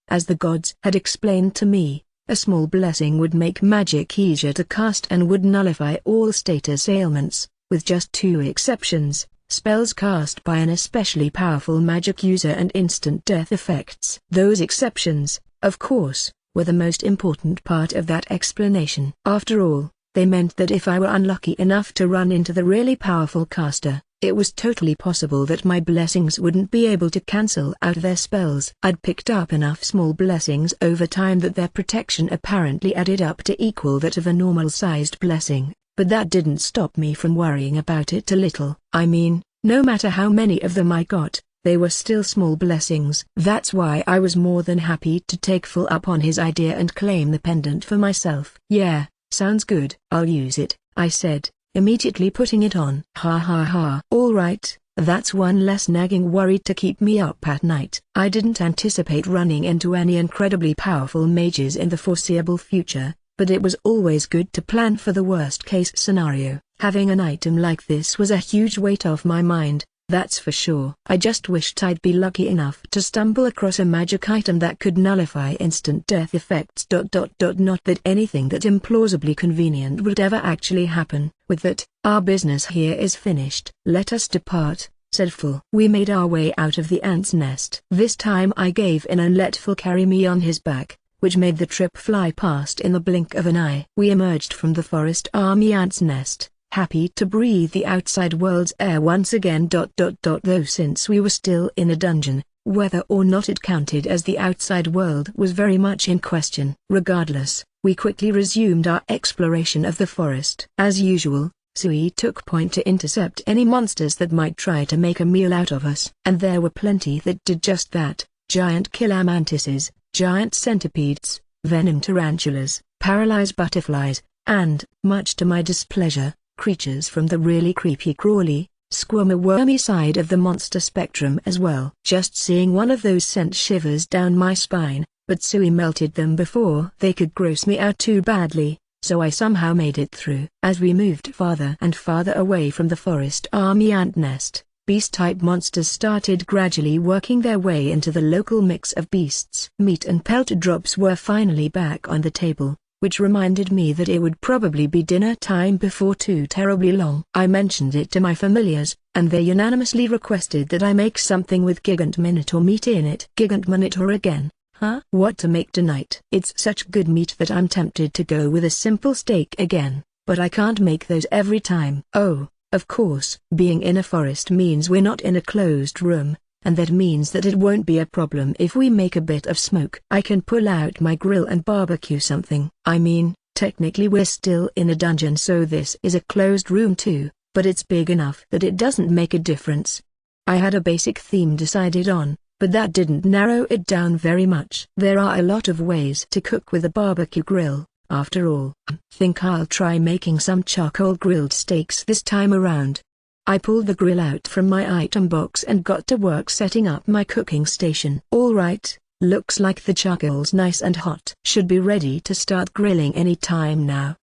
As the gods had explained to me, a small blessing would make magic easier to cast and would nullify all status ailments, with just 2 exceptions: spells cast by an especially powerful magic user and instant death effects. Those exceptions, of course, were the most important part of that explanation. After all, they meant that if I were unlucky enough to run into the really powerful caster, it was totally possible that my blessings wouldn't be able to cancel out their spells. I'd picked up enough small blessings over time that their protection apparently added up to equal that of a normal-sized blessing, but that didn't stop me from worrying about it a little. I mean, no matter how many of them I got, they were still small blessings. That's why I was more than happy to take Phil up on his idea and claim the pendant for myself. Yeah, sounds good. I'll use it, I said, immediately putting it on. Ha ha ha. Alright, that's one less nagging worry to keep me up at night. I didn't anticipate running into any incredibly powerful mages in the foreseeable future, but it was always good to plan for the worst-case scenario. Having an item like this was a huge weight off my mind, that's for sure. I just wished I'd be lucky enough to stumble across a magic item that could nullify instant death effects. Not that anything that implausibly convenient would ever actually happen. With that, our business here is finished. Let us depart, said Full. We made our way out of the ant's nest. This time I gave in and let Full carry me on his back, which made the trip fly past in the blink of an eye. We emerged from the forest army ant's nest, happy to breathe the outside world's air once again. Though since we were still in a dungeon, whether or not it counted as the outside world was very much in question. Regardless, we quickly resumed our exploration of the forest. As usual, Sui took point to intercept any monsters that might try to make a meal out of us. And there were plenty that did just that: giant killer mantises, giant centipedes, venom tarantulas, paralyzed butterflies, and, much to my displeasure, creatures from the really creepy crawly, squirmy-wormy side of the monster spectrum as well. Just seeing one of those sent shivers down my spine, but Sui melted them before they could gross me out too badly, so I somehow made it through. As we moved farther and farther away from the forest army ant nest, beast-type monsters started gradually working their way into the local mix of beasts. Meat and pelt drops were finally back on the table, which reminded me that it would probably be dinner time before too terribly long. I mentioned it to my familiars, and they unanimously requested that I make something with gigant minotaur meat in it. Gigant minotaur again? Huh? What to make tonight? It's such good meat that I'm tempted to go with a simple steak again, but I can't make those every time. Oh, of course, being in a forest means we're not in a closed room, and that means that it won't be a problem if we make a bit of smoke. I can pull out my grill and barbecue something. I mean, technically we're still in a dungeon, so this is a closed room too, but it's big enough that it doesn't make a difference. I had a basic theme decided on, but that didn't narrow it down very much. There are a lot of ways to cook with a barbecue grill, after all. Think I'll try making some charcoal grilled steaks this time around. I pulled the grill out from my item box and got to work setting up my cooking station. Alright, looks like the charcoal's nice and hot. Should be ready to start grilling any time now.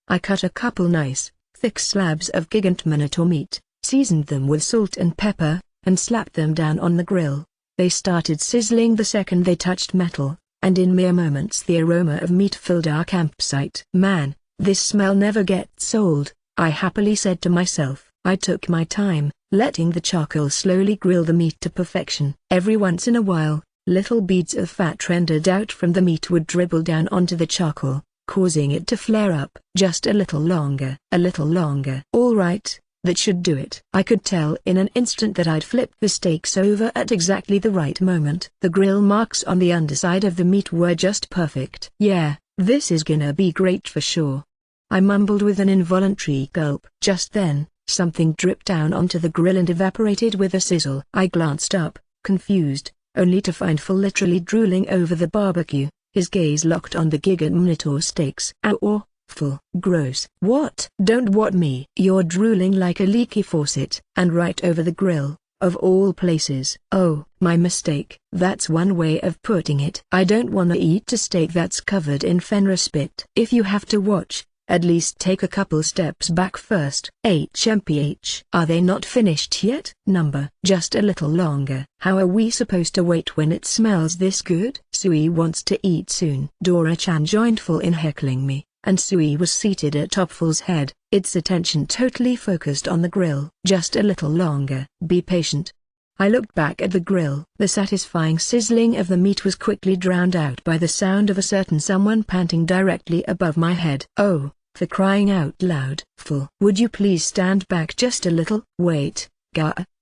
I cut a couple nice, thick slabs of gigant minotaur meat, seasoned them with salt and pepper, and slapped them down on the grill. They started sizzling the second they touched metal, and in mere moments the aroma of meat filled our campsite. Man, this smell never gets old, I happily said to myself. I took my time, letting the charcoal slowly grill the meat to perfection. Every once in a while, little beads of fat rendered out from the meat would dribble down onto the charcoal, causing it to flare up. Just a little longer. A little longer. Alright, that should do it. I could tell in an instant that I'd flipped the steaks over at exactly the right moment. The grill marks on the underside of the meat were just perfect. Yeah, this is gonna be great for sure. I mumbled with an involuntary gulp. Just then, something dripped down onto the grill and evaporated with a sizzle. I glanced up, confused, only to find Full literally drooling over the barbecue, his gaze locked on the gigant minotaur steaks. Ow, Full. Gross. What? Don't what me? You're drooling like a leaky faucet, and right over the grill, of all places. Oh, my mistake. That's one way of putting it. I don't wanna eat a steak that's covered in fenris spit. If you have to watch, at least take a couple steps back first. HMPH. Are they not finished yet? Number. Just a little longer. How are we supposed to wait when it smells this good? Sui wants to eat soon. Dora-chan joined Full in heckling me, and Sui was seated atop Full's head, its attention totally focused on the grill. Just a little longer. Be patient. I looked back at the grill. The satisfying sizzling of the meat was quickly drowned out by the sound of a certain someone panting directly above my head. Oh, for crying out loud. Full. Would you please stand back just a little? Wait,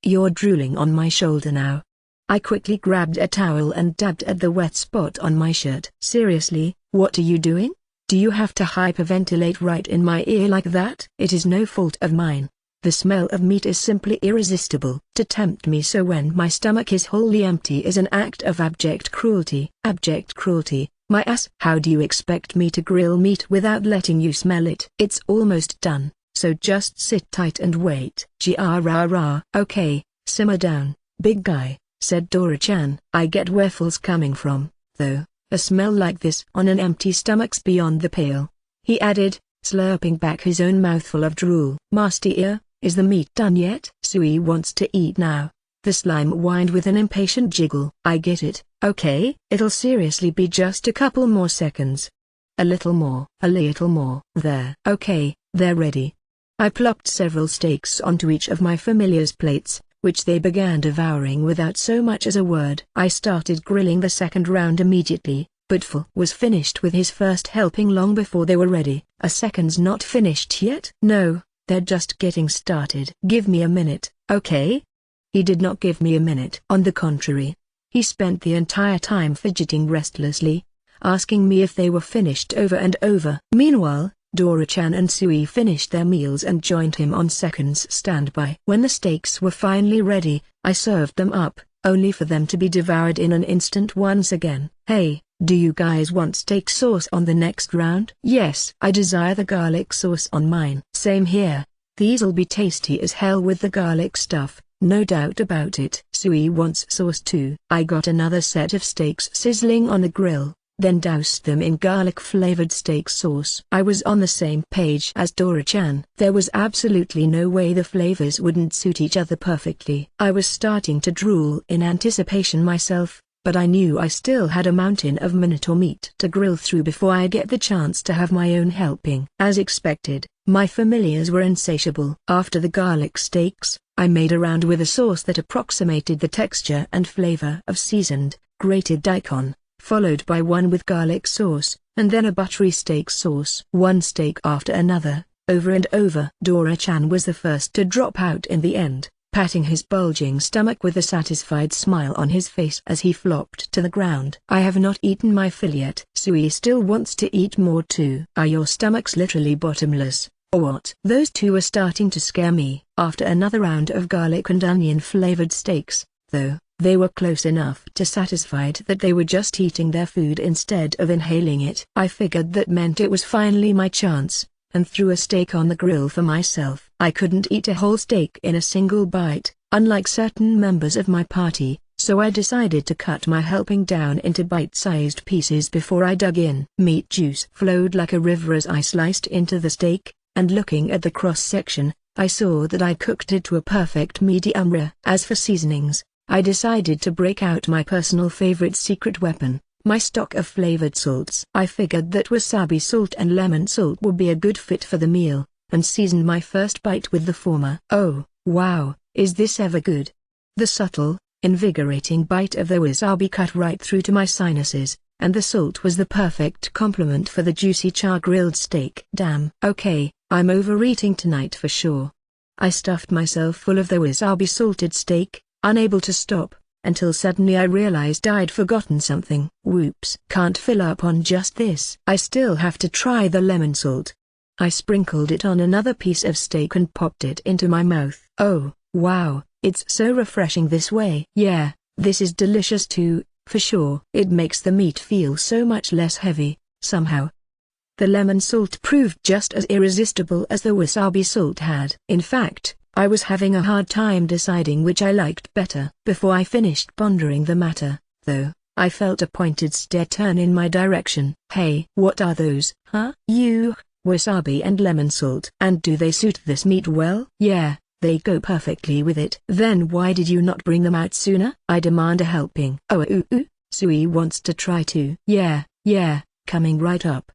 you're drooling on my shoulder now. I quickly grabbed a towel and dabbed at the wet spot on my shirt. Seriously, what are you doing? Do you have to hyperventilate right in my ear like that? It is no fault of mine. The smell of meat is simply irresistible. To tempt me so when my stomach is wholly empty is an act of abject cruelty. Abject cruelty, my ass. How do you expect me to grill meat without letting you smell it? It's almost done. so just sit tight and wait. Okay, simmer down, big guy, said Dora-chan. I get where Full's coming from, though. A smell like this on an empty stomach's beyond the pale, he added, slurping back his own mouthful of drool. Master Ear, is the meat done yet? Sui wants to eat now. The slime whined with an impatient jiggle. I get it, okay? It'll seriously be just a couple more seconds. A little more. There. Okay, they're ready. I plopped several steaks onto each of my familiars' plates, which they began devouring without so much as a word. I started grilling the second round immediately, but Full was finished with his first helping long before they were ready. A second's not finished yet? No, they're just getting started. Give me a minute, okay? He did not give me a minute. On the contrary, he spent the entire time fidgeting restlessly, asking me if they were finished over and over. Meanwhile, Dora-chan and Sui finished their meals and joined him on second's standby. When the steaks were finally ready, I served them up, only for them to be devoured in an instant once again. Hey, do you guys want steak sauce on the next round? Yes. I desire the garlic sauce on mine. Same here. These'll be tasty as hell with the garlic stuff. No doubt about it. Sui wants sauce too. I got another set of steaks sizzling on the grill, then doused them in garlic-flavored steak sauce. I was on the same page as Dora-chan. There was absolutely no way the flavors wouldn't suit each other perfectly. I was starting to drool in anticipation myself, but I knew I still had a mountain of Minotaur meat to grill through before I get the chance to have my own helping. As expected, my familiars were insatiable. After the garlic steaks, I made a round with a sauce that approximated the texture and flavor of seasoned, grated daikon, followed by one with garlic sauce, and then a buttery steak sauce. One steak after another, over and over. Dora-chan was the first to drop out in the end, patting his bulging stomach with a satisfied smile on his face as he flopped to the ground. I have not eaten my fill yet. Sui still wants to eat more too. Are your stomachs literally bottomless, or what? Those two were starting to scare me. After another round of garlic and onion-flavored steaks, though, they were close enough to satisfied that they were just eating their food instead of inhaling it. I figured that meant it was finally my chance, and threw a steak on the grill for myself. I couldn't eat a whole steak in a single bite, unlike certain members of my party, so I decided to cut my helping down into bite-sized pieces before I dug in. Meat juice flowed like a river as I sliced into the steak, and looking at the cross-section, I saw that I cooked it to a perfect medium rare. As for seasonings, I decided to break out my personal favorite secret weapon, my stock of flavored salts. I figured that wasabi salt and lemon salt would be a good fit for the meal, and seasoned my first bite with the former. Oh, wow, is this ever good? The subtle, invigorating bite of the wasabi cut right through to my sinuses, and the salt was the perfect complement for the juicy char-grilled steak. Damn. Okay, I'm overeating tonight for sure. I stuffed myself full of the wasabi salted steak, unable to stop, until suddenly I realized I'd forgotten something. Whoops. Can't fill up on just this. I still have to try the lemon salt. I sprinkled it on another piece of steak and popped it into my mouth. Oh, wow, it's so refreshing this way. Yeah, this is delicious too, for sure. It makes the meat feel so much less heavy, somehow. The lemon salt proved just as irresistible as the wasabi salt had. In fact, I was having a hard time deciding which I liked better. Before I finished pondering the matter, though, I felt a pointed stare turn in my direction. Hey, what are those? Huh? You, wasabi and lemon salt. And do they suit this meat well? Yeah, they go perfectly with it. Then why did you not bring them out sooner? I demand a helping. Oh, Sui wants to try too. Yeah, coming right up.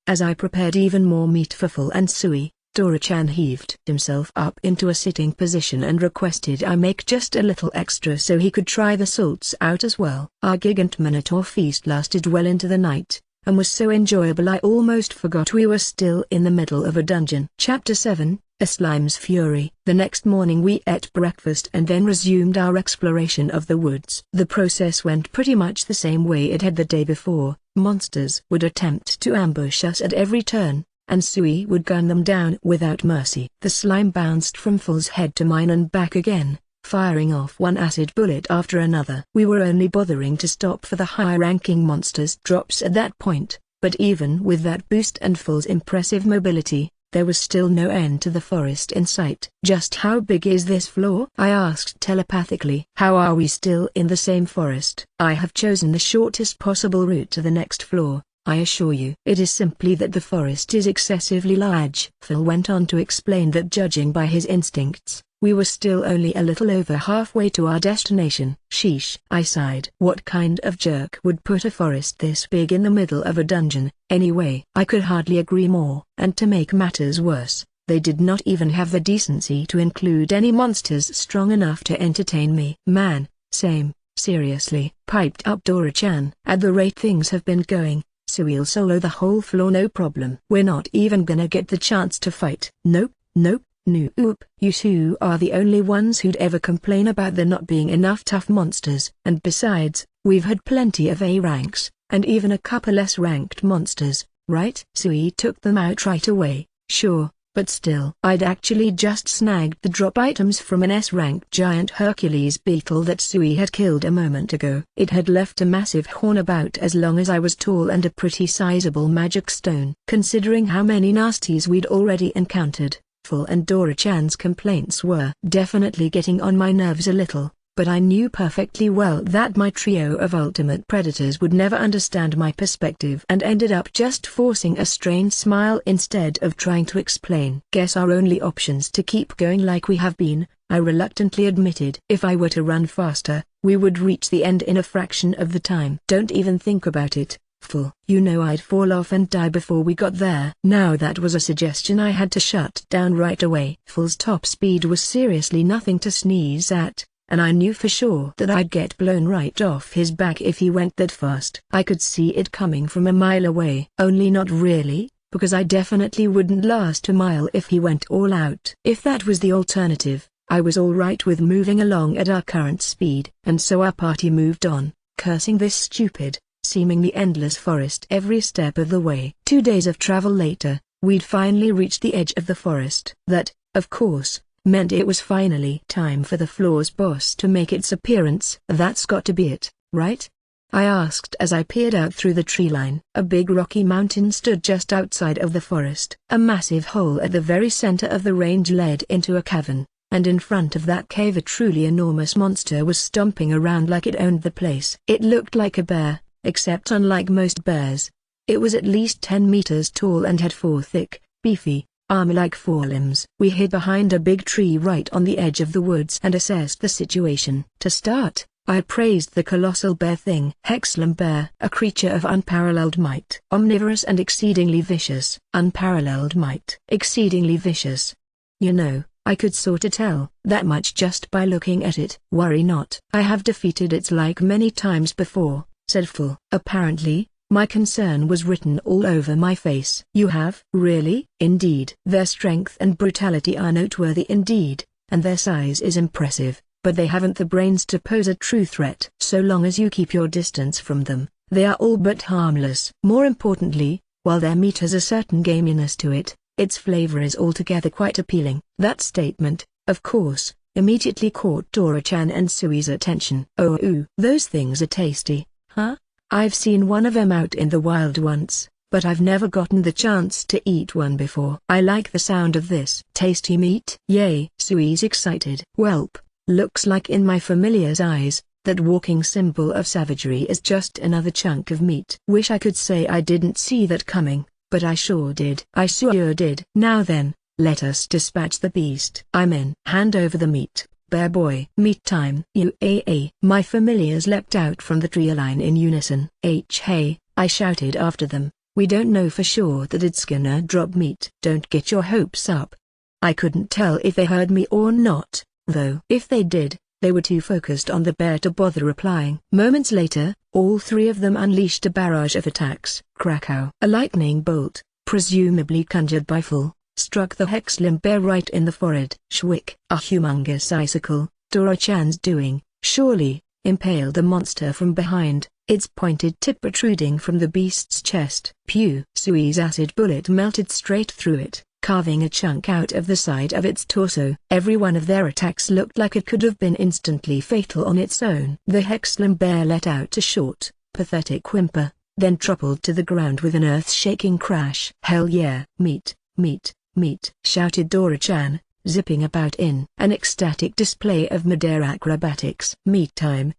As I prepared even more meat for Full and Sui, Dora-chan heaved himself up into a sitting position and requested I make just a little extra so he could try the salts out as well. Our gigant Minotaur feast lasted well into the night, and was so enjoyable I almost forgot we were still in the middle of a dungeon. Chapter 7, A Slime's Fury. The next morning we ate breakfast and then resumed our exploration of the woods. The process went pretty much the same way it had the day before. Monsters would attempt to ambush us at every turn, and Sui would gun them down without mercy. The slime bounced from Full's head to mine and back again, firing off one acid bullet after another. We were only bothering to stop for the high-ranking monsters' drops at that point, but even with that boost and Full's impressive mobility, There was still no end to the forest in sight. "Just how big is this floor?" I asked telepathically. "How are we still in the same forest?" "I have chosen the shortest possible route to the next floor, I assure you." "It is simply that the forest is excessively large." Phil went on to explain that judging by his instincts, we were still only a little over halfway to our destination. "Sheesh," I sighed. "What kind of jerk would put a forest this big in the middle of a dungeon, anyway?" I could hardly agree more. And to make matters worse, they did not even have the decency to include any monsters strong enough to entertain me. "Man, same, seriously," piped up Dora-chan. "At the rate things have been going, Sui'll solo the whole floor no problem. We're not even gonna get the chance to fight." "Nope, nope. Nope. You two are the only ones who'd ever complain about there not being enough tough monsters. And besides, we've had plenty of A ranks, and even a couple S-ranked monsters, right?" Sui took them out right away. "Sure, but still. I'd actually just snagged the drop items from an S-ranked giant Hercules beetle that Sui had killed a moment ago. It had left a massive horn about as long as I was tall and a pretty sizable magic stone. Considering how many nasties we'd already encountered, Phil and Dora-chan's complaints were definitely getting on my nerves a little, but I knew perfectly well that my trio of ultimate predators would never understand my perspective and ended up just forcing a strained smile instead of trying to explain. "Guess our only option's to keep going like we have been," I reluctantly admitted. "If I were to run faster, we would reach the end in a fraction of the time." "Don't even think about it, Phil. You know I'd fall off and die before we got there." Now that was a suggestion I had to shut down right away. Phil's top speed was seriously nothing to sneeze at, and I knew for sure that I'd get blown right off his back if he went that fast. I could see it coming from a mile away. Only not really, because I definitely wouldn't last a mile if he went all out. If that was the alternative, I was alright with moving along at our current speed. And so our party moved on, cursing this stupid, seemingly endless forest every step of the way. 2 days of travel later, we'd finally reached the edge of the forest. That, of course, meant it was finally time for the floor's boss to make its appearance. "That's got to be it, right?" I asked as I peered out through the tree line. A big rocky mountain stood just outside of the forest. A massive hole at the very center of the range led into a cavern, and in front of that cave a truly enormous monster was stomping around like it owned the place. It looked like a bear, except unlike most bears, it was at least 10 meters tall and had 4 thick, beefy, armor-like forelimbs. We hid behind a big tree right on the edge of the woods and assessed the situation. To start, I praised the colossal bear thing. Hexlem bear, a creature of unparalleled might. Omnivorous and exceedingly vicious. Unparalleled might. Exceedingly vicious. You know, I could sorta tell that much just by looking at it. "Worry not. I have defeated its like many times before," said Phil. Apparently, my concern was written all over my face. "You have?" "Really?" "Indeed. Their strength and brutality are noteworthy indeed, and their size is impressive, but they haven't the brains to pose a true threat. So long as you keep your distance from them, they are all but harmless. More importantly, while their meat has a certain gaminess to it, its flavor is altogether quite appealing." That statement, of course, immediately caught Dora-chan and Sui's attention. "Oh, those things are tasty, huh? I've seen one of them out in the wild once, but I've never gotten the chance to eat one before. I like the sound of this. Tasty meat." "Yay!" Sui's excited. "Welp, looks like in my familiar's eyes, that walking symbol of savagery is just another chunk of meat." Wish I could say I didn't see that coming, but I sure did. I sure did. "Now then, let us dispatch the beast." "I'm in." "Hand over the meat, bear boy." "Meat time." "UAA." My familiars leapt out from the tree line in unison. "Hey," I shouted after them, "we don't know for sure that it's gonna drop meat." "Don't get your hopes up." I couldn't tell if they heard me or not, though. If they did, they were too focused on the bear to bother replying. Moments later, all 3 of them unleashed a barrage of attacks. Krakow. A lightning bolt, presumably conjured by Phil, struck the Hexlem bear right in the forehead. Shwick. A humongous icicle, Dora-chan's doing, surely, impaled the monster from behind, its pointed tip protruding from the beast's chest. Pew! Sui's acid bullet melted straight through it, carving a chunk out of the side of its torso. Every one of their attacks looked like it could have been instantly fatal on its own. The Hexlem bear let out a short, pathetic whimper, then toppled to the ground with an earth-shaking crash. "Hell yeah! Meat, meat, meat!" shouted Dora-chan, zipping about in an ecstatic display of mid-air acrobatics. "Meat time,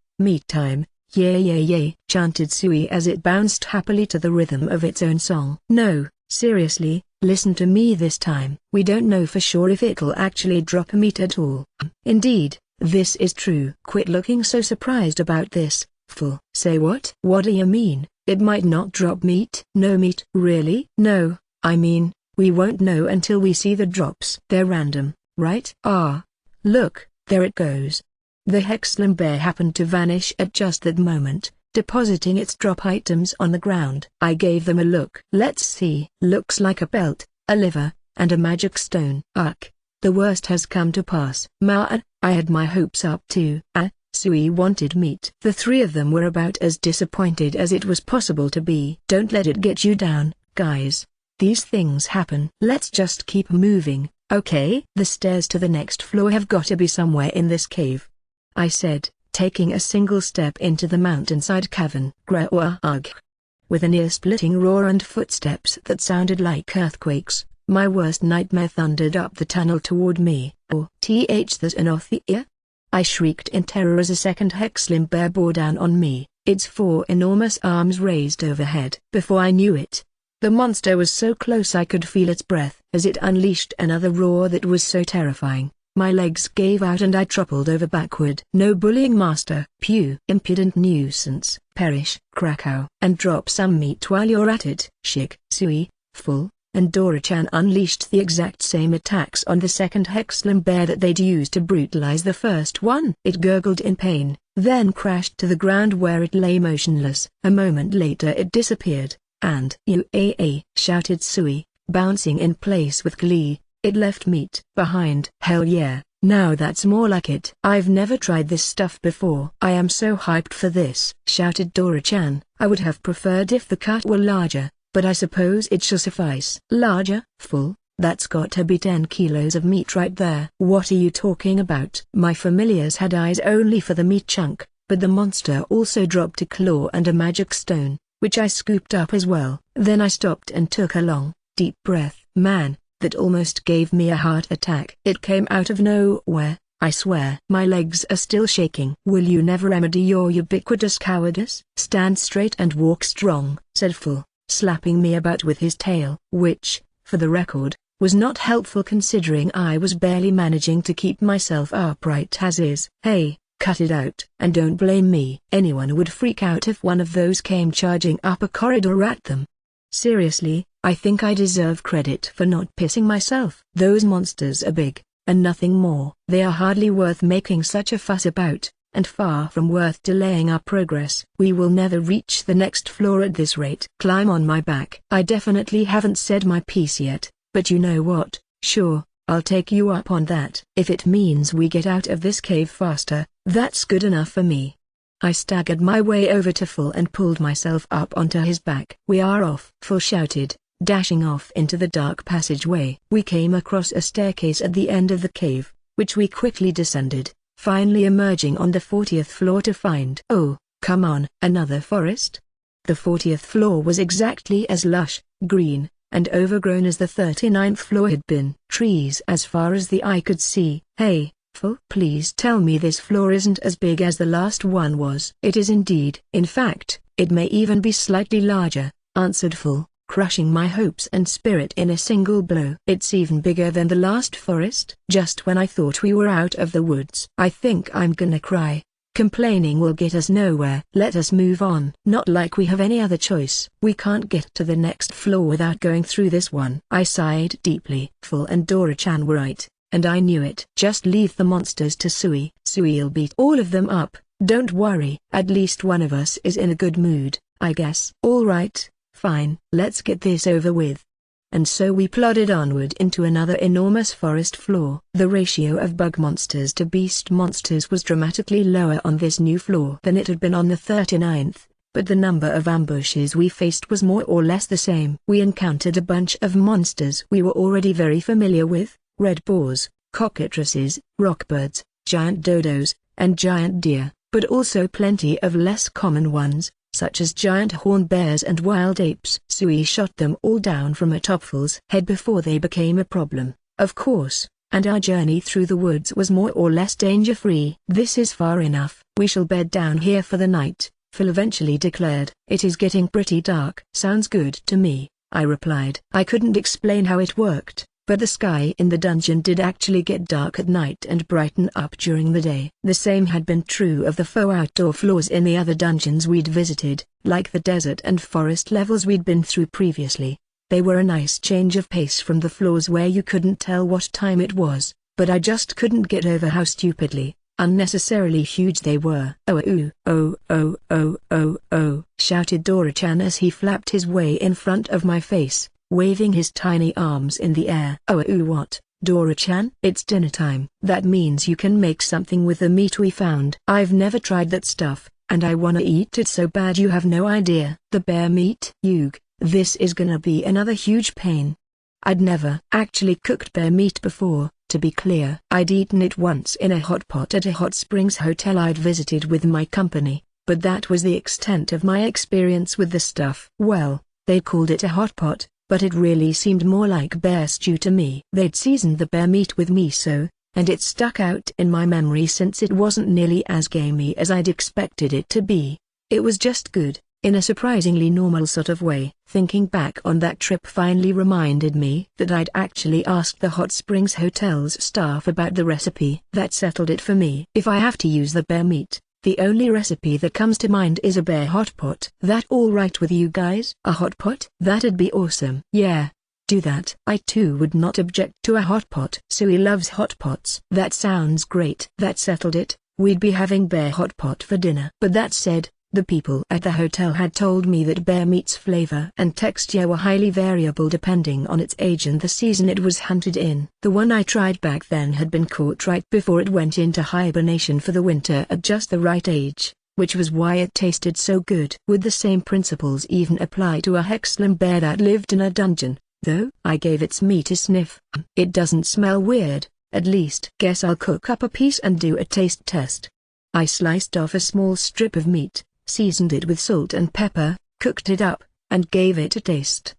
yay yay yay!" chanted Sui as it bounced happily to the rhythm of its own song. "No, seriously, listen to me this time. We don't know for sure if it'll actually drop meat at all." "Indeed, this is true." "Quit looking so surprised about this, fool." "Say what?" "What do you mean, it might not drop meat?" "No meat." "Really?" "No, I mean, we won't know until we see the drops." "They're random, right?" "Ah. Look, there it goes." The Hexlim bear happened to vanish at just that moment, depositing its drop items on the ground. I gave them a look. "Let's see." "Looks like a belt, a liver, and a magic stone." "Ugh, the worst has come to pass." I had my hopes up too." Sui wanted meat. The three of them were about as disappointed as it was possible to be. "Don't let it get you down, guys. These things happen. Let's just keep moving, okay?" "The stairs to the next floor have got to be somewhere in this cave," I said, taking a single step into the mountainside cavern. Ugh. With an ear-splitting roar and footsteps that sounded like earthquakes, my worst nightmare thundered up the tunnel toward me. There's an off the ear?" I shrieked in terror as a second Hexlim bear bore down on me, its four enormous arms raised overhead. Before I knew it, the monster was so close I could feel its breath. As it unleashed another roar that was so terrifying, my legs gave out and I toppled over backward. "No bullying, master." "Pew! Impudent nuisance. Perish." "Krakow. And drop some meat while you're at it." "Shik." Sui, Full, and Dora-chan unleashed the exact same attacks on the second Hexlim bear that they'd used to brutalize the first one. It gurgled in pain, then crashed to the ground where it lay motionless. A moment later it disappeared, and "UAA!" shouted Sui, bouncing in place with glee. "It left meat behind." "Hell yeah, now that's more like it." "I've never tried this stuff before." "I am so hyped for this," shouted Dora-chan. "I would have preferred if the cut were larger, but I suppose it shall suffice." "Larger, Full? That's got to be 10 kilos of meat right there." "What are you talking about?" My familiars had eyes only for the meat chunk, but the monster also dropped a claw and a magic stone, which I scooped up as well. Then I stopped and took a long, deep breath. Man, that almost gave me a heart attack. It came out of nowhere, I swear. My legs are still shaking. "Will you never remedy your ubiquitous cowardice?" "Stand straight and walk strong," said Full, slapping me about with his tail. Which, for the record, was not helpful considering I was barely managing to keep myself upright as is. "Hey, cut it out. And don't blame me." Anyone would freak out if one of those came charging up a corridor at them. Seriously, I think I deserve credit for not pissing myself. Those monsters are big, and nothing more. They are hardly worth making such a fuss about, and far from worth delaying our progress. We will never reach the next floor at this rate. "Climb on my back." I definitely haven't said my piece yet, but you know what? Sure, I'll take you up on that. If it means we get out of this cave faster, that's good enough for me. I staggered my way over to Full and pulled myself up onto his back. "We are off!" Full shouted, dashing off into the dark passageway. We came across a staircase at the end of the cave, which we quickly descended, finally emerging on the 40th floor to find— oh, come on, another forest? The 40th floor was exactly as lush, green, and overgrown as the 39th floor had been. Trees as far as the eye could see. "Hey, Full, please tell me this floor isn't as big as the last one was." "It is indeed. In fact, it may even be slightly larger," answered Full, crushing my hopes and spirit in a single blow. "It's even bigger than the last forest." Just when I thought we were out of the woods. I think I'm gonna cry. Complaining will get us nowhere. Let us move on. Not like we have any other choice. We can't get to the next floor without going through this one. I sighed deeply. Full and Dora-chan were right, and I knew it. Just leave the monsters to Sui. Sui'll beat all of them up, don't worry. At least one of us is in a good mood, I guess. All right. Fine, let's get this over with. And so we plodded onward into another enormous forest floor. The ratio of bug monsters to beast monsters was dramatically lower on this new floor than it had been on the 39th, but the number of ambushes we faced was more or less the same. We encountered a bunch of monsters we were already very familiar with: red boars, cockatrices, rockbirds, giant dodos, and giant deer, but also plenty of less common ones, such as giant horned bears and wild apes. Sui shot them all down from a topful's head before they became a problem, of course, and our journey through the woods was more or less danger-free. "This is far enough. We shall bed down here for the night," Phil eventually declared. "It is getting pretty dark." "Sounds good to me," I replied. I couldn't explain how it worked, but the sky in the dungeon did actually get dark at night and brighten up during the day. The same had been true of the faux outdoor floors in the other dungeons we'd visited, like the desert and forest levels we'd been through previously. They were a nice change of pace from the floors where you couldn't tell what time it was, but I just couldn't get over how stupidly, unnecessarily huge they were. Oh, shouted Dora-chan as he flapped his way in front of my face, waving his tiny arms in the air. "Oh, what, Dora-chan? It's dinner time. That means you can make something with the meat we found." "I've never tried that stuff, and I wanna eat it so bad you have no idea." "The bear meat? Yug, this is gonna be another huge pain." I'd never actually cooked bear meat before, to be clear. I'd eaten it once in a hot pot at a hot springs hotel I'd visited with my company, but that was the extent of my experience with the stuff. Well, they called it a hot pot, but it really seemed more like bear stew to me. They'd seasoned the bear meat with miso, and it stuck out in my memory since it wasn't nearly as gamey as I'd expected it to be. It was just good, in a surprisingly normal sort of way. Thinking back on that trip finally reminded me that I'd actually asked the Hot Springs Hotel's staff about the recipe. That settled it for me. If I have to use the bear meat, the only recipe that comes to mind is a bear hot pot. That all right with you guys? A hot pot? That'd be awesome. Yeah, do that. I too would not object to a hot pot. Sui loves hot pots. That sounds great. That settled it. We'd be having bear hot pot for dinner. But that said, the people at the hotel had told me that bear meat's flavor and texture were highly variable depending on its age and the season it was hunted in. The one I tried back then had been caught right before it went into hibernation for the winter at just the right age, which was why it tasted so good. Would the same principles even apply to a Hexlam bear that lived in a dungeon, though? I gave its meat a sniff. It doesn't smell weird, at least. Guess I'll cook up a piece and do a taste test. I sliced off a small strip of meat, seasoned it with salt and pepper, cooked it up, and gave it a taste.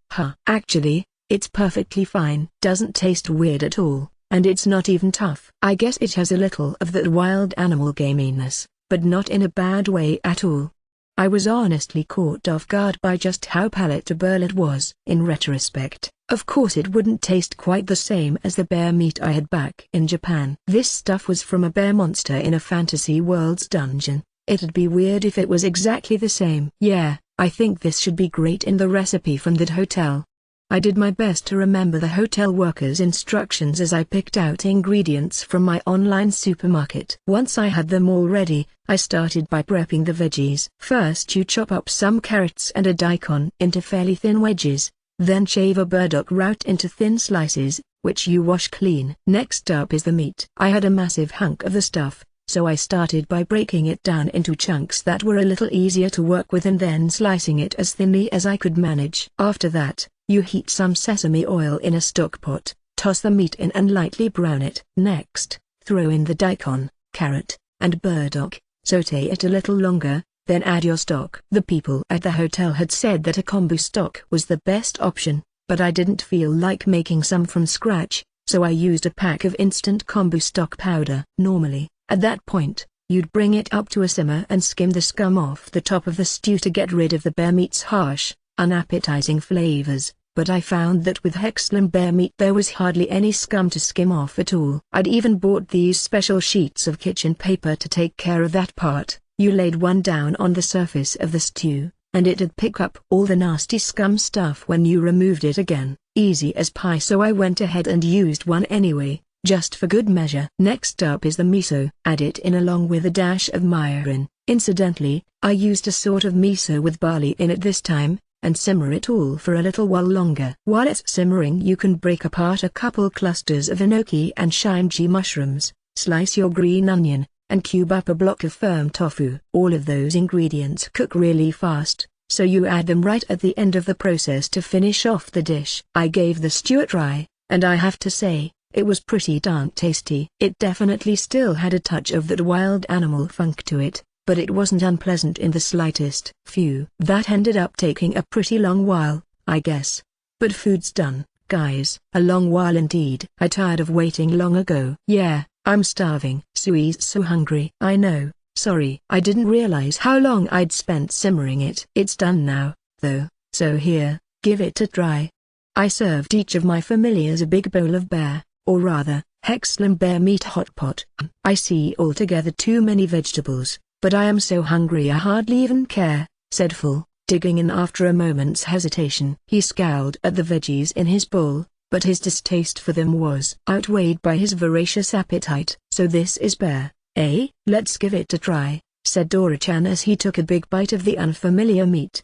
Actually, it's perfectly fine. Doesn't taste weird at all, and it's not even tough. I guess it has a little of that wild animal gaminess, but not in a bad way at all. I was honestly caught off guard by just how palatable it was. In retrospect, of course it wouldn't taste quite the same as the bear meat I had back in Japan. This stuff was from a bear monster in a fantasy world's dungeon. It'd be weird if it was exactly the same. Yeah, I think this should be great in the recipe from that hotel. I did my best to remember the hotel workers' instructions as I picked out ingredients from my online supermarket. Once I had them all ready, I started by prepping the veggies. First you chop up some carrots and a daikon into fairly thin wedges, then shave a burdock root into thin slices, which you wash clean. Next up is the meat. I had a massive hunk of the stuff, so I started by breaking it down into chunks that were a little easier to work with and then slicing it as thinly as I could manage. After that, you heat some sesame oil in a stock pot, toss the meat in and lightly brown it. Next, throw in the daikon, carrot, and burdock, saute it a little longer, then add your stock. The people at the hotel had said that a kombu stock was the best option, but I didn't feel like making some from scratch, so I used a pack of instant kombu stock powder. Normally, at that point, you'd bring it up to a simmer and skim the scum off the top of the stew to get rid of the bear meat's harsh, unappetizing flavors, but I found that with Hexlam bear meat there was hardly any scum to skim off at all. I'd even bought these special sheets of kitchen paper to take care of that part. You laid one down on the surface of the stew, and it'd pick up all the nasty scum stuff when you removed it again. Easy as pie, so I went ahead and used one anyway, just for good measure. Next up is the miso. Add it in along with a dash of mirin. Incidentally, I used a sort of miso with barley in it this time, and simmer it all for a little while longer. While it's simmering you can break apart a couple clusters of enoki and shimji mushrooms, slice your green onion, and cube up a block of firm tofu. All of those ingredients cook really fast, so you add them right at the end of the process to finish off the dish. I gave the stew a try, and I have to say, it was pretty darn tasty. It definitely still had a touch of that wild animal funk to it, but it wasn't unpleasant in the slightest. Phew. That ended up taking a pretty long while, I guess. But food's done, guys. A long while indeed. I tired of waiting long ago. Yeah, I'm starving. Sui's so hungry. I know, sorry. I didn't realize how long I'd spent simmering it. It's done now, though, so here, give it a try. I served each of my familiars a big bowl of bear, or rather, Hexlam bear meat hot pot. I see altogether too many vegetables, but I am so hungry I hardly even care, said Full, digging in after a moment's hesitation. He scowled at the veggies in his bowl, but his distaste for them was outweighed by his voracious appetite. So this is bear, eh? Let's give it a try, said Dora-chan as he took a big bite of the unfamiliar meat.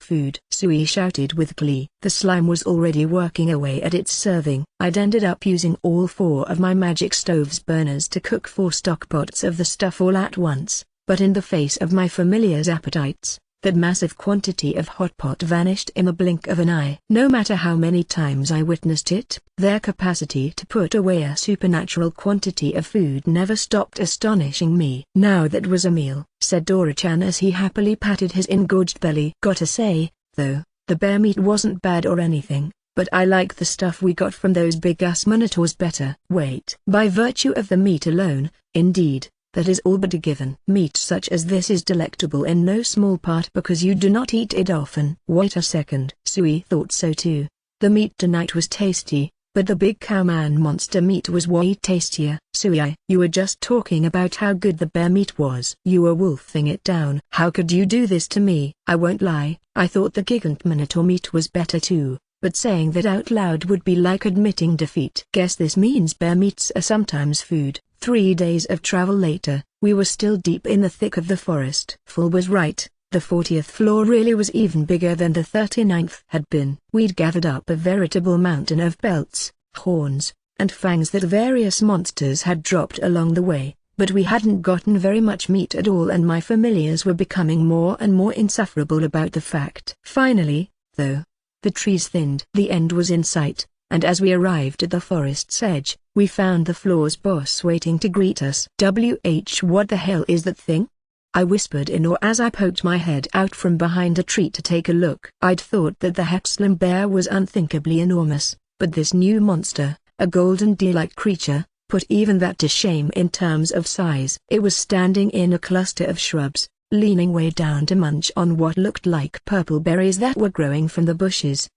Food, Sui shouted with glee. The slime was already working away at its serving. I'd ended up using all 4 of my magic stove's burners to cook 4 stock pots of the stuff all at once, but in the face of my familiar's appetites, that massive quantity of hot pot vanished in the blink of an eye. No matter how many times I witnessed it, their capacity to put away a supernatural quantity of food never stopped astonishing me. Now that was a meal, said Dora-chan as he happily patted his engorged belly. Gotta say, though, the bear meat wasn't bad or anything, but I like the stuff we got from those big-ass minotaurs better. Wait. By virtue of the meat alone, indeed, that is all but a given. Meat such as this is delectable in no small part because you do not eat it often. Wait a second. Sui thought so too. The meat tonight was tasty, but the big cowman monster meat was way tastier. Sui, you were just talking about how good the bear meat was. You were wolfing it down. How could you do this to me? I won't lie, I thought the gigant minotaur meat was better too, but saying that out loud would be like admitting defeat. Guess this means bear meats are sometimes food. 3 days of travel later, we were still deep in the thick of the forest. Full was right, the 40th floor really was even bigger than the 39th had been. We'd gathered up a veritable mountain of belts, horns, and fangs that various monsters had dropped along the way, but we hadn't gotten very much meat at all and my familiars were becoming more and more insufferable about the fact. Finally, though, the trees thinned. The end was in sight, and as we arrived at the forest's edge, we found the floor's boss waiting to greet us. What the hell is that thing? I whispered in awe as I poked my head out from behind a tree to take a look. I'd thought that the Hepslam bear was unthinkably enormous, but this new monster, a golden deer-like creature, put even that to shame in terms of size. It was standing in a cluster of shrubs, leaning way down to munch on what looked like purple berries that were growing from the bushes.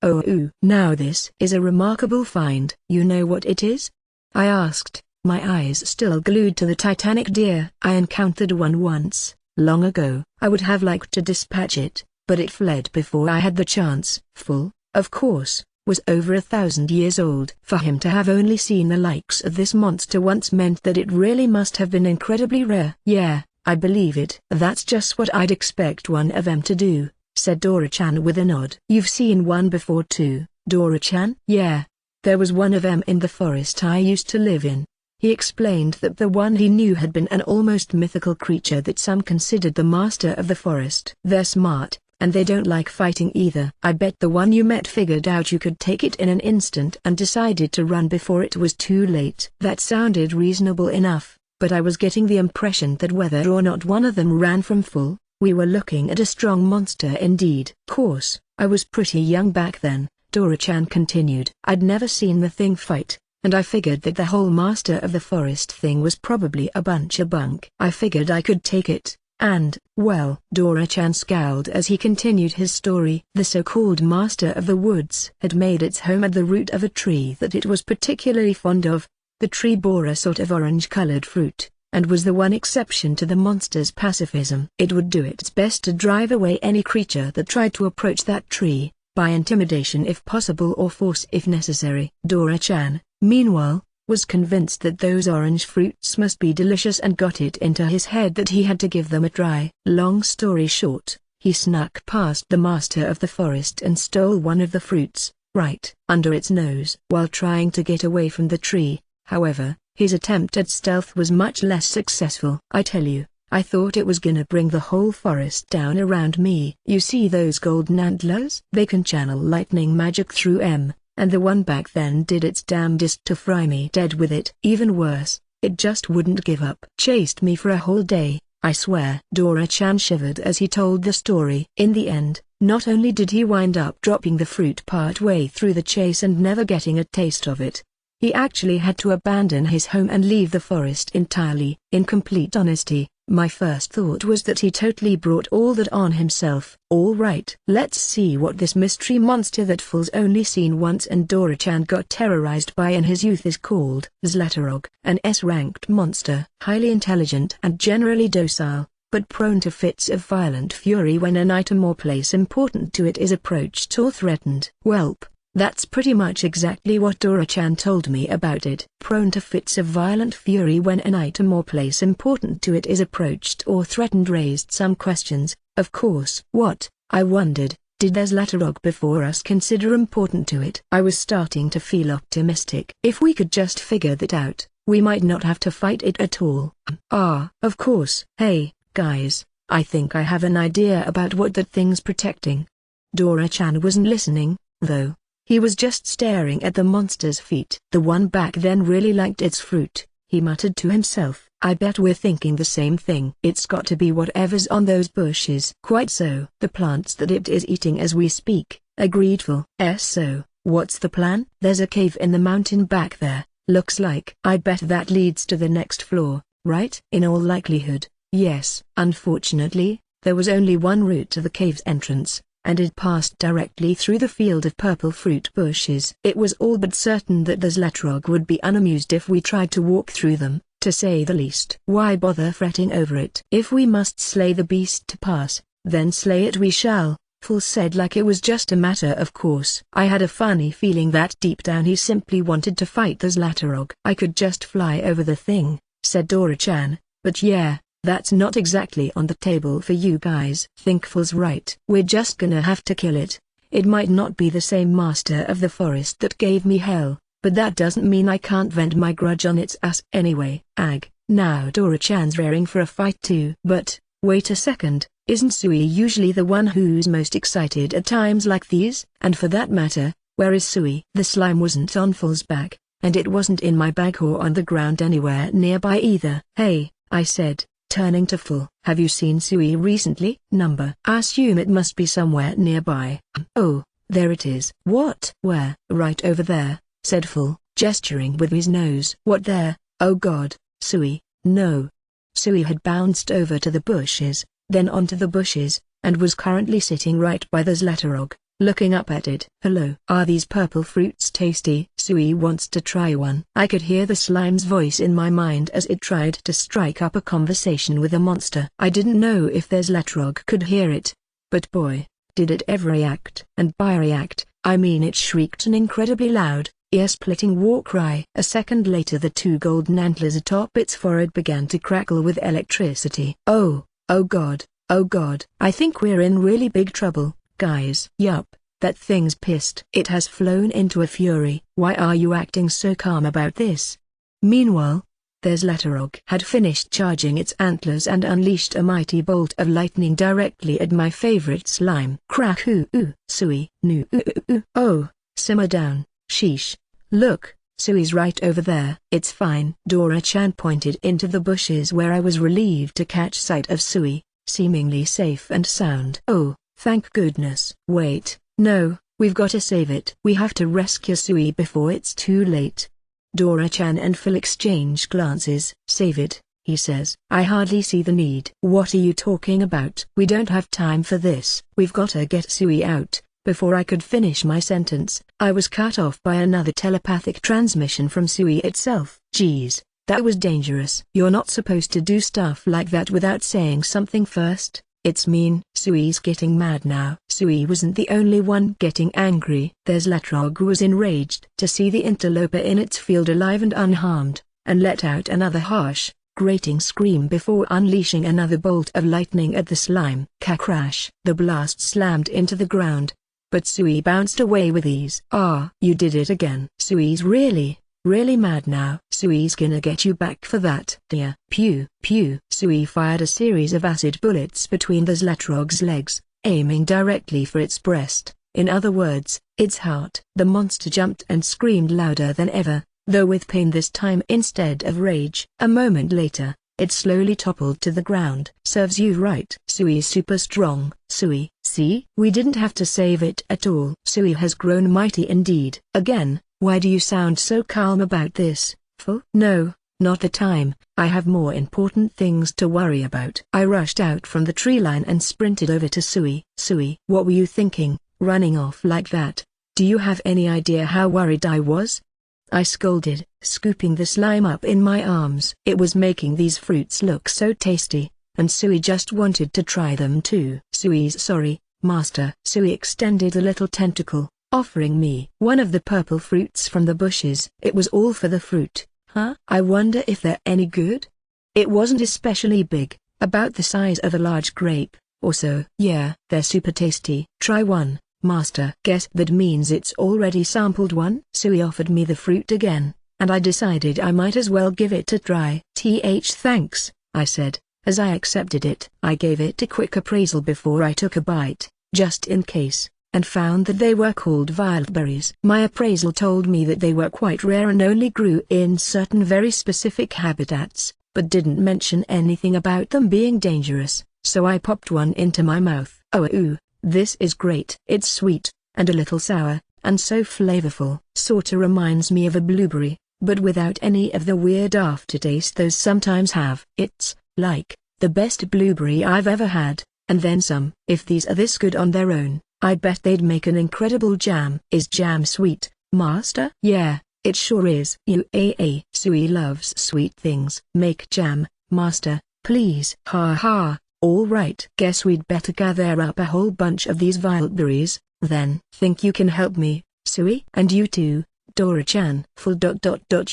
Now this is a remarkable find. You know what it is? I asked, my eyes still glued to the titanic deer. I encountered one once, long ago. I would have liked to dispatch it, but it fled before I had the chance. Full, of course, was over 1,000 years old. For him to have only seen the likes of this monster once meant that it really must have been incredibly rare. Yeah, I believe it. That's just what I'd expect one of them to do, said Dora-chan with a nod. You've seen one before too, Dora-chan? Yeah. There was one of them in the forest I used to live in. He explained that the one he knew had been an almost mythical creature that some considered the master of the forest. They're smart, and they don't like fighting either. I bet the one you met figured out you could take it in an instant and decided to run before it was too late. That sounded reasonable enough, but I was getting the impression that whether or not one of them ran from Full, we were looking at a strong monster indeed. Course, I was pretty young back then, Dora-chan continued. I'd never seen the thing fight, and I figured that the whole master of the forest thing was probably a bunch of bunk. I figured I could take it, and, well, Dora-chan scowled as he continued his story. The so-called master of the woods had made its home at the root of a tree that it was particularly fond of. The tree bore a sort of orange-colored fruit, and was the one exception to the monster's pacifism. It would do its best to drive away any creature that tried to approach that tree, by intimidation if possible or force if necessary. Dora-chan, meanwhile, was convinced that those orange fruits must be delicious and got it into his head that he had to give them a try. Long story short, he snuck past the master of the forest and stole one of the fruits, right under its nose. While trying to get away from the tree, however, his attempt at stealth was much less successful. I tell you, I thought it was gonna bring the whole forest down around me. You see those golden antlers? They can channel lightning magic through them, and the one back then did its damnedest to fry me dead with it. Even worse, it just wouldn't give up. Chased me for a whole day, I swear. Dora-chan shivered as he told the story. In the end, not only did he wind up dropping the fruit part way through the chase and never getting a taste of it, he actually had to abandon his home and leave the forest entirely. In complete honesty, my first thought was that he totally brought all that on himself. All right, let's see what this mystery monster that Fool's only seen once and Dora-chan got terrorized by in his youth is called. Zlatarog, an S-ranked monster, highly intelligent and generally docile, but prone to fits of violent fury when an item or place important to it is approached or threatened. Welp. That's pretty much exactly what Dora-chan told me about it. Prone to fits of violent fury when an item or place important to it is approached or threatened raised some questions, of course. What, I wondered, did the Zlatarog before us consider important to it? I was starting to feel optimistic. If we could just figure that out, we might not have to fight it at all. Of course. Hey, guys, I think I have an idea about what that thing's protecting. Dora-chan wasn't listening, though. He was just staring at the monster's feet. The one back then really liked its fruit, he muttered to himself. I bet we're thinking the same thing. It's got to be whatever's on those bushes. Quite so. The plants that it is eating as we speak, agreed Phil. So, what's the plan? There's a cave in the mountain back there, looks like. I bet that leads to the next floor, right? In all likelihood, yes. Unfortunately, there was only one route to the cave's entrance, and it passed directly through the field of purple fruit bushes. It was all but certain that the Zlatarog would be unamused if we tried to walk through them, to say the least. Why bother fretting over it? If we must slay the beast to pass, then slay it we shall, Fool said like it was just a matter of course. I had a funny feeling that deep down he simply wanted to fight the Zlatarog. I could just fly over the thing, said Dora-chan, but yeah, that's not exactly on the table for you guys. Think Fool's right. We're just gonna have to kill it. It might not be the same master of the forest that gave me hell, but that doesn't mean I can't vent my grudge on its ass anyway. Now Dora-chan's raring for a fight too. But, wait a second, isn't Sui usually the one who's most excited at times like these? And for that matter, where is Sui? The slime wasn't on Fool's back, and it wasn't in my bag or on the ground anywhere nearby either. Hey, I said, turning to Fool. Have you seen Sui recently? I assume it must be somewhere nearby. Oh, there it is. What? Where? Right over there, said Fool, gesturing with his nose. What there? Oh God, Sui, no. Sui had bounced over to the bushes, then onto the bushes, and was currently sitting right by the Zlatarog, looking up at it. Hello. Are these purple fruits tasty? Sui wants to try one. I could hear the slime's voice in my mind as it tried to strike up a conversation with the monster. I didn't know if the Zlatarog could hear it, but boy, did it ever react. And by react, I mean it shrieked an incredibly loud, ear-splitting war cry. A second later the two golden antlers atop its forehead began to crackle with electricity. Oh God, I think we're in really big trouble, guys. Yup, that thing's pissed. It has flown into a fury. Why are you acting so calm about this? Meanwhile, the Zlatarog had finished charging its antlers and unleashed a mighty bolt of lightning directly at my favorite slime. Crack Sui, no oh, simmer down, sheesh. Look, Sui's right over there. It's fine. Dora-chan pointed into the bushes where I was relieved to catch sight of Sui, seemingly safe and sound. Oh, thank goodness. Wait, no, we've got to save it. We have to rescue Sui before it's too late. Dora-chan and Phil exchange glances. Save it, he says. I hardly see the need. What are you talking about? We don't have time for this. We've got to get Sui out. Before I could finish my sentence, I was cut off by another telepathic transmission from Sui itself. Geez, that was dangerous. You're not supposed to do stuff like that without saying something first. It's mean. Sui's getting mad now. Sui wasn't the only one getting angry. The Zlatarog was enraged to see the interloper in its field alive and unharmed, and let out another harsh, grating scream before unleashing another bolt of lightning at the slime. Crash! The blast slammed into the ground, but Sui bounced away with ease. You did it again. Sui's really mad now. Sui's gonna get you back for that. Dear. Pew. Sui fired a series of acid bullets between the Zlatarog's legs, aiming directly for its breast, in other words, its heart. The monster jumped and screamed louder than ever, though with pain this time instead of rage. A moment later, it slowly toppled to the ground. Serves you right. Sui super strong. Sui, see? We didn't have to save it at all. Sui has grown mighty indeed. Again, why do you sound so calm about this, Fu? No, not the time. I have more important things to worry about. I rushed out from the tree line and sprinted over to Sui. Sui, what were you thinking, running off like that? Do you have any idea how worried I was? I scolded, scooping the slime up in my arms. It was making these fruits look so tasty, and Sui just wanted to try them too. Sui's sorry, master. Sui extended a little tentacle, offering me one of the purple fruits from the bushes. It was all for the fruit. Huh? I wonder if they're any good? It wasn't especially big, about the size of a large grape, or so. Yeah, they're super tasty. Try one, master. Guess that means it's already sampled one? Sui offered me the fruit again, and I decided I might as well give it a try. Thanks, I said, as I accepted it. I gave it a quick appraisal before I took a bite, just in case, and found that they were called wildberries. My appraisal told me that they were quite rare and only grew in certain very specific habitats, but didn't mention anything about them being dangerous, so I popped one into my mouth. Oh, this is great. It's sweet, and a little sour, and so flavorful. Sorta reminds me of a blueberry, but without any of the weird aftertaste those sometimes have. It's like the best blueberry I've ever had, and then some. If these are this good on their own, I bet they'd make an incredible jam. Is jam sweet, master? Yeah, it sure is. Sui loves sweet things. Make jam, master, please. Ha ha, all right. Guess we'd better gather up a whole bunch of these wildberries, then. Think you can help me, Sui? And you too, Dora-chan.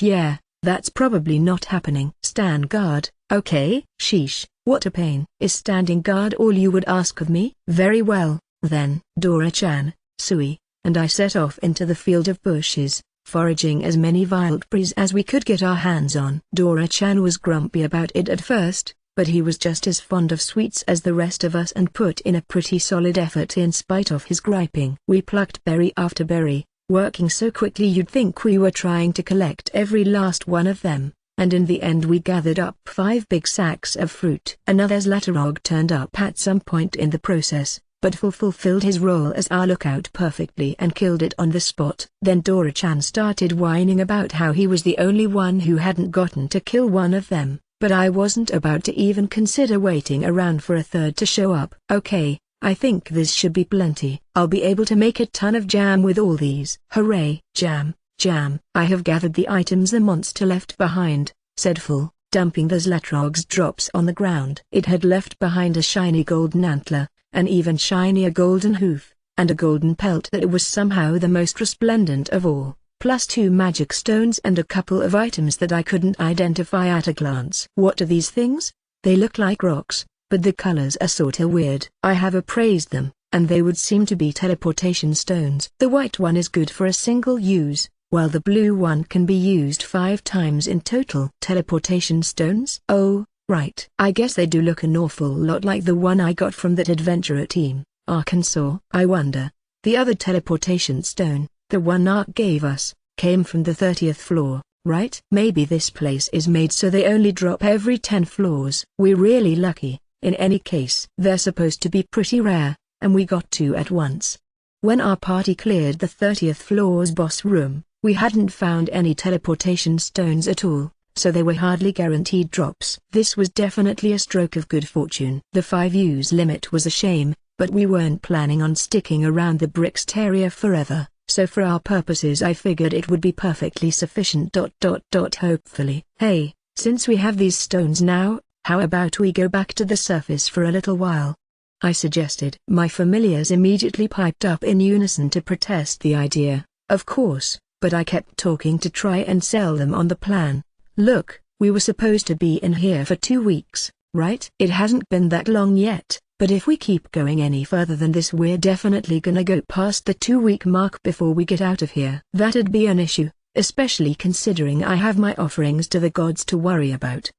Yeah, that's probably not happening. Stand guard, okay? Sheesh, what a pain. Is standing guard all you would ask of me? Very well. Then Dora-chan, Sui, and I set off into the field of bushes, foraging as many wildberries as we could get our hands on. Dora-chan was grumpy about it at first, but he was just as fond of sweets as the rest of us and put in a pretty solid effort in spite of his griping. We plucked berry after berry, working so quickly you'd think we were trying to collect every last one of them, and in the end we gathered up 5 big sacks of fruit. Another Zlatarog turned up at some point in the process, but fulfilled his role as our lookout perfectly and killed it on the spot. Then Dora-chan started whining about how he was the only one who hadn't gotten to kill one of them, but I wasn't about to even consider waiting around for a third to show up. Okay, I think this should be plenty. I'll be able to make a ton of jam with all these. Hooray! Jam, jam. I have gathered the items the monster left behind, said Full, dumping the Zlatarog's drops on the ground. It had left behind a shiny golden antler, an even shinier golden hoof, and a golden pelt that was somehow the most resplendent of all, plus 2 magic stones and a couple of items that I couldn't identify at a glance. What are these things? They look like rocks, but the colors are sorta weird. I have appraised them, and they would seem to be teleportation stones. The white one is good for a single use, while the blue one can be used 5 times in total. Teleportation stones? Oh, right. I guess they do look an awful lot like the one I got from that adventurer team, Arkansas. I wonder, the other teleportation stone, the one Ark gave us, came from the 30th floor, right? Maybe this place is made so they only drop every 10 floors. We're really lucky. In any case, they're supposed to be pretty rare, and we got 2 at once. When our party cleared the 30th floor's boss room, we hadn't found any teleportation stones at all, so they were hardly guaranteed drops. This was definitely a stroke of good fortune. The 5 use limit was a shame, but we weren't planning on sticking around the bricks area forever, so for our purposes I figured it would be perfectly sufficient. Hopefully. Hey, since we have these stones now, how about we go back to the surface for a little while? I suggested. My familiars immediately piped up in unison to protest the idea. Of course, but I kept talking to try and sell them on the plan. Look, we were supposed to be in here for 2 weeks, right? It hasn't been that long yet, but if we keep going any further than this we're definitely gonna go past the 2-week mark before we get out of here. That'd be an issue, especially considering I have my offerings to the gods to worry about.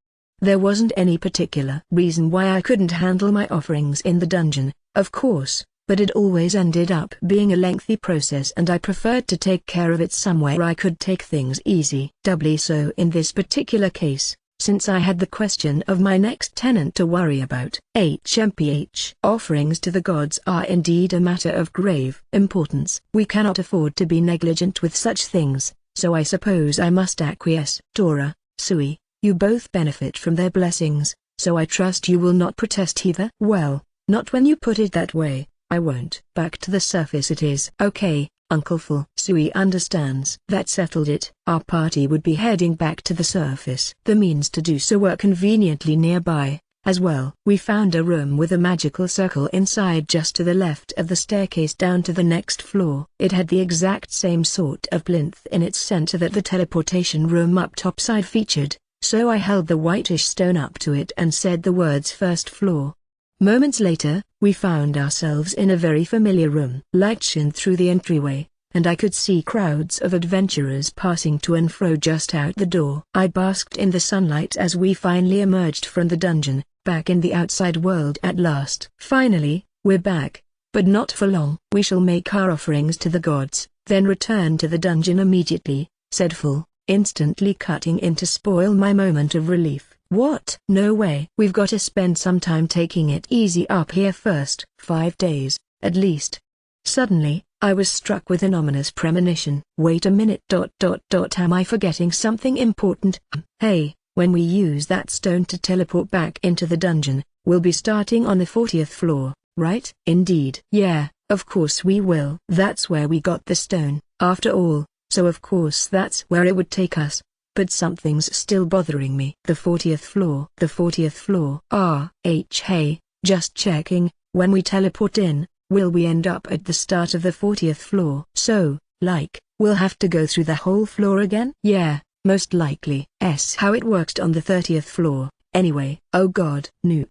There wasn't any particular reason why I couldn't handle my offerings in the dungeon, of course, but it always ended up being a lengthy process and I preferred to take care of it somewhere I could take things easy. Doubly so in this particular case, since I had the question of my next tenant to worry about. HMPH. Offerings to the gods are indeed a matter of grave importance. We cannot afford to be negligent with such things, so I suppose I must acquiesce. Tora, Sui, you both benefit from their blessings, so I trust you will not protest either. Well, not when you put it that way, I won't. Back to the surface it is. Okay, Uncle Fu. Sui understands. That settled it. Our party would be heading back to the surface. The means to do so were conveniently nearby, as well. We found a room with a magical circle inside just to the left of the staircase down to the next floor. It had the exact same sort of plinth in its center that the teleportation room up topside featured, so I held the whitish stone up to it and said the words first floor. Moments later, we found ourselves in a very familiar room. Light shined through the entryway, and I could see crowds of adventurers passing to and fro just out the door. I basked in the sunlight as we finally emerged from the dungeon, back in the outside world at last. Finally, we're back, but not for long. We shall make our offerings to the gods, then return to the dungeon immediately, said Fu, instantly cutting in to spoil my moment of relief. What? No way. We've got to spend some time taking it easy up here first. 5 days, at least. Suddenly, I was struck with an ominous premonition. Wait a minute. Am I forgetting something important? Hey, when we use that stone to teleport back into the dungeon, we'll be starting on the 40th floor, right? Indeed. Yeah, of course we will. That's where we got the stone, after all, so of course that's where it would take us. But something's still bothering me. The 40th floor. The 40th floor. Hey, just checking, when we teleport in, will we end up at the start of the 40th floor? So, like, we'll have to go through the whole floor again? Yeah, most likely. How it worked on the 30th floor, anyway. Oh god. No.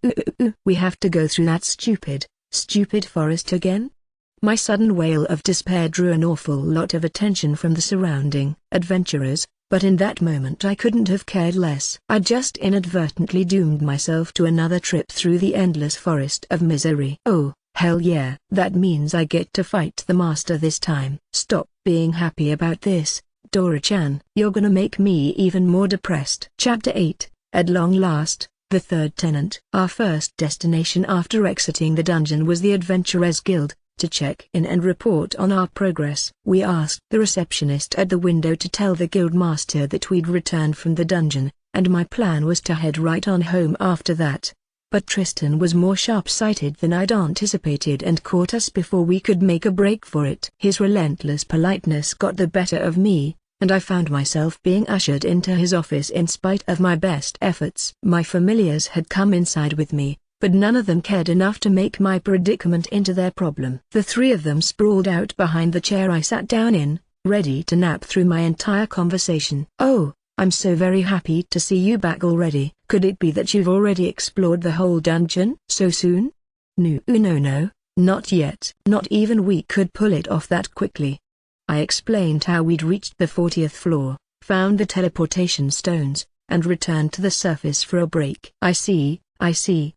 We have to go through that stupid forest again? My sudden wail of despair drew an awful lot of attention from the surrounding adventurers, but in that moment I couldn't have cared less. I just inadvertently doomed myself to another trip through the endless forest of misery. Oh, hell yeah. That means I get to fight the master this time. Stop being happy about this, Dora-chan. You're gonna make me even more depressed. Chapter 8, At long last, the third tenant. Our first destination after exiting the dungeon was the Adventurers Guild, to check in and report on our progress. We asked the receptionist at the window to tell the guild master that we'd returned from the dungeon, and my plan was to head right on home after that. But Tristan was more sharp-sighted than I'd anticipated and caught us before we could make a break for it. His relentless politeness got the better of me, and I found myself being ushered into his office in spite of my best efforts. My familiars had come inside with me, but none of them cared enough to make my predicament into their problem. The three of them sprawled out behind the chair I sat down in, ready to nap through my entire conversation. Oh, I'm so very happy to see you back already. Could it be that you've already explored the whole dungeon so soon? No, not yet. Not even we could pull it off that quickly. I explained how we'd reached the 40th floor, found the teleportation stones, and returned to the surface for a break. I see.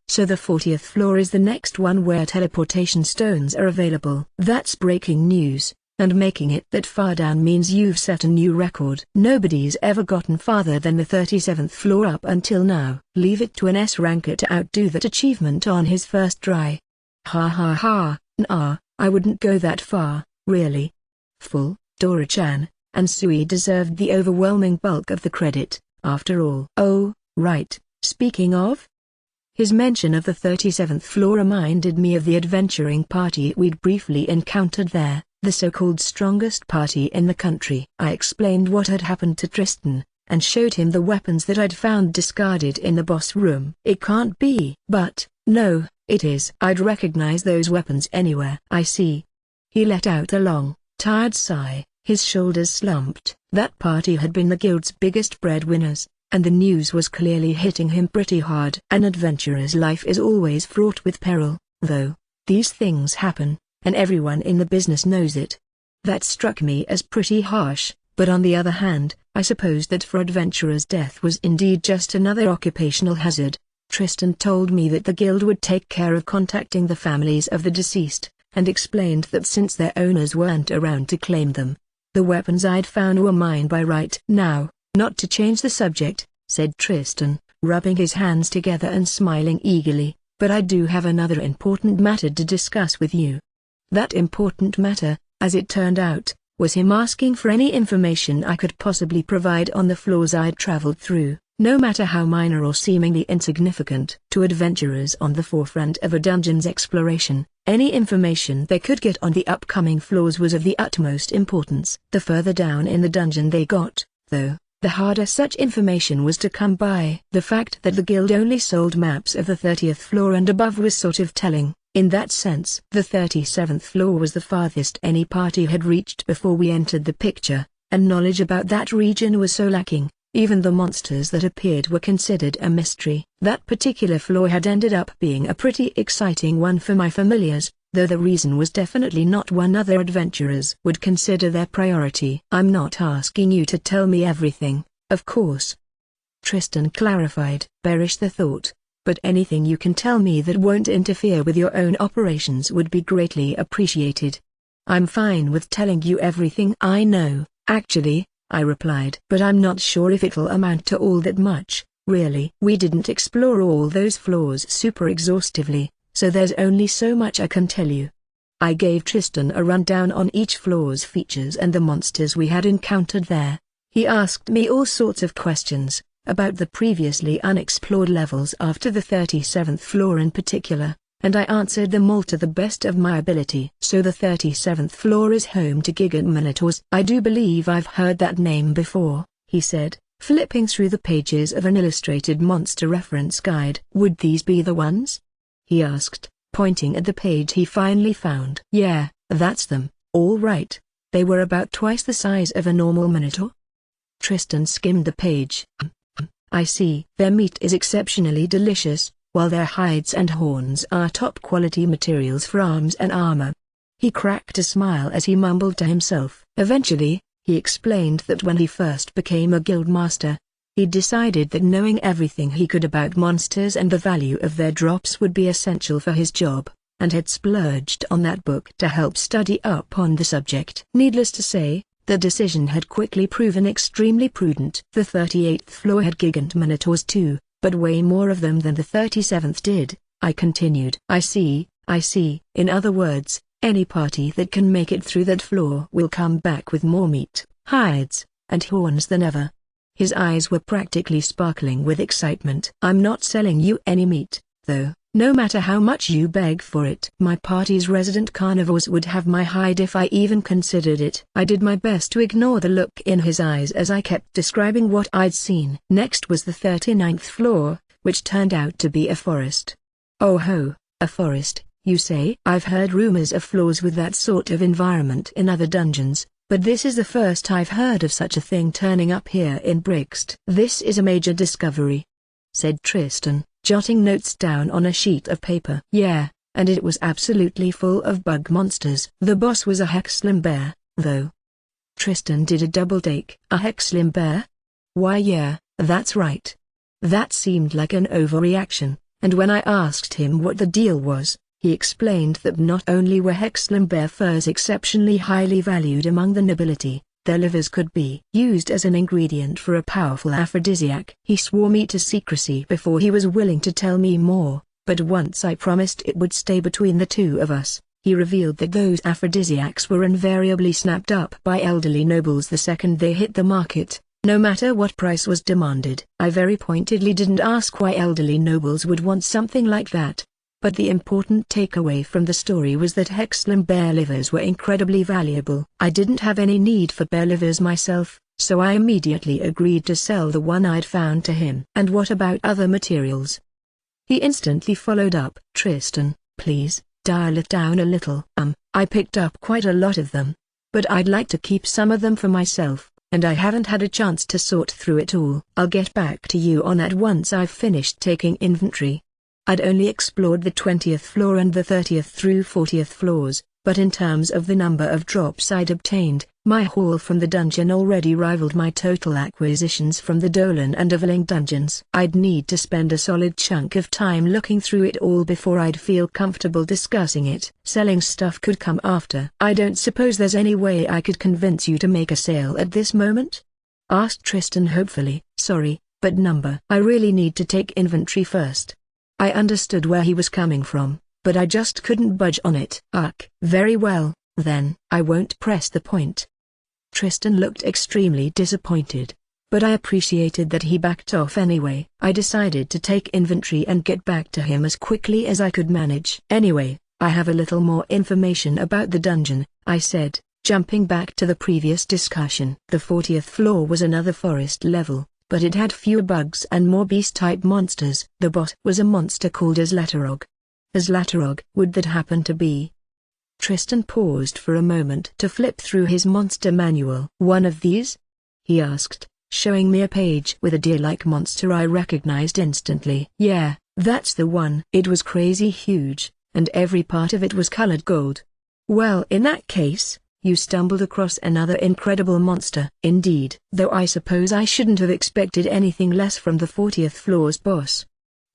So the 40th floor is the next one where teleportation stones are available. That's breaking news, and making it that far down means you've set a new record. Nobody's ever gotten farther than the 37th floor up until now. Leave it to an S-ranker to outdo that achievement on his first try. Ha. Nah, I wouldn't go that far, really. Full, Dora-chan, and Sui deserved the overwhelming bulk of the credit, after all. Oh, right, speaking of, his mention of the 37th floor reminded me of the adventuring party we'd briefly encountered there, the so-called strongest party in the country. I explained what had happened to Tristan, and showed him the weapons that I'd found discarded in the boss room. It can't be. But, no, it is. I'd recognize those weapons anywhere. I see. He let out a long, tired sigh, his shoulders slumped. That party had been the guild's biggest breadwinners, and the news was clearly hitting him pretty hard. An adventurer's life is always fraught with peril, though. These things happen, and everyone in the business knows it. That struck me as pretty harsh, but on the other hand, I suppose that for adventurers death was indeed just another occupational hazard. Tristan told me that the guild would take care of contacting the families of the deceased, and explained that since their owners weren't around to claim them, the weapons I'd found were mine by right. Now, not to change the subject, said Tristan, rubbing his hands together and smiling eagerly, "but I do have another important matter to discuss with you." That important matter, as it turned out, was him asking for any information I could possibly provide on the floors I'd traveled through, no matter how minor or seemingly insignificant. To adventurers on the forefront of a dungeon's exploration, any information they could get on the upcoming floors was of the utmost importance. The further down in the dungeon they got, though, the harder such information was to come by. The fact that the guild only sold maps of the 30th floor and above was sort of telling. In that sense, the 37th floor was the farthest any party had reached before we entered the picture, and knowledge about that region was so lacking. Even the monsters that appeared were considered a mystery. That particular floor had ended up being a pretty exciting one for my familiars, though the reason was definitely not one other adventurers would consider their priority. "I'm not asking you to tell me everything, of course," Tristan clarified. "Perish the thought. But anything you can tell me that won't interfere with your own operations would be greatly appreciated." "I'm fine with telling you everything I know, actually," I replied. "But I'm not sure if it'll amount to all that much, really. We didn't explore all those floors super exhaustively, so there's only so much I can tell you." I gave Tristan a rundown on each floor's features and the monsters we had encountered there. He asked me all sorts of questions about the previously unexplored levels after the 37th floor in particular, and I answered them all to the best of my ability. "So the 37th floor is home to gigant minotaurs." "I do believe I've heard that name before," he said, flipping through the pages of an illustrated monster reference guide. "Would these be the ones?" he asked, pointing at the page he finally found. "Yeah, that's them, all right. They were about twice the size of a normal minotaur." Tristan skimmed the page. "I see. Their meat is exceptionally delicious, while their hides and horns are top-quality materials for arms and armor." He cracked a smile as he mumbled to himself. Eventually, he explained that when he first became a guild master, he decided that knowing everything he could about monsters and the value of their drops would be essential for his job, and had splurged on that book to help study up on the subject. Needless to say, the decision had quickly proven extremely prudent. The 38th floor had gigant minotaurs too, but way more of them than the 37th did, I continued. I see. In other words, any party that can make it through that floor will come back with more meat, hides, and horns than ever." His eyes were practically sparkling with excitement. "I'm not selling you any meat, though, no matter how much you beg for it. My party's resident carnivores would have my hide if I even considered it." I did my best to ignore the look in his eyes as I kept describing what I'd seen. Next was the 39th floor, which turned out to be a forest. "Oh ho, a forest, you say?" "I've heard rumors of floors with that sort of environment in other dungeons, but this is the first I've heard of such a thing turning up here in Brixton." "This is a major discovery," said Tristan, jotting notes down on a sheet of paper. "Yeah, and it was absolutely full of bug monsters." "The boss was a Hexslim bear, though." Tristan did a double take. "A Hexslim bear?" "Why yeah, that's right." That seemed like an overreaction, and when I asked him what the deal was, he explained that not only were Hexslim bear furs exceptionally highly valued among the nobility, their livers could be used as an ingredient for a powerful aphrodisiac. He swore me to secrecy before he was willing to tell me more, but once I promised it would stay between the two of us, he revealed that those aphrodisiacs were invariably snapped up by elderly nobles the second they hit the market, no matter what price was demanded. I very pointedly didn't ask why elderly nobles would want something like that, but the important takeaway from the story was that Hexslim bear livers were incredibly valuable. I didn't have any need for bear livers myself, so I immediately agreed to sell the one I'd found to him. "And what about other materials?" He instantly followed up. "Tristan, please, dial it down a little. I picked up quite a lot of them, but I'd like to keep some of them for myself, and I haven't had a chance to sort through it all. I'll get back to you on that once I've finished taking inventory." I'd only explored the 20th floor and the 30th through 40th floors, but in terms of the number of drops I'd obtained, my haul from the dungeon already rivaled my total acquisitions from the Dolan and Overling dungeons. I'd need to spend a solid chunk of time looking through it all before I'd feel comfortable discussing it. Selling stuff could come after. "I don't suppose there's any way I could convince you to make a sale at this moment?" asked Tristan hopefully. "Sorry, but number. I really need to take inventory first. I understood where he was coming from, but I just couldn't budge on it. Ugh. Very well, then. I won't press the point. Tristan looked extremely disappointed, but I appreciated that he backed off anyway. I decided to take inventory and get back to him as quickly as I could manage. Anyway, I have a little more information about the dungeon, I said, jumping back to the previous discussion. The 40th floor was another forest level, but it had fewer bugs and more beast-type monsters. The boss was a monster called Azlatarog. Azlatarog, would that happen to be? Tristan paused for a moment to flip through his monster manual. One of these? He asked, showing me a page with a deer-like monster I recognized instantly. Yeah, that's the one. It was crazy huge, and every part of it was colored gold. Well, in that case, you stumbled across another incredible monster. Indeed. Though I suppose I shouldn't have expected anything less from the 40th floor's boss.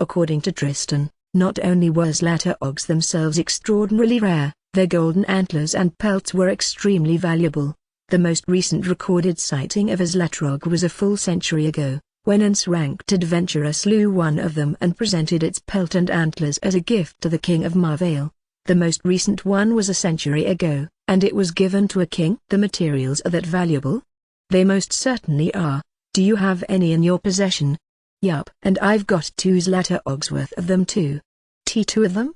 According to Tristan, not only were Zlatarogs themselves extraordinarily rare, their golden antlers and pelts were extremely valuable. The most recent recorded sighting of a Zlatarog was a full century ago, when an S-ranked adventurer slew one of them and presented its pelt and antlers as a gift to the king of Marvale. The most recent one was a century ago, and it was given to a king. The materials are that valuable? They most certainly are. Do you have any in your possession? Yup. And I've got 2 Zlatarogs worth of them too. Two of them?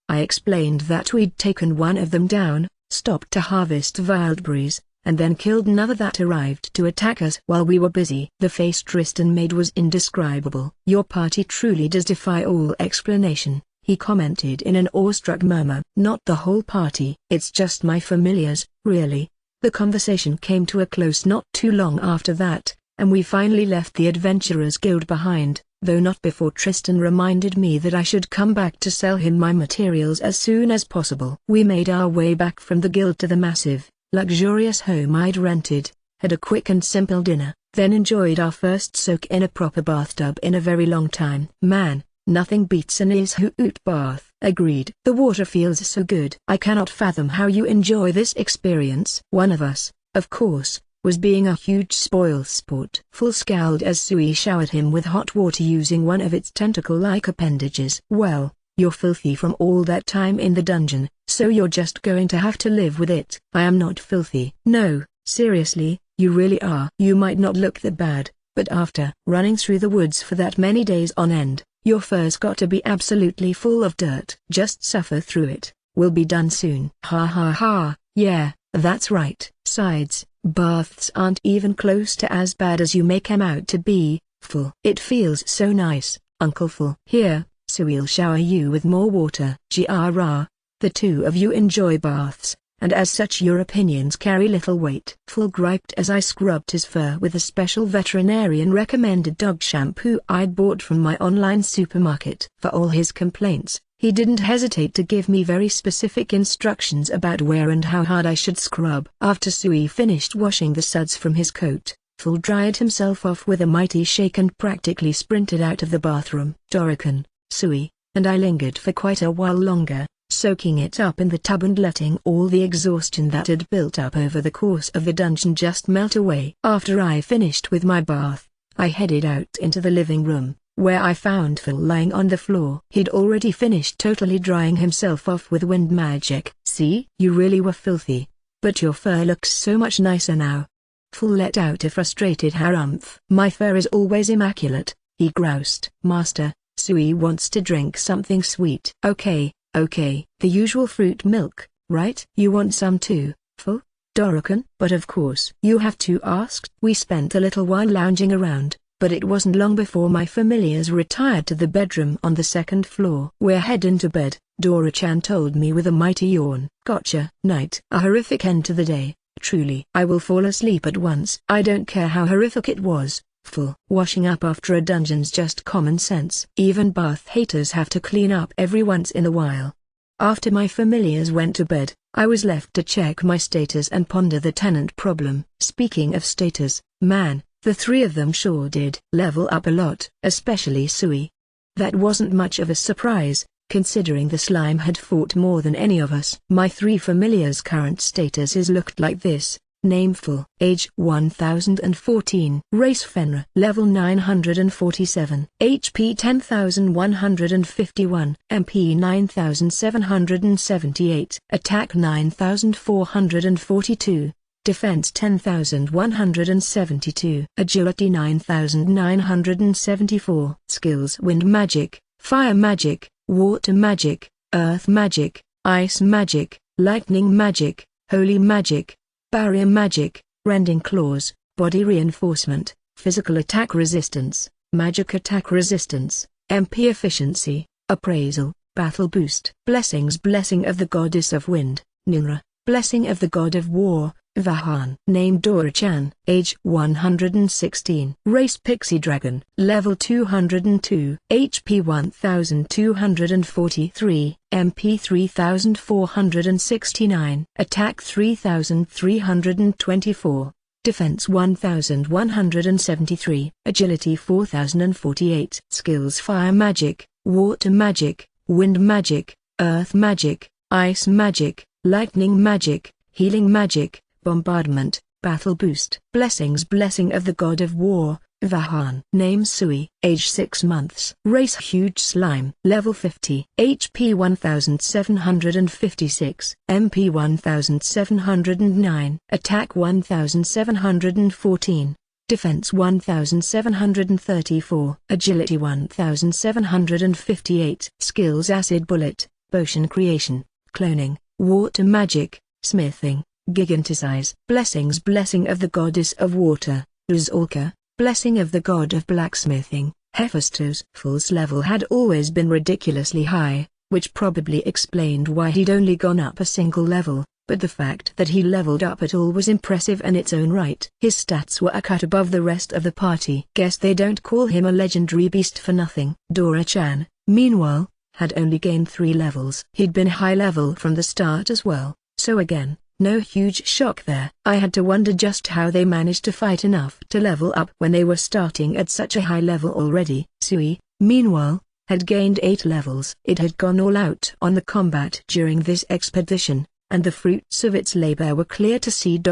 I explained that we'd taken one of them down, stopped to harvest wildberries, and then killed another that arrived to attack us while we were busy. The face Tristan made was indescribable. Your party truly does defy all explanation, he commented in an awestruck murmur. Not the whole party. It's just my familiars, really. The conversation came to a close not too long after that, and we finally left the Adventurers Guild behind, though not before Tristan reminded me that I should come back to sell him my materials as soon as possible. We made our way back from the guild to the massive, luxurious home I'd rented, had a quick and simple dinner, then enjoyed our first soak in a proper bathtub in a very long time. Man, nothing beats an Ishoot bath. Agreed. The water feels so good. I cannot fathom how you enjoy this experience. One of us, of course, was being a huge spoilsport. Full scowled as Sui showered him with hot water using one of its tentacle-like appendages. Well, you're filthy from all that time in the dungeon, so you're just going to have to live with it. I am not filthy. No, seriously, you really are. You might not look that bad, but after running through the woods for that many days on end, your fur's got to be absolutely full of dirt. Just suffer through it. We'll be done soon. Ha ha ha, yeah, that's right. Besides, baths aren't even close to as bad as you make 'em out to be. Full. It feels so nice, Uncle Full. Here, Sui'll shower you with more water. Grrrr. The two of you enjoy baths, and as such your opinions carry little weight. Full griped as I scrubbed his fur with a special veterinarian-recommended dog shampoo I'd bought from my online supermarket. For all his complaints, he didn't hesitate to give me very specific instructions about where and how hard I should scrub. After Sui finished washing the suds from his coat, Full dried himself off with a mighty shake and practically sprinted out of the bathroom. Dorican, Sui, and I lingered for quite a while longer, soaking it up in the tub and letting all the exhaustion that had built up over the course of the dungeon just melt away. After I finished with my bath, I headed out into the living room, where I found Phil lying on the floor. He'd already finished totally drying himself off with wind magic. See? You really were filthy, but your fur looks so much nicer now. Phil let out a frustrated harumph. My fur is always immaculate, he groused. Master, Sui wants to drink something sweet. Okay, the usual fruit milk, right? You want some too, Phil? Dorican? But of course. You have to ask. We spent a little while lounging around, but it wasn't long before my familiars retired to the bedroom on the second floor. We're heading to bed, Dora-chan told me with a mighty yawn. Gotcha. Night. A horrific end to the day, truly. I will fall asleep at once. I don't care how horrific it was, Full. Washing up after a dungeon's just common sense. Even bath haters have to clean up every once in a while. After my familiars went to bed, I was left to check my status and ponder the tenant problem. Speaking of status, man, the three of them sure did level up a lot, especially Sui. That wasn't much of a surprise, considering the slime had fought more than any of us. My three familiars' current statuses looked like this: Name full. Age 1014. Race Fenrir. Level 947. HP 10151. MP 9778. Attack 9442. Defense 10,172. Agility 9,974. Skills: Wind Magic, Fire Magic, Water Magic, Earth Magic, Ice Magic, Lightning Magic, Holy Magic, Barrier Magic, Rending Claws, Body Reinforcement, Physical Attack Resistance, Magic Attack Resistance, MP Efficiency, Appraisal, Battle Boost. Blessings: Blessing of the Goddess of Wind, Ninra. Blessing of the God of War, Vahan. Name Dora-chan. Age 116. Race Pixie Dragon. Level 202. HP 1243. MP 3469. Attack 3324. Defense 1173. Agility 4048. Skills: Fire Magic, Water Magic, Wind Magic, Earth Magic, Ice Magic, Lightning Magic, Healing Magic, Bombardment, Battle Boost. Blessings: Blessing of the God of War, Vahan. Name Sui. Age 6 months. Race Huge Slime. Level 50. HP 1756. MP 1709. Attack 1714. Defense 1734. Agility 1758. Skills: Acid Bullet, Potion Creation, Cloning, Water Magic, Smithing, Giganticize. Blessings: Blessing of the Goddess of Water, Rizalka. Blessing of the God of Blacksmithing, Hephaestus. Full's level had always been ridiculously high, which probably explained why he'd only gone up a single level, but the fact that he leveled up at all was impressive in its own right. His stats were a cut above the rest of the party. Guess they don't call him a legendary beast for nothing. Dora-chan, meanwhile, had only gained 3 levels. He'd been high level from the start as well, so again, no huge shock there. I had to wonder just how they managed to fight enough to level up when they were starting at such a high level already. Sui, meanwhile, had gained 8 levels. It had gone all out on the combat during this expedition, and the fruits of its labor were clear to see.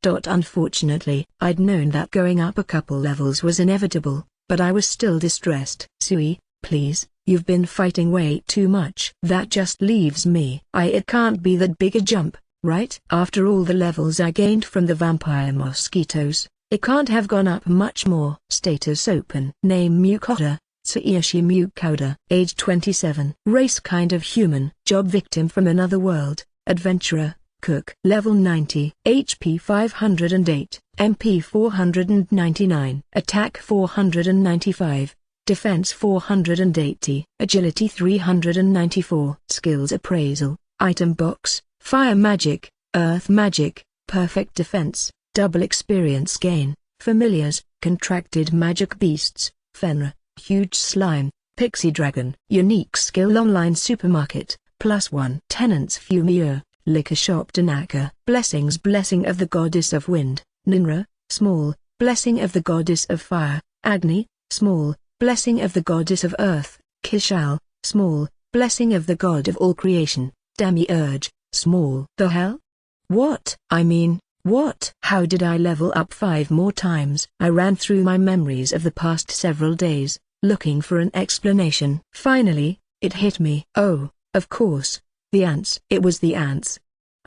Unfortunately, I'd known that going up a couple levels was inevitable, but I was still distressed. Sui, please, you've been fighting way too much. That just leaves me. It can't be that big a jump, right? After all the levels I gained from the vampire mosquitoes, it can't have gone up much more. Status open. Name Mukoda, Tsuyoshi Mukoda. Age 27. Race kind of human. Job victim from another world. Adventurer, cook. Level 90. HP 508. MP 499. Attack 495. Defense 480. Agility 394. Skills: Appraisal, Item Box, Fire Magic, Earth Magic, Perfect Defense, Double Experience Gain, Familiars, Contracted Magic Beasts, Fenrir, Huge Slime, Pixie Dragon. Unique Skill: Online Supermarket, +1. Tenants Fumio, Liquor Shop Tanaka. Blessings: Blessing of the Goddess of Wind, Ninra, small. Blessing of the Goddess of Fire, Agni, small. Blessing of the Goddess of Earth, Kishal, small. Blessing of the God of All Creation, Demiurge, small. The hell? What? I mean, what? How did I level up 5 more times? I ran through my memories of the past several days, looking for an explanation. Finally, it hit me. Oh, of course, the ants. It was the ants.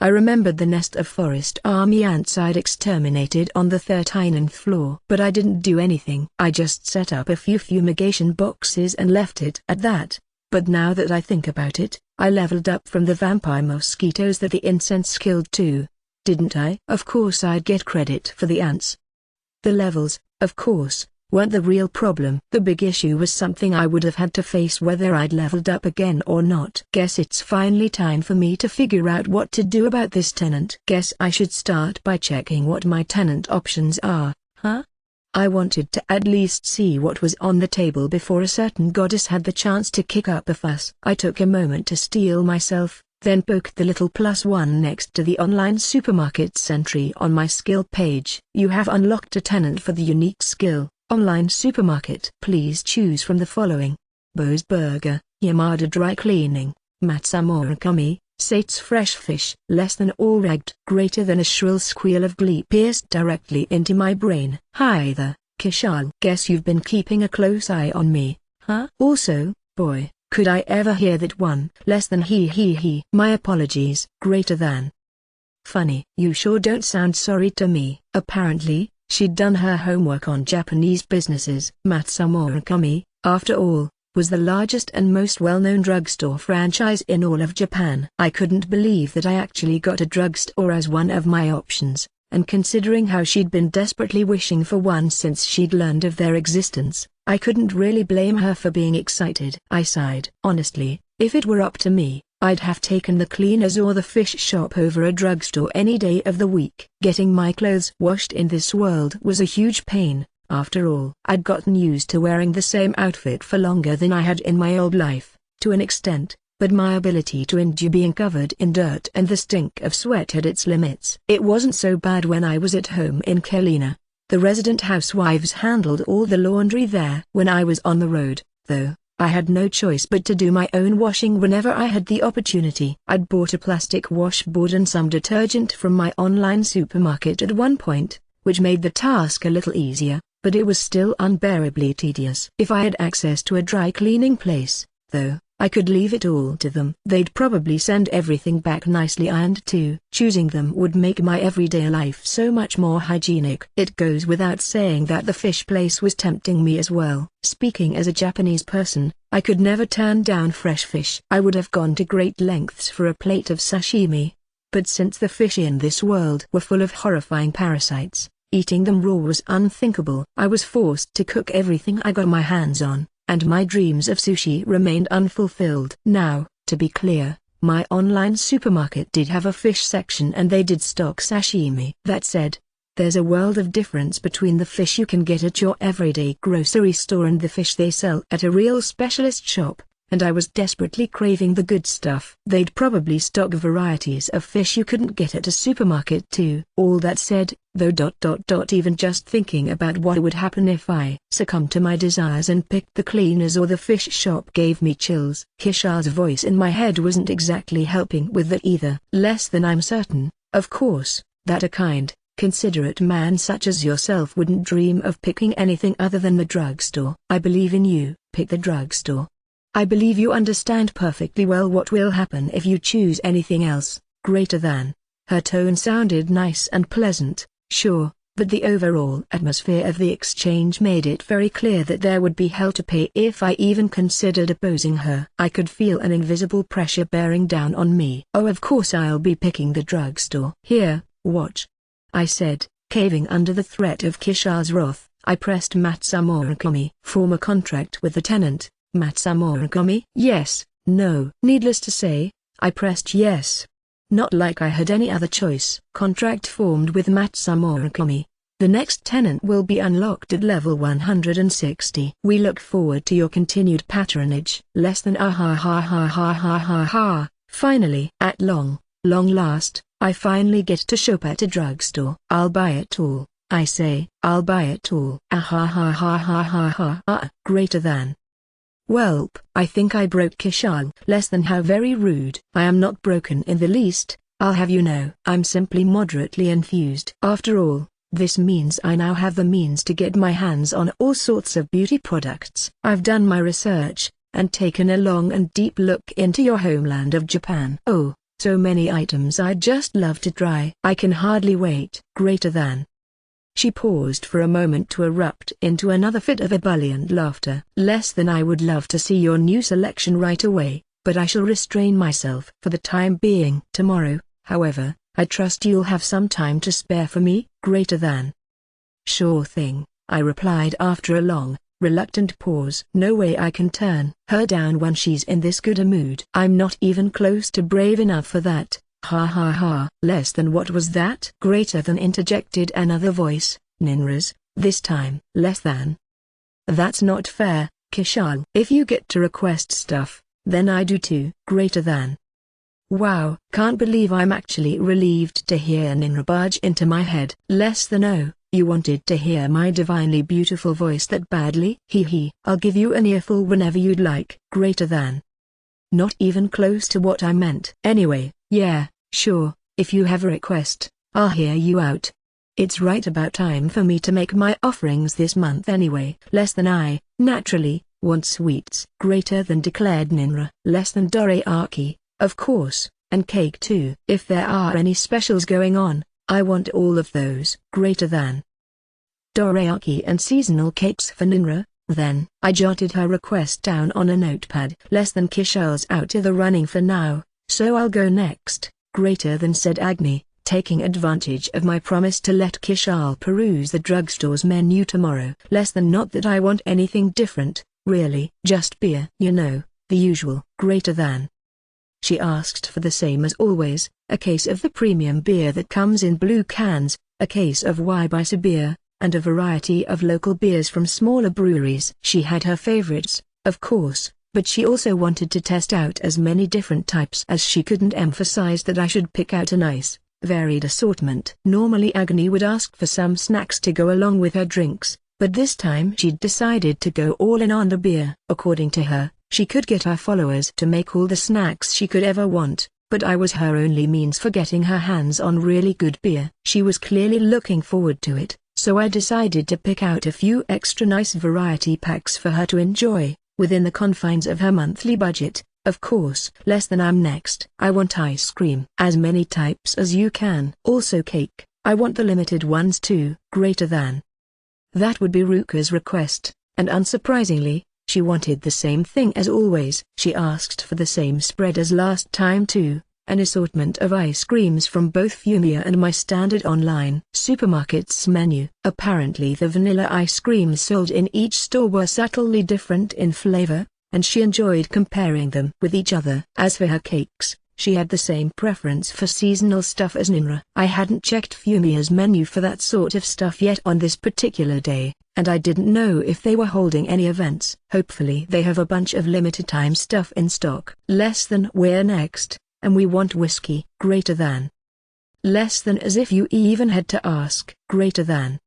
I remembered the nest of forest army ants I'd exterminated on the 13th floor. But I didn't do anything. I just set up a few fumigation boxes and left it at that. But now that I think about it, I leveled up from the vampire mosquitoes that the incense killed too. Didn't I? Of course I'd get credit for the ants. The levels, of course, weren't the real problem. The big issue was something I would have had to face whether I'd leveled up again or not. Guess it's finally time for me to figure out what to do about this tenant. Guess I should start by checking what my tenant options are, huh? I wanted to at least see what was on the table before a certain goddess had the chance to kick up a fuss. I took a moment to steel myself, then poked the little +1 next to the online supermarket's entry on my skill page. You have unlocked a tenant for the unique skill, Online Supermarket. Please choose from the following: Bose Burger, Yamada Dry Cleaning, Matsumorakami, Sate's fresh fish. Less than all ragged. Greater than a shrill squeal of glee pierced directly into my brain. Hi there, Kishal. Guess you've been keeping a close eye on me, huh? Also, boy, could I ever hear that one? Less than he. My apologies. Greater than. Funny. You sure don't sound sorry to me. Apparently, she'd done her homework on Japanese businesses. Masa Murakami, after all, was the largest and most well-known drugstore franchise in all of Japan. I couldn't believe that I actually got a drugstore as one of my options, and considering how she'd been desperately wishing for one since she'd learned of their existence, I couldn't really blame her for being excited. I sighed. Honestly, if it were up to me, I'd have taken the cleaners or the fish shop over a drugstore any day of the week. Getting my clothes washed in this world was a huge pain. After all, I'd gotten used to wearing the same outfit for longer than I had in my old life, to an extent, but my ability to endure being covered in dirt and the stink of sweat had its limits. It wasn't so bad when I was at home in Kelina. The resident housewives handled all the laundry there. When I was on the road, though, I had no choice but to do my own washing whenever I had the opportunity. I'd bought a plastic washboard and some detergent from my online supermarket at one point, which made the task a little easier, but it was still unbearably tedious. If I had access to a dry cleaning place, though, I could leave it all to them. They'd probably send everything back nicely ironed too. Choosing them would make my everyday life so much more hygienic. It goes without saying that the fish place was tempting me as well. Speaking as a Japanese person, I could never turn down fresh fish. I would have gone to great lengths for a plate of sashimi. But since the fish in this world were full of horrifying parasites, eating them raw was unthinkable. I was forced to cook everything I got my hands on, and my dreams of sushi remained unfulfilled. Now, to be clear, my online supermarket did have a fish section and they did stock sashimi. That said, there's a world of difference between the fish you can get at your everyday grocery store and the fish they sell at a real specialist shop, and I was desperately craving the good stuff. They'd probably stock varieties of fish you couldn't get at a supermarket too. All that said, though even just thinking about what would happen if I succumbed to my desires and picked the cleaners or the fish shop gave me chills. Kishal's voice in my head wasn't exactly helping with that either. Less than I'm certain, of course, that a kind, considerate man such as yourself wouldn't dream of picking anything other than the drugstore. I believe in you. Pick the drugstore. I believe you understand perfectly well what will happen if you choose anything else. Greater than. Her tone sounded nice and pleasant, sure, but the overall atmosphere of the exchange made it very clear that there would be hell to pay if I even considered opposing her. I could feel an invisible pressure bearing down on me. Oh, of course I'll be picking the drugstore. Here, watch, I said, caving under the threat of Kishal's wrath. I pressed Masa Murakami. Form a contract with the tenant, Masa Murakami? Yes, no. Needless to say, I pressed yes. Not like I had any other choice. Contract formed with Masa Murakami. The next tenant will be unlocked at level 160. We look forward to your continued patronage. Less than Finally, at long last, I finally get to shop at a drugstore. I'll buy it all. I say, I'll buy it all. Greater than. Welp, I think I broke Kishal. Less than how very rude. I am not broken in the least, I'll have you know. I'm simply moderately enthused. After all, this means I now have the means to get my hands on all sorts of beauty products. I've done my research, and taken a long and deep look into your homeland of Japan. Oh, so many items I'd just love to try. I can hardly wait. Greater than. She paused for a moment to erupt into another fit of ebullient laughter. Less than I would love to see your new selection right away, but I shall restrain myself for the time being. Tomorrow, however, I trust you'll have some time to spare for me. Greater than. Sure thing, I replied after a long, reluctant pause. No way I can turn her down when she's in this good a mood. I'm not even close to brave enough for that. Less than what was that? Greater than interjected another voice, Ninra's, this time. Less than. That's not fair, Kishal. If you get to request stuff, then I do too. Greater than. Wow, can't believe I'm actually relieved to hear Ninra barge into my head. Less than oh, you wanted to hear my divinely beautiful voice that badly? I'll give you an earful whenever you'd like. Greater than. not even close to what I meant. Anyway, yeah, sure, if you have a request, I'll hear you out. It's right about time for me to make my offerings this month anyway. Less than I, naturally, want sweets. Greater than, declared Ninra. Less than dorayaki, of course, and cake too. If there are any specials going on, I want all of those. Greater than dorayaki and seasonal cakes for Ninra. Then, I jotted her request down on a notepad. Less than, Kishal's out of the running for now, so I'll go next. Greater than, said Agni, taking advantage of my promise to let Kishal peruse the drugstore's menu tomorrow. Less than, not that I want anything different, really. Just beer. You know, the usual. Greater than. She asked for the same as always, a case of the premium beer that comes in blue cans, a case of Weißbier beer, and a variety of local beers from smaller breweries. She had her favorites, of course, but she also wanted to test out as many different types as she couldn't emphasize that I should pick out a nice, varied assortment. Normally Agni would ask for some snacks to go along with her drinks, but this time she'd decided to go all in on the beer. According to her, she could get her followers to make all the snacks she could ever want, but I was her only means for getting her hands on really good beer. She was clearly looking forward to it, so I decided to pick out a few extra nice variety packs for her to enjoy, within the confines of her monthly budget, of course. Less than, I'm next. I want ice cream. As many types as you can. Also cake, I want the limited ones too. Greater than. That would be Ruka's request, and unsurprisingly, she wanted the same thing as always. She asked for the same spread as last time too, an assortment of ice creams from both Fumiya and my standard online supermarket's menu. Apparently the vanilla ice creams sold in each store were subtly different in flavor, and she enjoyed comparing them with each other. As for her cakes, she had the same preference for seasonal stuff as Ninra. I hadn't checked Fumiya's menu for that sort of stuff yet on this particular day, and I didn't know if they were holding any events. Hopefully they have a bunch of limited time stuff in stock. Less than, we're next, and we want whiskey. Greater than. Less than, as if you even had to ask. Greater than.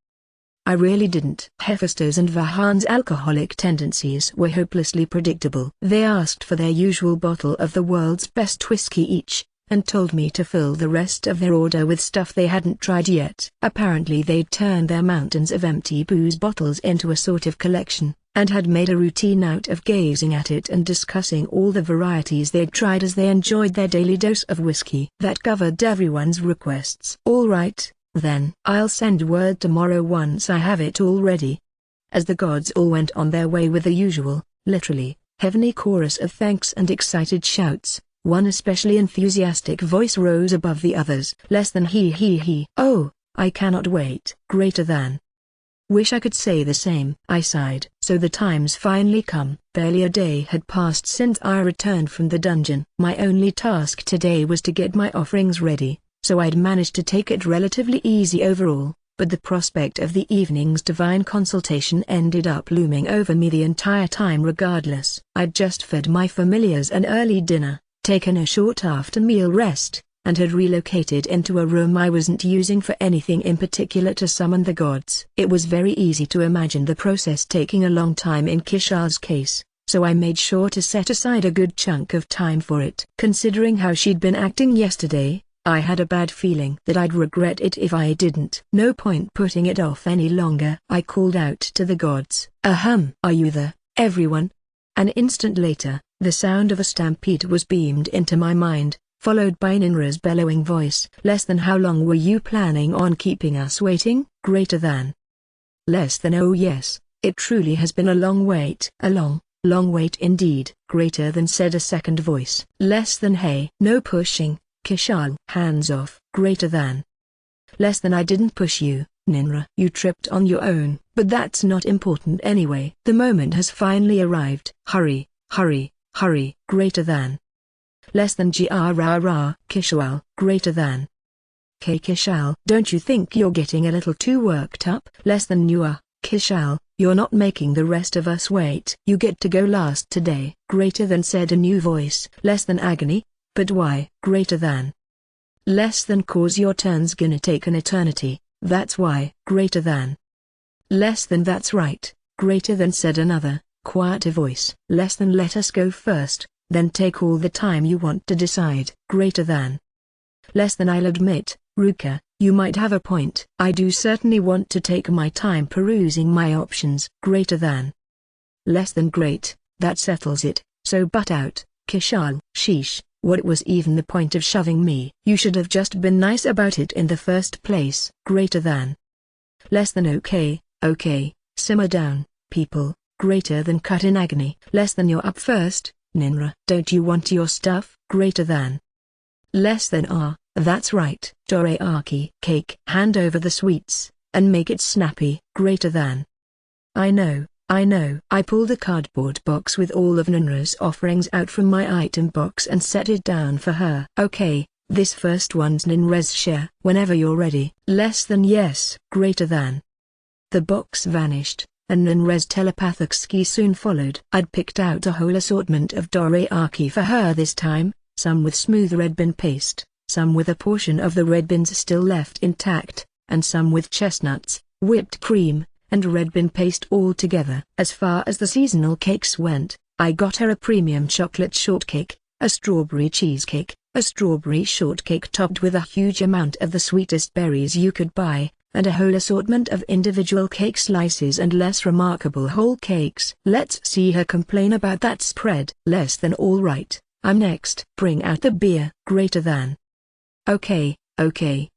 I really didn't. Hephaestus and Vahan's alcoholic tendencies were hopelessly predictable. They asked for their usual bottle of the world's best whiskey each, and told me to fill the rest of their order with stuff they hadn't tried yet. Apparently they'd turned their mountains of empty booze bottles into a sort of collection, and had made a routine out of gazing at it and discussing all the varieties they'd tried as they enjoyed their daily dose of whiskey. That covered everyone's requests. All right, then. I'll send word tomorrow once I have it all ready. As the gods all went on their way with the usual, literally, heavenly chorus of thanks and excited shouts, one especially enthusiastic voice rose above the others. Less than, he. Oh, I cannot wait. Greater than. Wish I could say the same. I sighed. So the time's finally come. Barely a day had passed since I returned from the dungeon. My only task today was to get my offerings ready, so I'd managed to take it relatively easy overall, but the prospect of the evening's divine consultation ended up looming over me the entire time regardless. I'd just fed my familiars an early dinner, taken a short after-meal rest, and had relocated into a room I wasn't using for anything in particular to summon the gods. It was very easy to imagine the process taking a long time in Kishal's case, so I made sure to set aside a good chunk of time for it. Considering how she'd been acting yesterday, I had a bad feeling that I'd regret it if I didn't. No point putting it off any longer. I called out to the gods. Ahem. Are you there, everyone? An instant later, the sound of a stampede was beamed into my mind, followed by Ninra's bellowing voice. Less than, how long were you planning on keeping us waiting? Greater than. Less than, oh yes, it truly has been a long wait. A long wait indeed. Greater than, said a second voice. Less than, hey. No pushing, Kishal. Hands off. Greater than. Less than, I didn't push you, Ninra. You tripped on your own, but that's not important anyway. The moment has finally arrived. Hurry. Greater than. Less than, grrr, Kishal. Greater than. Kishal. Don't you think you're getting a little too worked up? Less than, you are, Kishal. You're not making the rest of us wait. You get to go last today. Greater than, said a new voice. Less than, agony. But why? Greater than. Less than, cause your turn's gonna take an eternity, that's why. Greater than. Less than, that's right. Greater than, said another, quieter voice. Less than, let us go first, Then take all the time you want to decide. Greater than. Less than. I'll admit, Ruka, you might have a point. I do certainly want to take my time perusing my options. Greater than. Less than. Great, that settles it, so butt out, Kishal. Sheesh, what was even the point of shoving me? You should have just been nice about it in the first place. Greater than. Less than. Okay, simmer down, people. Greater than. Cut in agony. Less than. You're up first, Ninra. Don't you want your stuff? Greater than. Less than. That's right. Dorayaki. Cake. Hand over the sweets, and make it snappy. Greater than. I know. I pulled a cardboard box with all of Ninra's offerings out from my item box and set it down for her. Okay, this first one's Ninra's share. Whenever you're ready. Less than. Yes. Greater than. The box vanished, and Ninra's telepathic ski soon followed. I'd picked out a whole assortment of dorayaki for her this time, some with smooth red bean paste, some with a portion of the red beans still left intact, and some with chestnuts, whipped cream, and red bean paste all together. As far as the seasonal cakes went, I got her a premium chocolate shortcake, a strawberry cheesecake, a strawberry shortcake topped with a huge amount of the sweetest berries you could buy, and a whole assortment of individual cake slices and less remarkable whole cakes. Let's see her complain about that spread. Less than. All right, I'm next. Bring out the beer. Greater than. Okay,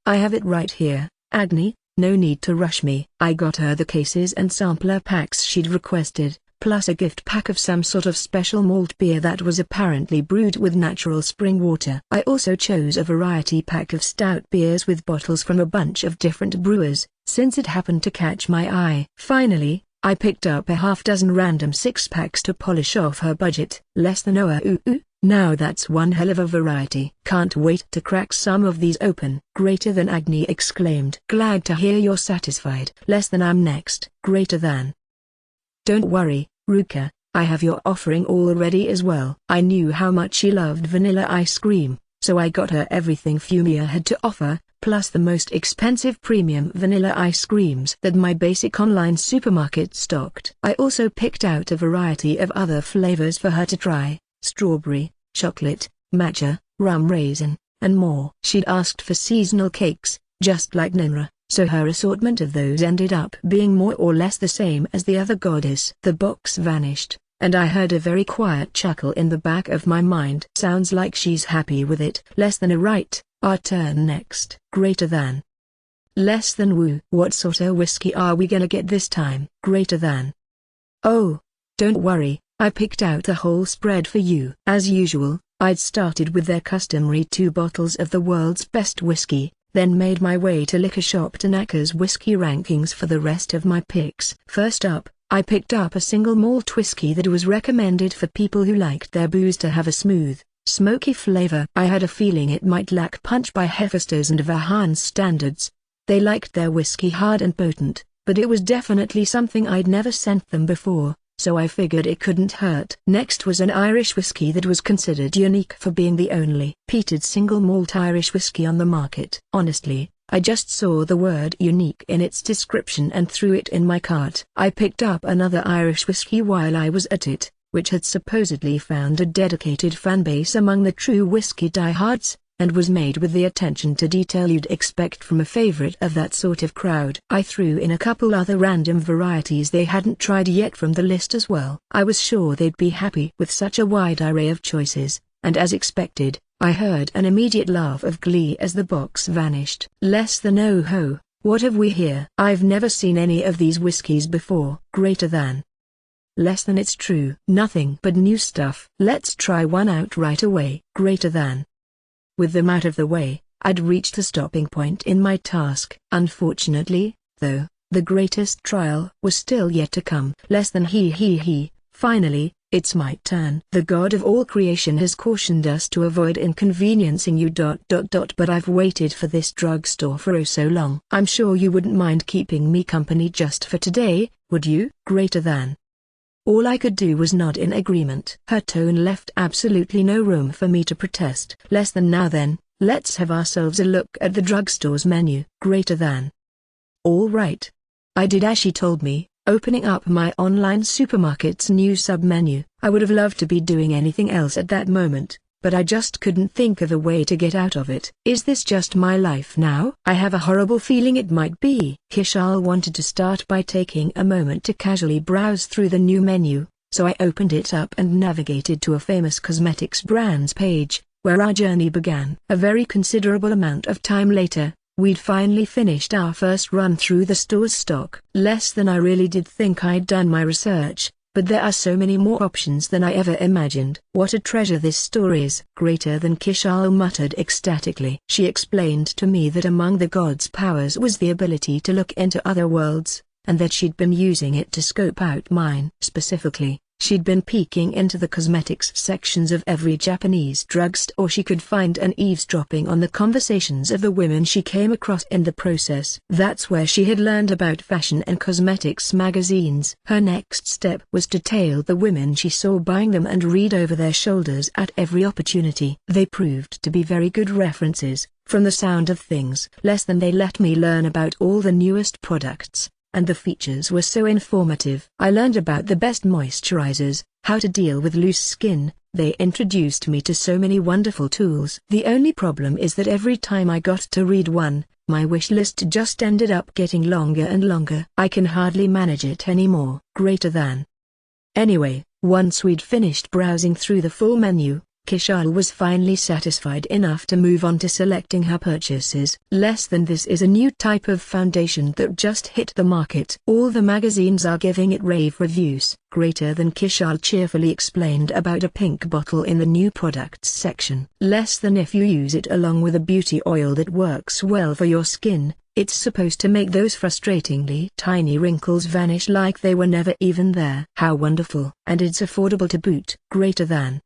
I have it right here, Agni, no need to rush me. I got her the cases and sampler packs she'd requested, plus a gift pack of some sort of special malt beer that was apparently brewed with natural spring water. I also chose a variety pack of stout beers with bottles from a bunch of different brewers, since it happened to catch my eye. Finally, I picked up a half-dozen random six-packs to polish off her budget. Less than. Now that's one hell of a variety. Can't wait to crack some of these open. Greater than. Agni exclaimed. Glad to hear you're satisfied. Less than. I'm next. Greater than. Don't worry, Ruka, I have your offering already as well. I knew how much she loved vanilla ice cream, so I got her everything Fumia had to offer, plus the most expensive premium vanilla ice creams that my basic online supermarket stocked. I also picked out a variety of other flavors for her to try: strawberry, chocolate, matcha, rum raisin, and more. She'd asked for seasonal cakes, just like Ninra, so her assortment of those ended up being more or less the same as the other goddess. The box vanished, and I heard a very quiet chuckle in the back of my mind. Sounds like she's happy with it. Less than. Right, our turn next. Greater than. Less than. Woo. What sort of whiskey are we gonna get this time? Greater than. Oh, don't worry, I picked out a whole spread for you. As usual, I'd started with their customary 2 bottles of the world's best whiskey, then made my way to Liquor Shop Tanaka's whiskey rankings for the rest of my picks. First up, I picked up a single malt whiskey that was recommended for people who liked their booze to have a smooth, smoky flavor. I had a feeling it might lack punch by Hefester's and Vahan's standards. They liked their whiskey hard and potent, but it was definitely something I'd never sent them before, so I figured it couldn't hurt. Next was an Irish whiskey that was considered unique for being the only peated single malt Irish whiskey on the market. Honestly, I just saw the word unique in its description and threw it in my cart. I picked up another Irish whiskey while I was at it, which had supposedly found a dedicated fanbase among the true whiskey diehards, and was made with the attention to detail you'd expect from a favorite of that sort of crowd. I threw in a couple other random varieties they hadn't tried yet from the list as well. I was sure they'd be happy with such a wide array of choices, and as expected, I heard an immediate laugh of glee as the box vanished. Less than. Oh ho, what have we here? I've never seen any of these whiskies before. Greater than. Less than. It's true. Nothing but new stuff. Let's try one out right away. Greater than. With them out of the way, I'd reached a stopping point in my task. Unfortunately, though, the greatest trial was still yet to come. Less than. Finally, it's my turn. The God of all creation has cautioned us to avoid inconveniencing you. But I've waited for this drugstore for oh so long. I'm sure you wouldn't mind keeping me company just for today, would you? Greater than. All I could do was nod in agreement. Her tone left absolutely no room for me to protest. Less than. Now then, let's have ourselves a look at the drugstore's menu. Greater than. All right. I did as she told me, opening up my online supermarket's new submenu. I would have loved to be doing anything else at that moment, but I just couldn't think of a way to get out of it. Is this just my life now? I have a horrible feeling it might be. Kishal wanted to start by taking a moment to casually browse through the new menu, so I opened it up and navigated to a famous cosmetics brands page, where our journey began. A very considerable amount of time later, we'd finally finished our first run through the store's stock. Less than I really did think I'd done my research, but there are so many more options than I ever imagined. What a treasure this store is. Greater than Kishal muttered ecstatically. She explained to me that among the gods' powers was the ability to look into other worlds, and that she'd been using it to scope out mine. Specifically, she'd been peeking into the cosmetics sections of every Japanese drugstore she could find and eavesdropping on the conversations of the women she came across in the process. That's where she had learned about fashion and cosmetics magazines. Her next step was to tail the women she saw buying them and read over their shoulders at every opportunity. They proved to be very good references, from the sound of things. Less than they let me learn about all the newest products, and the features were so informative. I learned about the best moisturizers, how to deal with loose skin. They introduced me to so many wonderful tools. The only problem is that every time I got to read one, my wish list just ended up getting longer and longer. I can hardly manage it anymore. Greater than. Anyway, once we'd finished browsing through the full menu, Kishal was finally satisfied enough to move on to selecting her purchases. Less than this is a new type of foundation that just hit the market. All the magazines are giving it rave reviews. Greater than Kishal cheerfully explained about a pink bottle in the new products section. Less than if you use it along with a beauty oil that works well for your skin, it's supposed to make those frustratingly tiny wrinkles vanish like they were never even there. How wonderful. And it's affordable to boot. Greater than.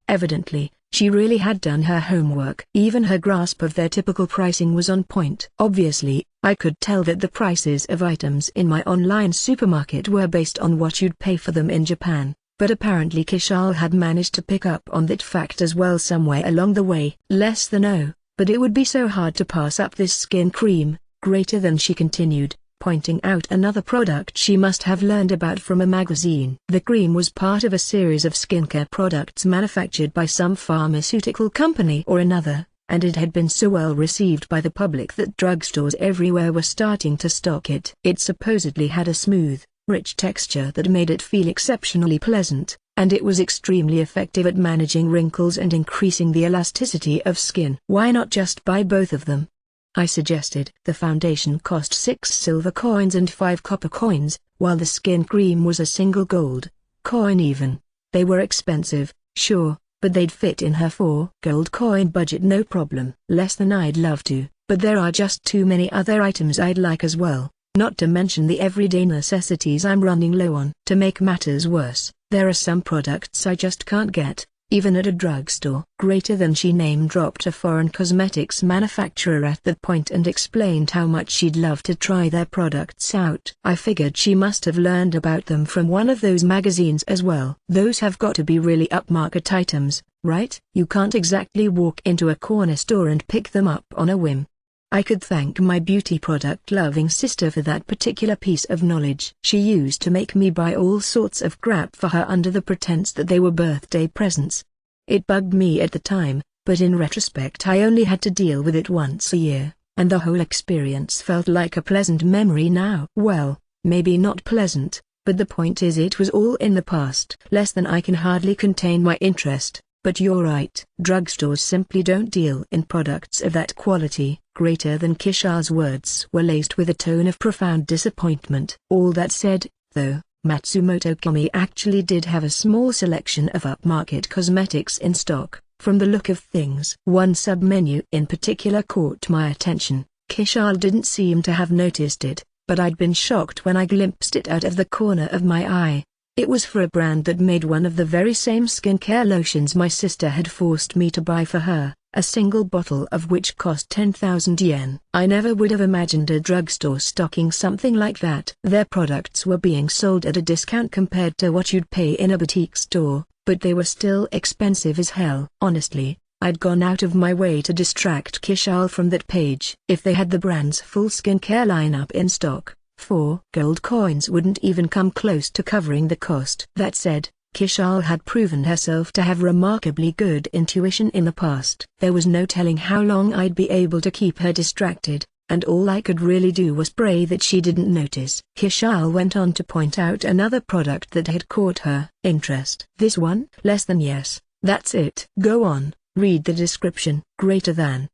Evidently, she really had done her homework. Even her grasp of their typical pricing was on point. Obviously, I could tell that the prices of items in my online supermarket were based on what you'd pay for them in Japan, but apparently Kishal had managed to pick up on that fact as well somewhere along the way. Less than oh, but it would be so hard to pass up this skin cream. Greater than, she continued, pointing out another product she must have learned about from a magazine. The cream was part of a series of skincare products manufactured by some pharmaceutical company or another, and it had been so well received by the public that drugstores everywhere were starting to stock it. It supposedly had a smooth, rich texture that made it feel exceptionally pleasant, and it was extremely effective at managing wrinkles and increasing the elasticity of skin. Why not just buy both of them? I suggested. The foundation cost 6 silver coins and 5 copper coins, while the skin cream was a single gold coin even. They were expensive, sure, but they'd fit in her 4 gold coin budget no problem. Less than I'd love to, but there are just too many other items I'd like as well, not to mention the everyday necessities I'm running low on. To make matters worse, there are some products I just can't get, even at a drugstore. Greater than, she name-dropped a foreign cosmetics manufacturer at that point and explained how much she'd love to try their products out. I figured she must have learned about them from one of those magazines as well. Those have got to be really upmarket items, right? You can't exactly walk into a corner store and pick them up on a whim. I could thank my beauty product-loving sister for that particular piece of knowledge. She used to make me buy all sorts of crap for her under the pretense that they were birthday presents. It bugged me at the time, but in retrospect I only had to deal with it once a year, and the whole experience felt like a pleasant memory now. Well, maybe not pleasant, but the point is it was all in the past. Less than, I can hardly contain my interest. But you're right. Drugstores simply don't deal in products of that quality. Greater than, Kishal's words were laced with a tone of profound disappointment. All that said, though, Matsumoto Komi actually did have a small selection of upmarket cosmetics in stock. From the look of things, one sub-menu in particular caught my attention. Kishal didn't seem to have noticed it, but I'd been shocked when I glimpsed it out of the corner of my eye. It was for a brand that made one of the very same skincare lotions my sister had forced me to buy for her, a single bottle of which cost 10,000 yen. I never would have imagined a drugstore stocking something like that. Their products were being sold at a discount compared to what you'd pay in a boutique store, but they were still expensive as hell. Honestly, I'd gone out of my way to distract Kishal from that page. If they had the brand's full skincare lineup in stock, 4 gold coins wouldn't even come close to covering the cost. That said, Kishal had proven herself to have remarkably good intuition in the past. There was no telling how long I'd be able to keep her distracted, and all I could really do was pray that she didn't notice. Kishal went on to point out another product that had caught her interest. This one? Less than yes, that's it. Go on, read the description. Greater than.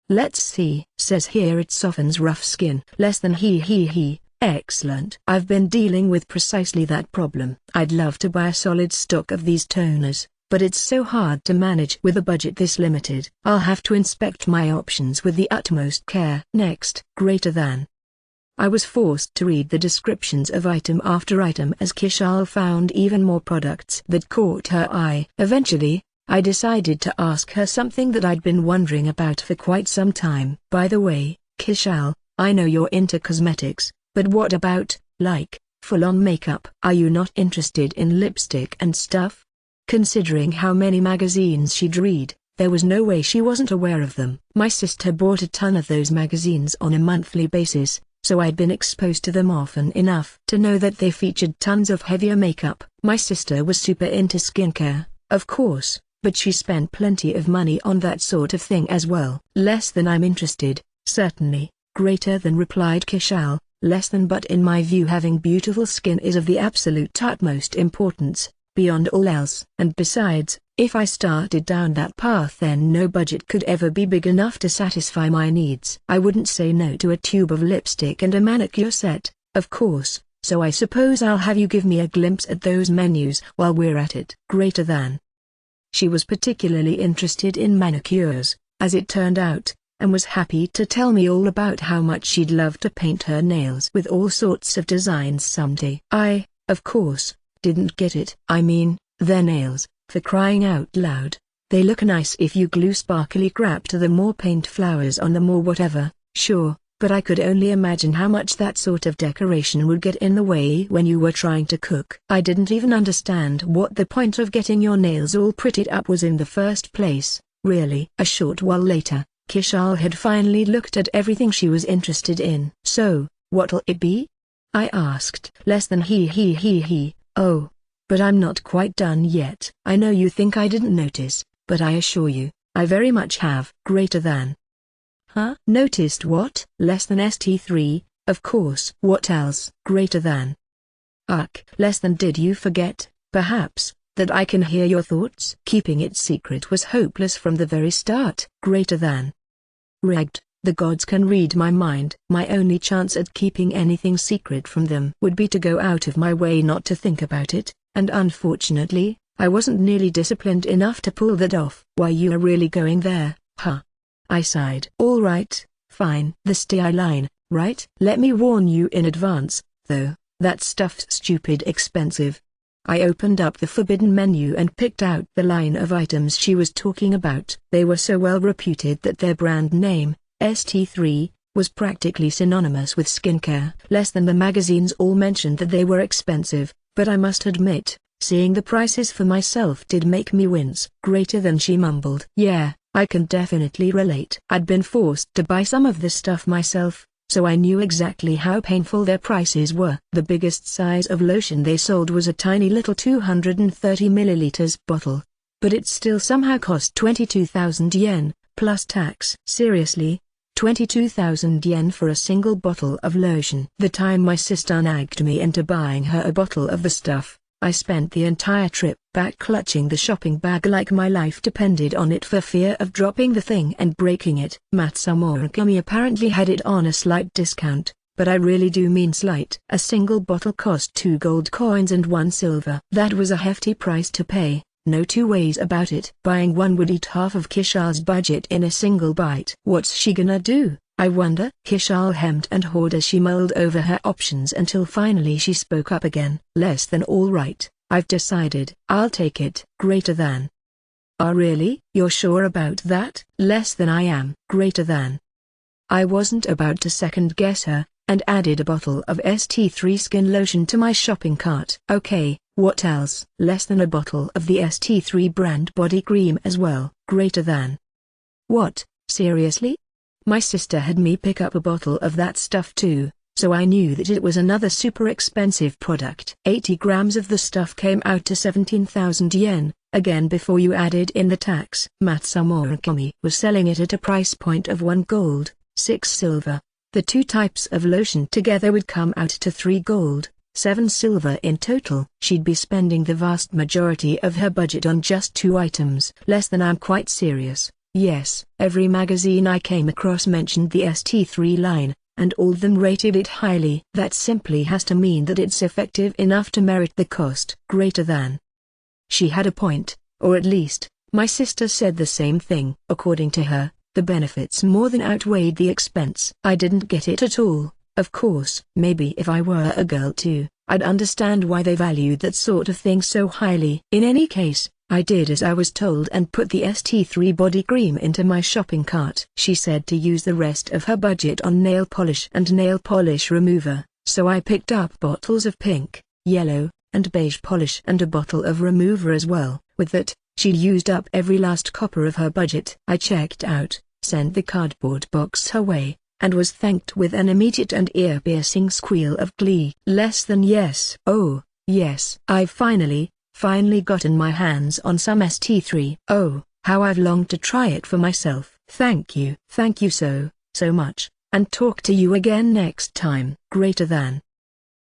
Let's see. Says here it softens rough skin. Less than he. Excellent. I've been dealing with precisely that problem. I'd love to buy a solid stock of these toners, but it's so hard to manage with a budget this limited. I'll have to inspect my options with the utmost care. Next. Greater than. I was forced to read the descriptions of item after item as Kishal found even more products that caught her eye. Eventually, I decided to ask her something that I'd been wondering about for quite some time. By the way, Kishal, I know you're into cosmetics, but what about, like, full-on makeup? Are you not interested in lipstick and stuff? Considering how many magazines she'd read, there was no way she wasn't aware of them. My sister bought a ton of those magazines on a monthly basis, so I'd been exposed to them often enough to know that they featured tons of heavier makeup. My sister was super into skincare, of course, but she spent plenty of money on that sort of thing as well. Less than I'm interested, certainly. Greater than, replied Kishal. Less than, but in my view having beautiful skin is of the absolute utmost importance, beyond all else. And besides, if I started down that path then no budget could ever be big enough to satisfy my needs. I wouldn't say no to a tube of lipstick and a manicure set, of course, so I suppose I'll have you give me a glimpse at those menus while we're at it. Greater than. She was particularly interested in manicures, as it turned out, and was happy to tell me all about how much she'd love to paint her nails with all sorts of designs someday. I, of course, didn't get it. I mean, they're nails, for crying out loud. They look nice if you glue sparkly crap to them or paint flowers on them or whatever, sure, but I could only imagine how much that sort of decoration would get in the way when you were trying to cook. I didn't even understand what the point of getting your nails all prettied up was in the first place, really. A short while later, Kishal had finally looked at everything she was interested in. So, what'll it be? I asked. Less than he. Oh, but I'm not quite done yet. I know you think I didn't notice, but I assure you, I very much have. Greater than. Huh? Noticed what? Less than st3, of course. What else? Greater than. Ugh. Less than, did you forget, perhaps, that I can hear your thoughts? Keeping it secret was hopeless from the very start. Greater than. Rigged. The gods can read my mind. My only chance at keeping anything secret from them would be to go out of my way not to think about it, and unfortunately, I wasn't nearly disciplined enough to pull that off. Why, you are really going there, huh? I sighed. All right, fine. The stay line, right? Let me warn you in advance, though, that stuff's stupid expensive. I opened up the forbidden menu and picked out the line of items she was talking about. They were so well reputed that their brand name, ST3, was practically synonymous with skincare. Less than, the magazines all mentioned that they were expensive, but I must admit, seeing the prices for myself did make me wince. Greater than, she mumbled. Yeah, I can definitely relate. I'd been forced to buy some of this stuff myself, so I knew exactly how painful their prices were. The biggest size of lotion they sold was a tiny little 230 milliliters bottle, but it still somehow cost 22,000 yen, plus tax. Seriously? 22,000 yen for a single bottle of lotion. The time my sister nagged me into buying her a bottle of the stuff, I spent the entire trip back clutching the shopping bag like my life depended on it for fear of dropping the thing and breaking it. Masa Murakami apparently had it on a slight discount, but I really do mean slight. A single bottle cost 2 gold coins and 1 silver. That was a hefty price to pay, no two ways about it. Buying one would eat half of Kishal's budget in a single bite. What's she gonna do, I wonder? Kishal hemmed and hawed as she mulled over her options until finally she spoke up again. Less than, all right, I've decided. I'll take it. Greater than. Ah, really? You're sure about that? Less than, I am. Greater than. I wasn't about to second guess her, and added a bottle of ST3 skin lotion to my shopping cart. Okay, what else? Less than, a bottle of the ST3 brand body cream as well. Greater than. What, seriously? My sister had me pick up a bottle of that stuff too, so I knew that it was another super expensive product. 80 grams of the stuff came out to 17,000 yen, again before you added in the tax. Masa Murakami was selling it at a price point of 1 gold, 6 silver. The two types of lotion together would come out to 3 gold, 7 silver in total. She'd be spending the vast majority of her budget on just 2 items. Less than. I'm quite serious. Yes, every magazine I came across mentioned the ST3 line, and all of them rated it highly. That simply has to mean that it's effective enough to merit the cost. Greater than. She had a point, or at least, my sister said the same thing. According to her, the benefits more than outweighed the expense. I didn't get it at all, of course. Maybe if I were a girl too, I'd understand why they valued that sort of thing so highly. In any case, I did as I was told and put the ST3 body cream into my shopping cart. She said to use the rest of her budget on nail polish and nail polish remover, so I picked up bottles of pink, yellow, and beige polish and a bottle of remover as well. With that, she'd used up every last copper of her budget. I checked out, sent the cardboard box her way, and was thanked with an immediate and ear-piercing squeal of glee. Less than. Yes. Oh, yes. I've finally gotten my hands on some ST3. Oh, how I've longed to try it for myself. Thank you. Thank you so much, and talk to you again next time. Greater than.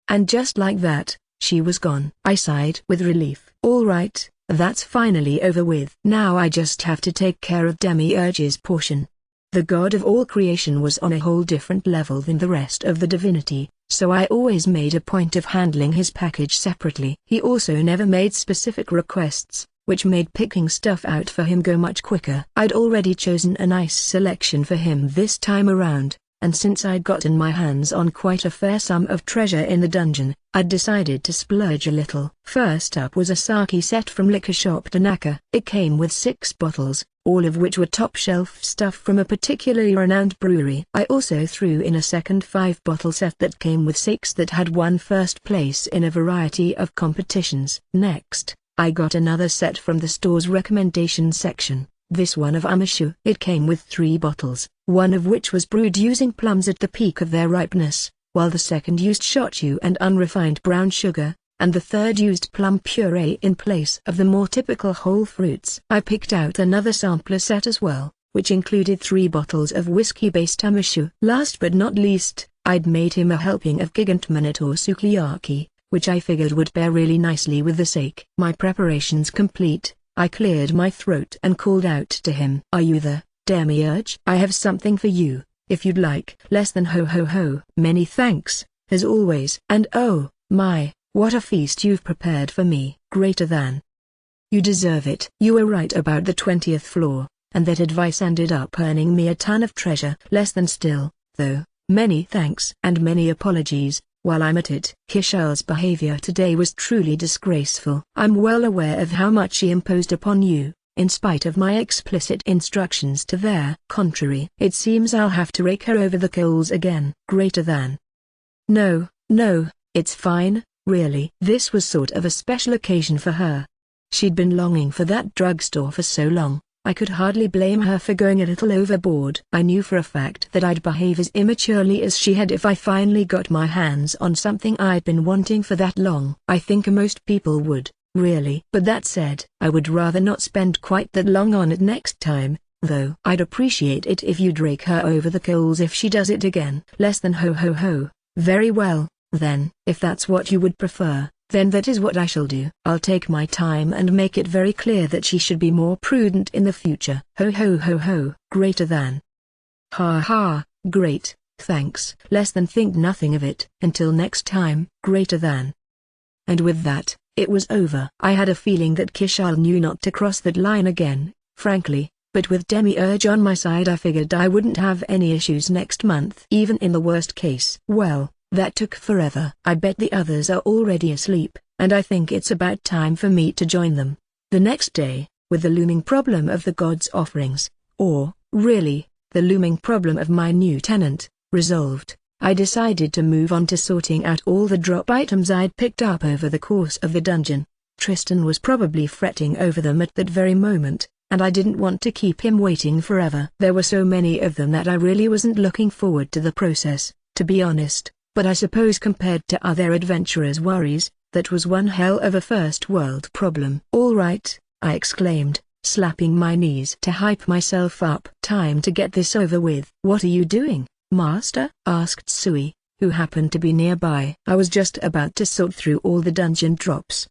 And just like that, she was gone. I sighed with relief. All right, that's finally over with. Now I just have to take care of Demiurge's portion. The god of all creation was on a whole different level than the rest of the divinity, so I always made a point of handling his package separately. He also never made specific requests, which made picking stuff out for him go much quicker. I'd already chosen a nice selection for him this time around, and since I'd gotten my hands on quite a fair sum of treasure in the dungeon, I'd decided to splurge a little. First up was a sake set from Liquor Shop Tanaka. It came with 6 bottles, all of which were top-shelf stuff from a particularly renowned brewery. I also threw in a second 5-bottle set that came with sakes that had won first place in a variety of competitions. Next, I got another set from the store's recommendation section, this one of amashu. It came with 3 bottles, one of which was brewed using plums at the peak of their ripeness, while the second used shochu and unrefined brown sugar, and the third used plum puree in place of the more typical whole fruits. I picked out another sampler set as well, which included 3 bottles of whiskey-based amashu. Last but not least, I'd made him a helping of Gigantmanat or sukiyaki, which I figured would pair really nicely with the sake. My preparations complete, I cleared my throat and called out to him. Are you the Demiurge? I have something for you, if you'd like. Less than. Ho ho ho. Many thanks, as always. And oh, my, what a feast you've prepared for me. Greater than. You deserve it. You were right about the 20th floor, and that advice ended up earning me a ton of treasure. Less than. Still, though, many thanks and many apologies, while I'm at it. Kishal's behavior today was truly disgraceful. I'm well aware of how much she imposed upon you, in spite of my explicit instructions to their contrary. It seems I'll have to rake her over the coals again. Greater than. No, it's fine, really. This was sort of a special occasion for her. She'd been longing for that drugstore for so long, I could hardly blame her for going a little overboard. I knew for a fact that I'd behave as immaturely as she had if I finally got my hands on something I'd been wanting for that long. I think most people would, really. But that said, I would rather not spend quite that long on it next time, though. I'd appreciate it if you'd rake her over the coals if she does it again. Less than. Ho ho ho. Very well, then. If that's what you would prefer, then that is what I shall do. I'll take my time and make it very clear that she should be more prudent in the future. Ho ho ho ho. Greater than. Ha ha, great, thanks. Less than. Think nothing of it. Until next time. Greater than. And with that, it was over. I had a feeling that Kishal knew not to cross that line again, frankly, but with Demiurge on my side I figured I wouldn't have any issues next month. Even in the worst case. Well, that took forever. I bet the others are already asleep, and I think it's about time for me to join them. The next day, with the looming problem of the gods' offerings, or, really, the looming problem of my new tenant, resolved, I decided to move on to sorting out all the drop items I'd picked up over the course of the dungeon. Tristan was probably fretting over them at that very moment, and I didn't want to keep him waiting forever. There were so many of them that I really wasn't looking forward to the process, to be honest. but I suppose compared to other adventurers' worries, that was one hell of a first world problem. "All right," I exclaimed, slapping my knees to hype myself up. "Time to get this over with." "What are you doing, Master?" asked Sui, who happened to be nearby. "I was just about to sort through all the dungeon drops.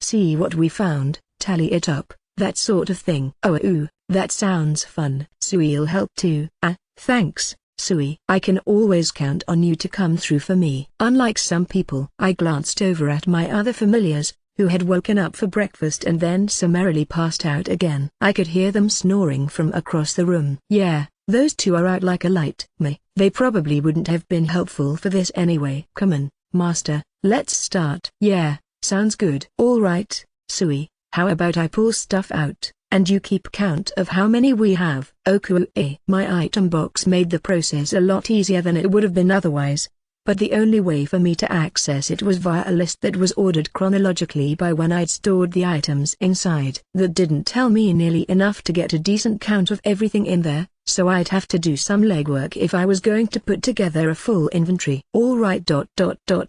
See what we found, tally it up, that sort of thing." "Oh, that sounds fun." "Sui'll help too." Thanks, Sui. I can always count on you to come through for me." Unlike some people, I glanced over at my other familiars, who had woken up for breakfast and then summarily passed out again. I could hear them snoring from across the room. "Yeah, those two are out like a light." They probably wouldn't have been helpful for this anyway. "Come on, Master, let's start." "Yeah, sounds good." "All right, Sui, how about I pull stuff out, and you keep count of how many we have?" "Okay." My item box made the process a lot easier than it would have been otherwise, but the only way for me to access it was via a list that was ordered chronologically by when I'd stored the items inside. That didn't tell me nearly enough to get a decent count of everything in there, so I'd have to do some legwork if I was going to put together a full inventory. "All right.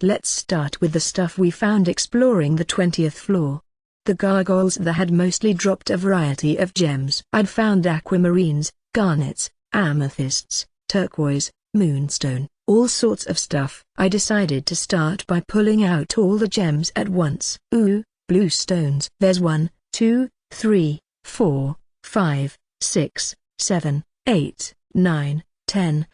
Let's start with the stuff we found exploring the 20th floor." The gargoyles there had mostly dropped a variety of gems. I'd found aquamarines, garnets, amethysts, turquoise, moonstone, all sorts of stuff. I decided to start by pulling out all the gems at once. "Ooh, blue stones. There's 1, 2, 3, 4, 5, 6, 7, 8, 9, 10.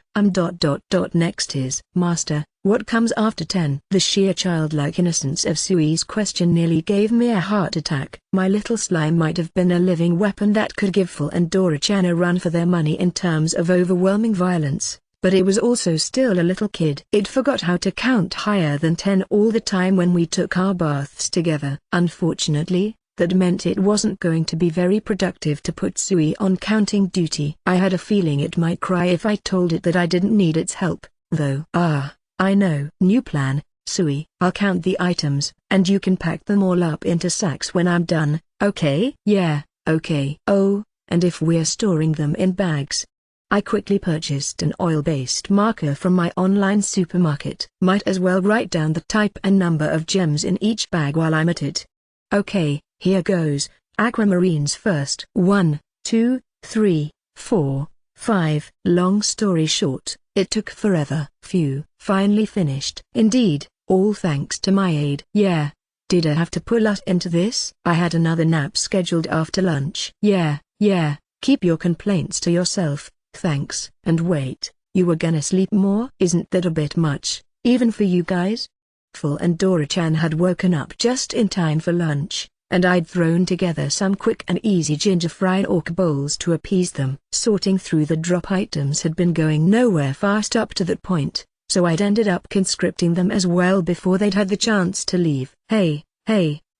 Next is Master, what comes after 10? The sheer childlike innocence of Sui's question nearly gave me a heart attack. My little slime might have been a living weapon that could give Phil and Dora-chan a run for their money in terms of overwhelming violence, but it was also still a little kid. It forgot how to count higher than 10 all the time when we took our baths together. Unfortunately, that meant it wasn't going to be very productive to put Sui on counting duty. I had a feeling it might cry if I told it that I didn't need its help, though. I know. "New plan, Sui. I'll count the items, and you can pack them all up into sacks when I'm done, okay?" "Yeah, okay." "Oh, and if we're storing them in bags?" I quickly purchased an oil-based marker from my online supermarket. Might as well write down the type and number of gems in each bag while I'm at it. "Okay, here goes. Aquamarines first." 1, 2, 3, 4, 5. Long story short, it took forever. Phew. Finally finished. Indeed, all thanks to my aid. "Yeah. Did I have to pull us into this?" "I had another nap scheduled after lunch." Yeah, keep your complaints to yourself, thanks." "And wait, you were gonna sleep more?" "Isn't that a bit much, even for you guys?" Phil and Dora-chan had woken up just in time for lunch, and I'd thrown together some quick and easy ginger fried orc bowls to appease them. Sorting through the drop items had been going nowhere fast up to that point, so I'd ended up conscripting them as well before they'd had the chance to leave. Hey,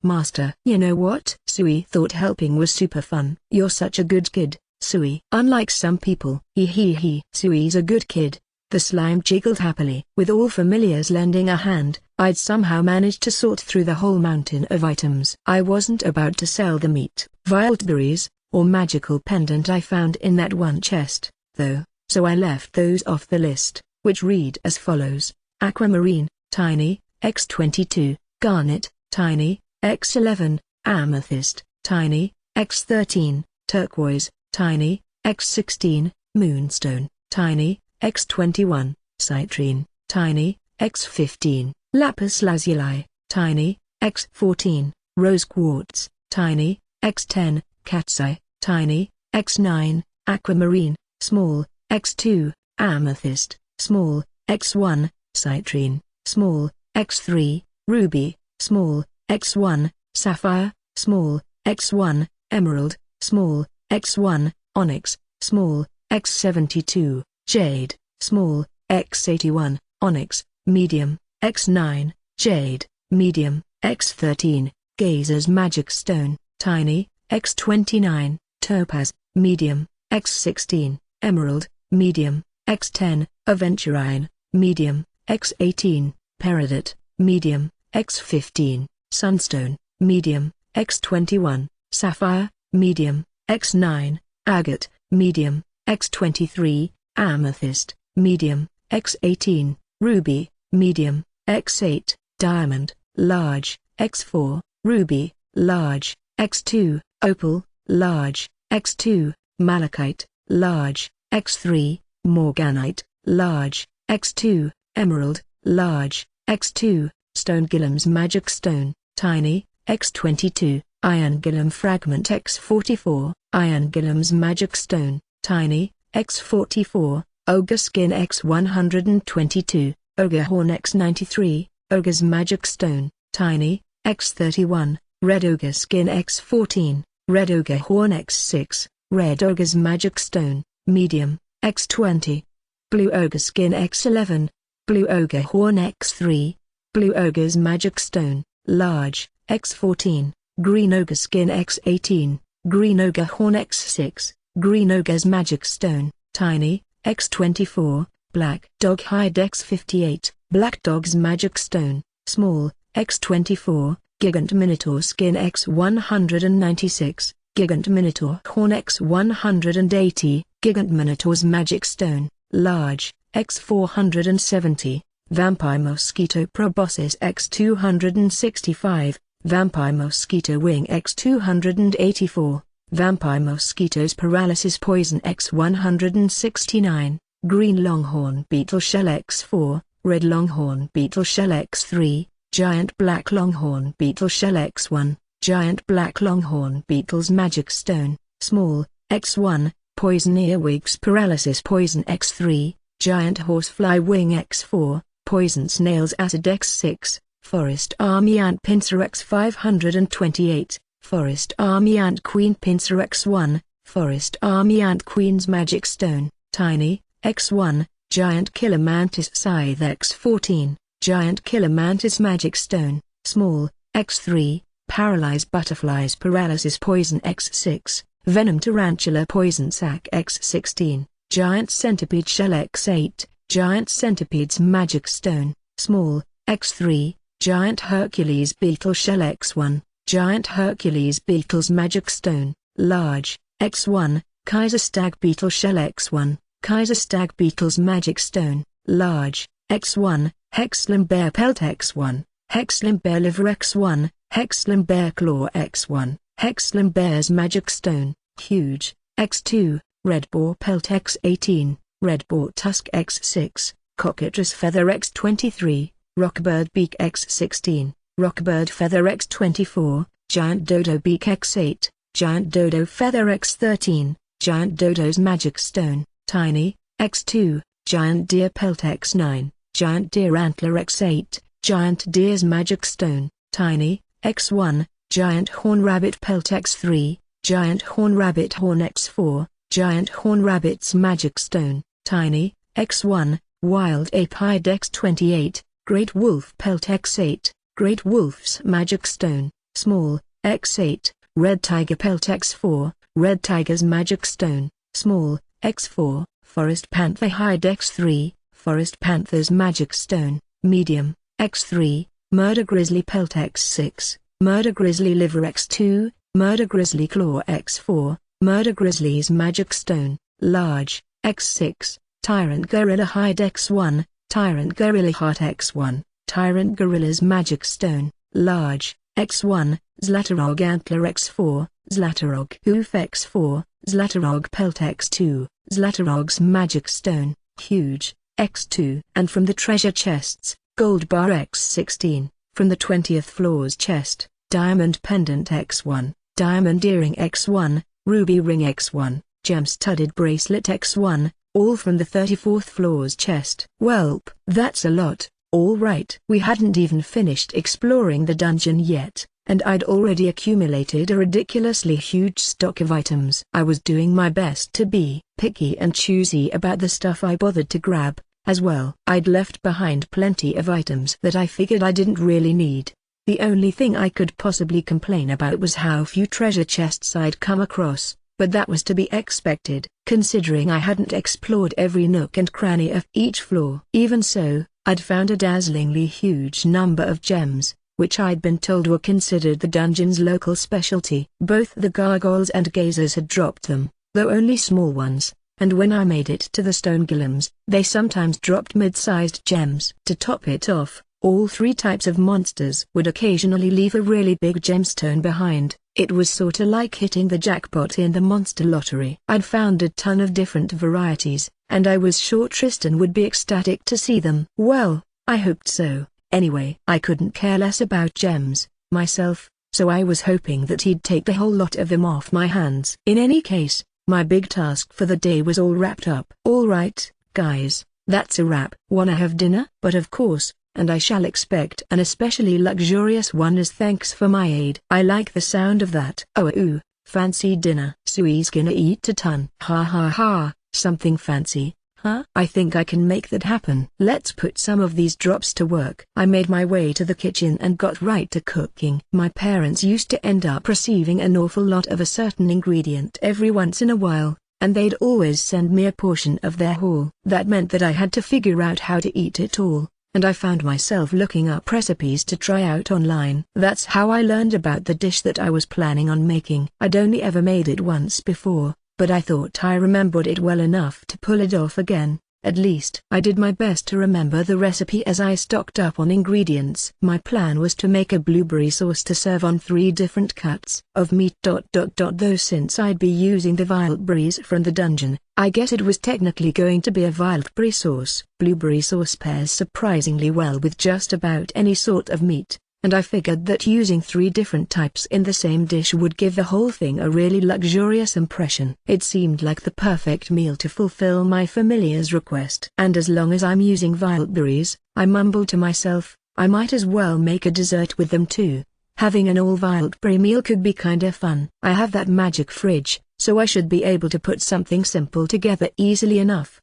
Master." "You know what?" Sui thought helping was super fun. "You're such a good kid, Sui." "Unlike some people." He. "Sui's a good kid." The slime jiggled happily. With all familiars lending a hand, I'd somehow managed to sort through the whole mountain of items. I wasn't about to sell the meat, wildberries, or magical pendant I found in that one chest, though, so I left those off the list, which read as follows: aquamarine, tiny, x22, garnet, tiny, x11, amethyst, tiny, x13, turquoise, tiny, x16, moonstone, tiny, x21, citrine, tiny, x15, lapis lazuli, tiny, x14, rose quartz, tiny, x10, cat's eye, tiny, x9, aquamarine, small, x2, amethyst, small, x1, citrine, small, x3, ruby, small, x1, sapphire, small, x1, emerald, small, x1, onyx, small, x72, jade, small, x81, onyx, medium, x9, jade, medium, x13, gazer's magic stone, tiny, x29, topaz, medium, x16, emerald, medium, x10, aventurine, medium, x18, peridot, medium, x15, sunstone, medium, x21, sapphire, medium, x9, agate, medium, x23, amethyst, medium, x18, ruby, medium, X8, diamond, large, X4, ruby, large, X2, opal, large, X2, malachite, large, X3, morganite, large, X2, emerald, large, X2, stone Gillam's magic stone, tiny, X22, iron Gillam fragment X44, iron Gillam's magic stone, tiny, X44, ogre skin X122, ogre horn X93, ogre's magic stone, tiny, X31, red ogre skin X14, red ogre horn X6, red ogre's magic stone, medium, X20, blue ogre skin X11, blue ogre horn X3, blue ogre's magic stone, large, X14, green ogre skin X18, green ogre horn X6, green ogre's magic stone, tiny, X24, black dog hide X58, black dog's magic stone, small, X24, gigant minotaur skin X196, gigant minotaur horn X180, gigant minotaur's magic stone, large, X470, vampire mosquito proboscis X265, vampire mosquito wing X284, vampire mosquito's paralysis poison X169, green longhorn beetle shell X4, red longhorn beetle shell X3, giant black longhorn beetle shell X1, giant black longhorn beetle's magic stone, small, X1, poison earwigs paralysis poison X3, giant horsefly wing X4, poison snails acid X6, forest army ant pincer X528, forest army ant queen pincer X1, forest army ant queen's magic stone, tiny, X1, giant killer mantis scythe X14, giant killer mantis magic stone, small, X3, paralyzed butterflies paralysis poison X6, venom tarantula poison sac X16, giant centipede shell X8, giant centipede's magic stone, small, X3, giant Hercules beetle shell X1, giant Hercules beetle's magic stone, large, X1, Kaiser stag beetle shell X1, Kaiser stag beetle's magic stone, large, X1, Hexlim bear pelt X1, Hexlim bear liver X1, Hexlim bear claw X1, Hexlim bear's magic stone, huge, X2, red boar pelt X18, red boar tusk X6, cockatrice feather X23, rockbird beak X16, rockbird feather X24, giant dodo beak X8, giant dodo feather X13, giant dodo's magic stone, tiny, X2, giant deer pelt X9, giant deer antler X8, giant deer's magic stone, tiny, X1, giant horn rabbit pelt X3, giant horn rabbit horn X4, giant horn rabbit's magic stone, tiny, X1, wild ape hide X28, great wolf pelt X8, great wolf's magic stone, small, X8, red tiger pelt X4, red tiger's magic stone, small, X4, forest panther hide X3, forest panther's magic stone, medium, X3, murder grizzly pelt X6, murder grizzly liver X2, murder grizzly claw X4, murder grizzly's magic stone, large, X6, tyrant gorilla hide X1, tyrant gorilla heart X1, tyrant gorilla's magic stone, large, X1, Zlatarog antler X4, Zlatarog hoof X4, Zlatarog pelt X2, Zlatarog's magic stone, huge, X2. And from the treasure chests, gold bar X16, from the 20th floor's chest, diamond pendant X1, diamond earring X1, ruby ring X1, gem-studded bracelet X1, all from the 34th floor's chest. Welp, that's a lot. All right. We hadn't even finished exploring the dungeon yet, and I'd already accumulated a ridiculously huge stock of items. I was doing my best to be picky and choosy about the stuff I bothered to grab, as well. I'd left behind plenty of items that I figured I didn't really need. The only thing I could possibly complain about was how few treasure chests I'd come across, but that was to be expected, considering I hadn't explored every nook and cranny of each floor. Even so, I'd found a dazzlingly huge number of gems, which I'd been told were considered the dungeon's local specialty. Both the gargoyles and gazers had dropped them, though only small ones, and when I made it to the stone golems, they sometimes dropped mid-sized gems. To top it off, all 3 types of monsters would occasionally leave a really big gemstone behind. It was sorta like hitting the jackpot in the monster lottery. I'd found a ton of different varieties, and I was sure Tristan would be ecstatic to see them. Well, I hoped so. Anyway, I couldn't care less about gems, myself, so I was hoping that he'd take the whole lot of them off my hands. In any case, my big task for the day was all wrapped up. Alright, guys, that's a wrap. Wanna have dinner? But of course, and I shall expect an especially luxurious one as thanks for my aid. I like the sound of that. Oh ooh, fancy dinner. Sui's gonna eat a ton. Ha ha ha, something fancy, huh? I think I can make that happen. Let's put some of these drops to work. I made my way to the kitchen and got right to cooking. My parents used to end up receiving an awful lot of a certain ingredient every once in a while, and they'd always send me a portion of their haul. That meant that I had to figure out how to eat it all, and I found myself looking up recipes to try out online. That's how I learned about the dish that I was planning on making. I'd only ever made it once before, but I thought I remembered it well enough to pull it off again. At least, I did my best to remember the recipe as I stocked up on ingredients. My plan was to make a blueberry sauce to serve on 3 different cuts of meat. Though since I'd be using the wild berries from the dungeon, I guess it was technically going to be a wild berry sauce. Blueberry sauce pairs surprisingly well with just about any sort of meat, and I figured that using 3 different types in the same dish would give the whole thing a really luxurious impression. It seemed like the perfect meal to fulfill my familiar's request. And as long as I'm using wild berries, I mumbled to myself, I might as well make a dessert with them too. Having an all wild berry meal could be kinda fun. I have that magic fridge, so I should be able to put something simple together easily enough.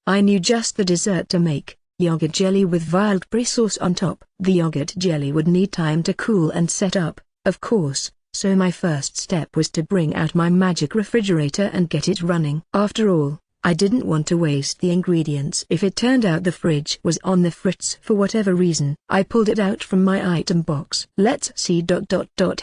I knew just the dessert to make. Yogurt jelly with wild berry sauce on top. The yogurt jelly would need time to cool and set up, of course, so my first step was to bring out my magic refrigerator and get it running. After all, I didn't want to waste the ingredients if it turned out the fridge was on the fritz for whatever reason. I pulled it out from my item box. Let's see.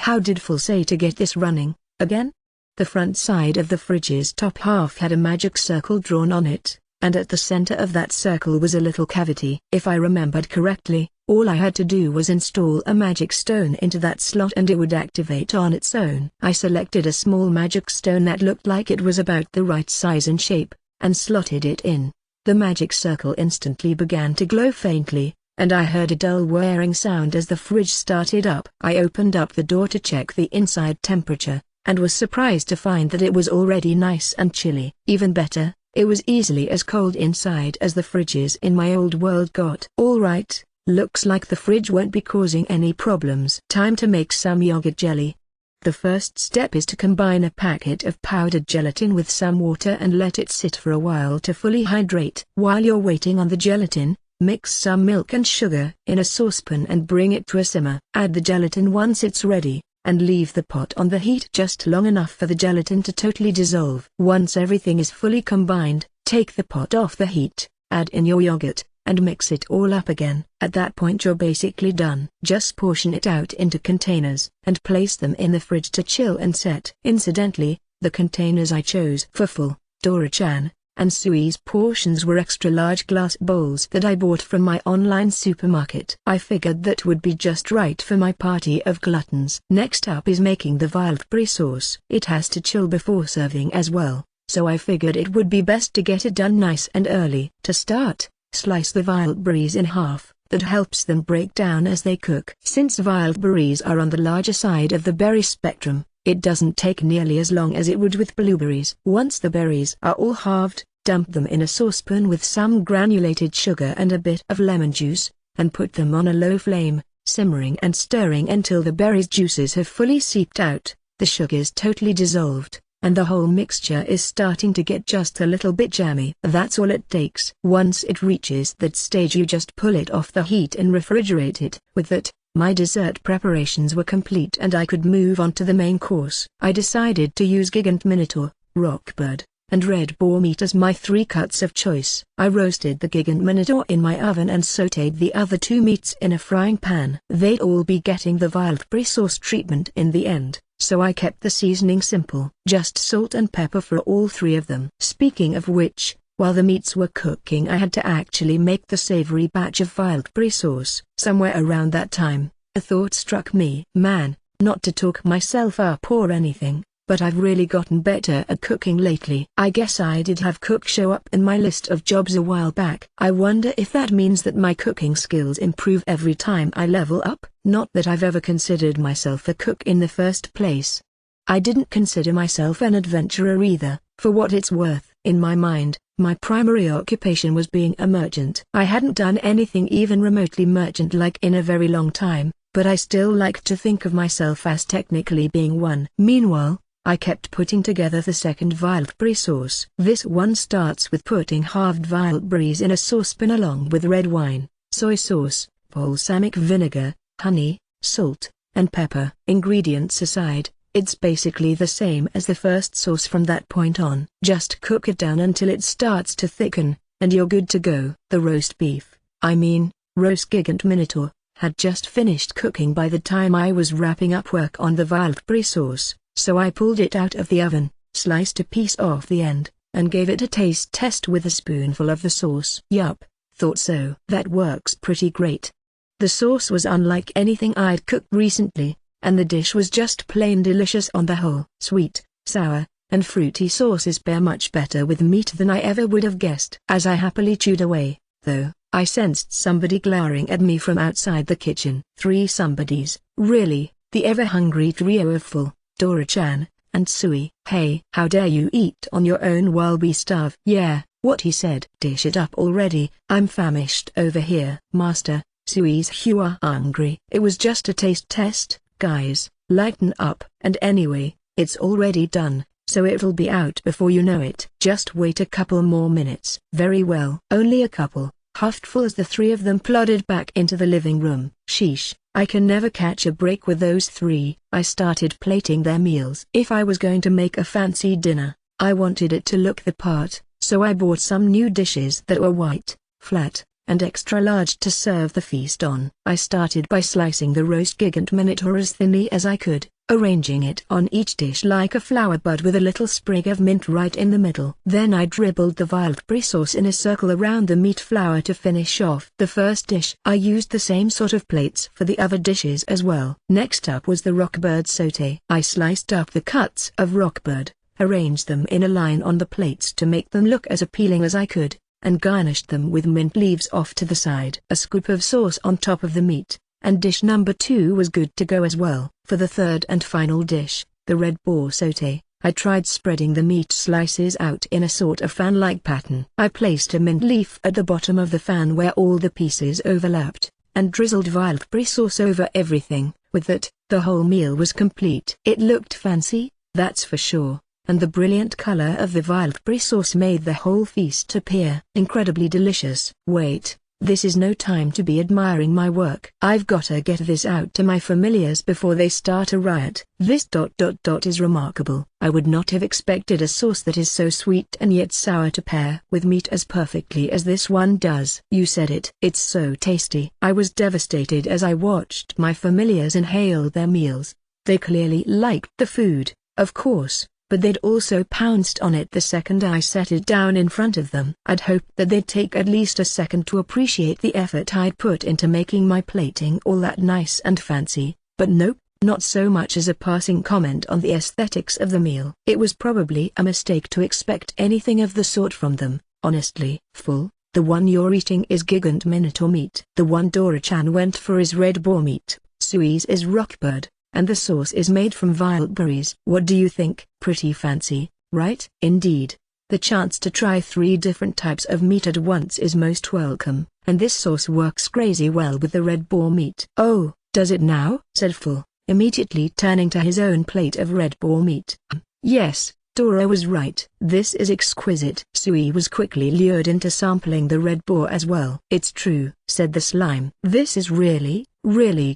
How did Full say to get this running, again? The front side of the fridge's top half had a magic circle drawn on it, and at the center of that circle was a little cavity. If I remembered correctly, all I had to do was install a magic stone into that slot and it would activate on its own. I selected a small magic stone that looked like it was about the right size and shape, and slotted it in. The magic circle instantly began to glow faintly, and I heard a dull whirring sound as the fridge started up. I opened up the door to check the inside temperature, and was surprised to find that it was already nice and chilly. Even better, it was easily as cold inside as the fridges in my old world got. Alright, looks like the fridge won't be causing any problems. Time to make some yogurt jelly. The first step is to combine a packet of powdered gelatin with some water and let it sit for a while to fully hydrate. While you're waiting on the gelatin, mix some milk and sugar in a saucepan and bring it to a simmer. Add the gelatin once it's ready, and leave the pot on the heat just long enough for the gelatin to totally dissolve. Once everything is fully combined, take the pot off the heat, add in your yogurt, and mix it all up again. At that point you're basically done. Just portion it out into containers, and place them in the fridge to chill and set. Incidentally, the containers I chose for Full, Dora-chan, and Sui's portions were extra large glass bowls that I bought from my online supermarket. I figured that would be just right for my party of gluttons. Next up is making the wild berry sauce. It has to chill before serving as well, so I figured it would be best to get it done nice and early. To start, slice the wild berries in half. That helps them break down as they cook. Since wild berries are on the larger side of the berry spectrum, it doesn't take nearly as long as it would with blueberries. Once the berries are all halved, dump them in a saucepan with some granulated sugar and a bit of lemon juice, and put them on a low flame, simmering and stirring until the berries' juices have fully seeped out, the sugar's totally dissolved, and the whole mixture is starting to get just a little bit jammy. That's all it takes. Once it reaches that stage you just pull it off the heat and refrigerate it. With that, my dessert preparations were complete and I could move on to the main course. I decided to use Gigant Minotaur, Rockbird, and Red Boar meat as my 3 cuts of choice. I roasted the Gigant Minotaur in my oven and sautéed the other 2 meats in a frying pan. They'd all be getting the wild berry sauce treatment in the end, so I kept the seasoning simple. Just salt and pepper for all three of them. Speaking of which, while the meats were cooking I had to actually make the savory batch of wildberry sauce. Somewhere around that time, a thought struck me. Man, not to talk myself up or anything, but I've really gotten better at cooking lately. I guess I did have cook show up in my list of jobs a while back. I wonder if that means that my cooking skills improve every time I level up. Not that I've ever considered myself a cook in the first place. I didn't consider myself an adventurer either, for what it's worth. In my mind, my primary occupation was being a merchant. I hadn't done anything even remotely merchant-like in a very long time, but I still liked to think of myself as technically being one. Meanwhile, I kept putting together the second wildberry sauce. This one starts with putting halved wildberries in a saucepan along with red wine, soy sauce, balsamic vinegar, honey, salt, and pepper. Ingredients aside, it's basically the same as the first sauce from that point on. Just cook it down until it starts to thicken, and you're good to go. The roast beef, roast gigant minotaur, had just finished cooking by the time I was wrapping up work on the wildberry sauce, so I pulled it out of the oven, sliced a piece off the end, and gave it a taste test with a spoonful of the sauce. Yup, thought so. That works pretty great. The sauce was unlike anything I'd cooked recently, and the dish was just plain delicious on the whole. Sweet, sour, and fruity sauces pair much better with meat than I ever would have guessed. As I happily chewed away, though, I sensed somebody glaring at me from outside the kitchen. Three somebodies, really, the ever-hungry trio of Full, Dora-chan, and Sui. Hey, how dare you eat on your own while we starve? Yeah, what he said. Dish it up already, I'm famished over here. Master, Sui's you are hungry. It was just a taste test, guys, lighten up. And anyway, it's already done, so it'll be out before you know it. Just wait a couple more minutes. Very well. Only a couple, huffed Full as the three of them plodded back into the living room. Sheesh, I can never catch a break with those three. I started plating their meals. If I was going to make a fancy dinner, I wanted it to look the part, so I bought some new dishes that were white, flat, and extra large to serve the feast on. I started by slicing the roast gigant minotaur as thinly as I could, arranging it on each dish like a flower bud with a little sprig of mint right in the middle. Then I dribbled the wildberry sauce in a circle around the meat flour to finish off the first dish. I used the same sort of plates for the other dishes as well. Next up was the rockbird sauté. I sliced up the cuts of rockbird, arranged them in a line on the plates to make them look as appealing as I could, and garnished them with mint leaves off to the side. A scoop of sauce on top of the meat, and dish number 2 was good to go as well. For the third and final dish, the red boar sauté, I tried spreading the meat slices out in a sort of fan-like pattern. I placed a mint leaf at the bottom of the fan where all the pieces overlapped, and drizzled wildberry sauce over everything. With that, the whole meal was complete. It looked fancy, that's for sure, and the brilliant color of the wildberry sauce made the whole feast appear incredibly delicious. Wait, this is no time to be admiring my work. I've gotta get this out to my familiars before they start a riot. This ... is remarkable. I would not have expected a sauce that is so sweet and yet sour to pair with meat as perfectly as this one does. You said it. It's so tasty. I was devastated as I watched my familiars inhale their meals. They clearly liked the food, of course, but they'd also pounced on it the second I set it down in front of them. I'd hoped that they'd take at least a second to appreciate the effort I'd put into making my plating all that nice and fancy, but nope, not so much as a passing comment on the aesthetics of the meal. It was probably a mistake to expect anything of the sort from them, honestly. Full, the one you're eating is gigant minotaur meat. The one Dora-chan went for is red boar meat, Sui's is rockbird, and the sauce is made from wildberries. What do you think? Pretty fancy, right? Indeed. The chance to try 3 different types of meat at once is most welcome, and this sauce works crazy well with the red boar meat. Oh, does it now? Said Full, immediately turning to his own plate of red boar meat. Yes, Dora was right. This is exquisite. Sui was quickly lured into sampling the red boar as well. It's true, said the slime. This is really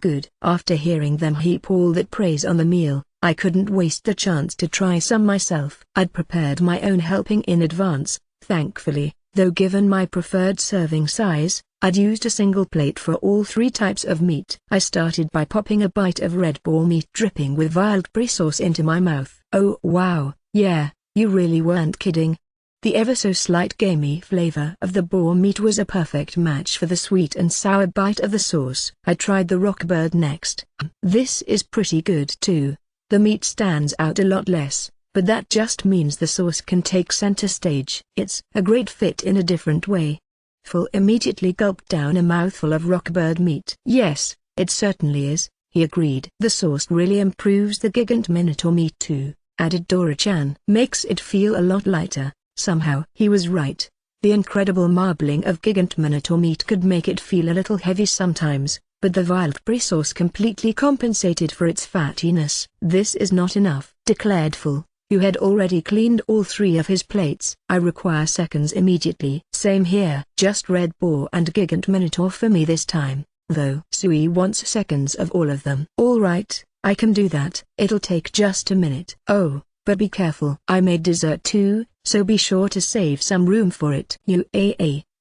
good. After hearing them heap all that praise on the meal, I couldn't waste the chance to try some myself. I'd prepared my own helping in advance, thankfully, though given my preferred serving size, I'd used a single plate for all 3 types of meat. I started by popping a bite of red boar meat dripping with wildberry sauce into my mouth. Oh wow, yeah, you really weren't kidding. The ever so slight gamey flavor of the boar meat was a perfect match for the sweet and sour bite of the sauce. I tried the rockbird next. This is pretty good too. The meat stands out a lot less, but that just means the sauce can take center stage. It's a great fit in a different way. Phil immediately gulped down a mouthful of rockbird meat. Yes, it certainly is, he agreed. The sauce really improves the gigant minotaur meat too, added Dora-chan. Makes it feel a lot lighter. Somehow he was right. The incredible marbling of gigant minotaur meat could make it feel a little heavy sometimes, but the wildberry sauce completely compensated for its fattiness. This is not enough, declared Phil, who had already cleaned all 3 of his plates. I require seconds immediately. Same here. Just red boar and gigant minotaur for me this time, though. Sui wants seconds of all of them. All right, I can do that. It'll take just a minute. Oh, but be careful. I made dessert too, so be sure to save some room for it.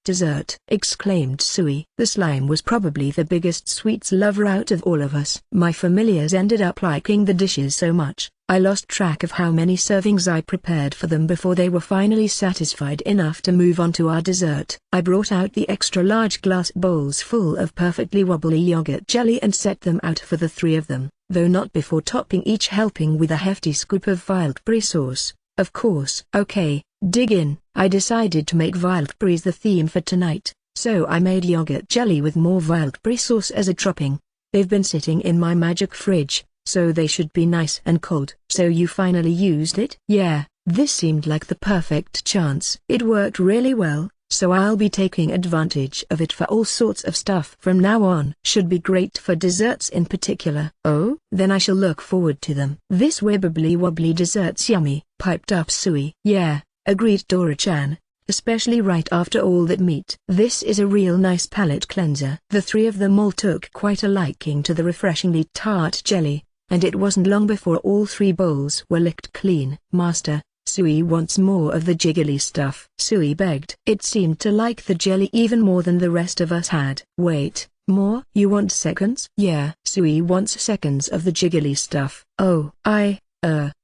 Dessert, exclaimed Sui. The slime was probably the biggest sweets lover out of all of us. My familiars ended up liking the dishes so much, I lost track of how many servings I prepared for them before they were finally satisfied enough to move on to our dessert. I brought out the extra large glass bowls full of perfectly wobbly yogurt jelly and set them out for the 3 of them, though not before topping each helping with a hefty scoop of wildberry sauce, of course. Okay, dig in. I decided to make wildberries the theme for tonight, so I made yogurt jelly with more wildberry sauce as a topping. They've been sitting in my magic fridge, so they should be nice and cold. So you finally used it? Yeah, this seemed like the perfect chance. It worked really well, so I'll be taking advantage of it for all sorts of stuff from now on. Should be great for desserts in particular. Oh? Then I shall look forward to them. This wibbly wobbly dessert's yummy, piped up Sui. Yeah, agreed Dora-chan, especially right after all that meat. This is a real nice palate cleanser. The 3 of them all took quite a liking to the refreshingly tart jelly, and it wasn't long before all 3 bowls were licked clean. Master, Sui wants more of the jiggly stuff, Sui begged. It seemed to like the jelly even more than the rest of us had. Wait, more? You want seconds? Yeah. Sui wants seconds of the jiggly stuff. Oh,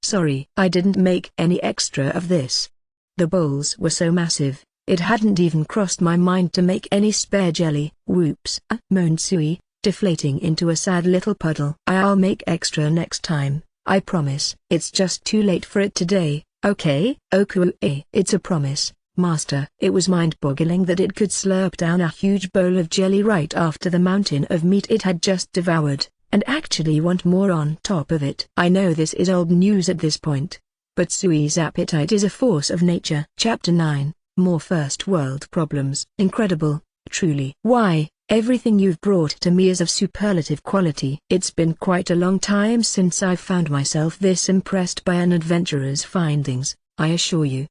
sorry. I didn't make any extra of this. The bowls were so massive, it hadn't even crossed my mind to make any spare jelly. Whoops, moaned Sui, deflating into a sad little puddle. I'll make extra next time, I promise. It's just too late for it today, okay? It's a promise, Master. It was mind-boggling that it could slurp down a huge bowl of jelly right after the mountain of meat it had just devoured, and actually want more on top of it. I know this is old news at this point, but Sui's appetite is a force of nature. Chapter 9, More First World Problems. Incredible, truly. Why, everything you've brought to me is of superlative quality. It's been quite a long time since I've found myself this impressed by an adventurer's findings, I assure you.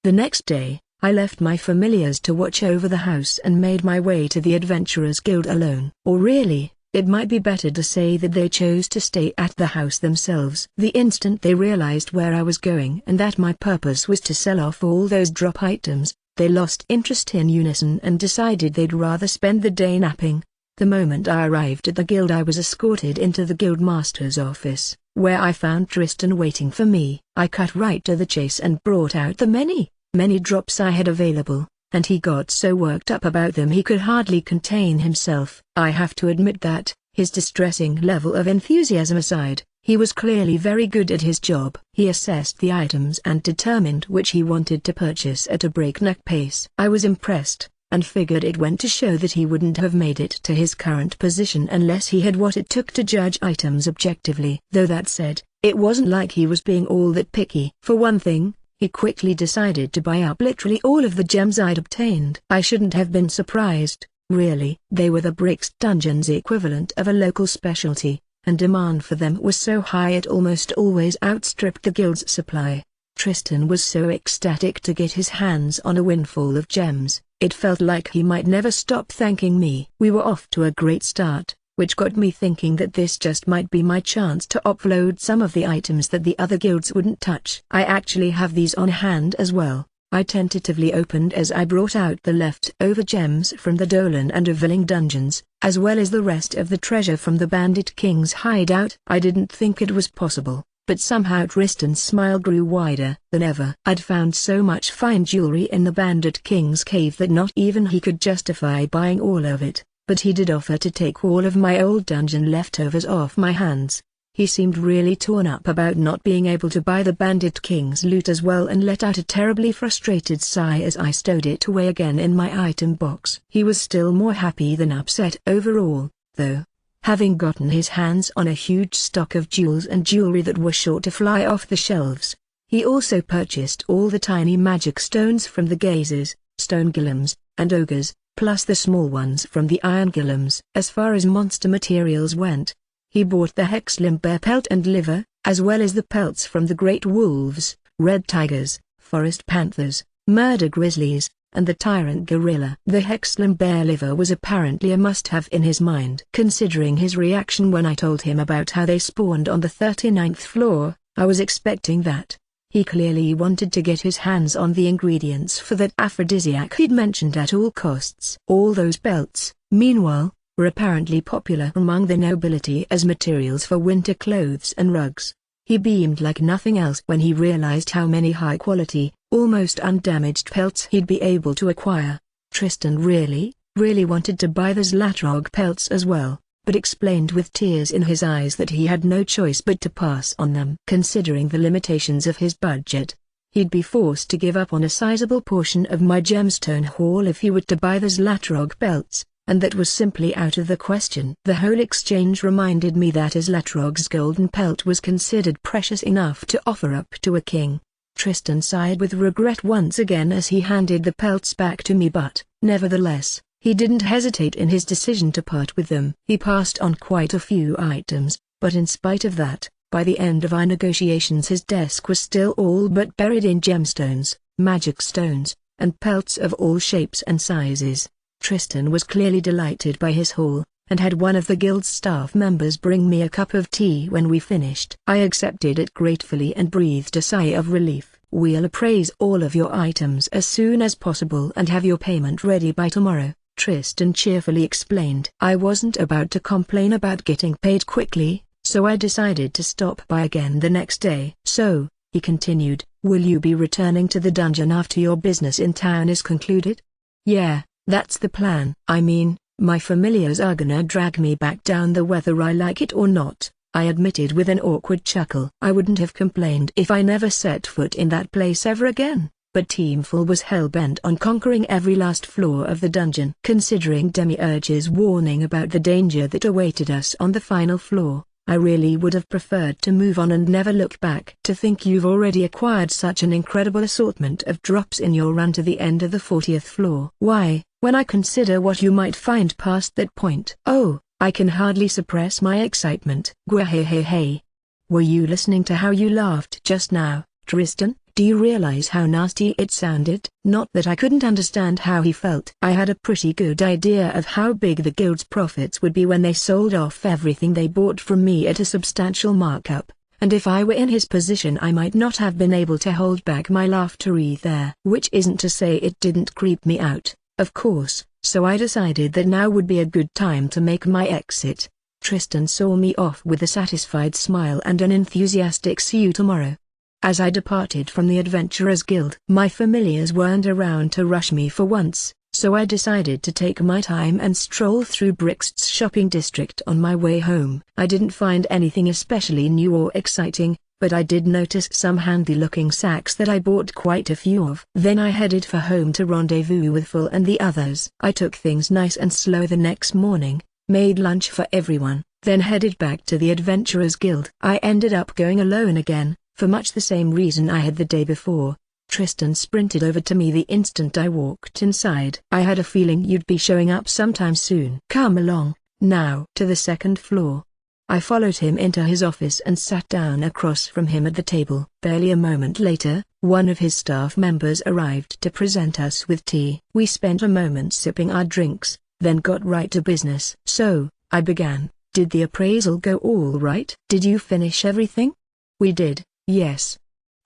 The next day, I left my familiars to watch over the house and made my way to the Adventurers Guild alone. Or really, it might be better to say that they chose to stay at the house themselves. The instant they realized where I was going and that my purpose was to sell off all those drop items, they lost interest in unison and decided they'd rather spend the day napping. The moment I arrived at the guild, I was escorted into the guild master's office, where I found Tristan waiting for me. I cut right to the chase and brought out the many drops I had available, and he got so worked up about them he could hardly contain himself. I have to admit that, his distressing level of enthusiasm aside, he was clearly very good at his job. He assessed the items and determined which he wanted to purchase at a breakneck pace. I was impressed, and figured it went to show that he wouldn't have made it to his current position unless he had what it took to judge items objectively. Though that said, it wasn't like he was being all that picky. For one thing, he quickly decided to buy up literally all of the gems I'd obtained. I shouldn't have been surprised, really. They were the Breaks Dungeon's equivalent of a local specialty, and demand for them was so high it almost always outstripped the guild's supply. Tristan was so ecstatic to get his hands on a windfall of gems, it felt like he might never stop thanking me. We were off to a great start, which got me thinking that this just might be my chance to offload some of the items that the other guilds wouldn't touch. I actually have these on hand as well, I tentatively opened as I brought out the leftover gems from the Dolan and Ovilling dungeons, as well as the rest of the treasure from the Bandit King's hideout. I didn't think it was possible, but somehow Tristan's smile grew wider than ever. I'd found so much fine jewelry in the Bandit King's cave that not even he could justify buying all of it, but he did offer to take all of my old dungeon leftovers off my hands. He seemed really torn up about not being able to buy the Bandit King's loot as well and let out a terribly frustrated sigh as I stowed it away again in my item box. He was still more happy than upset overall, though. Having gotten his hands on a huge stock of jewels and jewelry that were sure to fly off the shelves, he also purchased all the tiny magic stones from the gazers, stone golems, and ogres, plus the small ones from the iron golems. As far as monster materials went, he bought the Hexlim bear pelt and liver, as well as the pelts from the great wolves, red tigers, forest panthers, murder grizzlies, and the tyrant gorilla. The Hexlim bear liver was apparently a must-have in his mind. Considering his reaction when I told him about how they spawned on the 39th floor, I was expecting that. He clearly wanted to get his hands on the ingredients for that aphrodisiac he'd mentioned at all costs. All those pelts, meanwhile, were apparently popular among the nobility as materials for winter clothes and rugs. He beamed like nothing else when he realized how many high-quality, almost undamaged pelts he'd be able to acquire. Tristan really wanted to buy the Zlatrog pelts as well, but explained with tears in his eyes that he had no choice but to pass on them. Considering the limitations of his budget, he'd be forced to give up on a sizable portion of my gemstone haul if he were to buy the Zlatrog pelts, and that was simply out of the question. The whole exchange reminded me that Zlatrog's golden pelt was considered precious enough to offer up to a king. Tristan sighed with regret once again as he handed the pelts back to me, but, nevertheless, he didn't hesitate in his decision to part with them. He passed on quite a few items, but in spite of that, by the end of our negotiations his desk was still all but buried in gemstones, magic stones, and pelts of all shapes and sizes. Tristan was clearly delighted by his haul, and had one of the guild's staff members bring me a cup of tea when we finished. I accepted it gratefully and breathed a sigh of relief. "We'll appraise all of your items as soon as possible and have your payment ready by tomorrow," Tristan cheerfully explained. I wasn't about to complain about getting paid quickly, so I decided to stop by again the next day. "So," he continued, "will you be returning to the dungeon after your business in town is concluded?" "Yeah, that's the plan. I mean, my familiars are gonna drag me back down there whether I like it or not," I admitted with an awkward chuckle. I wouldn't have complained if I never set foot in that place ever again, but Teamful was hell-bent on conquering every last floor of the dungeon. Considering Demiurge's warning about the danger that awaited us on the final floor, I really would have preferred to move on and never look back. "To think you've already acquired such an incredible assortment of drops in your run to the end of the 40th floor. Why, when I consider what you might find past that point." "Oh, I can hardly suppress my excitement." "Hey. Were you listening to how you laughed just now, Tristan? Do you realize how nasty it sounded?" Not that I couldn't understand how he felt. I had a pretty good idea of how big the guild's profits would be when they sold off everything they bought from me at a substantial markup, and if I were in his position I might not have been able to hold back my laughter either. Which isn't to say it didn't creep me out, of course, so I decided that now would be a good time to make my exit. Tristan saw me off with a satisfied smile and an enthusiastic "see you tomorrow." As I departed from the Adventurers Guild, my familiars weren't around to rush me for once, so I decided to take my time and stroll through Brixt's shopping district on my way home. I didn't find anything especially new or exciting, but I did notice some handy-looking sacks that I bought quite a few of. Then I headed for home to rendezvous with Phil and the others. I took things nice and slow the next morning, made lunch for everyone, then headed back to the Adventurers Guild. I ended up going alone again, for much the same reason I had the day before. Tristan sprinted over to me the instant I walked inside. "I had a feeling you'd be showing up sometime soon. Come along, now." To the second floor. I followed him into his office and sat down across from him at the table. Barely a moment later, one of his staff members arrived to present us with tea. We spent a moment sipping our drinks, then got right to business. "So," I began, "did the appraisal go all right? Did you finish everything?" "We did, yes.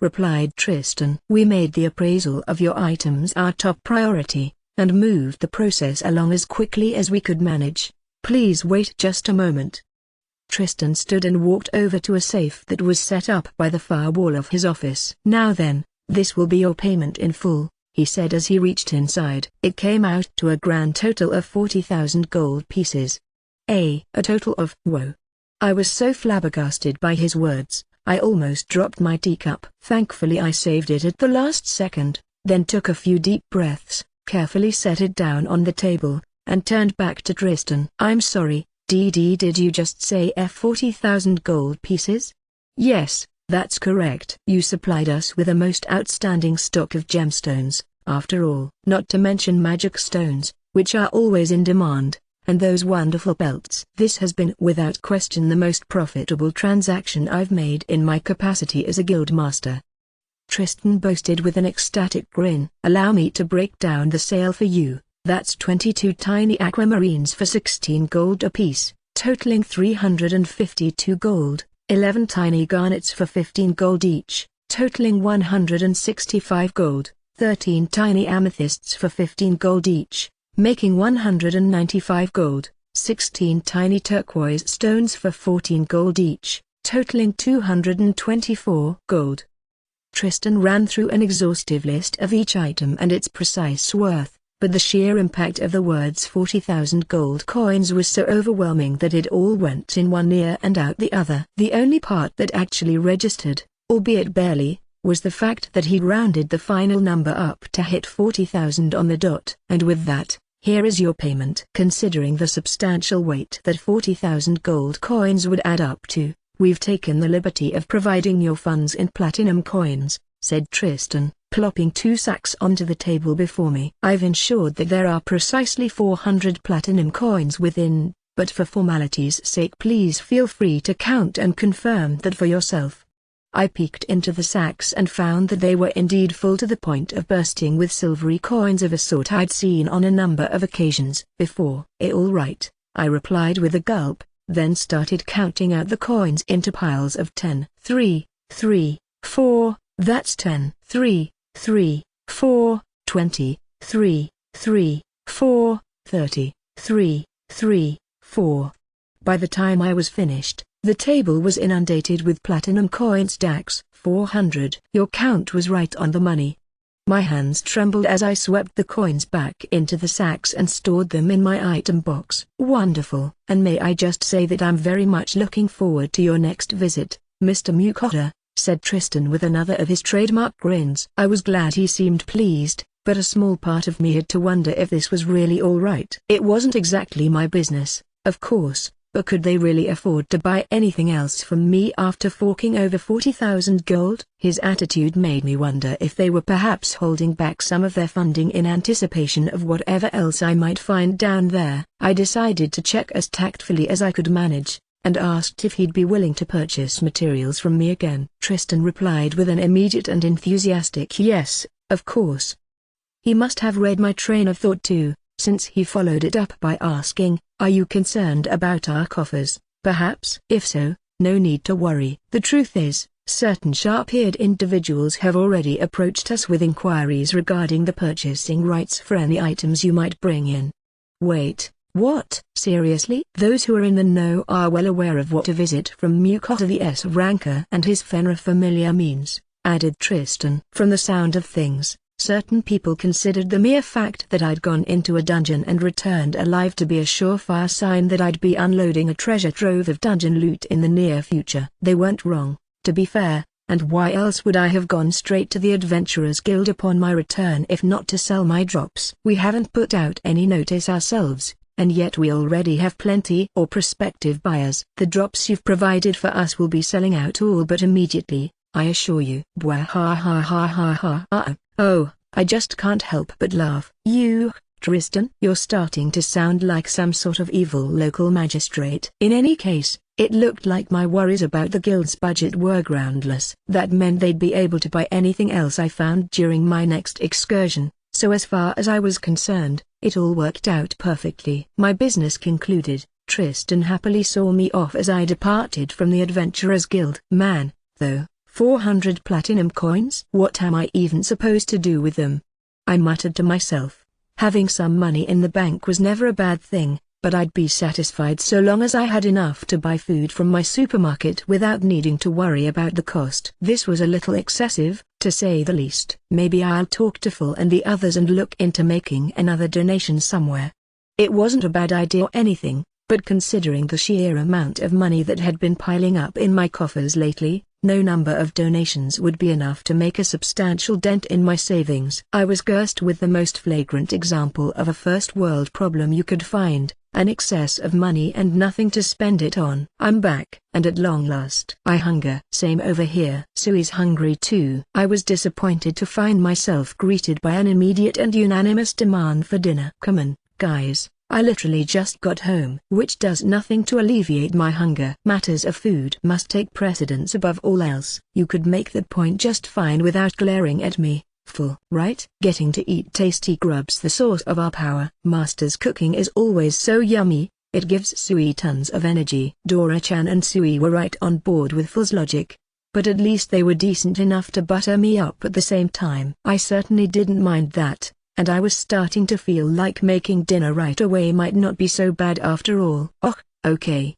replied Tristan. "We made the appraisal of your items our top priority, and moved the process along as quickly as we could manage. Please wait just a moment." Tristan stood and walked over to a safe that was set up by the far wall of his office. "Now then, this will be your payment in full," he said as he reached inside. It came out to a grand total of 40,000 gold pieces. A total of, whoa. I was so flabbergasted by his words, I almost dropped my teacup. Thankfully I saved it at the last second, then took a few deep breaths, carefully set it down on the table, and turned back to Tristan. "I'm sorry, did you just say 40,000 gold pieces?" "Yes, that's correct. You supplied us with a most outstanding stock of gemstones, after all. Not to mention magic stones, which are always in demand, and those wonderful belts. This has been without question the most profitable transaction I've made in my capacity as a guild master," Tristan boasted with an ecstatic grin. "Allow me to break down the sale for you. That's 22 tiny aquamarines for 16 gold apiece, totaling 352 gold, 11 tiny garnets for 15 gold each, totaling 165 gold, 13 tiny amethysts for 15 gold each, making 195 gold, 16 tiny turquoise stones for 14 gold each, totaling 224 gold." Tristan ran through an exhaustive list of each item and its precise worth, but the sheer impact of the words 40,000 gold coins was so overwhelming that it all went in one ear and out the other. The only part that actually registered, albeit barely, was the fact that he'd rounded the final number up to hit 40,000 on the dot. "And with that, here is your payment." Considering the substantial weight that 40,000 gold coins would add up to, "We've taken the liberty of providing your funds in platinum coins," said Tristan, plopping 2 sacks onto the table before me. "I've ensured that there are precisely 400 platinum coins within, but for formality's sake please feel free to count and confirm that for yourself." I peeked into the sacks and found that they were indeed full to the point of bursting with silvery coins of a sort I'd seen on a number of occasions before. "All right," I replied with a gulp, then started counting out the coins into piles of 10, 3, 3, 4, that's 10, 3, 3, 4, 20, 3, 3, 4, 30, 3, 3, 4. By the time I was finished, the table was inundated with platinum coin stacks. 400. Your count was right on the money. My hands trembled as I swept the coins back into the sacks and stored them in my item box. "Wonderful. And may I just say that I'm very much looking forward to your next visit, Mr. Mukota," said Tristan with another of his trademark grins. I was glad he seemed pleased, but a small part of me had to wonder if this was really all right. It wasn't exactly my business, of course, but could they really afford to buy anything else from me after forking over 40,000 gold? His attitude made me wonder if they were perhaps holding back some of their funding in anticipation of whatever else I might find down there. I decided to check as tactfully as I could manage, and asked if he'd be willing to purchase materials from me again. Tristan replied with an immediate and enthusiastic yes, of course. He must have read my train of thought too, since he followed it up by asking, "Are you concerned about our coffers, perhaps?" "If so, no need to worry. The truth is, certain sharp-eared individuals have already approached us with inquiries regarding the purchasing rights for any items you might bring in." "Wait, what? Seriously?" "Those who are in the know are well aware of what a visit from Mukota the S-ranker and his Fenrir familiar means," added Tristan. "From the sound of things, certain people considered the mere fact that I'd gone into a dungeon and returned alive to be a surefire sign that I'd be unloading a treasure trove of dungeon loot in the near future. They weren't wrong, to be fair, and why else would I have gone straight to the Adventurers Guild upon my return if not to sell my drops? We haven't put out any notice ourselves, and yet we already have plenty or prospective buyers. The drops you've provided for us will be selling out all but immediately, I assure you." Oh, I just can't help but laugh. "You, Tristan? You're starting to sound like some sort of evil local magistrate." In any case, it looked like my worries about the guild's budget were groundless. That meant they'd be able to buy anything else I found during my next excursion, so as far as I was concerned, it all worked out perfectly. My business concluded, Tristan happily saw me off as I departed from the Adventurers Guild. Man, though, 400 platinum coins? What am I even supposed to do with them? I muttered to myself. Having some money in the bank was never a bad thing, but I'd be satisfied so long as I had enough to buy food from my supermarket without needing to worry about the cost. This was a little excessive, to say the least. Maybe I'll talk to Phil and the others and look into making another donation somewhere. It wasn't a bad idea or anything, but considering the sheer amount of money that had been piling up in my coffers lately, no number of donations would be enough to make a substantial dent in my savings. I was cursed with the most flagrant example of a first-world problem you could find, an excess of money and nothing to spend it on. I'm back, and at long last. I hunger. Same over here. Sui's hungry too. I was disappointed to find myself greeted by an immediate and unanimous demand for dinner. Come on, guys. I literally just got home. Which does nothing to alleviate my hunger. Matters of food must take precedence above all else. You could make that point just fine without glaring at me, Full. Right? Getting to eat tasty grub's the source of our power. Master's cooking is always so yummy, it gives Sui tons of energy. Dora-chan and Sui were right on board with Full's logic. But at least they were decent enough to butter me up at the same time. I certainly didn't mind that. And I was starting to feel like making dinner right away might not be so bad after all. Oh, okay,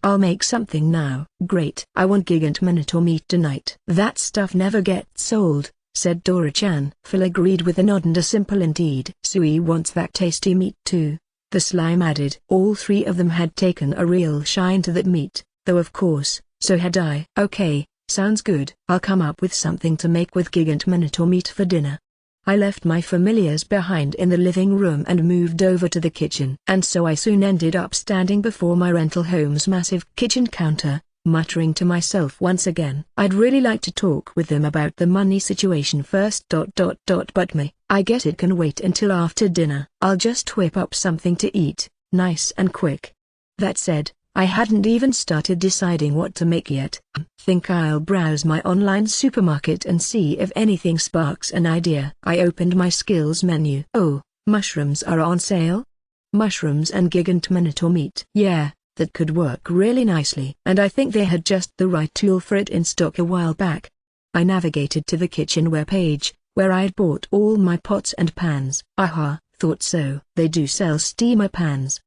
I'll make something now. Great. I want gigant minotaur meat tonight. That stuff never gets old, said Dora-chan. Phil agreed with a nod and a simple indeed. Sui wants that tasty meat too, the slime added. All three of them had taken a real shine to that meat, though of course, so had I. Okay, sounds good. I'll come up with something to make with gigant minotaur meat for dinner. I left my familiars behind in the living room and moved over to the kitchen. And so I soon ended up standing before my rental home's massive kitchen counter, muttering to myself once again. I'd really like to talk with them about the money situation first. But I guess it can wait until after dinner. I'll just whip up something to eat, nice and quick. That said, I hadn't even started deciding what to make yet. Think I'll browse my online supermarket and see if anything sparks an idea. I opened my skills menu. Oh, mushrooms are on sale? Mushrooms and gigant minotaur meat. Yeah, that could work really nicely. And I think they had just the right tool for it in stock a while back. I navigated to the kitchenware page, where I'd bought all my pots and pans. Aha, thought so. They do sell steamer pans.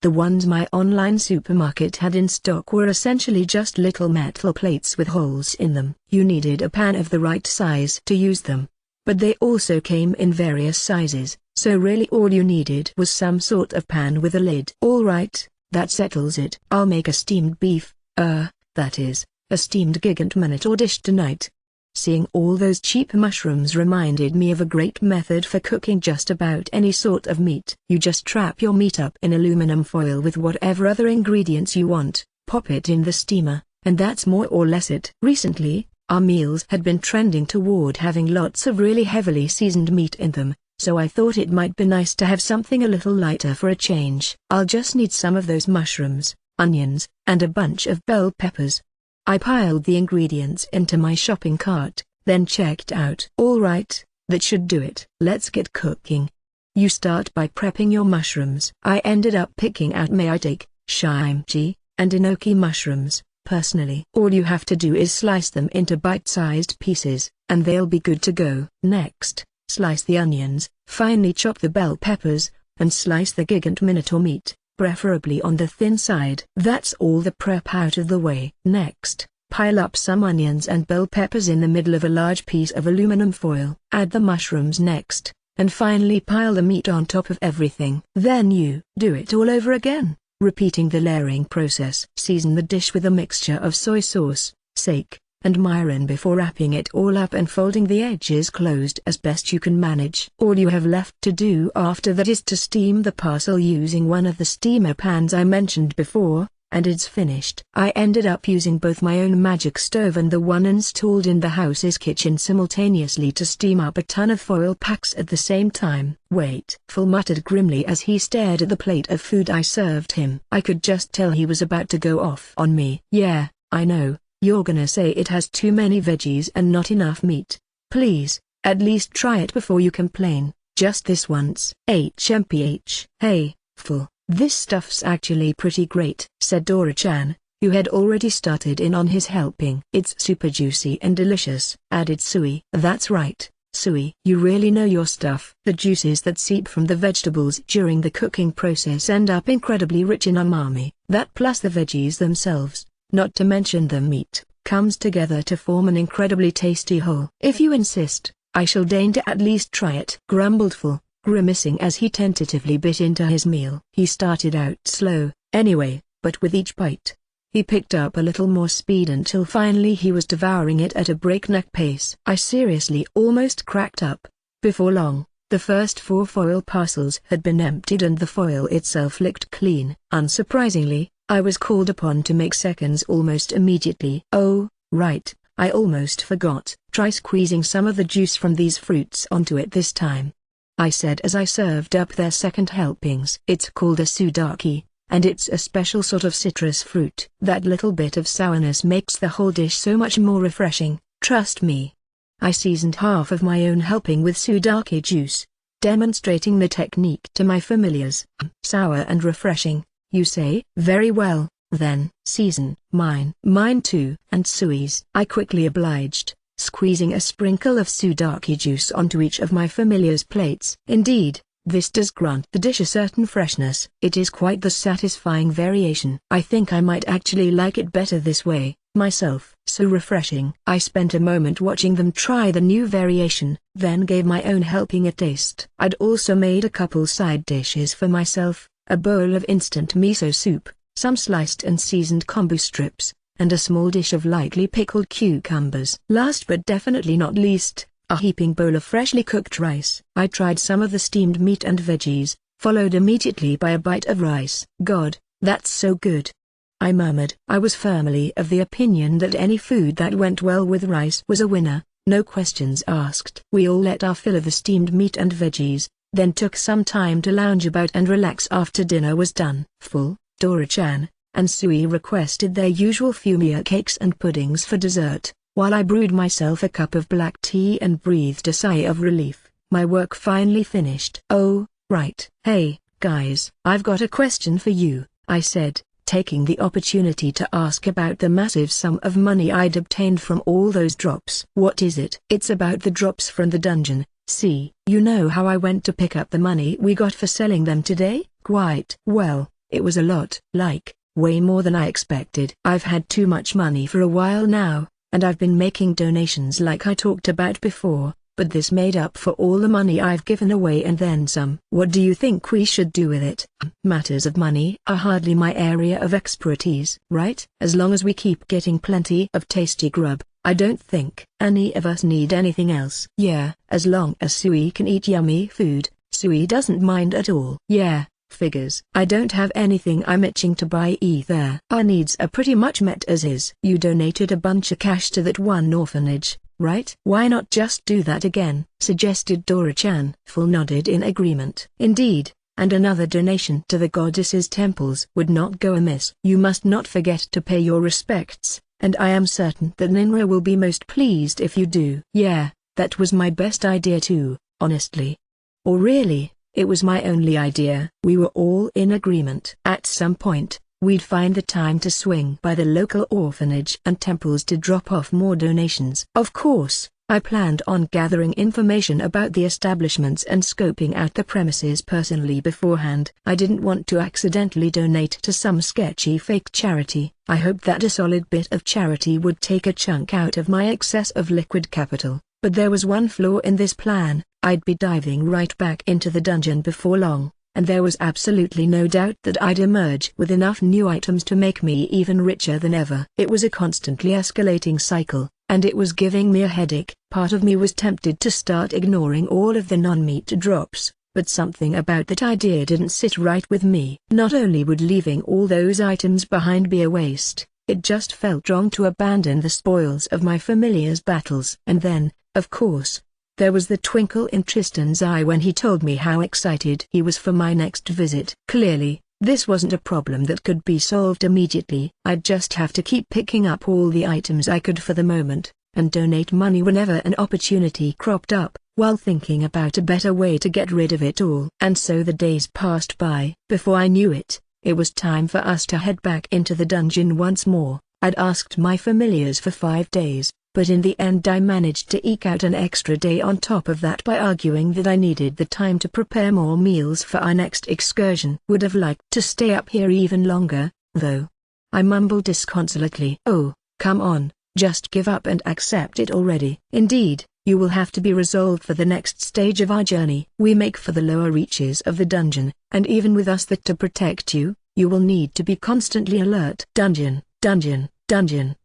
The ones my online supermarket had in stock were essentially just little metal plates with holes in them. You needed a pan of the right size to use them. But they also came in various sizes, so really all you needed was some sort of pan with a lid. Alright, that settles it. I'll make a steamed beef, that is, a steamed gigant minotaur dish tonight. Seeing all those cheap mushrooms reminded me of a great method for cooking just about any sort of meat. You just trap your meat up in aluminum foil with whatever other ingredients you want, pop it in the steamer, and that's more or less it. Recently, our meals had been trending toward having lots of really heavily seasoned meat in them, so I thought it might be nice to have something a little lighter for a change. I'll just need some of those mushrooms, onions, and a bunch of bell peppers. I piled the ingredients into my shopping cart, then checked out. Alright, that should do it. Let's get cooking. You start by prepping your mushrooms. I ended up picking out Meiotake, Shimeji, and Enoki mushrooms, personally. All you have to do is slice them into bite-sized pieces, and they'll be good to go. Next, slice the onions, finely chop the bell peppers, and slice the gigant minotaur meat, preferably on the thin side. That's all the prep out of the way. Next, pile up some onions and bell peppers in the middle of a large piece of aluminum foil. Add the mushrooms next, and finally pile the meat on top of everything. Then you do it all over again, repeating the layering process. Season the dish with a mixture of soy sauce, sake, and mirin before wrapping it all up and folding the edges closed as best you can manage. All you have left to do after that is to steam the parcel using one of the steamer pans I mentioned before, and it's finished. I ended up using both my own magic stove and the one installed in the house's kitchen simultaneously to steam up a ton of foil packs at the same time. Wait, Phil muttered grimly as he stared at the plate of food I served him. I could just tell he was about to go off on me. Yeah, I know. You're gonna say it has too many veggies and not enough meat. Please, at least try it before you complain, just this once. HMPH. Hey, Phil, this stuff's actually pretty great, said Dora-chan, who had already started in on his helping. "It's super juicy and delicious," added Sui. "That's right, Sui. You really know your stuff." The juices that seep from the vegetables during the cooking process end up incredibly rich in umami. That plus the veggies themselves, not to mention the meat, comes together to form an incredibly tasty whole. "If you insist, I shall deign to at least try it," grumbled Phil, grimacing as he tentatively bit into his meal. He started out slow, anyway, but with each bite, he picked up a little more speed until finally he was devouring it at a breakneck pace. I seriously almost cracked up. Before long, the first 4 foil parcels had been emptied and the foil itself licked clean. Unsurprisingly, I was called upon to make seconds almost immediately. "Oh, right, I almost forgot. Try squeezing some of the juice from these fruits onto it this time," I said as I served up their second helpings. "It's called a sudaki, and it's a special sort of citrus fruit. That little bit of sourness makes the whole dish so much more refreshing, trust me." I seasoned half of my own helping with sudaki juice, demonstrating the technique to my familiars. "Sour and refreshing, you say? Very well, then season mine." "Mine too." "And Sui's," I quickly obliged, squeezing a sprinkle of sudaki juice onto each of my familiars' plates. "Indeed, this does grant the dish a certain freshness. It is quite the satisfying variation. I think I might actually like it better this way, myself." "So refreshing." I spent a moment watching them try the new variation, then gave my own helping a taste. I'd also made a couple side dishes for myself, a bowl of instant miso soup, some sliced and seasoned kombu strips, and a small dish of lightly pickled cucumbers. Last but definitely not least, a heaping bowl of freshly cooked rice. I tried some of the steamed meat and veggies, followed immediately by a bite of rice. "God, that's so good," I murmured. I was firmly of the opinion that any food that went well with rice was a winner, no questions asked. We all ate our fill of the steamed meat and veggies, then took some time to lounge about and relax after dinner was done. Full, Dora-chan, and Sui requested their usual fumia cakes and puddings for dessert, while I brewed myself a cup of black tea and breathed a sigh of relief. My work finally finished. "Oh, right. Hey, guys. I've got a question for you," I said, taking the opportunity to ask about the massive sum of money I'd obtained from all those drops. "What is it?" "It's about the drops from the dungeon. See, you know how I went to pick up the money we got for selling them today?" "Quite. Well, it was a lot. Like, way more than I expected. I've had too much money for a while now, and I've been making donations like I talked about before, but this made up for all the money I've given away and then some." "What do you think we should do with it?" "Matters of money are hardly my area of expertise, right? As long as we keep getting plenty of tasty grub, I don't think any of us need anything else." "Yeah, as long as Sui can eat yummy food, Sui doesn't mind at all." "Yeah, figures. I don't have anything I'm itching to buy either. Our needs are pretty much met as is." "You donated a bunch of cash to that one orphanage, right? Why not just do that again?" suggested Dora-chan. Phil nodded in agreement. "Indeed, and another donation to the goddess's temples would not go amiss." "You must not forget to pay your respects, and I am certain that Ninra will be most pleased if you do." "Yeah, that was my best idea too, honestly. Or really, it was my only idea." We were all in agreement. At some point, we'd find the time to swing by the local orphanage and temples to drop off more donations. Of course, I planned on gathering information about the establishments and scoping out the premises personally beforehand. I didn't want to accidentally donate to some sketchy fake charity. I hoped that a solid bit of charity would take a chunk out of my excess of liquid capital. But there was one flaw in this plan. I'd be diving right back into the dungeon before long, and there was absolutely no doubt that I'd emerge with enough new items to make me even richer than ever. It was a constantly escalating cycle, and it was giving me a headache. Part of me was tempted to start ignoring all of the non-meat drops, but something about that idea didn't sit right with me. Not only would leaving all those items behind be a waste, it just felt wrong to abandon the spoils of my familiar's battles. And then, of course, there was the twinkle in Tristan's eye when he told me how excited he was for my next visit. Clearly, this wasn't a problem that could be solved immediately. I'd just have to keep picking up all the items I could for the moment, and donate money whenever an opportunity cropped up, while thinking about a better way to get rid of it all. And so the days passed by. Before I knew it, It was time for us to head back into the dungeon once more. I'd asked my familiars for 5 days, but in the end I managed to eke out an extra day on top of that by arguing that I needed the time to prepare more meals for our next excursion. Would have liked to stay up here even longer, though. I mumbled disconsolately. Oh, come on, just give up and accept it already. Indeed, you will have to be resolved for the next stage of our journey. We make for the lower reaches of the dungeon, and even with us there to protect you, you will need to be constantly alert. Dungeon, dungeon, dungeon,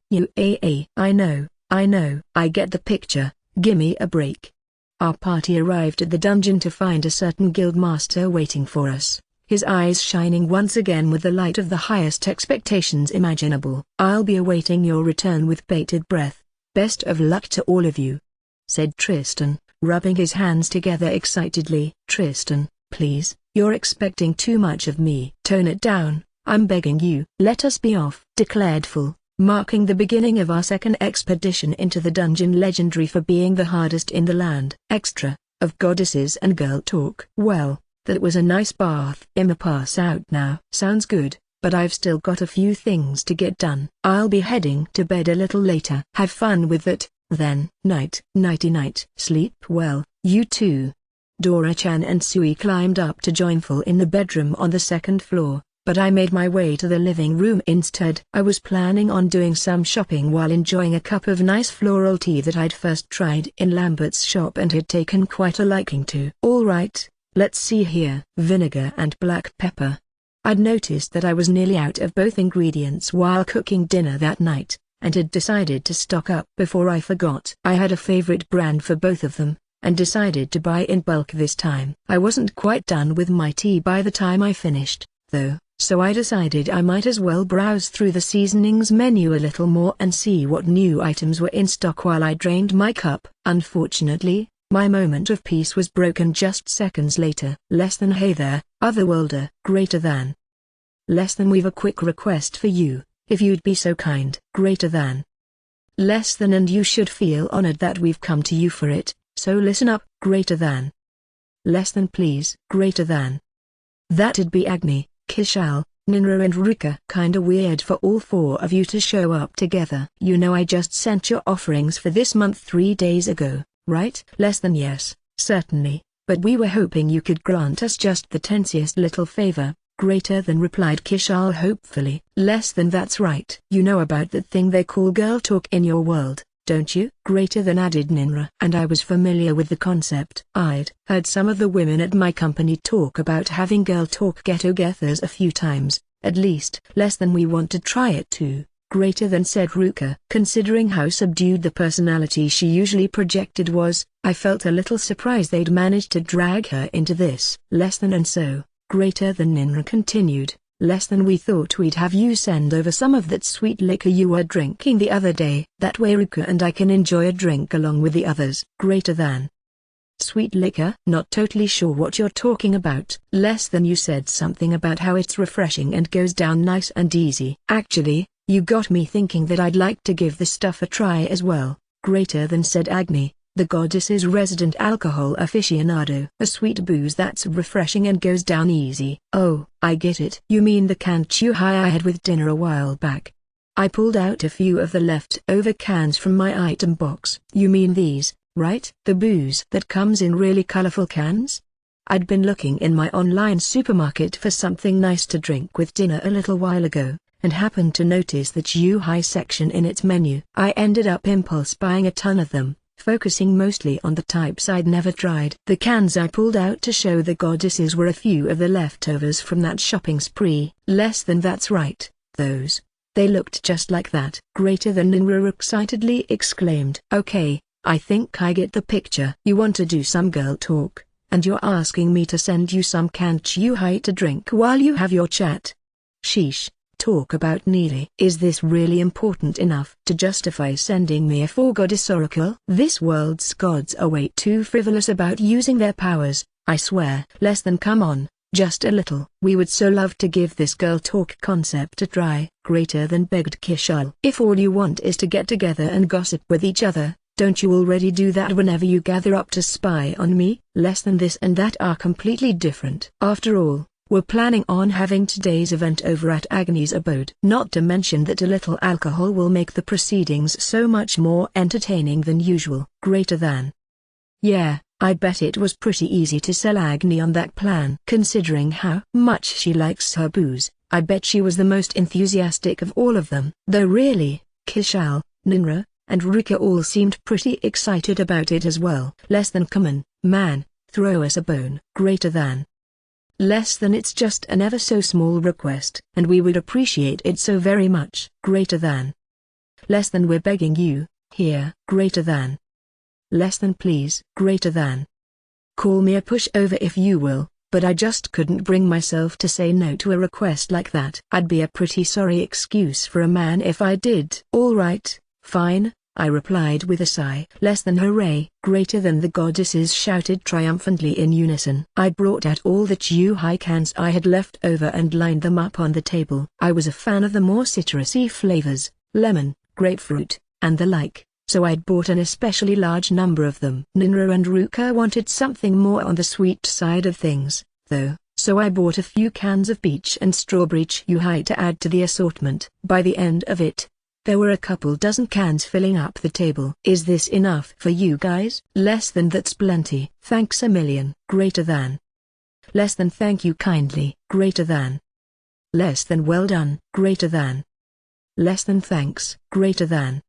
I know, I get the picture, gimme a break. Our party arrived at the dungeon to find a certain guildmaster waiting for us, his eyes shining once again with the light of the highest expectations imaginable. I'll be awaiting your return with bated breath. Best of luck to all of you, said Tristan, rubbing his hands together excitedly. Tristan, please, you're expecting too much of me. Tone it down, I'm begging you. Let us be off, declared Full, marking the beginning of our second expedition into the dungeon, legendary for being the hardest in the land. Extra, of goddesses and girl talk. Well, that was a nice bath. I'ma pass out now. Sounds good, but I've still got a few things to get done. I'll be heading to bed a little later. Have fun with it, then. Night. Nighty-night. Sleep well, you too. Dora-chan and Sui climbed up to join Full in the bedroom on the second floor, but I made my way to the living room instead. I was planning on doing some shopping while enjoying a cup of nice floral tea that I'd first tried in Lambert's shop and had taken quite a liking to. Alright, let's see here. Vinegar and black pepper. I'd noticed that I was nearly out of both ingredients while cooking dinner that night, and had decided to stock up. Before I forgot, I had a favorite brand for both of them, and decided to buy in bulk this time. I wasn't quite done with my tea by the time I finished, though, so I decided I might as well browse through the seasonings menu a little more and see what new items were in stock while I drained my cup. Unfortunately, my moment of peace was broken just seconds later. Less than hey there, Otherworlder. Greater than. Less than we've a quick request for you, if you'd be so kind. Greater than. Less than and you should feel honored that we've come to you for it, so listen up. Greater than. Less than please. Greater than. That'd be Agni, Kishal, Ninra and Ruka. Kinda weird for all 4 of you to show up together. You know I just sent your offerings for this month 3 days ago, right? Less than yes, certainly, but we were hoping you could grant us just the tensiest little favor. Greater than replied Kishal hopefully. Less than that's right. You know about that thing they call girl talk in your world, don't you? Greater than added Ninra. And I was familiar with the concept. I'd heard some of the women at my company talk about having girl talk get-togethers a few times, at least. Less than we want to try it too. Greater than said Ruka. Considering how subdued the personality she usually projected was, I felt a little surprised they'd managed to drag her into this. Less than and so. Greater than Ninra continued, less than we thought we'd have you send over some of that sweet liquor you were drinking the other day. That way Ruka and I can enjoy a drink along with the others. Greater than. Sweet liquor? Not totally sure what you're talking about. Less than you said something about how it's refreshing and goes down nice and easy. Actually, you got me thinking that I'd like to give this stuff a try as well. Greater than said Agni, the goddess's resident alcohol aficionado. A sweet booze that's refreshing and goes down easy. Oh, I get it. You mean the canned chuhai I had with dinner a while back? I pulled out a few of the leftover cans from my item box. You mean these, right? The booze that comes in really colorful cans? I'd been looking in my online supermarket for something nice to drink with dinner a little while ago, and happened to notice the chuhai section in its menu. I ended up impulse buying a ton of them, focusing mostly on the types I'd never tried. The cans I pulled out to show the goddesses were a few of the leftovers from that shopping spree. Less than that's right, those. They looked just like that. Greater than Ninra excitedly exclaimed. Okay, I think I get the picture. You want to do some girl talk, and you're asking me to send you some canned chuhai to drink while you have your chat. Sheesh. Talk about nearly. Is this really important enough to justify sending me a 4-goddess oracle? This world's gods are way too frivolous about using their powers, I swear. Less than come on, just a little. We would so love to give this girl talk concept a try. Greater than begged Kishal. If all you want is to get together and gossip with each other, don't you already do that whenever you gather up to spy on me? Less than this and that are completely different. After all, were planning on having today's event over at Agni's abode. Not to mention that a little alcohol will make the proceedings so much more entertaining than usual. Greater than. Yeah, I bet it was pretty easy to sell Agni on that plan. Considering how much she likes her booze, I bet she was the most enthusiastic of all of them. Though really, Kishal, Ninra, and Ruka all seemed pretty excited about it as well. Less than common, man, throw us a bone. Greater than. Less than it's just an ever so small request, and we would appreciate it so very much. Greater than. Less than we're begging you, here. Greater than. Less than please. Greater than. Call me a pushover if you will, but I just couldn't bring myself to say no to a request like that. I'd be a pretty sorry excuse for a man if I did. All right, fine, I replied with a sigh. Less than hooray. Greater than, the goddesses shouted triumphantly in unison. I brought out all the Chuhai cans I had left over and lined them up on the table. I was a fan of the more citrusy flavors, lemon, grapefruit, and the like, so I'd bought an especially large number of them. Ninra and Ruka wanted something more on the sweet side of things, though, so I bought a few cans of peach and strawberry Chuhai to add to the assortment. By the end of it, there were a couple dozen cans filling up the table. Is this enough for you guys? Less than, that's plenty. Thanks a million. Greater than. Less than, thank you kindly. Greater than. Less than, well done. Greater than. Less than, thanks. Greater than.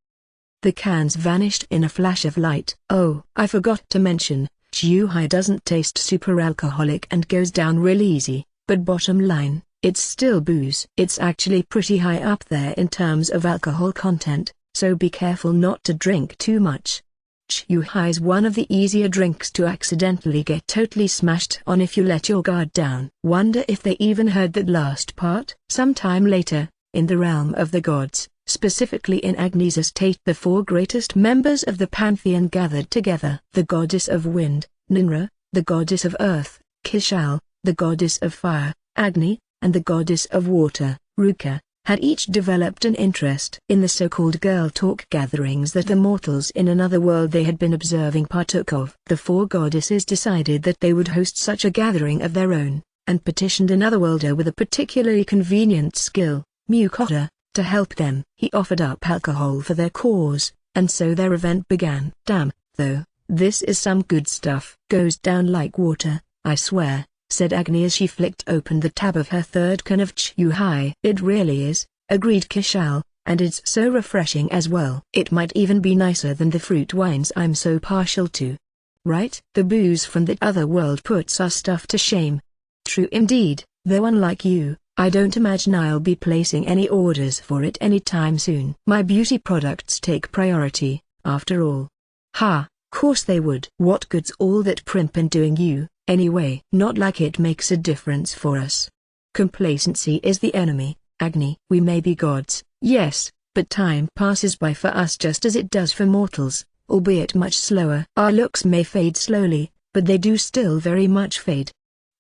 The cans vanished in a flash of light. Oh, I forgot to mention, Chuhai doesn't taste super alcoholic and goes down real easy, but bottom line, it's still booze. It's actually pretty high up there in terms of alcohol content, so be careful not to drink too much. Chuhai's one of the easier drinks to accidentally get totally smashed on if you let your guard down. Wonder if they even heard that last part? Sometime later, in the realm of the gods, specifically in Agni's estate, the four greatest members of the pantheon gathered together. The goddess of wind, Ninra, the goddess of earth, Kishal, the goddess of fire, Agni, and the goddess of water, Ruka, had each developed an interest in the so-called girl talk gatherings that the mortals in another world they had been observing partook of. The four goddesses decided that they would host such a gathering of their own, and petitioned another worlder with a particularly convenient skill, Mukota, to help them. He offered up alcohol for their cause, and so their event began. Damn, though, this is some good stuff. Goes down like water, I swear, said Agni as she flicked open the tab of her third can of Chuhai. It really is, agreed Kishal, and it's so refreshing as well. It might even be nicer than the fruit wines I'm so partial to. Right? The booze from that other world puts our stuff to shame. True indeed, though unlike you, I don't imagine I'll be placing any orders for it anytime soon. My beauty products take priority, after all. Ha, course they would. What good's all that primping doing you, anyway? Not like it makes a difference for us. Complacency is the enemy, Agni. We may be gods, yes, but time passes by for us just as it does for mortals, albeit much slower. Our looks may fade slowly, but they do still very much fade.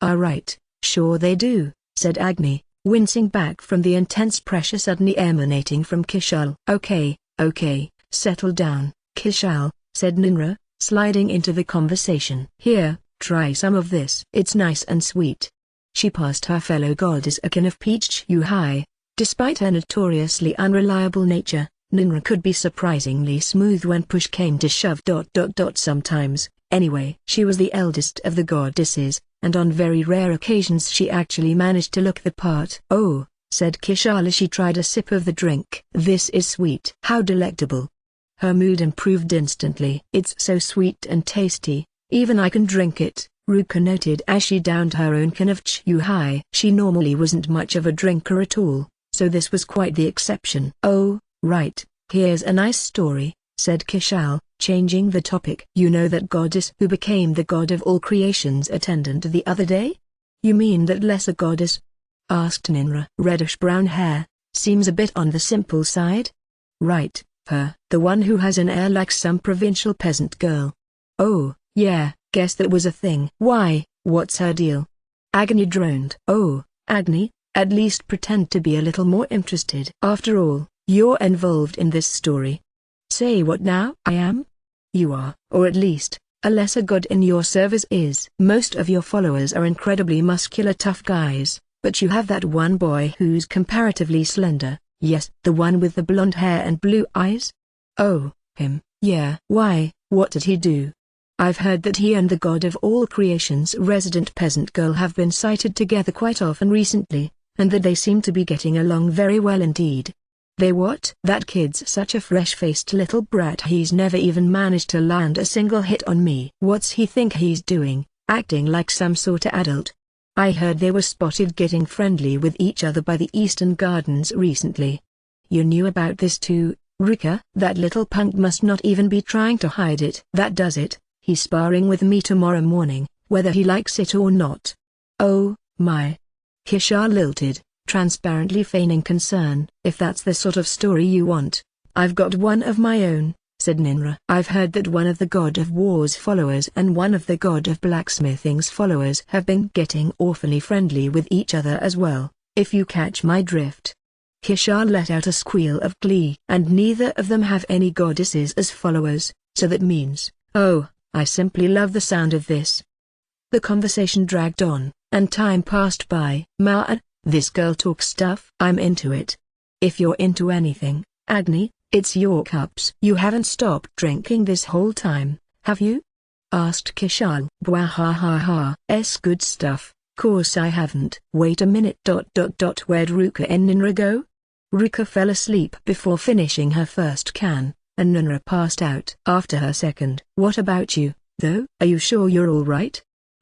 Ah right, sure they do, said Agni, wincing back from the intense pressure suddenly emanating from Kishal. Okay, settle down, Kishal, said Ninra, sliding into the conversation. Here, try some of this. It's nice and sweet. She passed her fellow goddess a can of peach Chuhai. Despite her notoriously unreliable nature, Ninra could be surprisingly smooth when push came to shove. Sometimes, anyway. She was the eldest of the goddesses, and on very rare occasions she actually managed to look the part. Oh, said Kishal as she tried a sip of the drink. This is sweet. How delectable. Her mood improved instantly. It's so sweet and tasty, even I can drink it, Ruka noted as she downed her own can of Chuhai. She normally wasn't much of a drinker at all, so this was quite the exception. Oh, right, here's a nice story, said Kishal, changing the topic. You know that goddess who became the god of all creation's attendant the other day? You mean that lesser goddess? Asked Ninra. Reddish-brown hair, seems a bit on the simple side? Right, her. The one who has an air like some provincial peasant girl. Oh, yeah, guess that was a thing. Why, what's her deal? Agni droned. Oh, Agni, at least pretend to be a little more interested. After all, you're involved in this story. Say what now? I am? You are, or at least, A lesser god in your service is. Most of your followers are incredibly muscular tough guys, but you have that one boy who's comparatively slender. Yes, the one with the blonde hair and blue eyes? Oh, him. Yeah. Why, what did he do? I've heard that he and the god of all creation's resident peasant girl have been sighted together quite often recently, and that they seem to be getting along very well indeed. They what? That kid's such a fresh-faced little brat, he's never even managed to land a single hit on me. What's he think he's doing, acting like some sort of adult? I heard they were spotted getting friendly with each other by the Eastern Gardens recently. You knew about this too, Rika? That little punk must not even be trying to hide it. That does it, he's sparring with me tomorrow morning, whether he likes it or not. Oh, my. Kishar lilted, transparently feigning concern. If that's the sort of story you want, I've got one of my own, said Ninra. I've heard that one of the God of War's followers and one of the God of Blacksmithing's followers have been getting awfully friendly with each other as well, if you catch my drift. Kishar let out a squeal of glee. And neither of them have any goddesses as followers, so that means, oh, I simply love the sound of this. The conversation dragged on, and time passed by. Ma'at, this girl talk stuff. I'm into it. If you're into anything, Agni, it's your cups. You haven't stopped drinking this whole time, have you? Asked Kishal. Bwahahaha. Good stuff. Course I haven't. Wait a minute. Where'd Ruka and Ninra go? Ruka fell asleep before finishing her first can, and Ninra passed out after her second. What about you, though? Are you sure you're all right?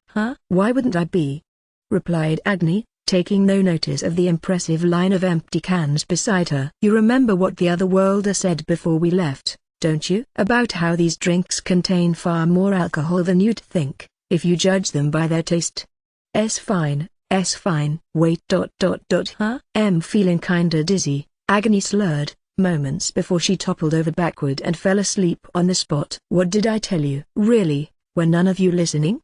Huh? Why wouldn't I be? Replied Agni, taking no notice of the impressive line of empty cans beside her. You remember what the other worlder said before we left, don't you? About how these drinks contain far more alcohol than you'd think, if you judge them by their taste. Fine. Wait. Huh? Feeling kinda dizzy, Agni slurred, moments before she toppled over backward and fell asleep on the spot. What did I tell you? Really, were none of you listening?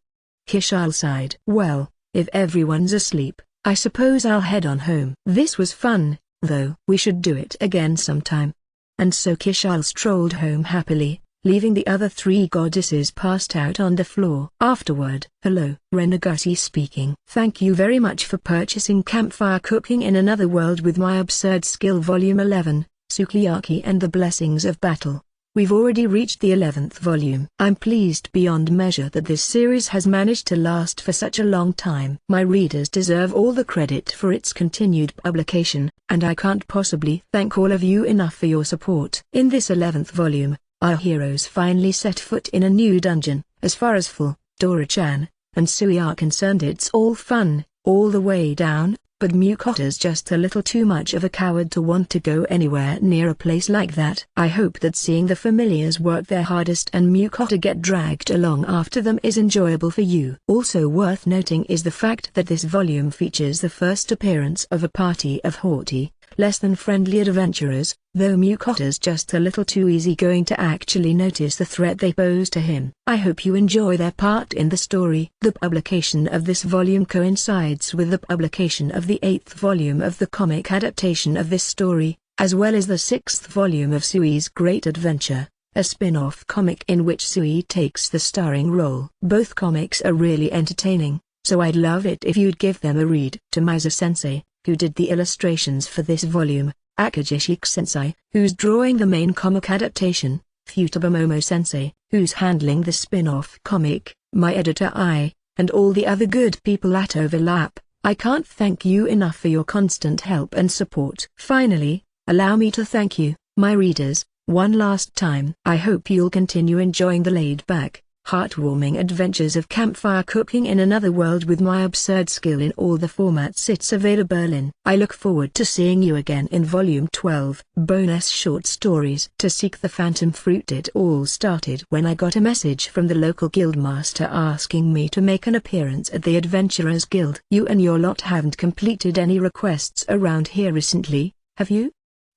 Kishal sighed. Well, if everyone's asleep, I suppose I'll head on home. This was fun, though. We should do it again sometime. And so Kishal strolled home happily, leaving the other three goddesses passed out on the floor. Afterward, hello, Eguchi speaking. Thank you very much for purchasing Campfire Cooking in Another World with My Absurd Skill Volume 11, Sukiyaki and the Blessings of Battle. We've already reached the 11th volume. I'm pleased beyond measure that this series has managed to last for such a long time. My readers deserve all the credit for its continued publication, and I can't possibly thank all of you enough for your support. In this 11th volume, our heroes finally set foot in a new dungeon. As far as Dora-chan and Sui are concerned, it's all fun, all the way down, but Mukota's just a little too much of a coward to want to go anywhere near a place like that. I hope that seeing the familiars work their hardest and Mukota get dragged along after them is enjoyable for you. Also worth noting is the fact that this volume features the first appearance of a party of haughty, less than friendly adventurers, though Mukota's just a little too easygoing to actually notice the threat they pose to him. I hope you enjoy their part in the story. The publication of this volume coincides with the publication of the 8th volume of the comic adaptation of this story, as well as the 6th volume of Sui's Great Adventure, a spin-off comic in which Sui takes the starring role. Both comics are really entertaining, so I'd love it if you'd give them a read. To Masa-sensei, who did the illustrations for this volume, Akajishik-sensei, who's drawing the main comic adaptation, Futaba-momo-sensei, who's handling the spin-off comic, my editor I, and all the other good people at Overlap, I can't thank you enough for your constant help and support. Finally, allow me to thank you, my readers, one last time. I hope you'll continue enjoying the laid-back, heartwarming adventures of Campfire Cooking in Another World with My Absurd Skill in all the formats it's available in. I look forward to seeing you again in Volume 12. Bonus short stories. To seek the phantom fruit. It all started when I got a message from the local guildmaster asking me to make an appearance at the Adventurers Guild. You and your lot haven't completed any requests around here recently, have you?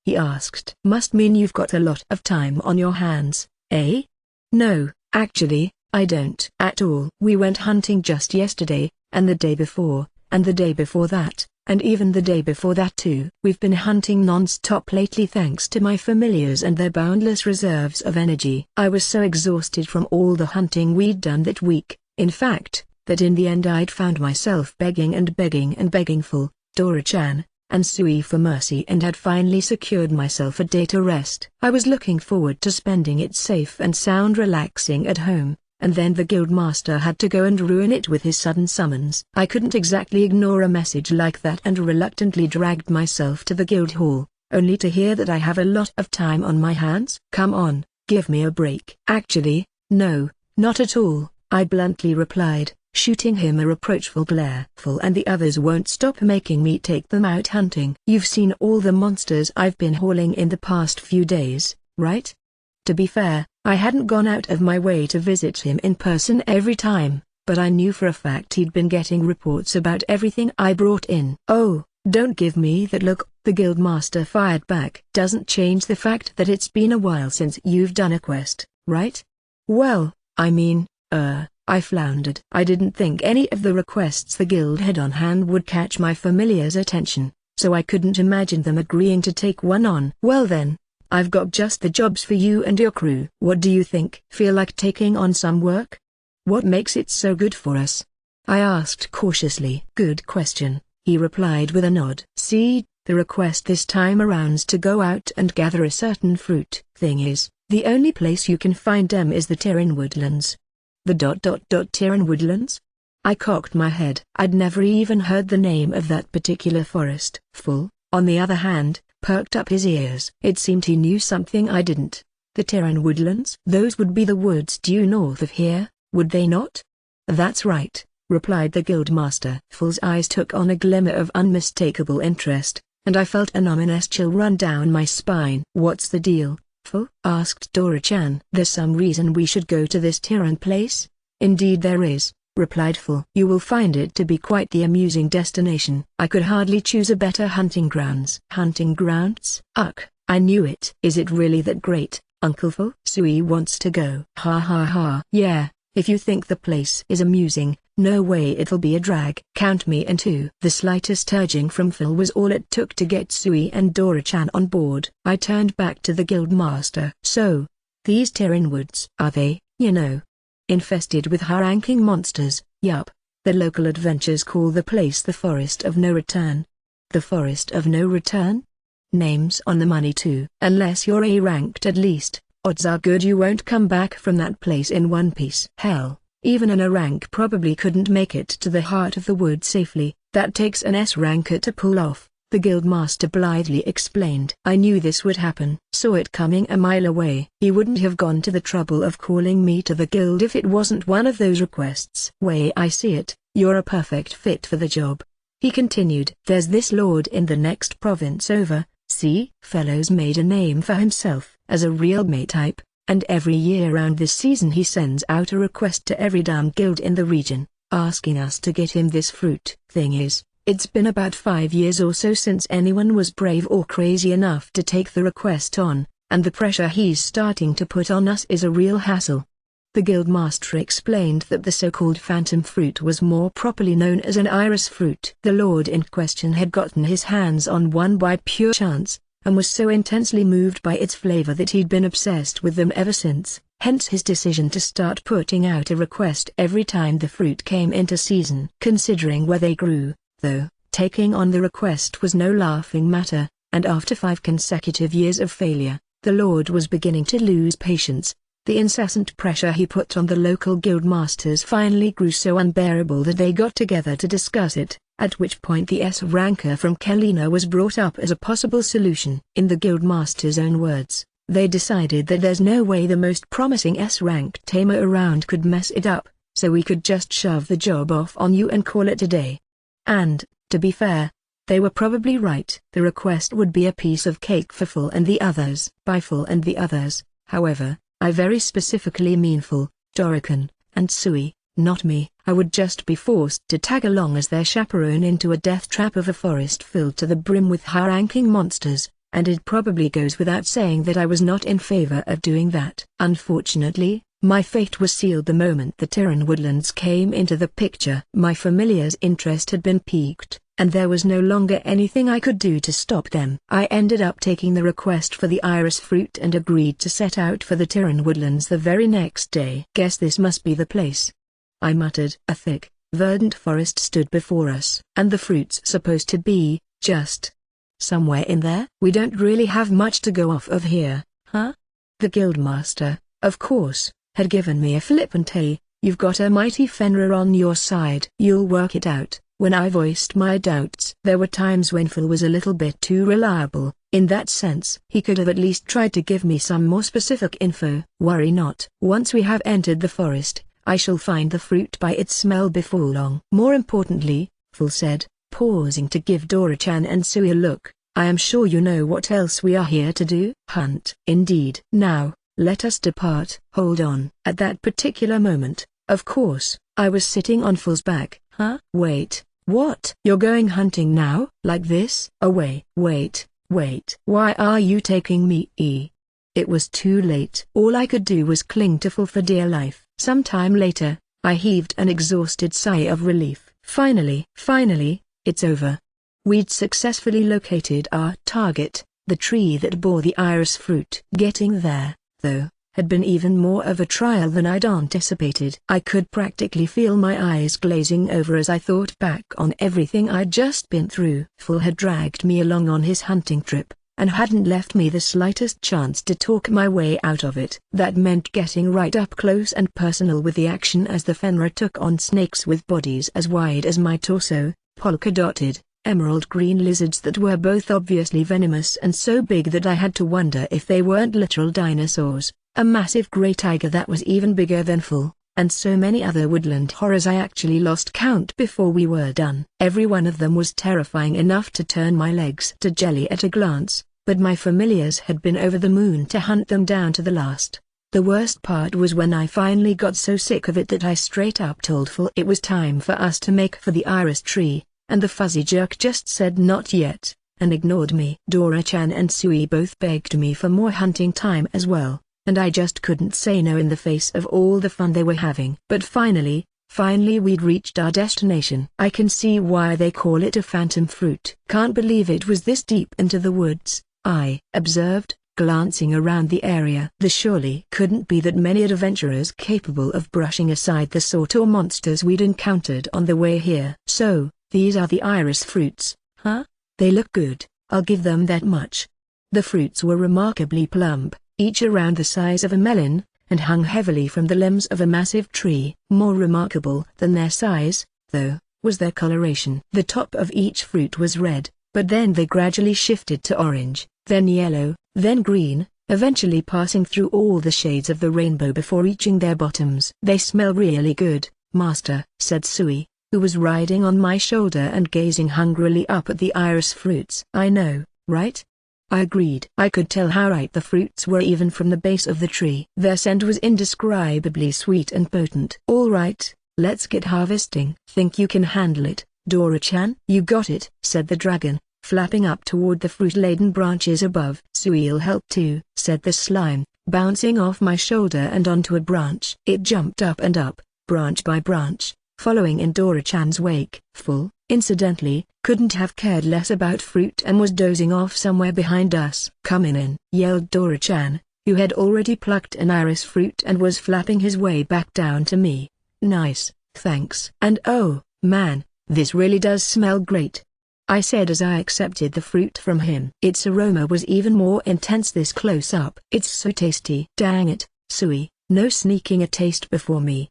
He asked. Must mean you've got a lot of time on your hands, eh? No, actually, I don't at all. We went hunting just yesterday, and the day before, and the day before that, and even the day before that too. We've been hunting non-stop lately thanks to my familiars and their boundless reserves of energy. I was so exhausted from all the hunting we'd done that week, in fact, that in the end I'd found myself begging and begging and begging for Dora-chan and Sui for mercy, and had finally secured myself a day to rest. I was looking forward to spending it safe and sound relaxing at home, and then the guildmaster had to go and ruin it with his sudden summons. I couldn't exactly ignore a message like that and reluctantly dragged myself to the guild hall, only to hear that I have a lot of time on my hands. Come on, give me a break. Actually, no, not at all, I bluntly replied, shooting him a reproachful glare. Full and the others won't stop making me take them out hunting. You've seen all the monsters I've been hauling in the past few days, right? To be fair, I hadn't gone out of my way to visit him in person every time, but I knew for a fact he'd been getting reports about everything I brought in. Oh, don't give me that look, the guildmaster fired back. Doesn't change the fact that it's been a while since you've done a quest, right? Well, I mean, I floundered. I didn't think any of the requests the guild had on hand would catch my familiar's attention, so I couldn't imagine them agreeing to take one on. Well then, I've got just the jobs for you and your crew. What do you think? Feel like taking on some work? What makes it so good for us? I asked cautiously. Good question, he replied with a nod. See, the request this time around's to go out and gather a certain fruit. Thing is, the only place you can find them is the Terran Woodlands. The Terran Woodlands? I cocked my head. I'd never even heard the name of that particular forest. Full, on the other hand, perked up his ears. It seemed he knew something I didn't. The Terran Woodlands? Those would be the woods due north of here, would they not? That's right, replied the guildmaster. Full's eyes took on a glimmer of unmistakable interest, and I felt an ominous chill run down my spine. What's the deal, Full? Asked Dora-chan. There's some reason we should go to this Terran place? Indeed there is, replied Full. You will find it to be quite the amusing destination. I could hardly choose a better hunting grounds. Hunting grounds? Ugh, I knew it. Is it really that great, Uncle Full? Sui wants to go. Ha ha ha. Yeah, if you think the place is amusing, no way it'll be a drag. Count me in too. The slightest urging from Phil was all it took to get Sui and Dora-chan on board. I turned back to the guildmaster. So, these Terran woods, are they, infested with high-ranking monsters? Yup. The local adventurers call the place the Forest of No Return. The Forest of No Return? Names on the money too. Unless you're A-ranked at least, odds are good you won't come back from that place in one piece. Hell, even an A-rank probably couldn't make it to the heart of the wood safely. That takes an S-ranker to pull off, the guildmaster blithely explained. I knew this would happen. Saw it coming a mile away. He wouldn't have gone to the trouble of calling me to the guild if it wasn't one of those requests. Way I see it, you're a perfect fit for the job, he continued. There's this lord in the next province over, see? Fellow's made a name for himself as a real mate type, and every year around this season he sends out a request to every damn guild in the region, asking us to get him this fruit. Thing is, it's been about 5 years or so since anyone was brave or crazy enough to take the request on, and the pressure he's starting to put on us is a real hassle. The guildmaster explained that the so-called phantom fruit was more properly known as an iris fruit. The lord in question had gotten his hands on one by pure chance, and was so intensely moved by its flavor that he'd been obsessed with them ever since, hence his decision to start putting out a request every time the fruit came into season. Considering where they grew, though, taking on the request was no laughing matter, and after 5 consecutive years of failure, the lord was beginning to lose patience. The incessant pressure he put on the local guildmasters finally grew so unbearable that they got together to discuss it, at which point the S-ranker from Kelina was brought up as a possible solution. In the guildmaster's own words, they decided that there's no way the most promising S-ranked tamer around could mess it up, so we could just shove the job off on you and call it a day. And, to be fair, they were probably right. The request would be a piece of cake for Full and the others. By Full and the others, however, I very specifically mean Full, Dora-chan, and Sui, not me. I would just be forced to tag along as their chaperone into a death trap of a forest filled to the brim with high-ranking monsters, and it probably goes without saying that I was not in favor of doing that. Unfortunately, my fate was sealed the moment the Terran Woodlands came into the picture. My familiar's interest had been piqued, and there was no longer anything I could do to stop them. I ended up taking the request for the iris fruit and agreed to set out for the Tiran woodlands the very next day. Guess this must be the place, I muttered. A thick, verdant forest stood before us. And the fruit's supposed to be, just somewhere in there? We don't really have much to go off of here, huh? The guildmaster, of course, had given me a flippant "Hey, you've got a mighty Fenrir on your side. You'll work it out." When I voiced my doubts, there were times when Phil was a little bit too reliable. In that sense, he could have at least tried to give me some more specific info. Worry not. Once we have entered the forest, I shall find the fruit by its smell before long. More importantly, Phil said, pausing to give Dora-chan and Sui a look, I am sure you know what else we are here to do. Hunt. Indeed. Now, let us depart. Hold on. At that particular moment, of course, I was sitting on Phil's back. Huh? Wait. What? You're going hunting now? Like this? Oh wait. Why are you taking me? It was too late. All I could do was cling to Phil for dear life. Some time later, I heaved an exhausted sigh of relief. Finally, it's over. We'd successfully located our target, the tree that bore the iris fruit. Getting there, though, had been even more of a trial than I'd anticipated. I could practically feel my eyes glazing over as I thought back on everything I'd just been through. Phil had dragged me along on his hunting trip, and hadn't left me the slightest chance to talk my way out of it. That meant getting right up close and personal with the action as the Fenrir took on snakes with bodies as wide as my torso, polka-dotted, emerald green lizards that were both obviously venomous and so big that I had to wonder if they weren't literal dinosaurs, a massive grey tiger that was even bigger than Phil, and so many other woodland horrors I actually lost count before we were done. Every one of them was terrifying enough to turn my legs to jelly at a glance, but my familiars had been over the moon to hunt them down to the last. The worst part was when I finally got so sick of it that I straight up told Phil it was time for us to make for the iris tree, and the fuzzy jerk just said not yet, and ignored me. Dora-chan and Sui both begged me for more hunting time as well, and I just couldn't say no in the face of all the fun they were having. But finally we'd reached our destination. I can see why they call it a phantom fruit. Can't believe it was this deep into the woods, I observed, glancing around the area. There surely couldn't be that many adventurers capable of brushing aside the sort of monsters we'd encountered on the way here. So, these are the iris fruits, huh? They look good, I'll give them that much. The fruits were remarkably plump, each around the size of a melon, and hung heavily from the limbs of a massive tree. More remarkable than their size, though, was their coloration. The top of each fruit was red, but then they gradually shifted to orange, then yellow, then green, eventually passing through all the shades of the rainbow before reaching their bottoms. They smell really good, master, said Sui, who was riding on my shoulder and gazing hungrily up at the iris fruits. I know, right? I agreed. I could tell how right the fruits were even from the base of the tree. Their scent was indescribably sweet and potent. All right, let's get harvesting. Think you can handle it, Dora-chan? You got it, said the dragon, flapping up toward the fruit-laden branches above. Sui'll help too, said the slime, bouncing off my shoulder and onto a branch. It jumped up and up, branch by branch, following in Dora-chan's wake. Full, incidentally, couldn't have cared less about fruit and was dozing off somewhere behind us. Coming in, yelled Dora-chan, who had already plucked an iris fruit and was flapping his way back down to me. Nice, thanks. And oh, man, this really does smell great, I said as I accepted the fruit from him. Its aroma was even more intense this close up. It's so tasty. Dang it, Sui, no sneaking a taste before me.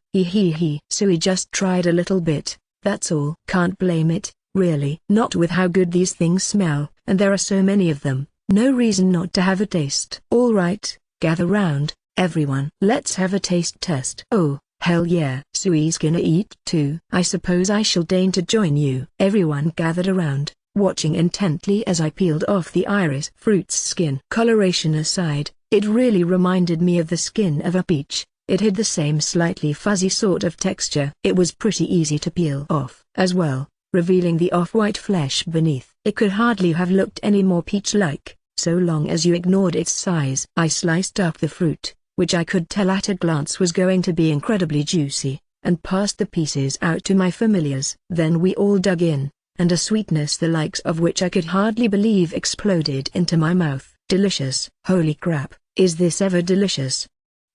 Sui just tried a little bit, that's all. Can't blame it, really. Not with how good these things smell, and there are so many of them. No reason not to have a taste. All right, gather round, everyone. Let's have a taste test. Oh, hell yeah. Sui's gonna eat too. I suppose I shall deign to join you. Everyone gathered around, watching intently as I peeled off the iris fruit's skin. Coloration aside, it really reminded me of the skin of a peach. It had the same slightly fuzzy sort of texture. It was pretty easy to peel off as well, revealing the off-white flesh beneath. It could hardly have looked any more peach-like, so long as you ignored its size. I sliced up the fruit, which I could tell at a glance was going to be incredibly juicy, and passed the pieces out to my familiars. Then we all dug in, and a sweetness the likes of which I could hardly believe exploded into my mouth. Delicious. Holy crap, is this ever delicious?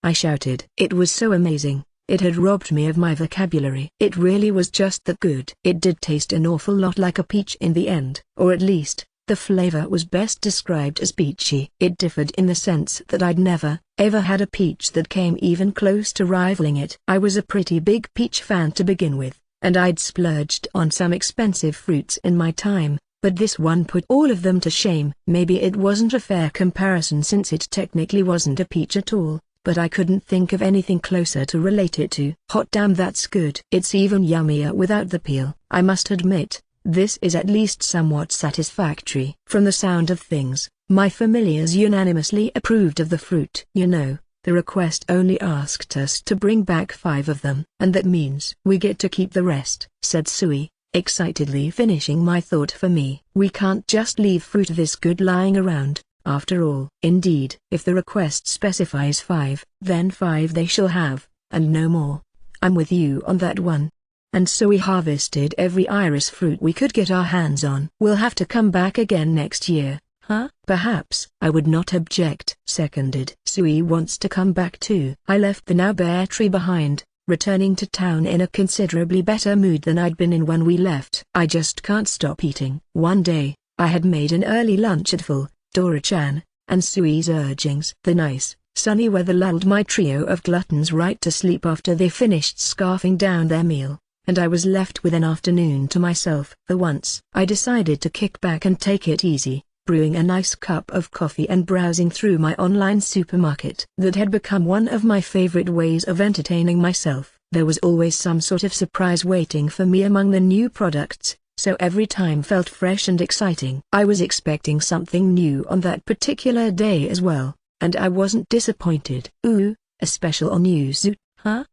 I shouted. It was so amazing. It had robbed me of my vocabulary. It really was just that good. It did taste an awful lot like a peach in the end, or at least, the flavor was best described as peachy. It differed in the sense that I'd never, ever had a peach that came even close to rivaling it. I was a pretty big peach fan to begin with, and I'd splurged on some expensive fruits in my time, but this one put all of them to shame. Maybe it wasn't a fair comparison since it technically wasn't a peach at all, but I couldn't think of anything closer to relate it to. Hot damn, that's good. It's even yummier without the peel. I must admit, this is at least somewhat satisfactory. From the sound of things, my familiars unanimously approved of the fruit. You know, the request only asked us to bring back 5 of them. And that means we get to keep the rest, said Sui, excitedly finishing my thought for me. We can't just leave fruit this good lying around, after all. Indeed, if the request specifies 5, then 5 they shall have, and no more. I'm with you on that one. And so we harvested every iris fruit we could get our hands on. We'll have to come back again next year, huh? Perhaps. I would not object. Seconded. Sui wants to come back too. I left the now bare tree behind, returning to town in a considerably better mood than I'd been in when we left. I just can't stop eating. One day, I had made an early lunch at full Dora-chan, and Sui's urgings. The nice, sunny weather lulled my trio of gluttons right to sleep after they finished scarfing down their meal, and I was left with an afternoon to myself. For once, I decided to kick back and take it easy, brewing a nice cup of coffee and browsing through my online supermarket. That had become one of my favorite ways of entertaining myself. There was always some sort of surprise waiting for me among the new products, so every time felt fresh and exciting. I was expecting something new on that particular day as well, and I wasn't disappointed. Ooh, a special on yuzu, huh?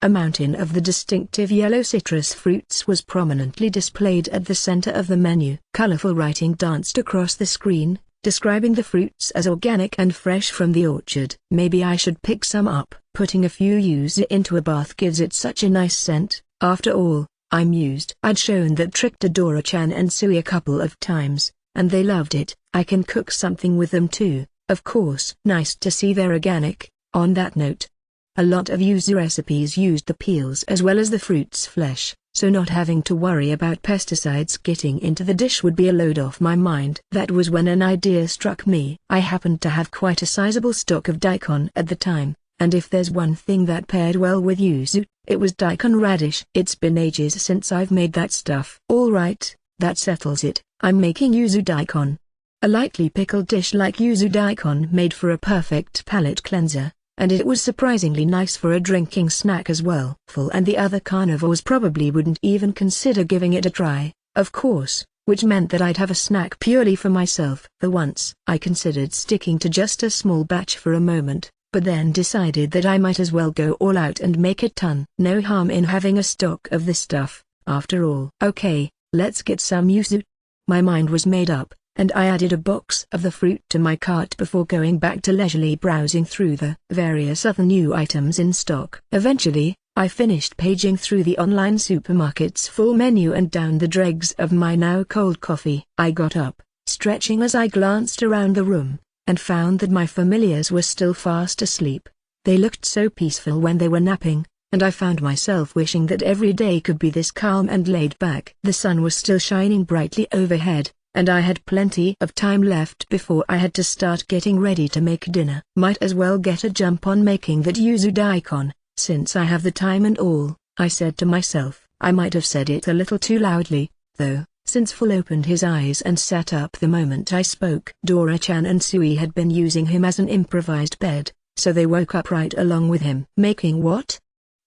A mountain of the distinctive yellow citrus fruits was prominently displayed at the center of the menu. Colorful writing danced across the screen, describing the fruits as organic and fresh from the orchard. Maybe I should pick some up. Putting a few yuzu into a bath gives it such a nice scent. After all, I mused. I'd shown that trick to Dora-chan and Sui a couple of times, and they loved it. I can cook something with them too, of course. Nice to see they're organic. On that note, a lot of yuzu recipes used the peels as well as the fruit's flesh, so not having to worry about pesticides getting into the dish would be a load off my mind. That was when an idea struck me. I happened to have quite a sizable stock of daikon at the time, and if there's one thing that paired well with yuzu, it was daikon radish. It's been ages since I've made that stuff. All right, that settles it. I'm making yuzu daikon. A lightly pickled dish like yuzu daikon made for a perfect palate cleanser, and it was surprisingly nice for a drinking snack as well. Full and the other carnivores probably wouldn't even consider giving it a try, of course, which meant that I'd have a snack purely for myself. For once, I considered sticking to just a small batch for a moment, but then decided that I might as well go all out and make a ton. No harm in having a stock of this stuff, after all. Okay, let's get some yuzu. My mind was made up, and I added a box of the fruit to my cart before going back to leisurely browsing through the various other new items in stock. Eventually, I finished paging through the online supermarket's full menu and down the dregs of my now cold coffee. I got up, stretching as I glanced around the room, and found that my familiars were still fast asleep. They looked so peaceful when they were napping, and I found myself wishing that every day could be this calm and laid back. The sun was still shining brightly overhead, and I had plenty of time left before I had to start getting ready to make dinner. Might as well get a jump on making that yuzu daikon, since I have the time and all, I said to myself. I might have said it a little too loudly, though, since Full opened his eyes and sat up the moment I spoke. Dora-chan and Sui had been using him as an improvised bed, so they woke up right along with him. Making what?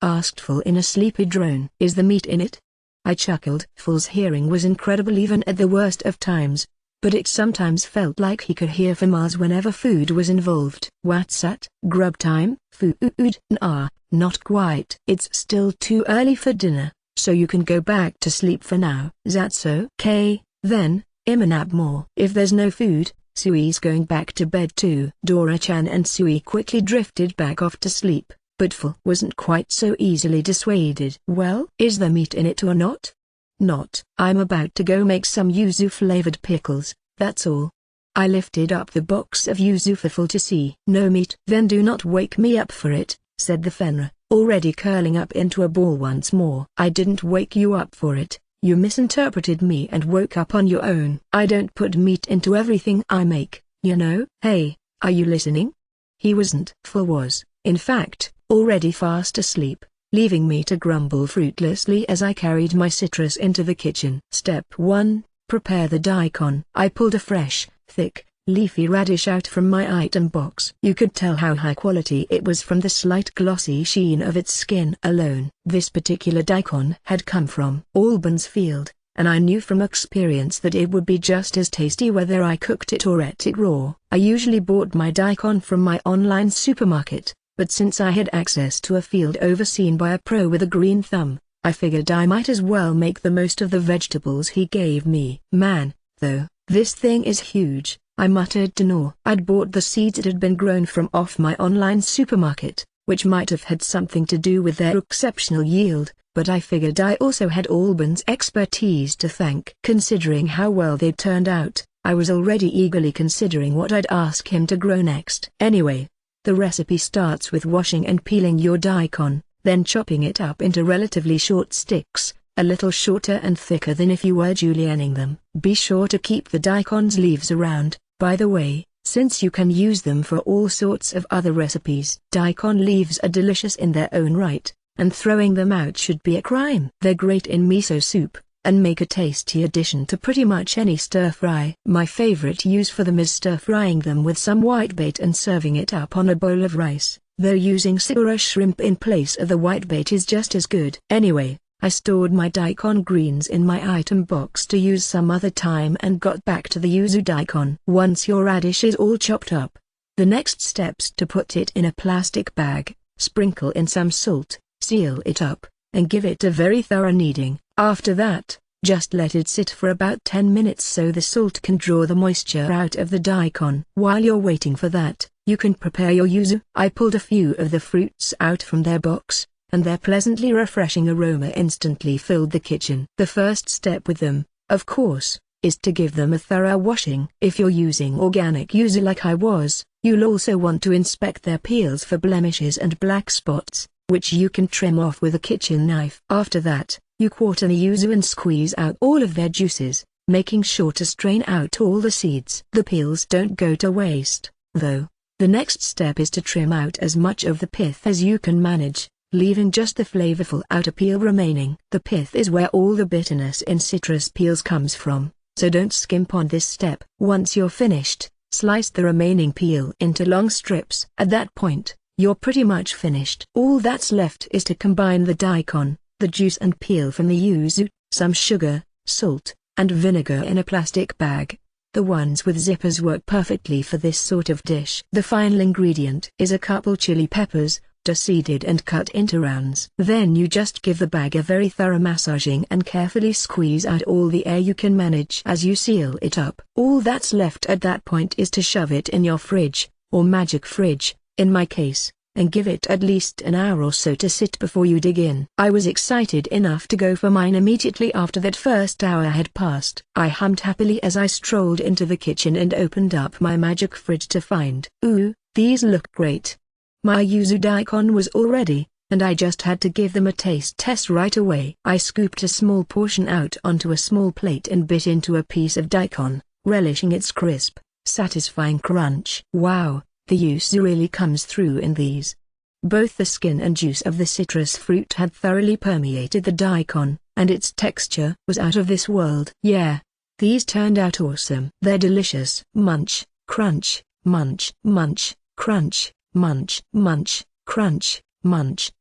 Asked Full in a sleepy drone. Is the meat in it? I chuckled. Full's hearing was incredible even at the worst of times, but it sometimes felt like he could hear for miles whenever food was involved. What's that? Grub time? Food? Nah, not quite. It's still too early for dinner, so you can go back to sleep for now. That's okay, then, nap more. If there's no food, Sui's going back to bed too. Dora-chan and Sui quickly drifted back off to sleep, but Full wasn't quite so easily dissuaded. Well, is there meat in it or not? Not. I'm about to go make some yuzu-flavored pickles, that's all. I lifted up the box of yuzu for full to see. No meat. Then do not wake me up for it, said the Fenrir, already curling up into a ball once more. I didn't wake you up for it. You misinterpreted me and woke up on your own. I don't put meat into everything I make, you know. Hey, are you listening? He wasn't. Was, in fact, already fast asleep, leaving me to grumble fruitlessly as I carried my citrus into the kitchen. Step 1. Prepare the daikon. I pulled a fresh, thick, leafy radish out from my item box. You could tell how high quality it was from the slight glossy sheen of its skin alone. This particular daikon had come from Albans field, and I knew from experience that it would be just as tasty whether I cooked it or ate it raw. I usually bought my daikon from my online supermarket, but since I had access to a field overseen by a pro with a green thumb, I figured I might as well make the most of the vegetables he gave me. Man, though, this thing is huge, I muttered to Nor. I'd bought the seeds it had been grown from off my online supermarket, which might have had something to do with their exceptional yield, but I figured I also had Albans' expertise to thank. Considering how well they'd turned out, I was already eagerly considering what I'd ask him to grow next. Anyway, the recipe starts with washing and peeling your daikon, then chopping it up into relatively short sticks, a little shorter and thicker than if you were julienning them. Be sure to keep the daikon's leaves around, by the way, since you can use them for all sorts of other recipes. Daikon leaves are delicious in their own right, and throwing them out should be a crime. They're great in miso soup, and make a tasty addition to pretty much any stir-fry. My favorite use for them is stir-frying them with some whitebait and serving it up on a bowl of rice, though using sakura shrimp in place of the whitebait is just as good. Anyway, I stored my daikon greens in my item box to use some other time and got back to the yuzu daikon. Once your radish is all chopped up, the next step's to put it in a plastic bag, sprinkle in some salt, seal it up, and give it a very thorough kneading. After that, just let it sit for about 10 minutes so the salt can draw the moisture out of the daikon. While you're waiting for that, you can prepare your yuzu. I pulled a few of the fruits out from their box, and their pleasantly refreshing aroma instantly filled the kitchen. The first step with them, of course, is to give them a thorough washing. If you're using organic yuzu like I was, you'll also want to inspect their peels for blemishes and black spots, which you can trim off with a kitchen knife. After that, you quarter the yuzu and squeeze out all of their juices, making sure to strain out all the seeds. The peels don't go to waste, though. The next step is to trim out as much of the pith as you can manage, leaving just the flavorful outer peel remaining. The pith is where all the bitterness in citrus peels comes from, so don't skimp on this step. Once you're finished, slice the remaining peel into long strips. At that point, you're pretty much finished. All that's left is to combine the daikon, the juice and peel from the yuzu, some sugar, salt, and vinegar in a plastic bag. The ones with zippers work perfectly for this sort of dish. The final ingredient is a couple chili peppers, seeded and cut into rounds. Then you just give the bag a very thorough massaging and carefully squeeze out all the air you can manage as you seal it up. All that's left at that point is to shove it in your fridge, or magic fridge, in my case, and give it at least an hour or so to sit before you dig in. I was excited enough to go for mine immediately after that first hour had passed. I hummed happily as I strolled into the kitchen and opened up my magic fridge to find, ooh, these look great. My yuzu daikon was all ready, and I just had to give them a taste test right away. I scooped a small portion out onto a small plate and bit into a piece of daikon, relishing its crisp, satisfying crunch. Wow, the yuzu really comes through in these. Both the skin and juice of the citrus fruit had thoroughly permeated the daikon, and its texture was out of this world. Yeah, these turned out awesome. They're delicious. Munch, crunch, munch, munch, crunch. Munch, munch, crunch, munch.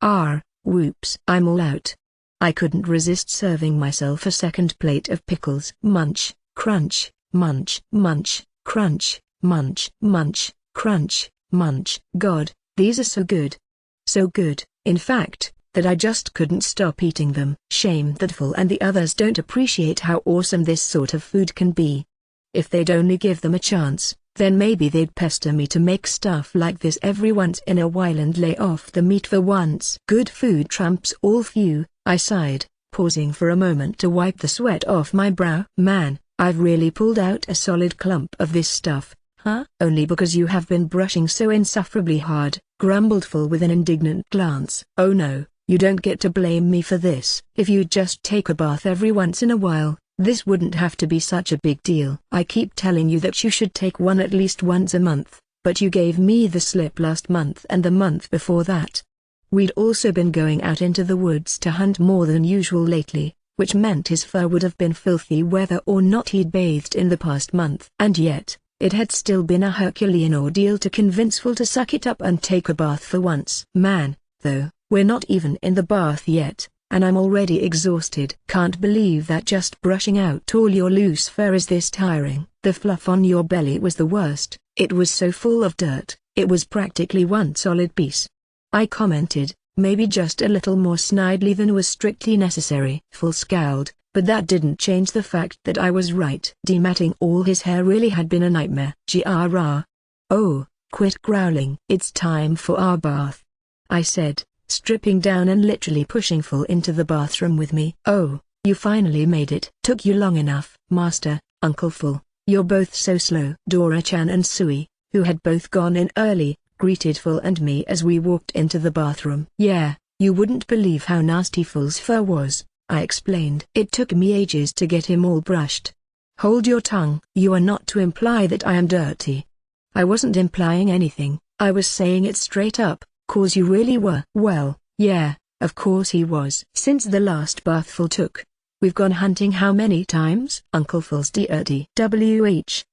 Whoops. I'm all out. I couldn't resist serving myself a second plate of pickles. Munch, crunch, munch, munch, crunch, munch, munch, crunch, munch. God, these are so good. So good, in fact, that I just couldn't stop eating them. Shame that Phil and the others don't appreciate how awesome this sort of food can be. If they'd only give them a chance, then maybe they'd pester me to make stuff like this every once in a while and lay off the meat for once. Good food trumps all few, I sighed, pausing for a moment to wipe the sweat off my brow. Man, I've really pulled out a solid clump of this stuff, huh? Only because you have been brushing so insufferably hard, grumbled Phil with an indignant glance. Oh no, you don't get to blame me for this. If you'd just take a bath every once in a while, this wouldn't have to be such a big deal. I keep telling you that you should take one at least once a month, but you gave me the slip last month and the month before that. We'd also been going out into the woods to hunt more than usual lately, which meant his fur would have been filthy whether or not he'd bathed in the past month. And yet, it had still been a Herculean ordeal to convince Phil to suck it up and take a bath for once. Man, though, we're not even in the bath yet, and I'm already exhausted. Can't believe that just brushing out all your loose fur is this tiring. The fluff on your belly was the worst. It was so full of dirt, it was practically one solid piece. I commented, maybe just a little more snidely than was strictly necessary. Phil scowled, but that didn't change the fact that I was right. Dematting all his hair really had been a nightmare. Grr. Oh, quit growling. It's time for our bath, I said, stripping down and literally pushing Phil into the bathroom with me. Oh, you finally made it. Took you long enough. Master, Uncle Phil, you're both so slow. Dora-chan and Sui, who had both gone in early, greeted Phil and me as we walked into the bathroom. Yeah, you wouldn't believe how nasty Phil's fur was, I explained. It took me ages to get him all brushed. Hold your tongue. You are not to imply that I am dirty. I wasn't implying anything, I was saying it straight up, 'cause you really were. Well, yeah, of course he was. Since the last bath Phil took, we've gone hunting how many times? Uncle Phil's dirty.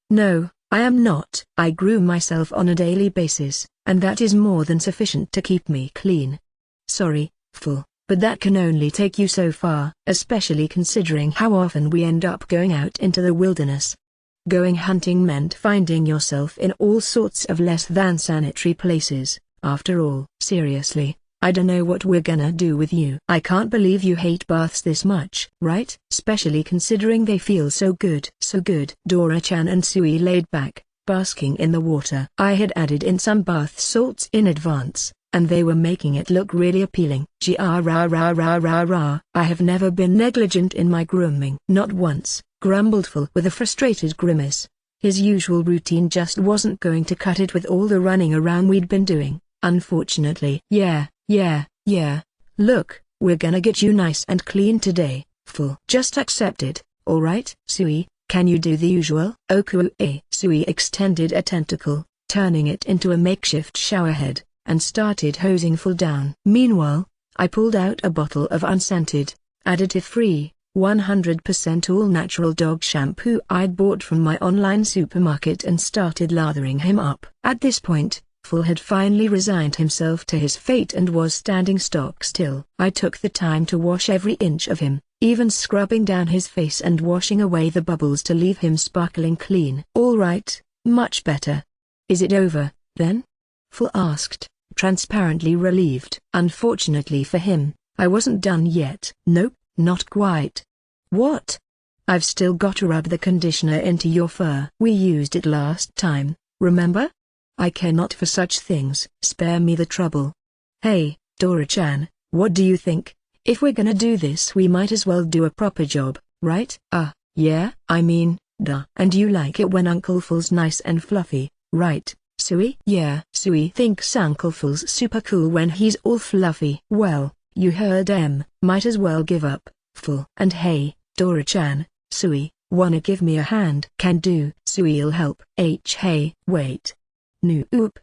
No, I am not. I groom myself on a daily basis, and that is more than sufficient to keep me clean. Sorry, Phil, but that can only take you so far, especially considering how often we end up going out into the wilderness. Going hunting meant finding yourself in all sorts of less than sanitary places. After all, seriously, I don't know what we're gonna do with you. I can't believe you hate baths this much, right? Especially considering they feel so good. So good. Dora-chan and Sui laid back, basking in the water. I had added in some bath salts in advance, and they were making it look really appealing. I have never been negligent in my grooming. Not once, grumbled Phil with a frustrated grimace. His usual routine just wasn't going to cut it with all the running around we'd been doing, unfortunately. Yeah. Look, we're gonna get you nice and clean today, Phil. Just accept it, alright? Sui, can you do the usual? Okay. Sui extended a tentacle, turning it into a makeshift showerhead, and started hosing Phil down. Meanwhile, I pulled out a bottle of unscented, additive-free, 100% all-natural dog shampoo I'd bought from my online supermarket and started lathering him up. At this point, Phil had finally resigned himself to his fate and was standing stock still. I took the time to wash every inch of him, even scrubbing down his face and washing away the bubbles to leave him sparkling clean. All right, much better. Is it over, then? Phil asked, transparently relieved. Unfortunately for him, I wasn't done yet. Nope, not quite. What? I've still got to rub the conditioner into your fur. We used it last time, remember? I care not for such things. Spare me the trouble. Hey, Dora-chan, what do you think? If we're gonna do this we might as well do a proper job, right? Yeah, I mean, duh. And you like it when Uncle Phil's nice and fluffy, right, Sui? Yeah, Sui thinks Uncle Phil's super cool when he's all fluffy. Well, you heard might as well give up, Phil. And hey, Dora-chan, Sui, wanna give me a hand? Can do. Sui'll help. Hey, wait. Nope.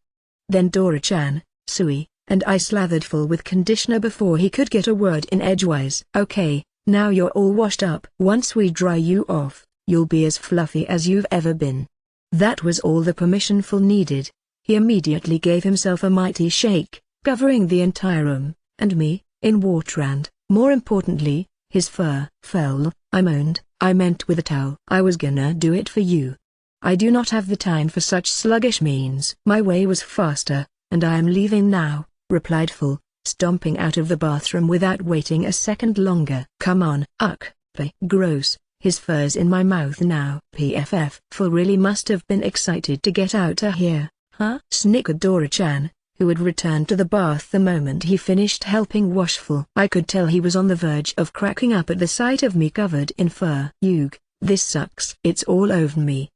Then Dora-chan, Sui, and I slathered Phil with conditioner before he could get a word in edgewise. Okay, now you're all washed up. Once we dry you off, you'll be as fluffy as you've ever been. That was all the permission Phil needed. He immediately gave himself a mighty shake, covering the entire room, and me, in water and, more importantly, his fur. Fell, I moaned. I meant with a towel. I was gonna do it for you. I do not have the time for such sluggish means. My way was faster, and I am leaving now, replied Phil, stomping out of the bathroom without waiting a second longer. Come on. Gross, his fur's in my mouth now. PFF. Phil really must have been excited to get out of here, huh? Snickered Dora-chan, who had returned to the bath the moment he finished helping wash Full. I could tell he was on the verge of cracking up at the sight of me covered in fur. "Yug, this sucks. It's all over me."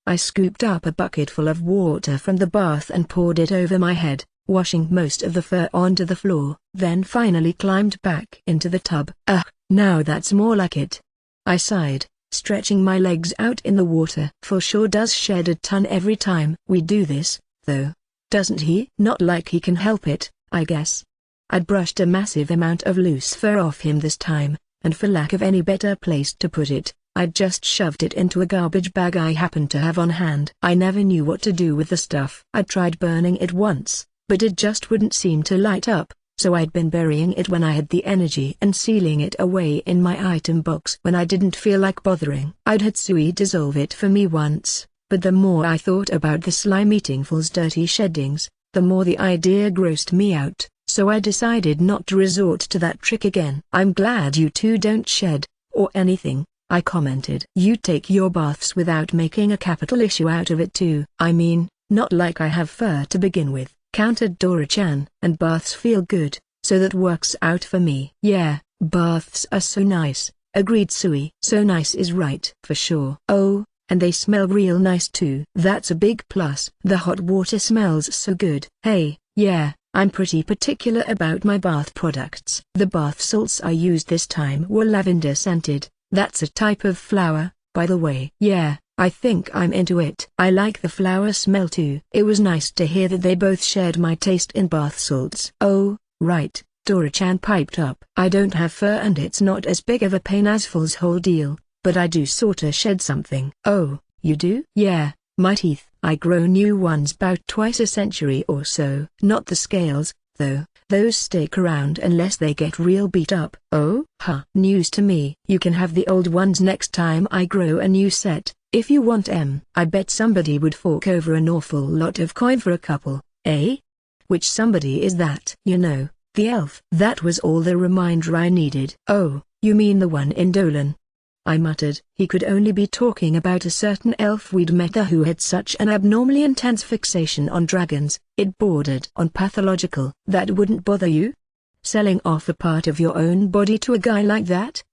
I scooped up a bucketful of water from the bath and poured it over my head, washing most of the fur onto the floor, then finally climbed back into the tub. "Ugh, now that's more like it," I sighed, stretching my legs out in the water. "Full sure does shed a ton every time we do this, though, doesn't he?" "Not like he can help it, I guess." I'd brushed a massive amount of loose fur off him this time, and for lack of any better place to put it, I'd just shoved it into a garbage bag I happened to have on hand. I never knew what to do with the stuff. I'd tried burning it once, but it just wouldn't seem to light up, so I'd been burying it when I had the energy and sealing it away in my item box when I didn't feel like bothering. I'd had Sui dissolve it for me once, but the more I thought about the slime eating Full's dirty sheddings, the more the idea grossed me out, so I decided not to resort to that trick again. "I'm glad you two don't shed, or anything," I commented. "You take your baths without making a capital issue out of it too." "I mean, not like I have fur to begin with," countered Dora-chan. "And baths feel good, so that works out for me." "Yeah, baths are so nice," agreed Sui. "So nice is right." "For sure." "Oh, and they smell real nice too." "That's a big plus. The hot water smells so good." "Hey, yeah, I'm pretty particular about my bath products." The bath salts I used this time were lavender scented. "That's a type of flower, by the way." "Yeah, I think I'm into it." "I like the flower smell too." It was nice to hear that they both shared my taste in bath salts. "Oh, right," Dora-chan piped up. "I don't have fur and it's not as big of a pain as Full's whole deal, but I do sorta shed something." "Oh, you do?" "Yeah, my teeth. I grow new ones about twice a century or so." "Not the scales, though. Those stick around unless they get real beat up." "Oh? Huh. News to me." "You can have the old ones next time I grow a new set, if you want 'em." "I bet somebody would fork over an awful lot of coin for a couple, eh?" "Which somebody is that?" "You know, the elf." That was all the reminder I needed. "Oh, you mean the one in Dolan?" I muttered. He could only be talking about a certain elf we'd met there who had such an abnormally intense fixation on dragons, it bordered on pathological. "That wouldn't bother you? Selling off a part of your own body to a guy like that?"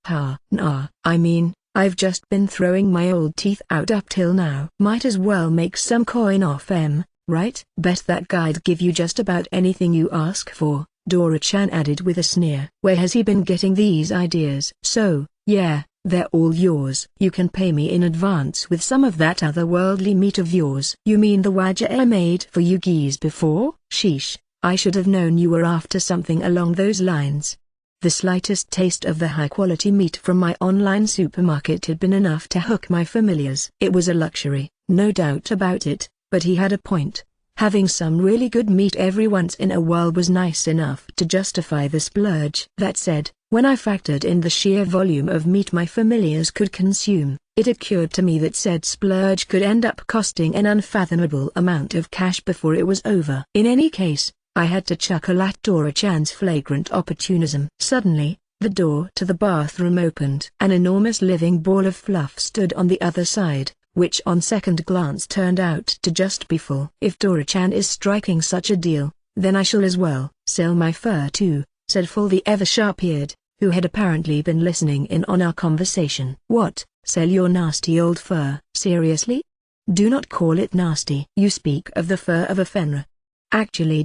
Nah, I mean, I've just been throwing my old teeth out up till now. Might as well make some coin off 'em, right? "Bet that guy'd give you just about anything you ask for," Dora-chan added with a sneer. "Where has he been getting these ideas?" "So, yeah, they're all yours. You can pay me in advance with some of that otherworldly meat of yours." "You mean the waja I made for you geese before?" "Sheesh, I should have known you were after something along those lines." The slightest taste of the high-quality meat from my online supermarket had been enough to hook my familiars. It was a luxury, no doubt about it, but he had a point. Having some really good meat every once in a while was nice enough to justify the splurge. That said, when I factored in the sheer volume of meat my familiars could consume, it occurred to me that said splurge could end up costing an unfathomable amount of cash before it was over. In any case, I had to chuckle at Dora-chan's flagrant opportunism. Suddenly, the door to the bathroom opened. An enormous living ball of fluff stood on the other side, which on second glance turned out to just be Full. "If Dora-chan is striking such a deal, then I shall as well sell my fur too," said Full the ever-sharp-eared, who had apparently been listening in on our conversation. "What, sell your nasty old fur?" "Seriously? Do not call it nasty." "You speak of the fur of a Fenrir. Actually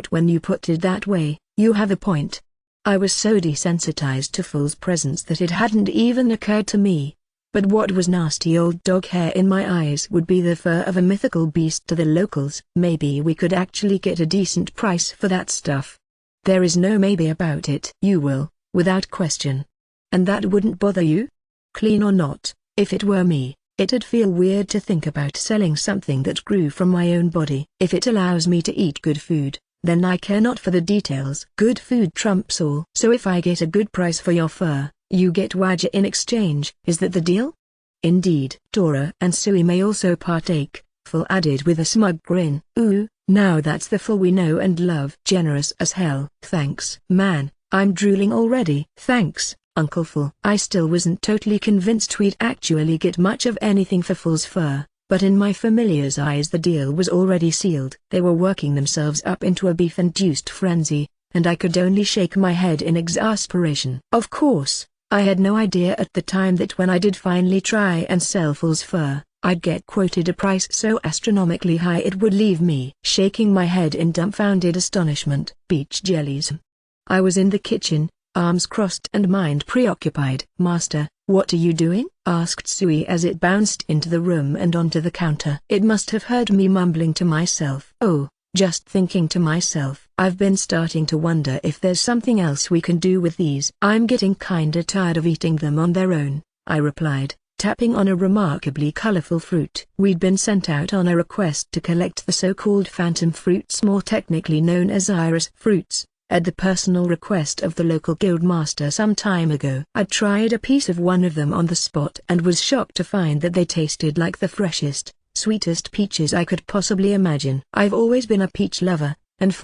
when you put it that way, you have a point." I was so desensitized to Full's presence that it hadn't even occurred to me. But what was nasty old dog hair in my eyes would be the fur of a mythical beast to the locals. Maybe we could actually get a decent price for that stuff. There is no maybe about it. "You will, without question. And that wouldn't bother you?" "Clean or not, if it were me, it'd feel weird to think about selling something that grew from my own body. If it allows me to eat good food, then I care not for the details. Good food trumps all." "So if I get a good price for your fur, you get waja in exchange, is that the deal?" "Indeed." "Dora and Sui may also partake," Full added with a smug grin. "Ooh, now that's the Full we know and love." "Generous as hell." "Thanks." "Man, I'm drooling already." "Thanks, Uncle Full." I still wasn't totally convinced we'd actually get much of anything for Full's fur, but in my familiar's eyes the deal was already sealed. They were working themselves up into a beef-induced frenzy, and I could only shake my head in exasperation. Of course, I had no idea at the time that when I did finally try and sell Fool's Fur, I'd get quoted a price so astronomically high it would leave me shaking my head in dumbfounded astonishment. Beach jellies. I was in the kitchen, arms crossed and mind preoccupied. "Master, what are you doing?" asked Sui as it bounced into the room and onto the counter. It must have heard me mumbling to myself. "Oh, just thinking to myself. I've been starting to wonder if there's something else we can do with these. I'm getting kinda tired of eating them on their own," I replied, tapping on a remarkably colorful fruit. We'd been sent out on a request to collect the so-called phantom fruits, more technically known as iris fruits, at the personal request of the local guild master some time ago. I tried a piece of one of them on the spot and was shocked to find that they tasted like the freshest, sweetest peaches I could possibly imagine. I've always been a peach lover, and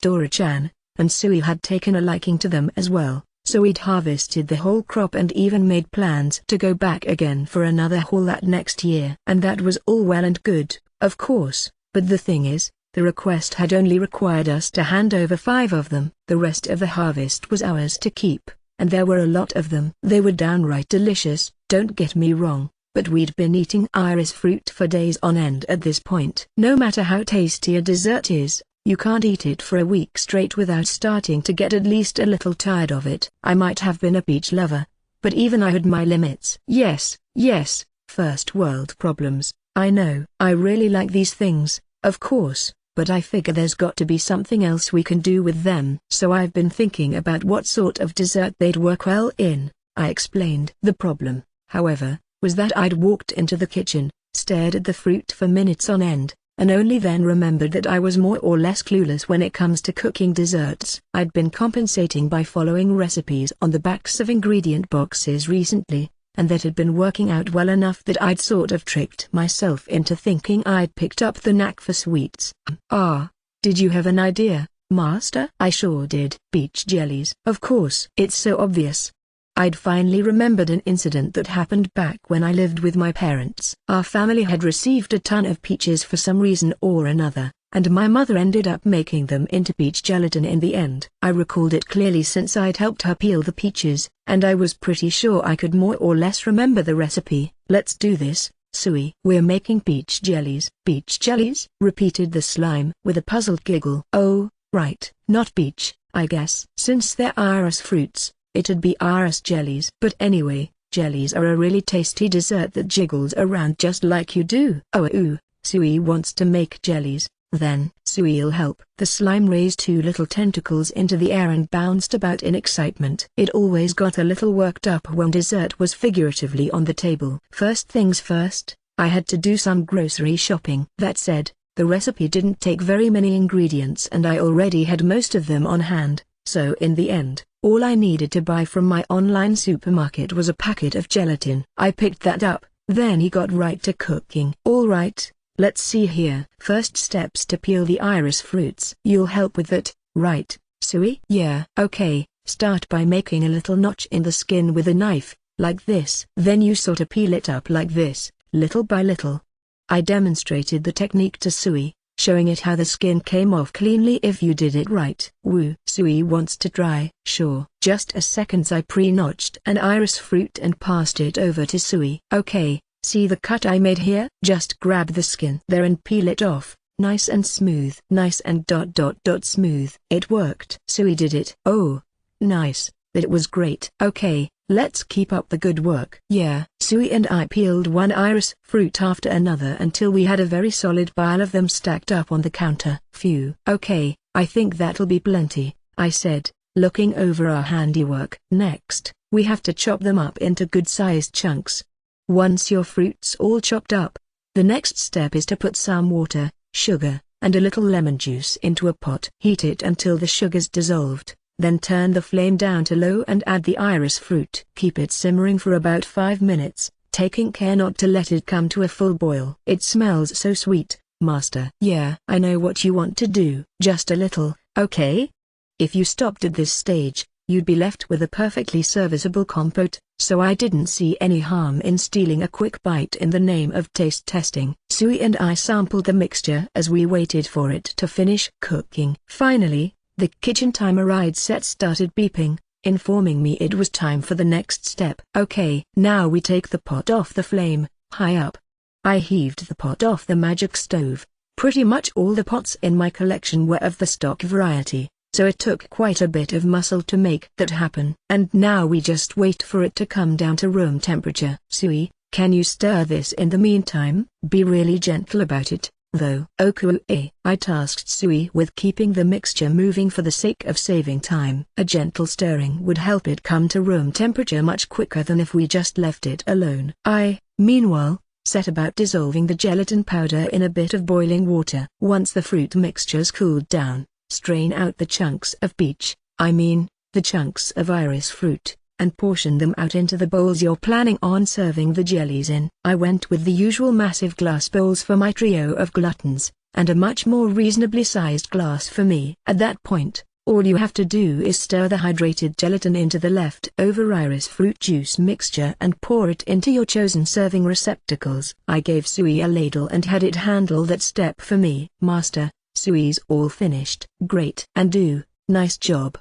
Dora-chan, and Sui had taken a liking to them as well, so we'd harvested the whole crop and even made plans to go back again for another haul that next year. And that was all well and good, of course, but the thing is, the request had only required us to hand over 5 of them. The rest of the harvest was ours to keep, and there were a lot of them. They were downright delicious, don't get me wrong, but we'd been eating iris fruit for days on end at this point. No matter how tasty a dessert is, you can't eat it for a week straight without starting to get at least a little tired of it. I might have been a peach lover, but even I had my limits. Yes, first world problems, I know. I really like these things, of course, but I figure there's got to be something else we can do with them. So I've been thinking about what sort of dessert they'd work well in, I explained. The problem, however, was that I'd walked into the kitchen, stared at the fruit for minutes on end, and only then remembered that I was more or less clueless when it comes to cooking desserts. I'd been compensating by following recipes on the backs of ingredient boxes recently, and that had been working out well enough that I'd sort of tricked myself into thinking I'd picked up the knack for sweets. "Ah, did you have an idea, Master?" "I sure did. Peach jellies." "Of course. It's so obvious." I'd finally remembered an incident that happened back when I lived with my parents. Our family had received a ton of peaches for some reason or another, and my mother ended up making them into peach gelatin in the end. I recalled it clearly since I'd helped her peel the peaches, and I was pretty sure I could more or less remember the recipe. "Let's do this, Sui." "We're making peach jellies." "Peach jellies?" repeated the slime with a puzzled giggle. "Oh, right, not peach, I guess. Since they're iris fruits, it'd be iris jellies. But anyway, jellies are a really tasty dessert that jiggles around just like you do." "Oh, Sui wants to make jellies. Then Sui'll help." The slime raised 2 little tentacles into the air and bounced about in excitement. It always got a little worked up when dessert was figuratively on the table. First things first, I had to do some grocery shopping. That said, the recipe didn't take very many ingredients and I already had most of them on hand, so in the end, all I needed to buy from my online supermarket was a packet of gelatin. I picked that up, then he got right to cooking. "All right, let's see here. First steps to peel the iris fruits." "You'll help with that, right, Sui?" "Yeah." "Okay, start by making a little notch in the skin with a knife, like this. Then you sorta peel it up like this, little by little." I demonstrated the technique to Sui, showing it how the skin came off cleanly if you did it right. "Woo." "Sui wants to try." "Sure." Just a second. I pre-notched an iris fruit and passed it over to Sui. "Okay, see the cut I made here? Just grab the skin there and peel it off, nice and smooth." "Nice and smooth." It worked. Sui did it. "Oh, nice, that was great." "Okay, let's keep up the good work." "Yeah." Sui and I peeled one iris fruit after another until we had a very solid pile of them stacked up on the counter. "Phew." "Okay, I think that'll be plenty," I said, looking over our handiwork. "Next, we have to chop them up into good-sized chunks." Once your fruit's all chopped up, the next step is to put some water, sugar, and a little lemon juice into a pot. Heat it until the sugar's dissolved, then turn the flame down to low and add the iris fruit. Keep it simmering for about 5 minutes, taking care not to let it come to a full boil. "It smells so sweet, Master." "Yeah, I know what you want to do. Just a little, okay?" If you stopped at this stage, you'd be left with a perfectly serviceable compote, so I didn't see any harm in stealing a quick bite in the name of taste testing. Sui and I sampled the mixture as we waited for it to finish cooking. Finally, the kitchen timer ride set started beeping, informing me it was time for the next step. Okay, now we take the pot off the flame, high up. I heaved the pot off the magic stove. Pretty much all the pots in my collection were of the stock variety, so it took quite a bit of muscle to make that happen. And now we just wait for it to come down to room temperature. Sui, can you stir this in the meantime? Be really gentle about it, though. Okay. I tasked Sui with keeping the mixture moving for the sake of saving time. A gentle stirring would help it come to room temperature much quicker than if we just left it alone. I, meanwhile, set about dissolving the gelatin powder in a bit of boiling water. Once the fruit mixtures cooled down, strain out the chunks of the chunks of iris fruit, and portion them out into the bowls you're planning on serving the jellies in. I went with the usual massive glass bowls for my trio of gluttons, and a much more reasonably sized glass for me. At that point, all you have to do is stir the hydrated gelatin into the leftover iris fruit juice mixture and pour it into your chosen serving receptacles. I gave Sui a ladle and had it handle that step for me. Master, Sui's all finished. Great. And nice job.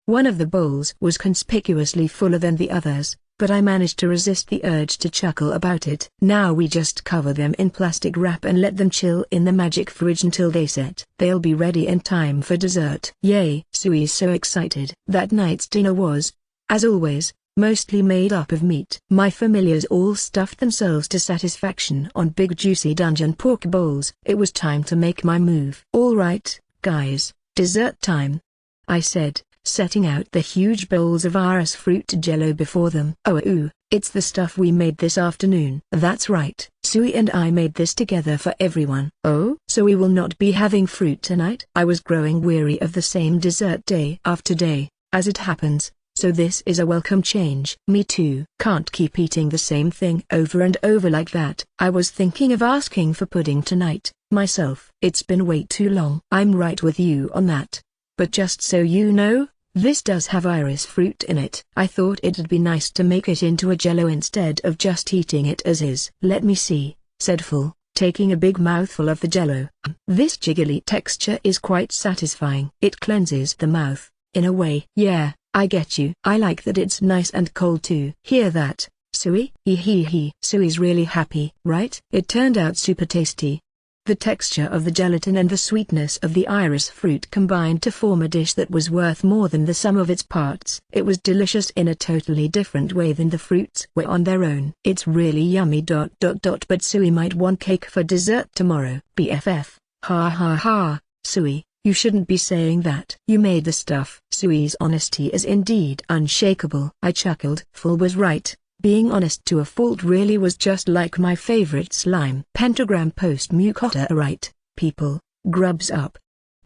One of the bowls was conspicuously fuller than the others, but I managed to resist the urge to chuckle about it. Now we just cover them in plastic wrap and let them chill in the magic fridge until they set. They'll be ready in time for dessert. Yay! Sui's so excited. That night's dinner was, as always, mostly made up of meat. My familiars all stuffed themselves to satisfaction on big juicy dungeon pork bowls. It was time to make my move. All right, guys, dessert time, I said, setting out the huge bowls of iris fruit jello before them. Oh, it's the stuff we made this afternoon. That's right, Sui and I made this together for everyone. Oh? So we will not be having fruit tonight? I was growing weary of the same dessert day after day, as it happens, so this is a welcome change. Me too. Can't keep eating the same thing over and over like that. I was thinking of asking for pudding tonight, myself. It's been way too long. I'm right with you on that. But just so you know, this does have iris fruit in it. I thought it'd be nice to make it into a jello instead of just eating it as is. Let me see, said Full, taking a big mouthful of the jello. This jiggly texture is quite satisfying. It cleanses the mouth, in a way. Yeah, I get you. I like that it's nice and cold too. Hear that, Sui? Hee. Sui's really happy, right? It turned out super tasty. The texture of the gelatin and the sweetness of the iris fruit combined to form a dish that was worth more than the sum of its parts. It was delicious in a totally different way than the fruits were on their own. It's really yummy. But Sui might want cake for dessert tomorrow. BFF, ha. Sui, you shouldn't be saying that. You made the stuff. Sui's honesty is indeed unshakable. I chuckled. Full was right. Being honest to a fault really was just like my favorite slime. Pentagram post mucota right, people, grubs up,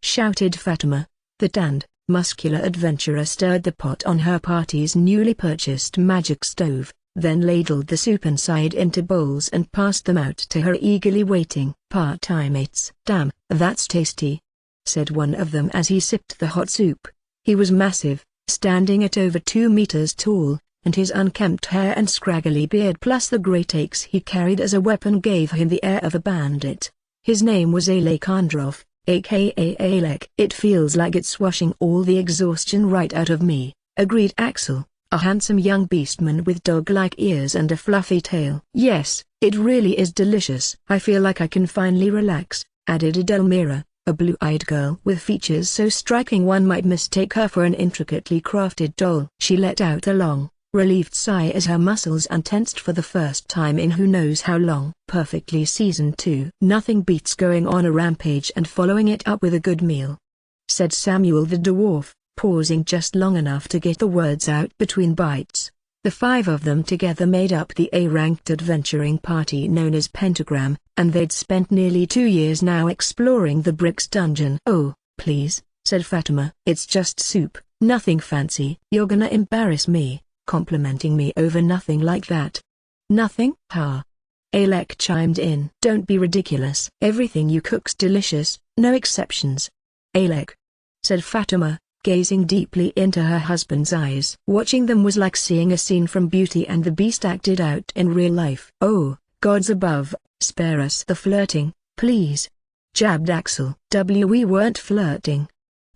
shouted Fatima. The tanned, muscular adventurer stirred the pot on her party's newly purchased magic stove, then ladled the soup inside into bowls and passed them out to her eagerly waiting part-time mates. Damn, that's tasty, said one of them as he sipped the hot soup. He was massive, standing at over 2 meters tall, and his unkempt hair and scraggly beard plus the great axe he carried as a weapon gave him the air of a bandit. His name was Alekandrov, aka Alek. It feels like it's washing all the exhaustion right out of me, agreed Axel, a handsome young beastman with dog-like ears and a fluffy tail. Yes, it really is delicious. I feel like I can finally relax, added Edelmira, a blue-eyed girl with features so striking one might mistake her for an intricately crafted doll. She let out a long, relieved sigh as her muscles untensed for the first time in who knows how long. Perfectly seasoned too. Nothing beats going on a rampage and following it up with a good meal, said Samuel the dwarf, pausing just long enough to get the words out between bites. The 5 of them together made up the A-ranked adventuring party known as Pentagram, and they'd spent nearly 2 years now exploring the Bricks dungeon. Oh, please, said Fatima. It's just soup, nothing fancy. You're gonna embarrass me, complimenting me over nothing like that. Nothing? Ha. Alek chimed in. Don't be ridiculous. Everything you cook's delicious, no exceptions. Alek, said Fatima, gazing deeply into her husband's eyes. Watching them was like seeing a scene from Beauty and the Beast acted out in real life. "Oh, gods above, spare us the flirting, please," jabbed Axel. "We weren't flirting,"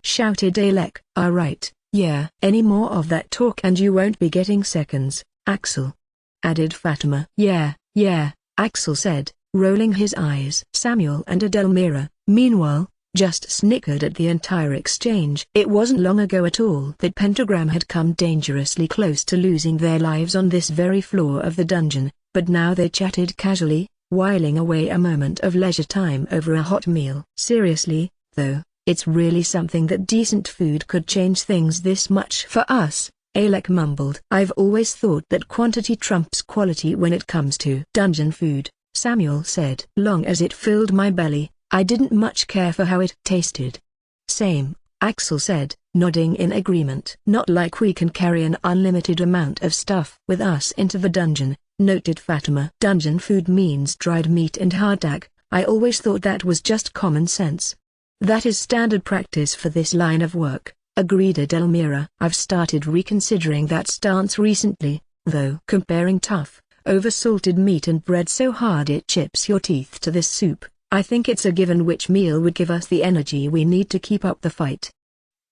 shouted Alec. "Alright, yeah. Any more of that talk and you won't be getting seconds, Axel," added Fatima. Yeah, Axel said, rolling his eyes. Samuel and Adelmira, meanwhile, just snickered at the entire exchange. It wasn't long ago at all that Pentagram had come dangerously close to losing their lives on this very floor of the dungeon, but now they chatted casually, whiling away a moment of leisure time over a hot meal. "Seriously, though, it's really something that decent food could change things this much for us," Alec mumbled. "I've always thought that quantity trumps quality when it comes to dungeon food," Samuel said. "Long as it filled my belly, I didn't much care for how it tasted." "Same," Axel said, nodding in agreement. "Not like we can carry an unlimited amount of stuff with us into the dungeon," noted Fatima. "Dungeon food means dried meat and hardtack. I always thought that was just common sense." "That is standard practice for this line of work," agreed Adelmira. "I've started reconsidering that stance recently, though. Comparing tough, over-salted meat and bread so hard it chips your teeth to this soup, I think it's a given which meal would give us the energy we need to keep up the fight."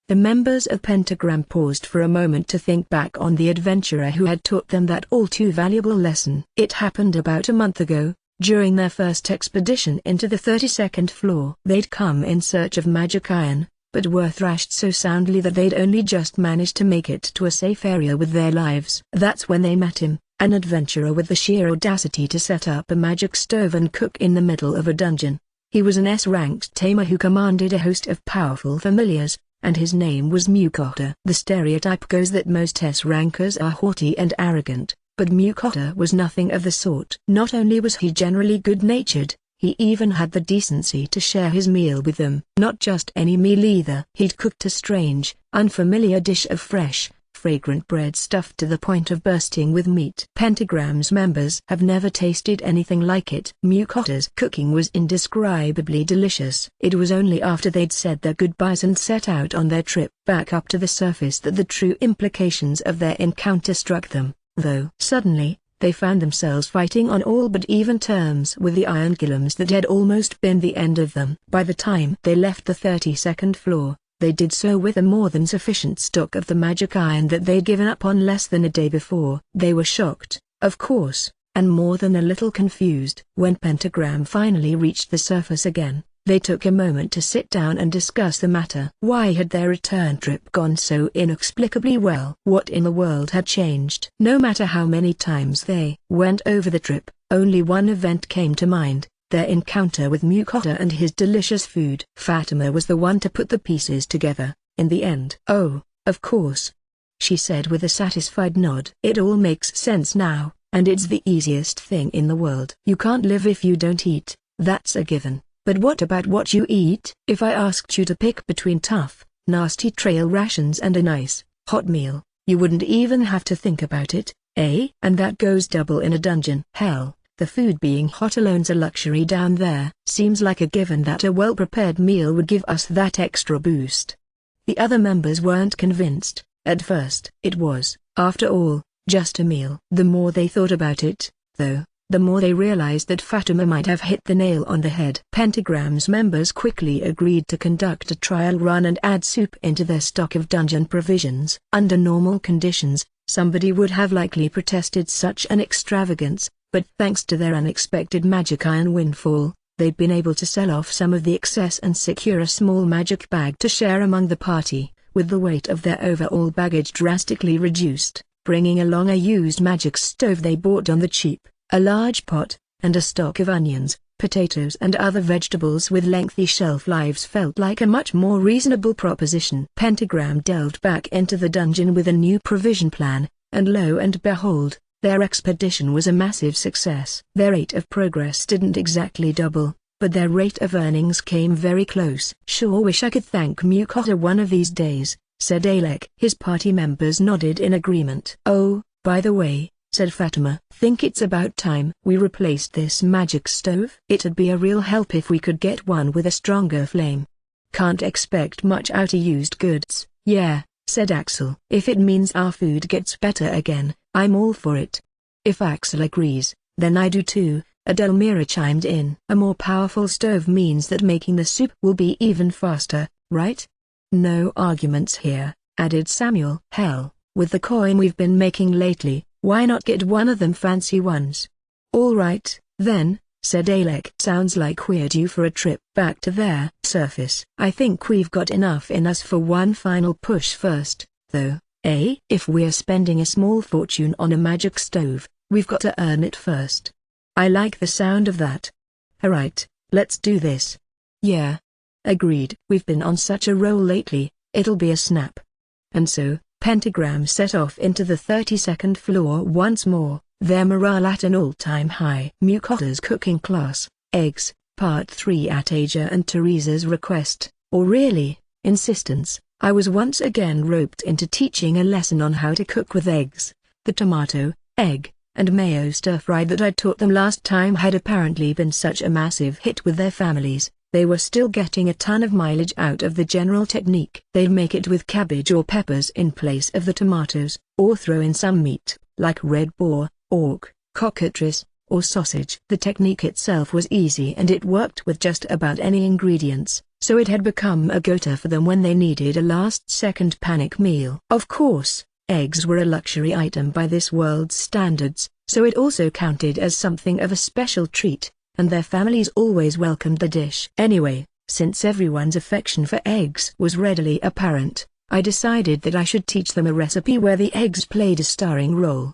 The members of Pentagram paused for a moment to think back on the adventurer who had taught them that all-too valuable lesson. It happened about a month ago, during their first expedition into the 32nd floor. They'd come in search of magic iron, but were thrashed so soundly that they'd only just managed to make it to a safe area with their lives. That's when they met him, an adventurer with the sheer audacity to set up a magic stove and cook in the middle of a dungeon. He was an S-ranked tamer who commanded a host of powerful familiars, and his name was Mukotta. The stereotype goes that most S-rankers are haughty and arrogant, but Mukotta was nothing of the sort. Not only was he generally good-natured, he even had the decency to share his meal with them. Not just any meal either. He'd cooked a strange, unfamiliar dish of fresh, fragrant bread stuffed to the point of bursting with meat. Pentagram's members have never tasted anything like it. Mukotta's cooking was indescribably delicious. It was only after they'd said their goodbyes and set out on their trip back up to the surface that the true implications of their encounter struck them, though. Suddenly, they found themselves fighting on all but even terms with the iron golems that had almost been the end of them. By the time they left the 32nd floor, they did so with a more than sufficient stock of the magic iron that they'd given up on less than a day before. They were shocked, of course, and more than a little confused. When Pentagram finally reached the surface again, they took a moment to sit down and discuss the matter. Why had their return trip gone so inexplicably well? What in the world had changed? No matter how many times they went over the trip, only one event came to mind: their encounter with Mukotta and his delicious food. Fatima was the one to put the pieces together, in the end. "Oh, of course," she said with a satisfied nod. "It all makes sense now, and it's the easiest thing in the world. You can't live if you don't eat, that's a given. But what about what you eat? If I asked you to pick between tough, nasty trail rations and a nice, hot meal, you wouldn't even have to think about it, eh? And that goes double in a dungeon. Hell, the food being hot alone's a luxury down there. Seems like a given that a well-prepared meal would give us that extra boost." The other members weren't convinced, at first. It was, after all, just a meal. The more they thought about it, though, the more they realized that Fatima might have hit the nail on the head. Pentagram's members quickly agreed to conduct a trial run and add soup into their stock of dungeon provisions. Under normal conditions, somebody would have likely protested such an extravagance, but thanks to their unexpected magic iron windfall, they'd been able to sell off some of the excess and secure a small magic bag to share among the party, with the weight of their overall baggage drastically reduced, bringing along a used magic stove they bought on the cheap, a large pot, and a stock of onions, potatoes and other vegetables with lengthy shelf lives felt like a much more reasonable proposition. Pentagram delved back into the dungeon with a new provision plan, and lo and behold, their expedition was a massive success. Their rate of progress didn't exactly double, but their rate of earnings came very close. "Sure wish I could thank Mukotta one of these days," said Alec. His party members nodded in agreement. "Oh, by the way," said Fatima, "think it's about time we replaced this magic stove? It'd be a real help if we could get one with a stronger flame. Can't expect much out of used goods." Yeah, said Axel. If it means our food gets better again, I'm all for it. If Axel agrees, then I do too, Adelmira chimed in. A more powerful stove means that making the soup will be even faster, right? No arguments here, added Samuel. Hell, with the coin we've been making lately, why not get one of them fancy ones? All right, then, said Alec. Sounds like we're due for a trip back to their surface. I think we've got enough in us for one final push first, though, eh? If we're spending a small fortune on a magic stove, we've got to earn it first. I like the sound of that. Alright, let's do this. Yeah. Agreed. We've been on such a roll lately, it'll be a snap. And so, Pentagram set off into the 32nd floor once more, their morale at an all-time high. Mukota's cooking class, eggs, part 3 at Aja and Teresa's request, or really, insistence, I was once again roped into teaching a lesson on how to cook with eggs. The tomato, egg, and mayo stir-fry that I taught them last time had apparently been such a massive hit with their families, they were still getting a ton of mileage out of the general technique. They'd make it with cabbage or peppers in place of the tomatoes, or throw in some meat, like red boar, auk, cockatrice, or sausage. The technique itself was easy and it worked with just about any ingredients, so it had become a go-to for them when they needed a last-second panic meal. Of course, eggs were a luxury item by this world's standards, so it also counted as something of a special treat, and their families always welcomed the dish. Anyway, since everyone's affection for eggs was readily apparent, I decided that I should teach them a recipe where the eggs played a starring role.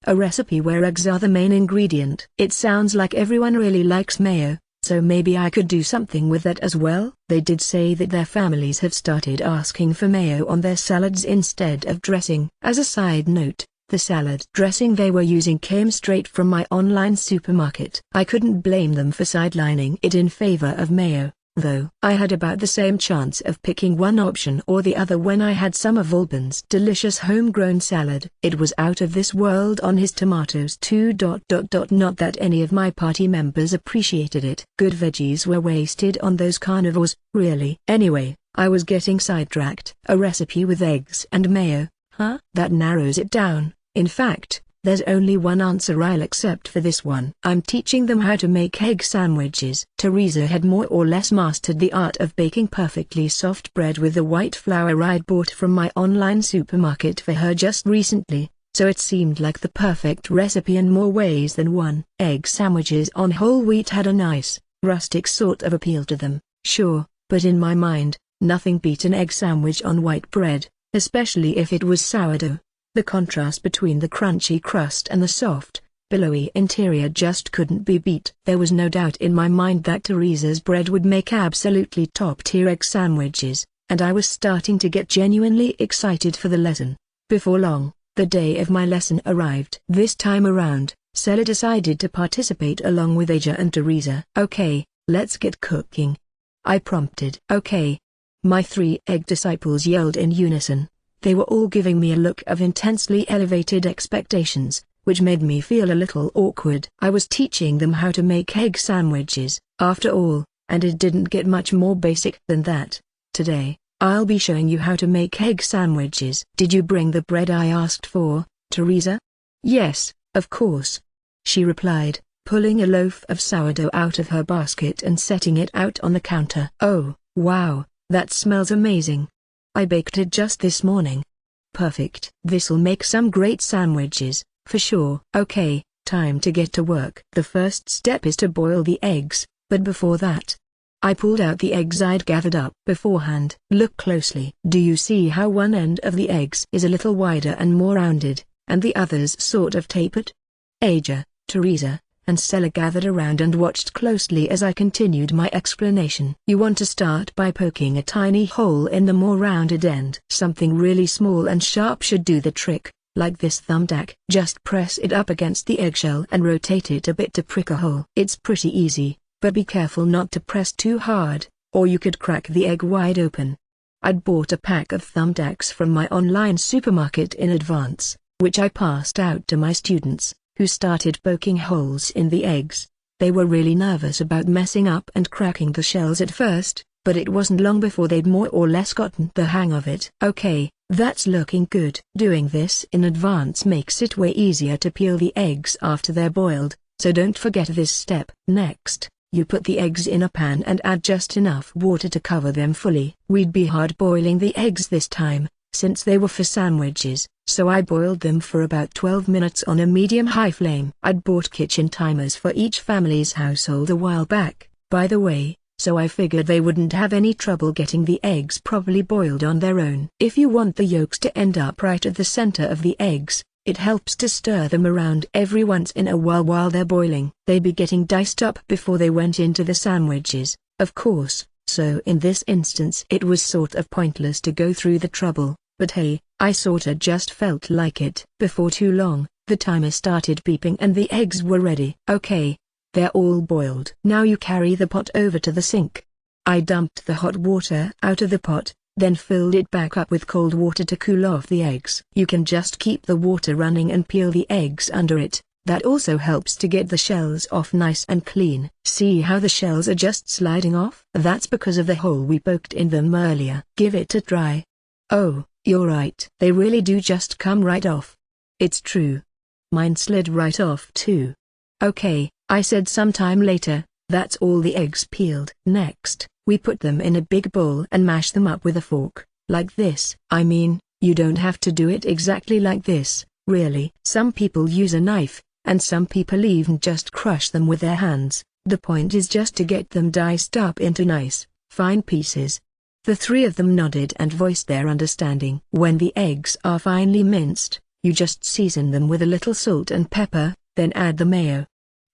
A recipe where eggs are the main ingredient. It sounds like everyone really likes mayo, so maybe I could do something with that as well. They did say that their families have started asking for mayo on their salads instead of dressing. As a side note, the salad dressing they were using came straight from my online supermarket. I couldn't blame them for sidelining it in favor of mayo, though. I had about the same chance of picking one option or the other when I had some of Alban's delicious homegrown salad. It was out of this world on his tomatoes too. Not that any of my party members appreciated it. Good veggies were wasted on those carnivores, really. Anyway, I was getting sidetracked. A recipe with eggs and mayo, huh? That narrows it down. In fact, there's only one answer I'll accept for this one. I'm teaching them how to make egg sandwiches. Teresa had more or less mastered the art of baking perfectly soft bread with the white flour I'd bought from my online supermarket for her just recently, so it seemed like the perfect recipe in more ways than one. Egg sandwiches on whole wheat had a nice, rustic sort of appeal to them, sure, but in my mind, nothing beat an egg sandwich on white bread, especially if it was sourdough. The contrast between the crunchy crust and the soft, billowy interior just couldn't be beat. There was no doubt in my mind that Teresa's bread would make absolutely top-tier egg sandwiches, and I was starting to get genuinely excited for the lesson. Before long, the day of my lesson arrived. This time around, Sela decided to participate along with Aja and Teresa. Okay, let's get cooking, I prompted. Okay. My 3 egg disciples yelled in unison. They were all giving me a look of intensely elevated expectations, which made me feel a little awkward. I was teaching them how to make egg sandwiches, after all, and it didn't get much more basic than that. Today, I'll be showing you how to make egg sandwiches. Did you bring the bread I asked for, Teresa? Yes, of course, she replied, pulling a loaf of sourdough out of her basket and setting it out on the counter. Oh, wow, that smells amazing. I baked it just this morning. Perfect. This'll make some great sandwiches, for sure. Okay, time to get to work. The first step is to boil the eggs, but before that, I pulled out the eggs I'd gathered up beforehand. Look closely. Do you see how one end of the eggs is a little wider and more rounded, and the others sort of tapered? Aja, Teresa, and Sela gathered around and watched closely as I continued my explanation. You want to start by poking a tiny hole in the more rounded end. Something really small and sharp should do the trick, like this thumbtack. Just press it up against the eggshell and rotate it a bit to prick a hole. It's pretty easy, but be careful not to press too hard, or you could crack the egg wide open. I'd bought a pack of thumbtacks from my online supermarket in advance, which I passed out to my students, who started poking holes in the eggs. They were really nervous about messing up and cracking the shells at first, but it wasn't long before they'd more or less gotten the hang of it. Okay, that's looking good. Doing this in advance makes it way easier to peel the eggs after they're boiled, so don't forget this step. Next, you put the eggs in a pan and add just enough water to cover them fully. We'd be hard boiling the eggs this time, since they were for sandwiches, so I boiled them for about 12 minutes on a medium-high flame. I'd bought kitchen timers for each family's household a while back, by the way, so I figured they wouldn't have any trouble getting the eggs properly boiled on their own. If you want the yolks to end up right at the center of the eggs, it helps to stir them around every once in a while they're boiling. They'd be getting diced up before they went into the sandwiches, of course, so in this instance it was sort of pointless to go through the trouble, but hey, I sorta just felt like it. Before too long, the timer started beeping and the eggs were ready. Okay, they're all boiled. Now you carry the pot over to the sink. I dumped the hot water out of the pot, then filled it back up with cold water to cool off the eggs. You can just keep the water running and peel the eggs under it. That also helps to get the shells off nice and clean. See how the shells are just sliding off? That's because of the hole we poked in them earlier. Give it a try. Oh, you're right. They really do just come right off. It's true. Mine slid right off too. Okay, I said sometime later. That's all the eggs peeled. Next, we put them in a big bowl and mash them up with a fork, like this. I mean, you don't have to do it exactly like this, really. Some people use a knife, and some people even just crush them with their hands. The point is just to get them diced up into nice, fine pieces. The three of them nodded and voiced their understanding. When the eggs are finely minced, you just season them with a little salt and pepper, then add the mayo.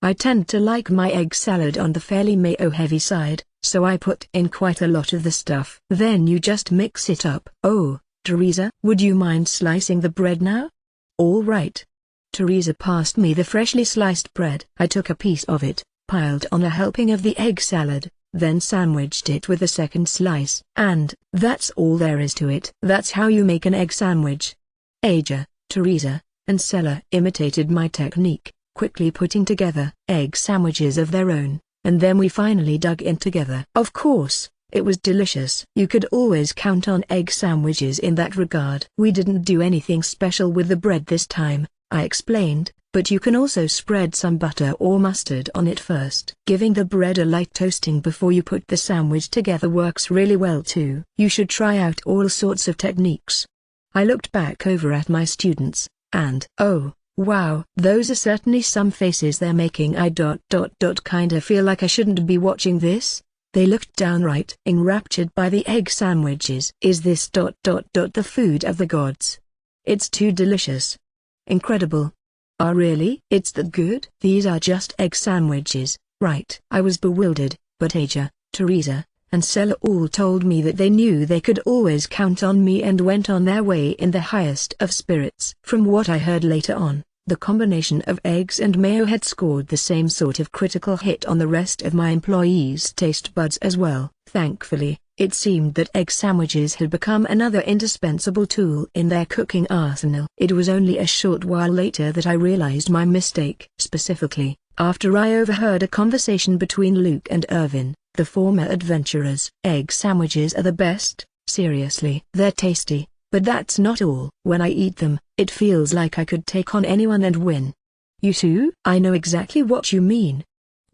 I tend to like my egg salad on the fairly mayo-heavy side, so I put in quite a lot of the stuff. Then you just mix it up. Oh, Teresa, would you mind slicing the bread now? All right. Teresa passed me the freshly sliced bread. I took a piece of it, piled on a helping of the egg salad, then sandwiched it with a second slice. And that's all there is to it. That's how you make an egg sandwich. Aja, Teresa, and Sella imitated my technique, quickly putting together egg sandwiches of their own, and then we finally dug in together. Of course, it was delicious. You could always count on egg sandwiches in that regard. We didn't do anything special with the bread this time, I explained, but you can also spread some butter or mustard on it first. Giving the bread a light toasting before you put the sandwich together works really well too. You should try out all sorts of techniques. I looked back over at my students, and oh, wow, those are certainly some faces they're making. I kinda feel like I shouldn't be watching this. They looked downright enraptured by the egg sandwiches. Is this the food of the gods? It's too delicious. Incredible. Ah, really? It's that good? These are just egg sandwiches, right? I was bewildered, but Aja, Teresa, and Sella all told me that they knew they could always count on me and went on their way in the highest of spirits. From what I heard later on, the combination of eggs and mayo had scored the same sort of critical hit on the rest of my employees' taste buds as well. Thankfully, it seemed that egg sandwiches had become another indispensable tool in their cooking arsenal. It was only a short while later that I realized my mistake. Specifically, after I overheard a conversation between Luke and Irvin, the former adventurers. Egg sandwiches are the best, seriously. They're tasty, but that's not all. When I eat them, it feels like I could take on anyone and win. You too? I know exactly what you mean.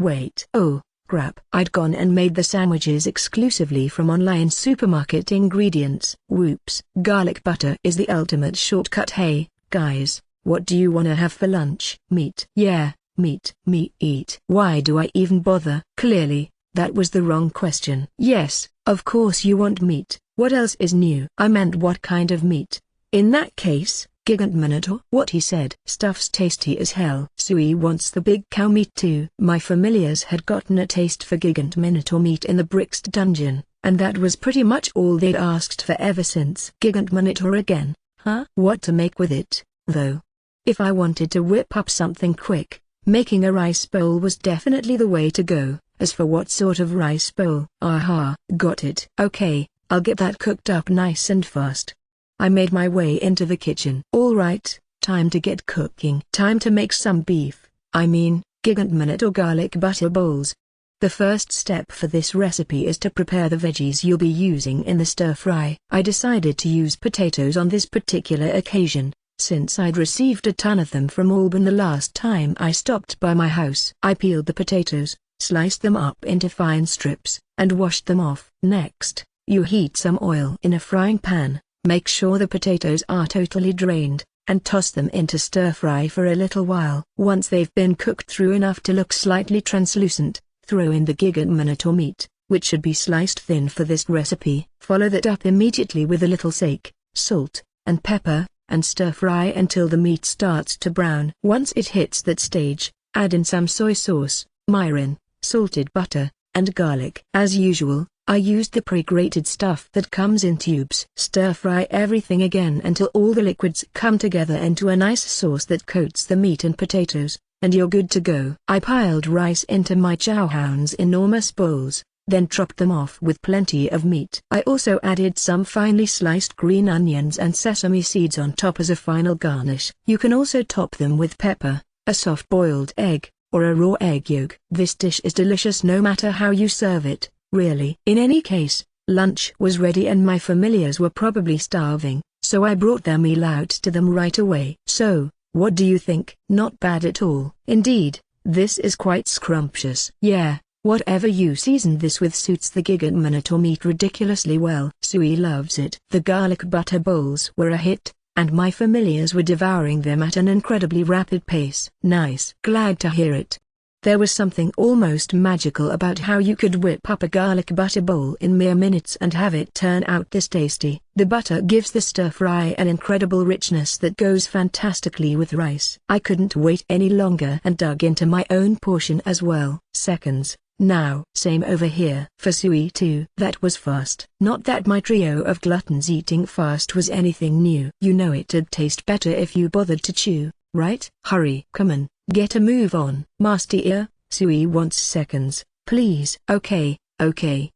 Wait. Oh, crap. I'd gone and made the sandwiches exclusively from online supermarket ingredients. Whoops. Garlic butter is the ultimate shortcut. Hey, guys, what do you wanna have for lunch? Meat. Yeah, meat. Meat. Why do I even bother? Clearly, that was the wrong question. Yes, of course you want meat. What else is new? I meant what kind of meat. In that case, Gigant Minotaur. What he said. Stuff's tasty as hell. Sui wants the big cow meat too. My familiars had gotten a taste for Gigant Minotaur meat in the Brixed dungeon, and that was pretty much all they'd asked for ever since. Gigant Minotaur again, huh? What to make with it, though? If I wanted to whip up something quick, making a rice bowl was definitely the way to go. As for what sort of rice bowl? Aha, got it. Okay, I'll get that cooked up nice and fast. I made my way into the kitchen. All right, time to get cooking. Time to make some beef, Gigant Minotaur garlic butter bowls. The first step for this recipe is to prepare the veggies you'll be using in the stir-fry. I decided to use potatoes on this particular occasion, since I'd received a ton of them from Auburn the last time I stopped by my house. I peeled the potatoes, sliced them up into fine strips, and washed them off. Next, you heat some oil in a frying pan, make sure the potatoes are totally drained, and toss them into stir-fry for a little while. Once they've been cooked through enough to look slightly translucent, throw in the gigaton or meat, which should be sliced thin for this recipe. Follow that up immediately with a little sake, salt, and pepper, and stir-fry until the meat starts to brown. Once it hits that stage, add in some soy sauce, mirin, salted butter, and garlic. As usual, I used the pre-grated stuff that comes in tubes. Stir-fry everything again until all the liquids come together into a nice sauce that coats the meat and potatoes, and you're good to go. I piled rice into my chowhoun's enormous bowls, then topped them off with plenty of meat. I also added some finely sliced green onions and sesame seeds on top as a final garnish. You can also top them with pepper, a soft-boiled egg, or a raw egg yolk. This dish is delicious no matter how you serve it, really. In any case, lunch was ready and my familiars were probably starving, so I brought their meal out to them right away. So, what do you think? Not bad at all. Indeed, this is quite scrumptious. Yeah, whatever you seasoned this with suits the gigaton or meat ridiculously well. Sui loves it. The garlic butter bowls were a hit, and my familiars were devouring them at an incredibly rapid pace. Nice. Glad to hear it. There was something almost magical about how you could whip up a garlic butter bowl in mere minutes and have it turn out this tasty. The butter gives the stir-fry an incredible richness that goes fantastically with rice. I couldn't wait any longer and dug into my own portion as well. Seconds. Now, same over here. For Sui too. That was fast. Not that my trio of gluttons eating fast was anything new. You know it'd taste better if you bothered to chew, right? Hurry. Come on, get a move on. Master ear, Sui wants seconds, please. Okay,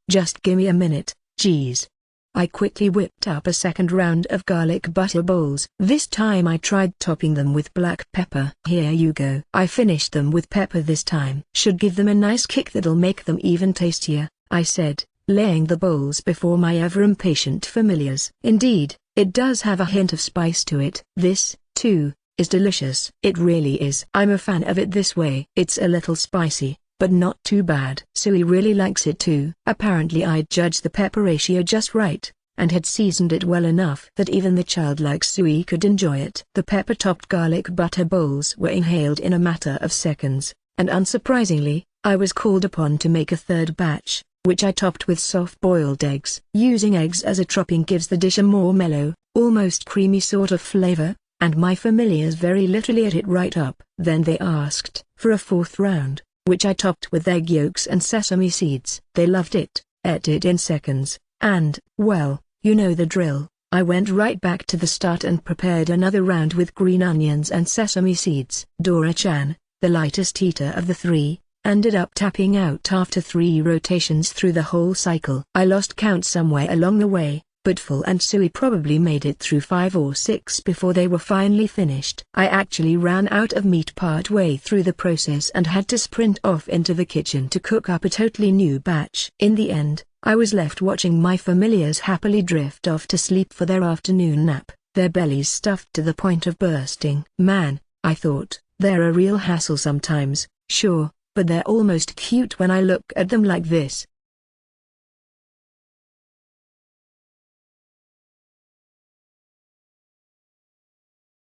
just gimme a minute, geez. I quickly whipped up a second round of garlic butter bowls. This time I tried topping them with black pepper. Here you go. I finished them with pepper this time. Should give them a nice kick that'll make them even tastier, I said, laying the bowls before my ever-impatient familiars. Indeed, it does have a hint of spice to it. This, too, is delicious. It really is. I'm a fan of it this way. It's a little spicy, but not too bad. Sui really likes it too. Apparently I'd judged the pepper ratio just right, and had seasoned it well enough that even the childlike Sui could enjoy it. The pepper-topped garlic butter bowls were inhaled in a matter of seconds, and unsurprisingly, I was called upon to make a third batch, which I topped with soft-boiled eggs. Using eggs as a topping gives the dish a more mellow, almost creamy sort of flavor, and my familiars very literally ate it right up. Then they asked for a fourth round, which I topped with egg yolks and sesame seeds. They loved it, ate it in seconds, and, well, you know the drill. I went right back to the start and prepared another round with green onions and sesame seeds. Dora-chan, the lightest eater of the three, ended up tapping out after 3 rotations through the whole cycle. I lost count somewhere along the way, but Full and Sui probably made it through 5 or 6 before they were finally finished. I actually ran out of meat part way through the process and had to sprint off into the kitchen to cook up a totally new batch. In the end, I was left watching my familiars happily drift off to sleep for their afternoon nap, their bellies stuffed to the point of bursting. Man, I thought, they're a real hassle sometimes, sure, but they're almost cute when I look at them like this.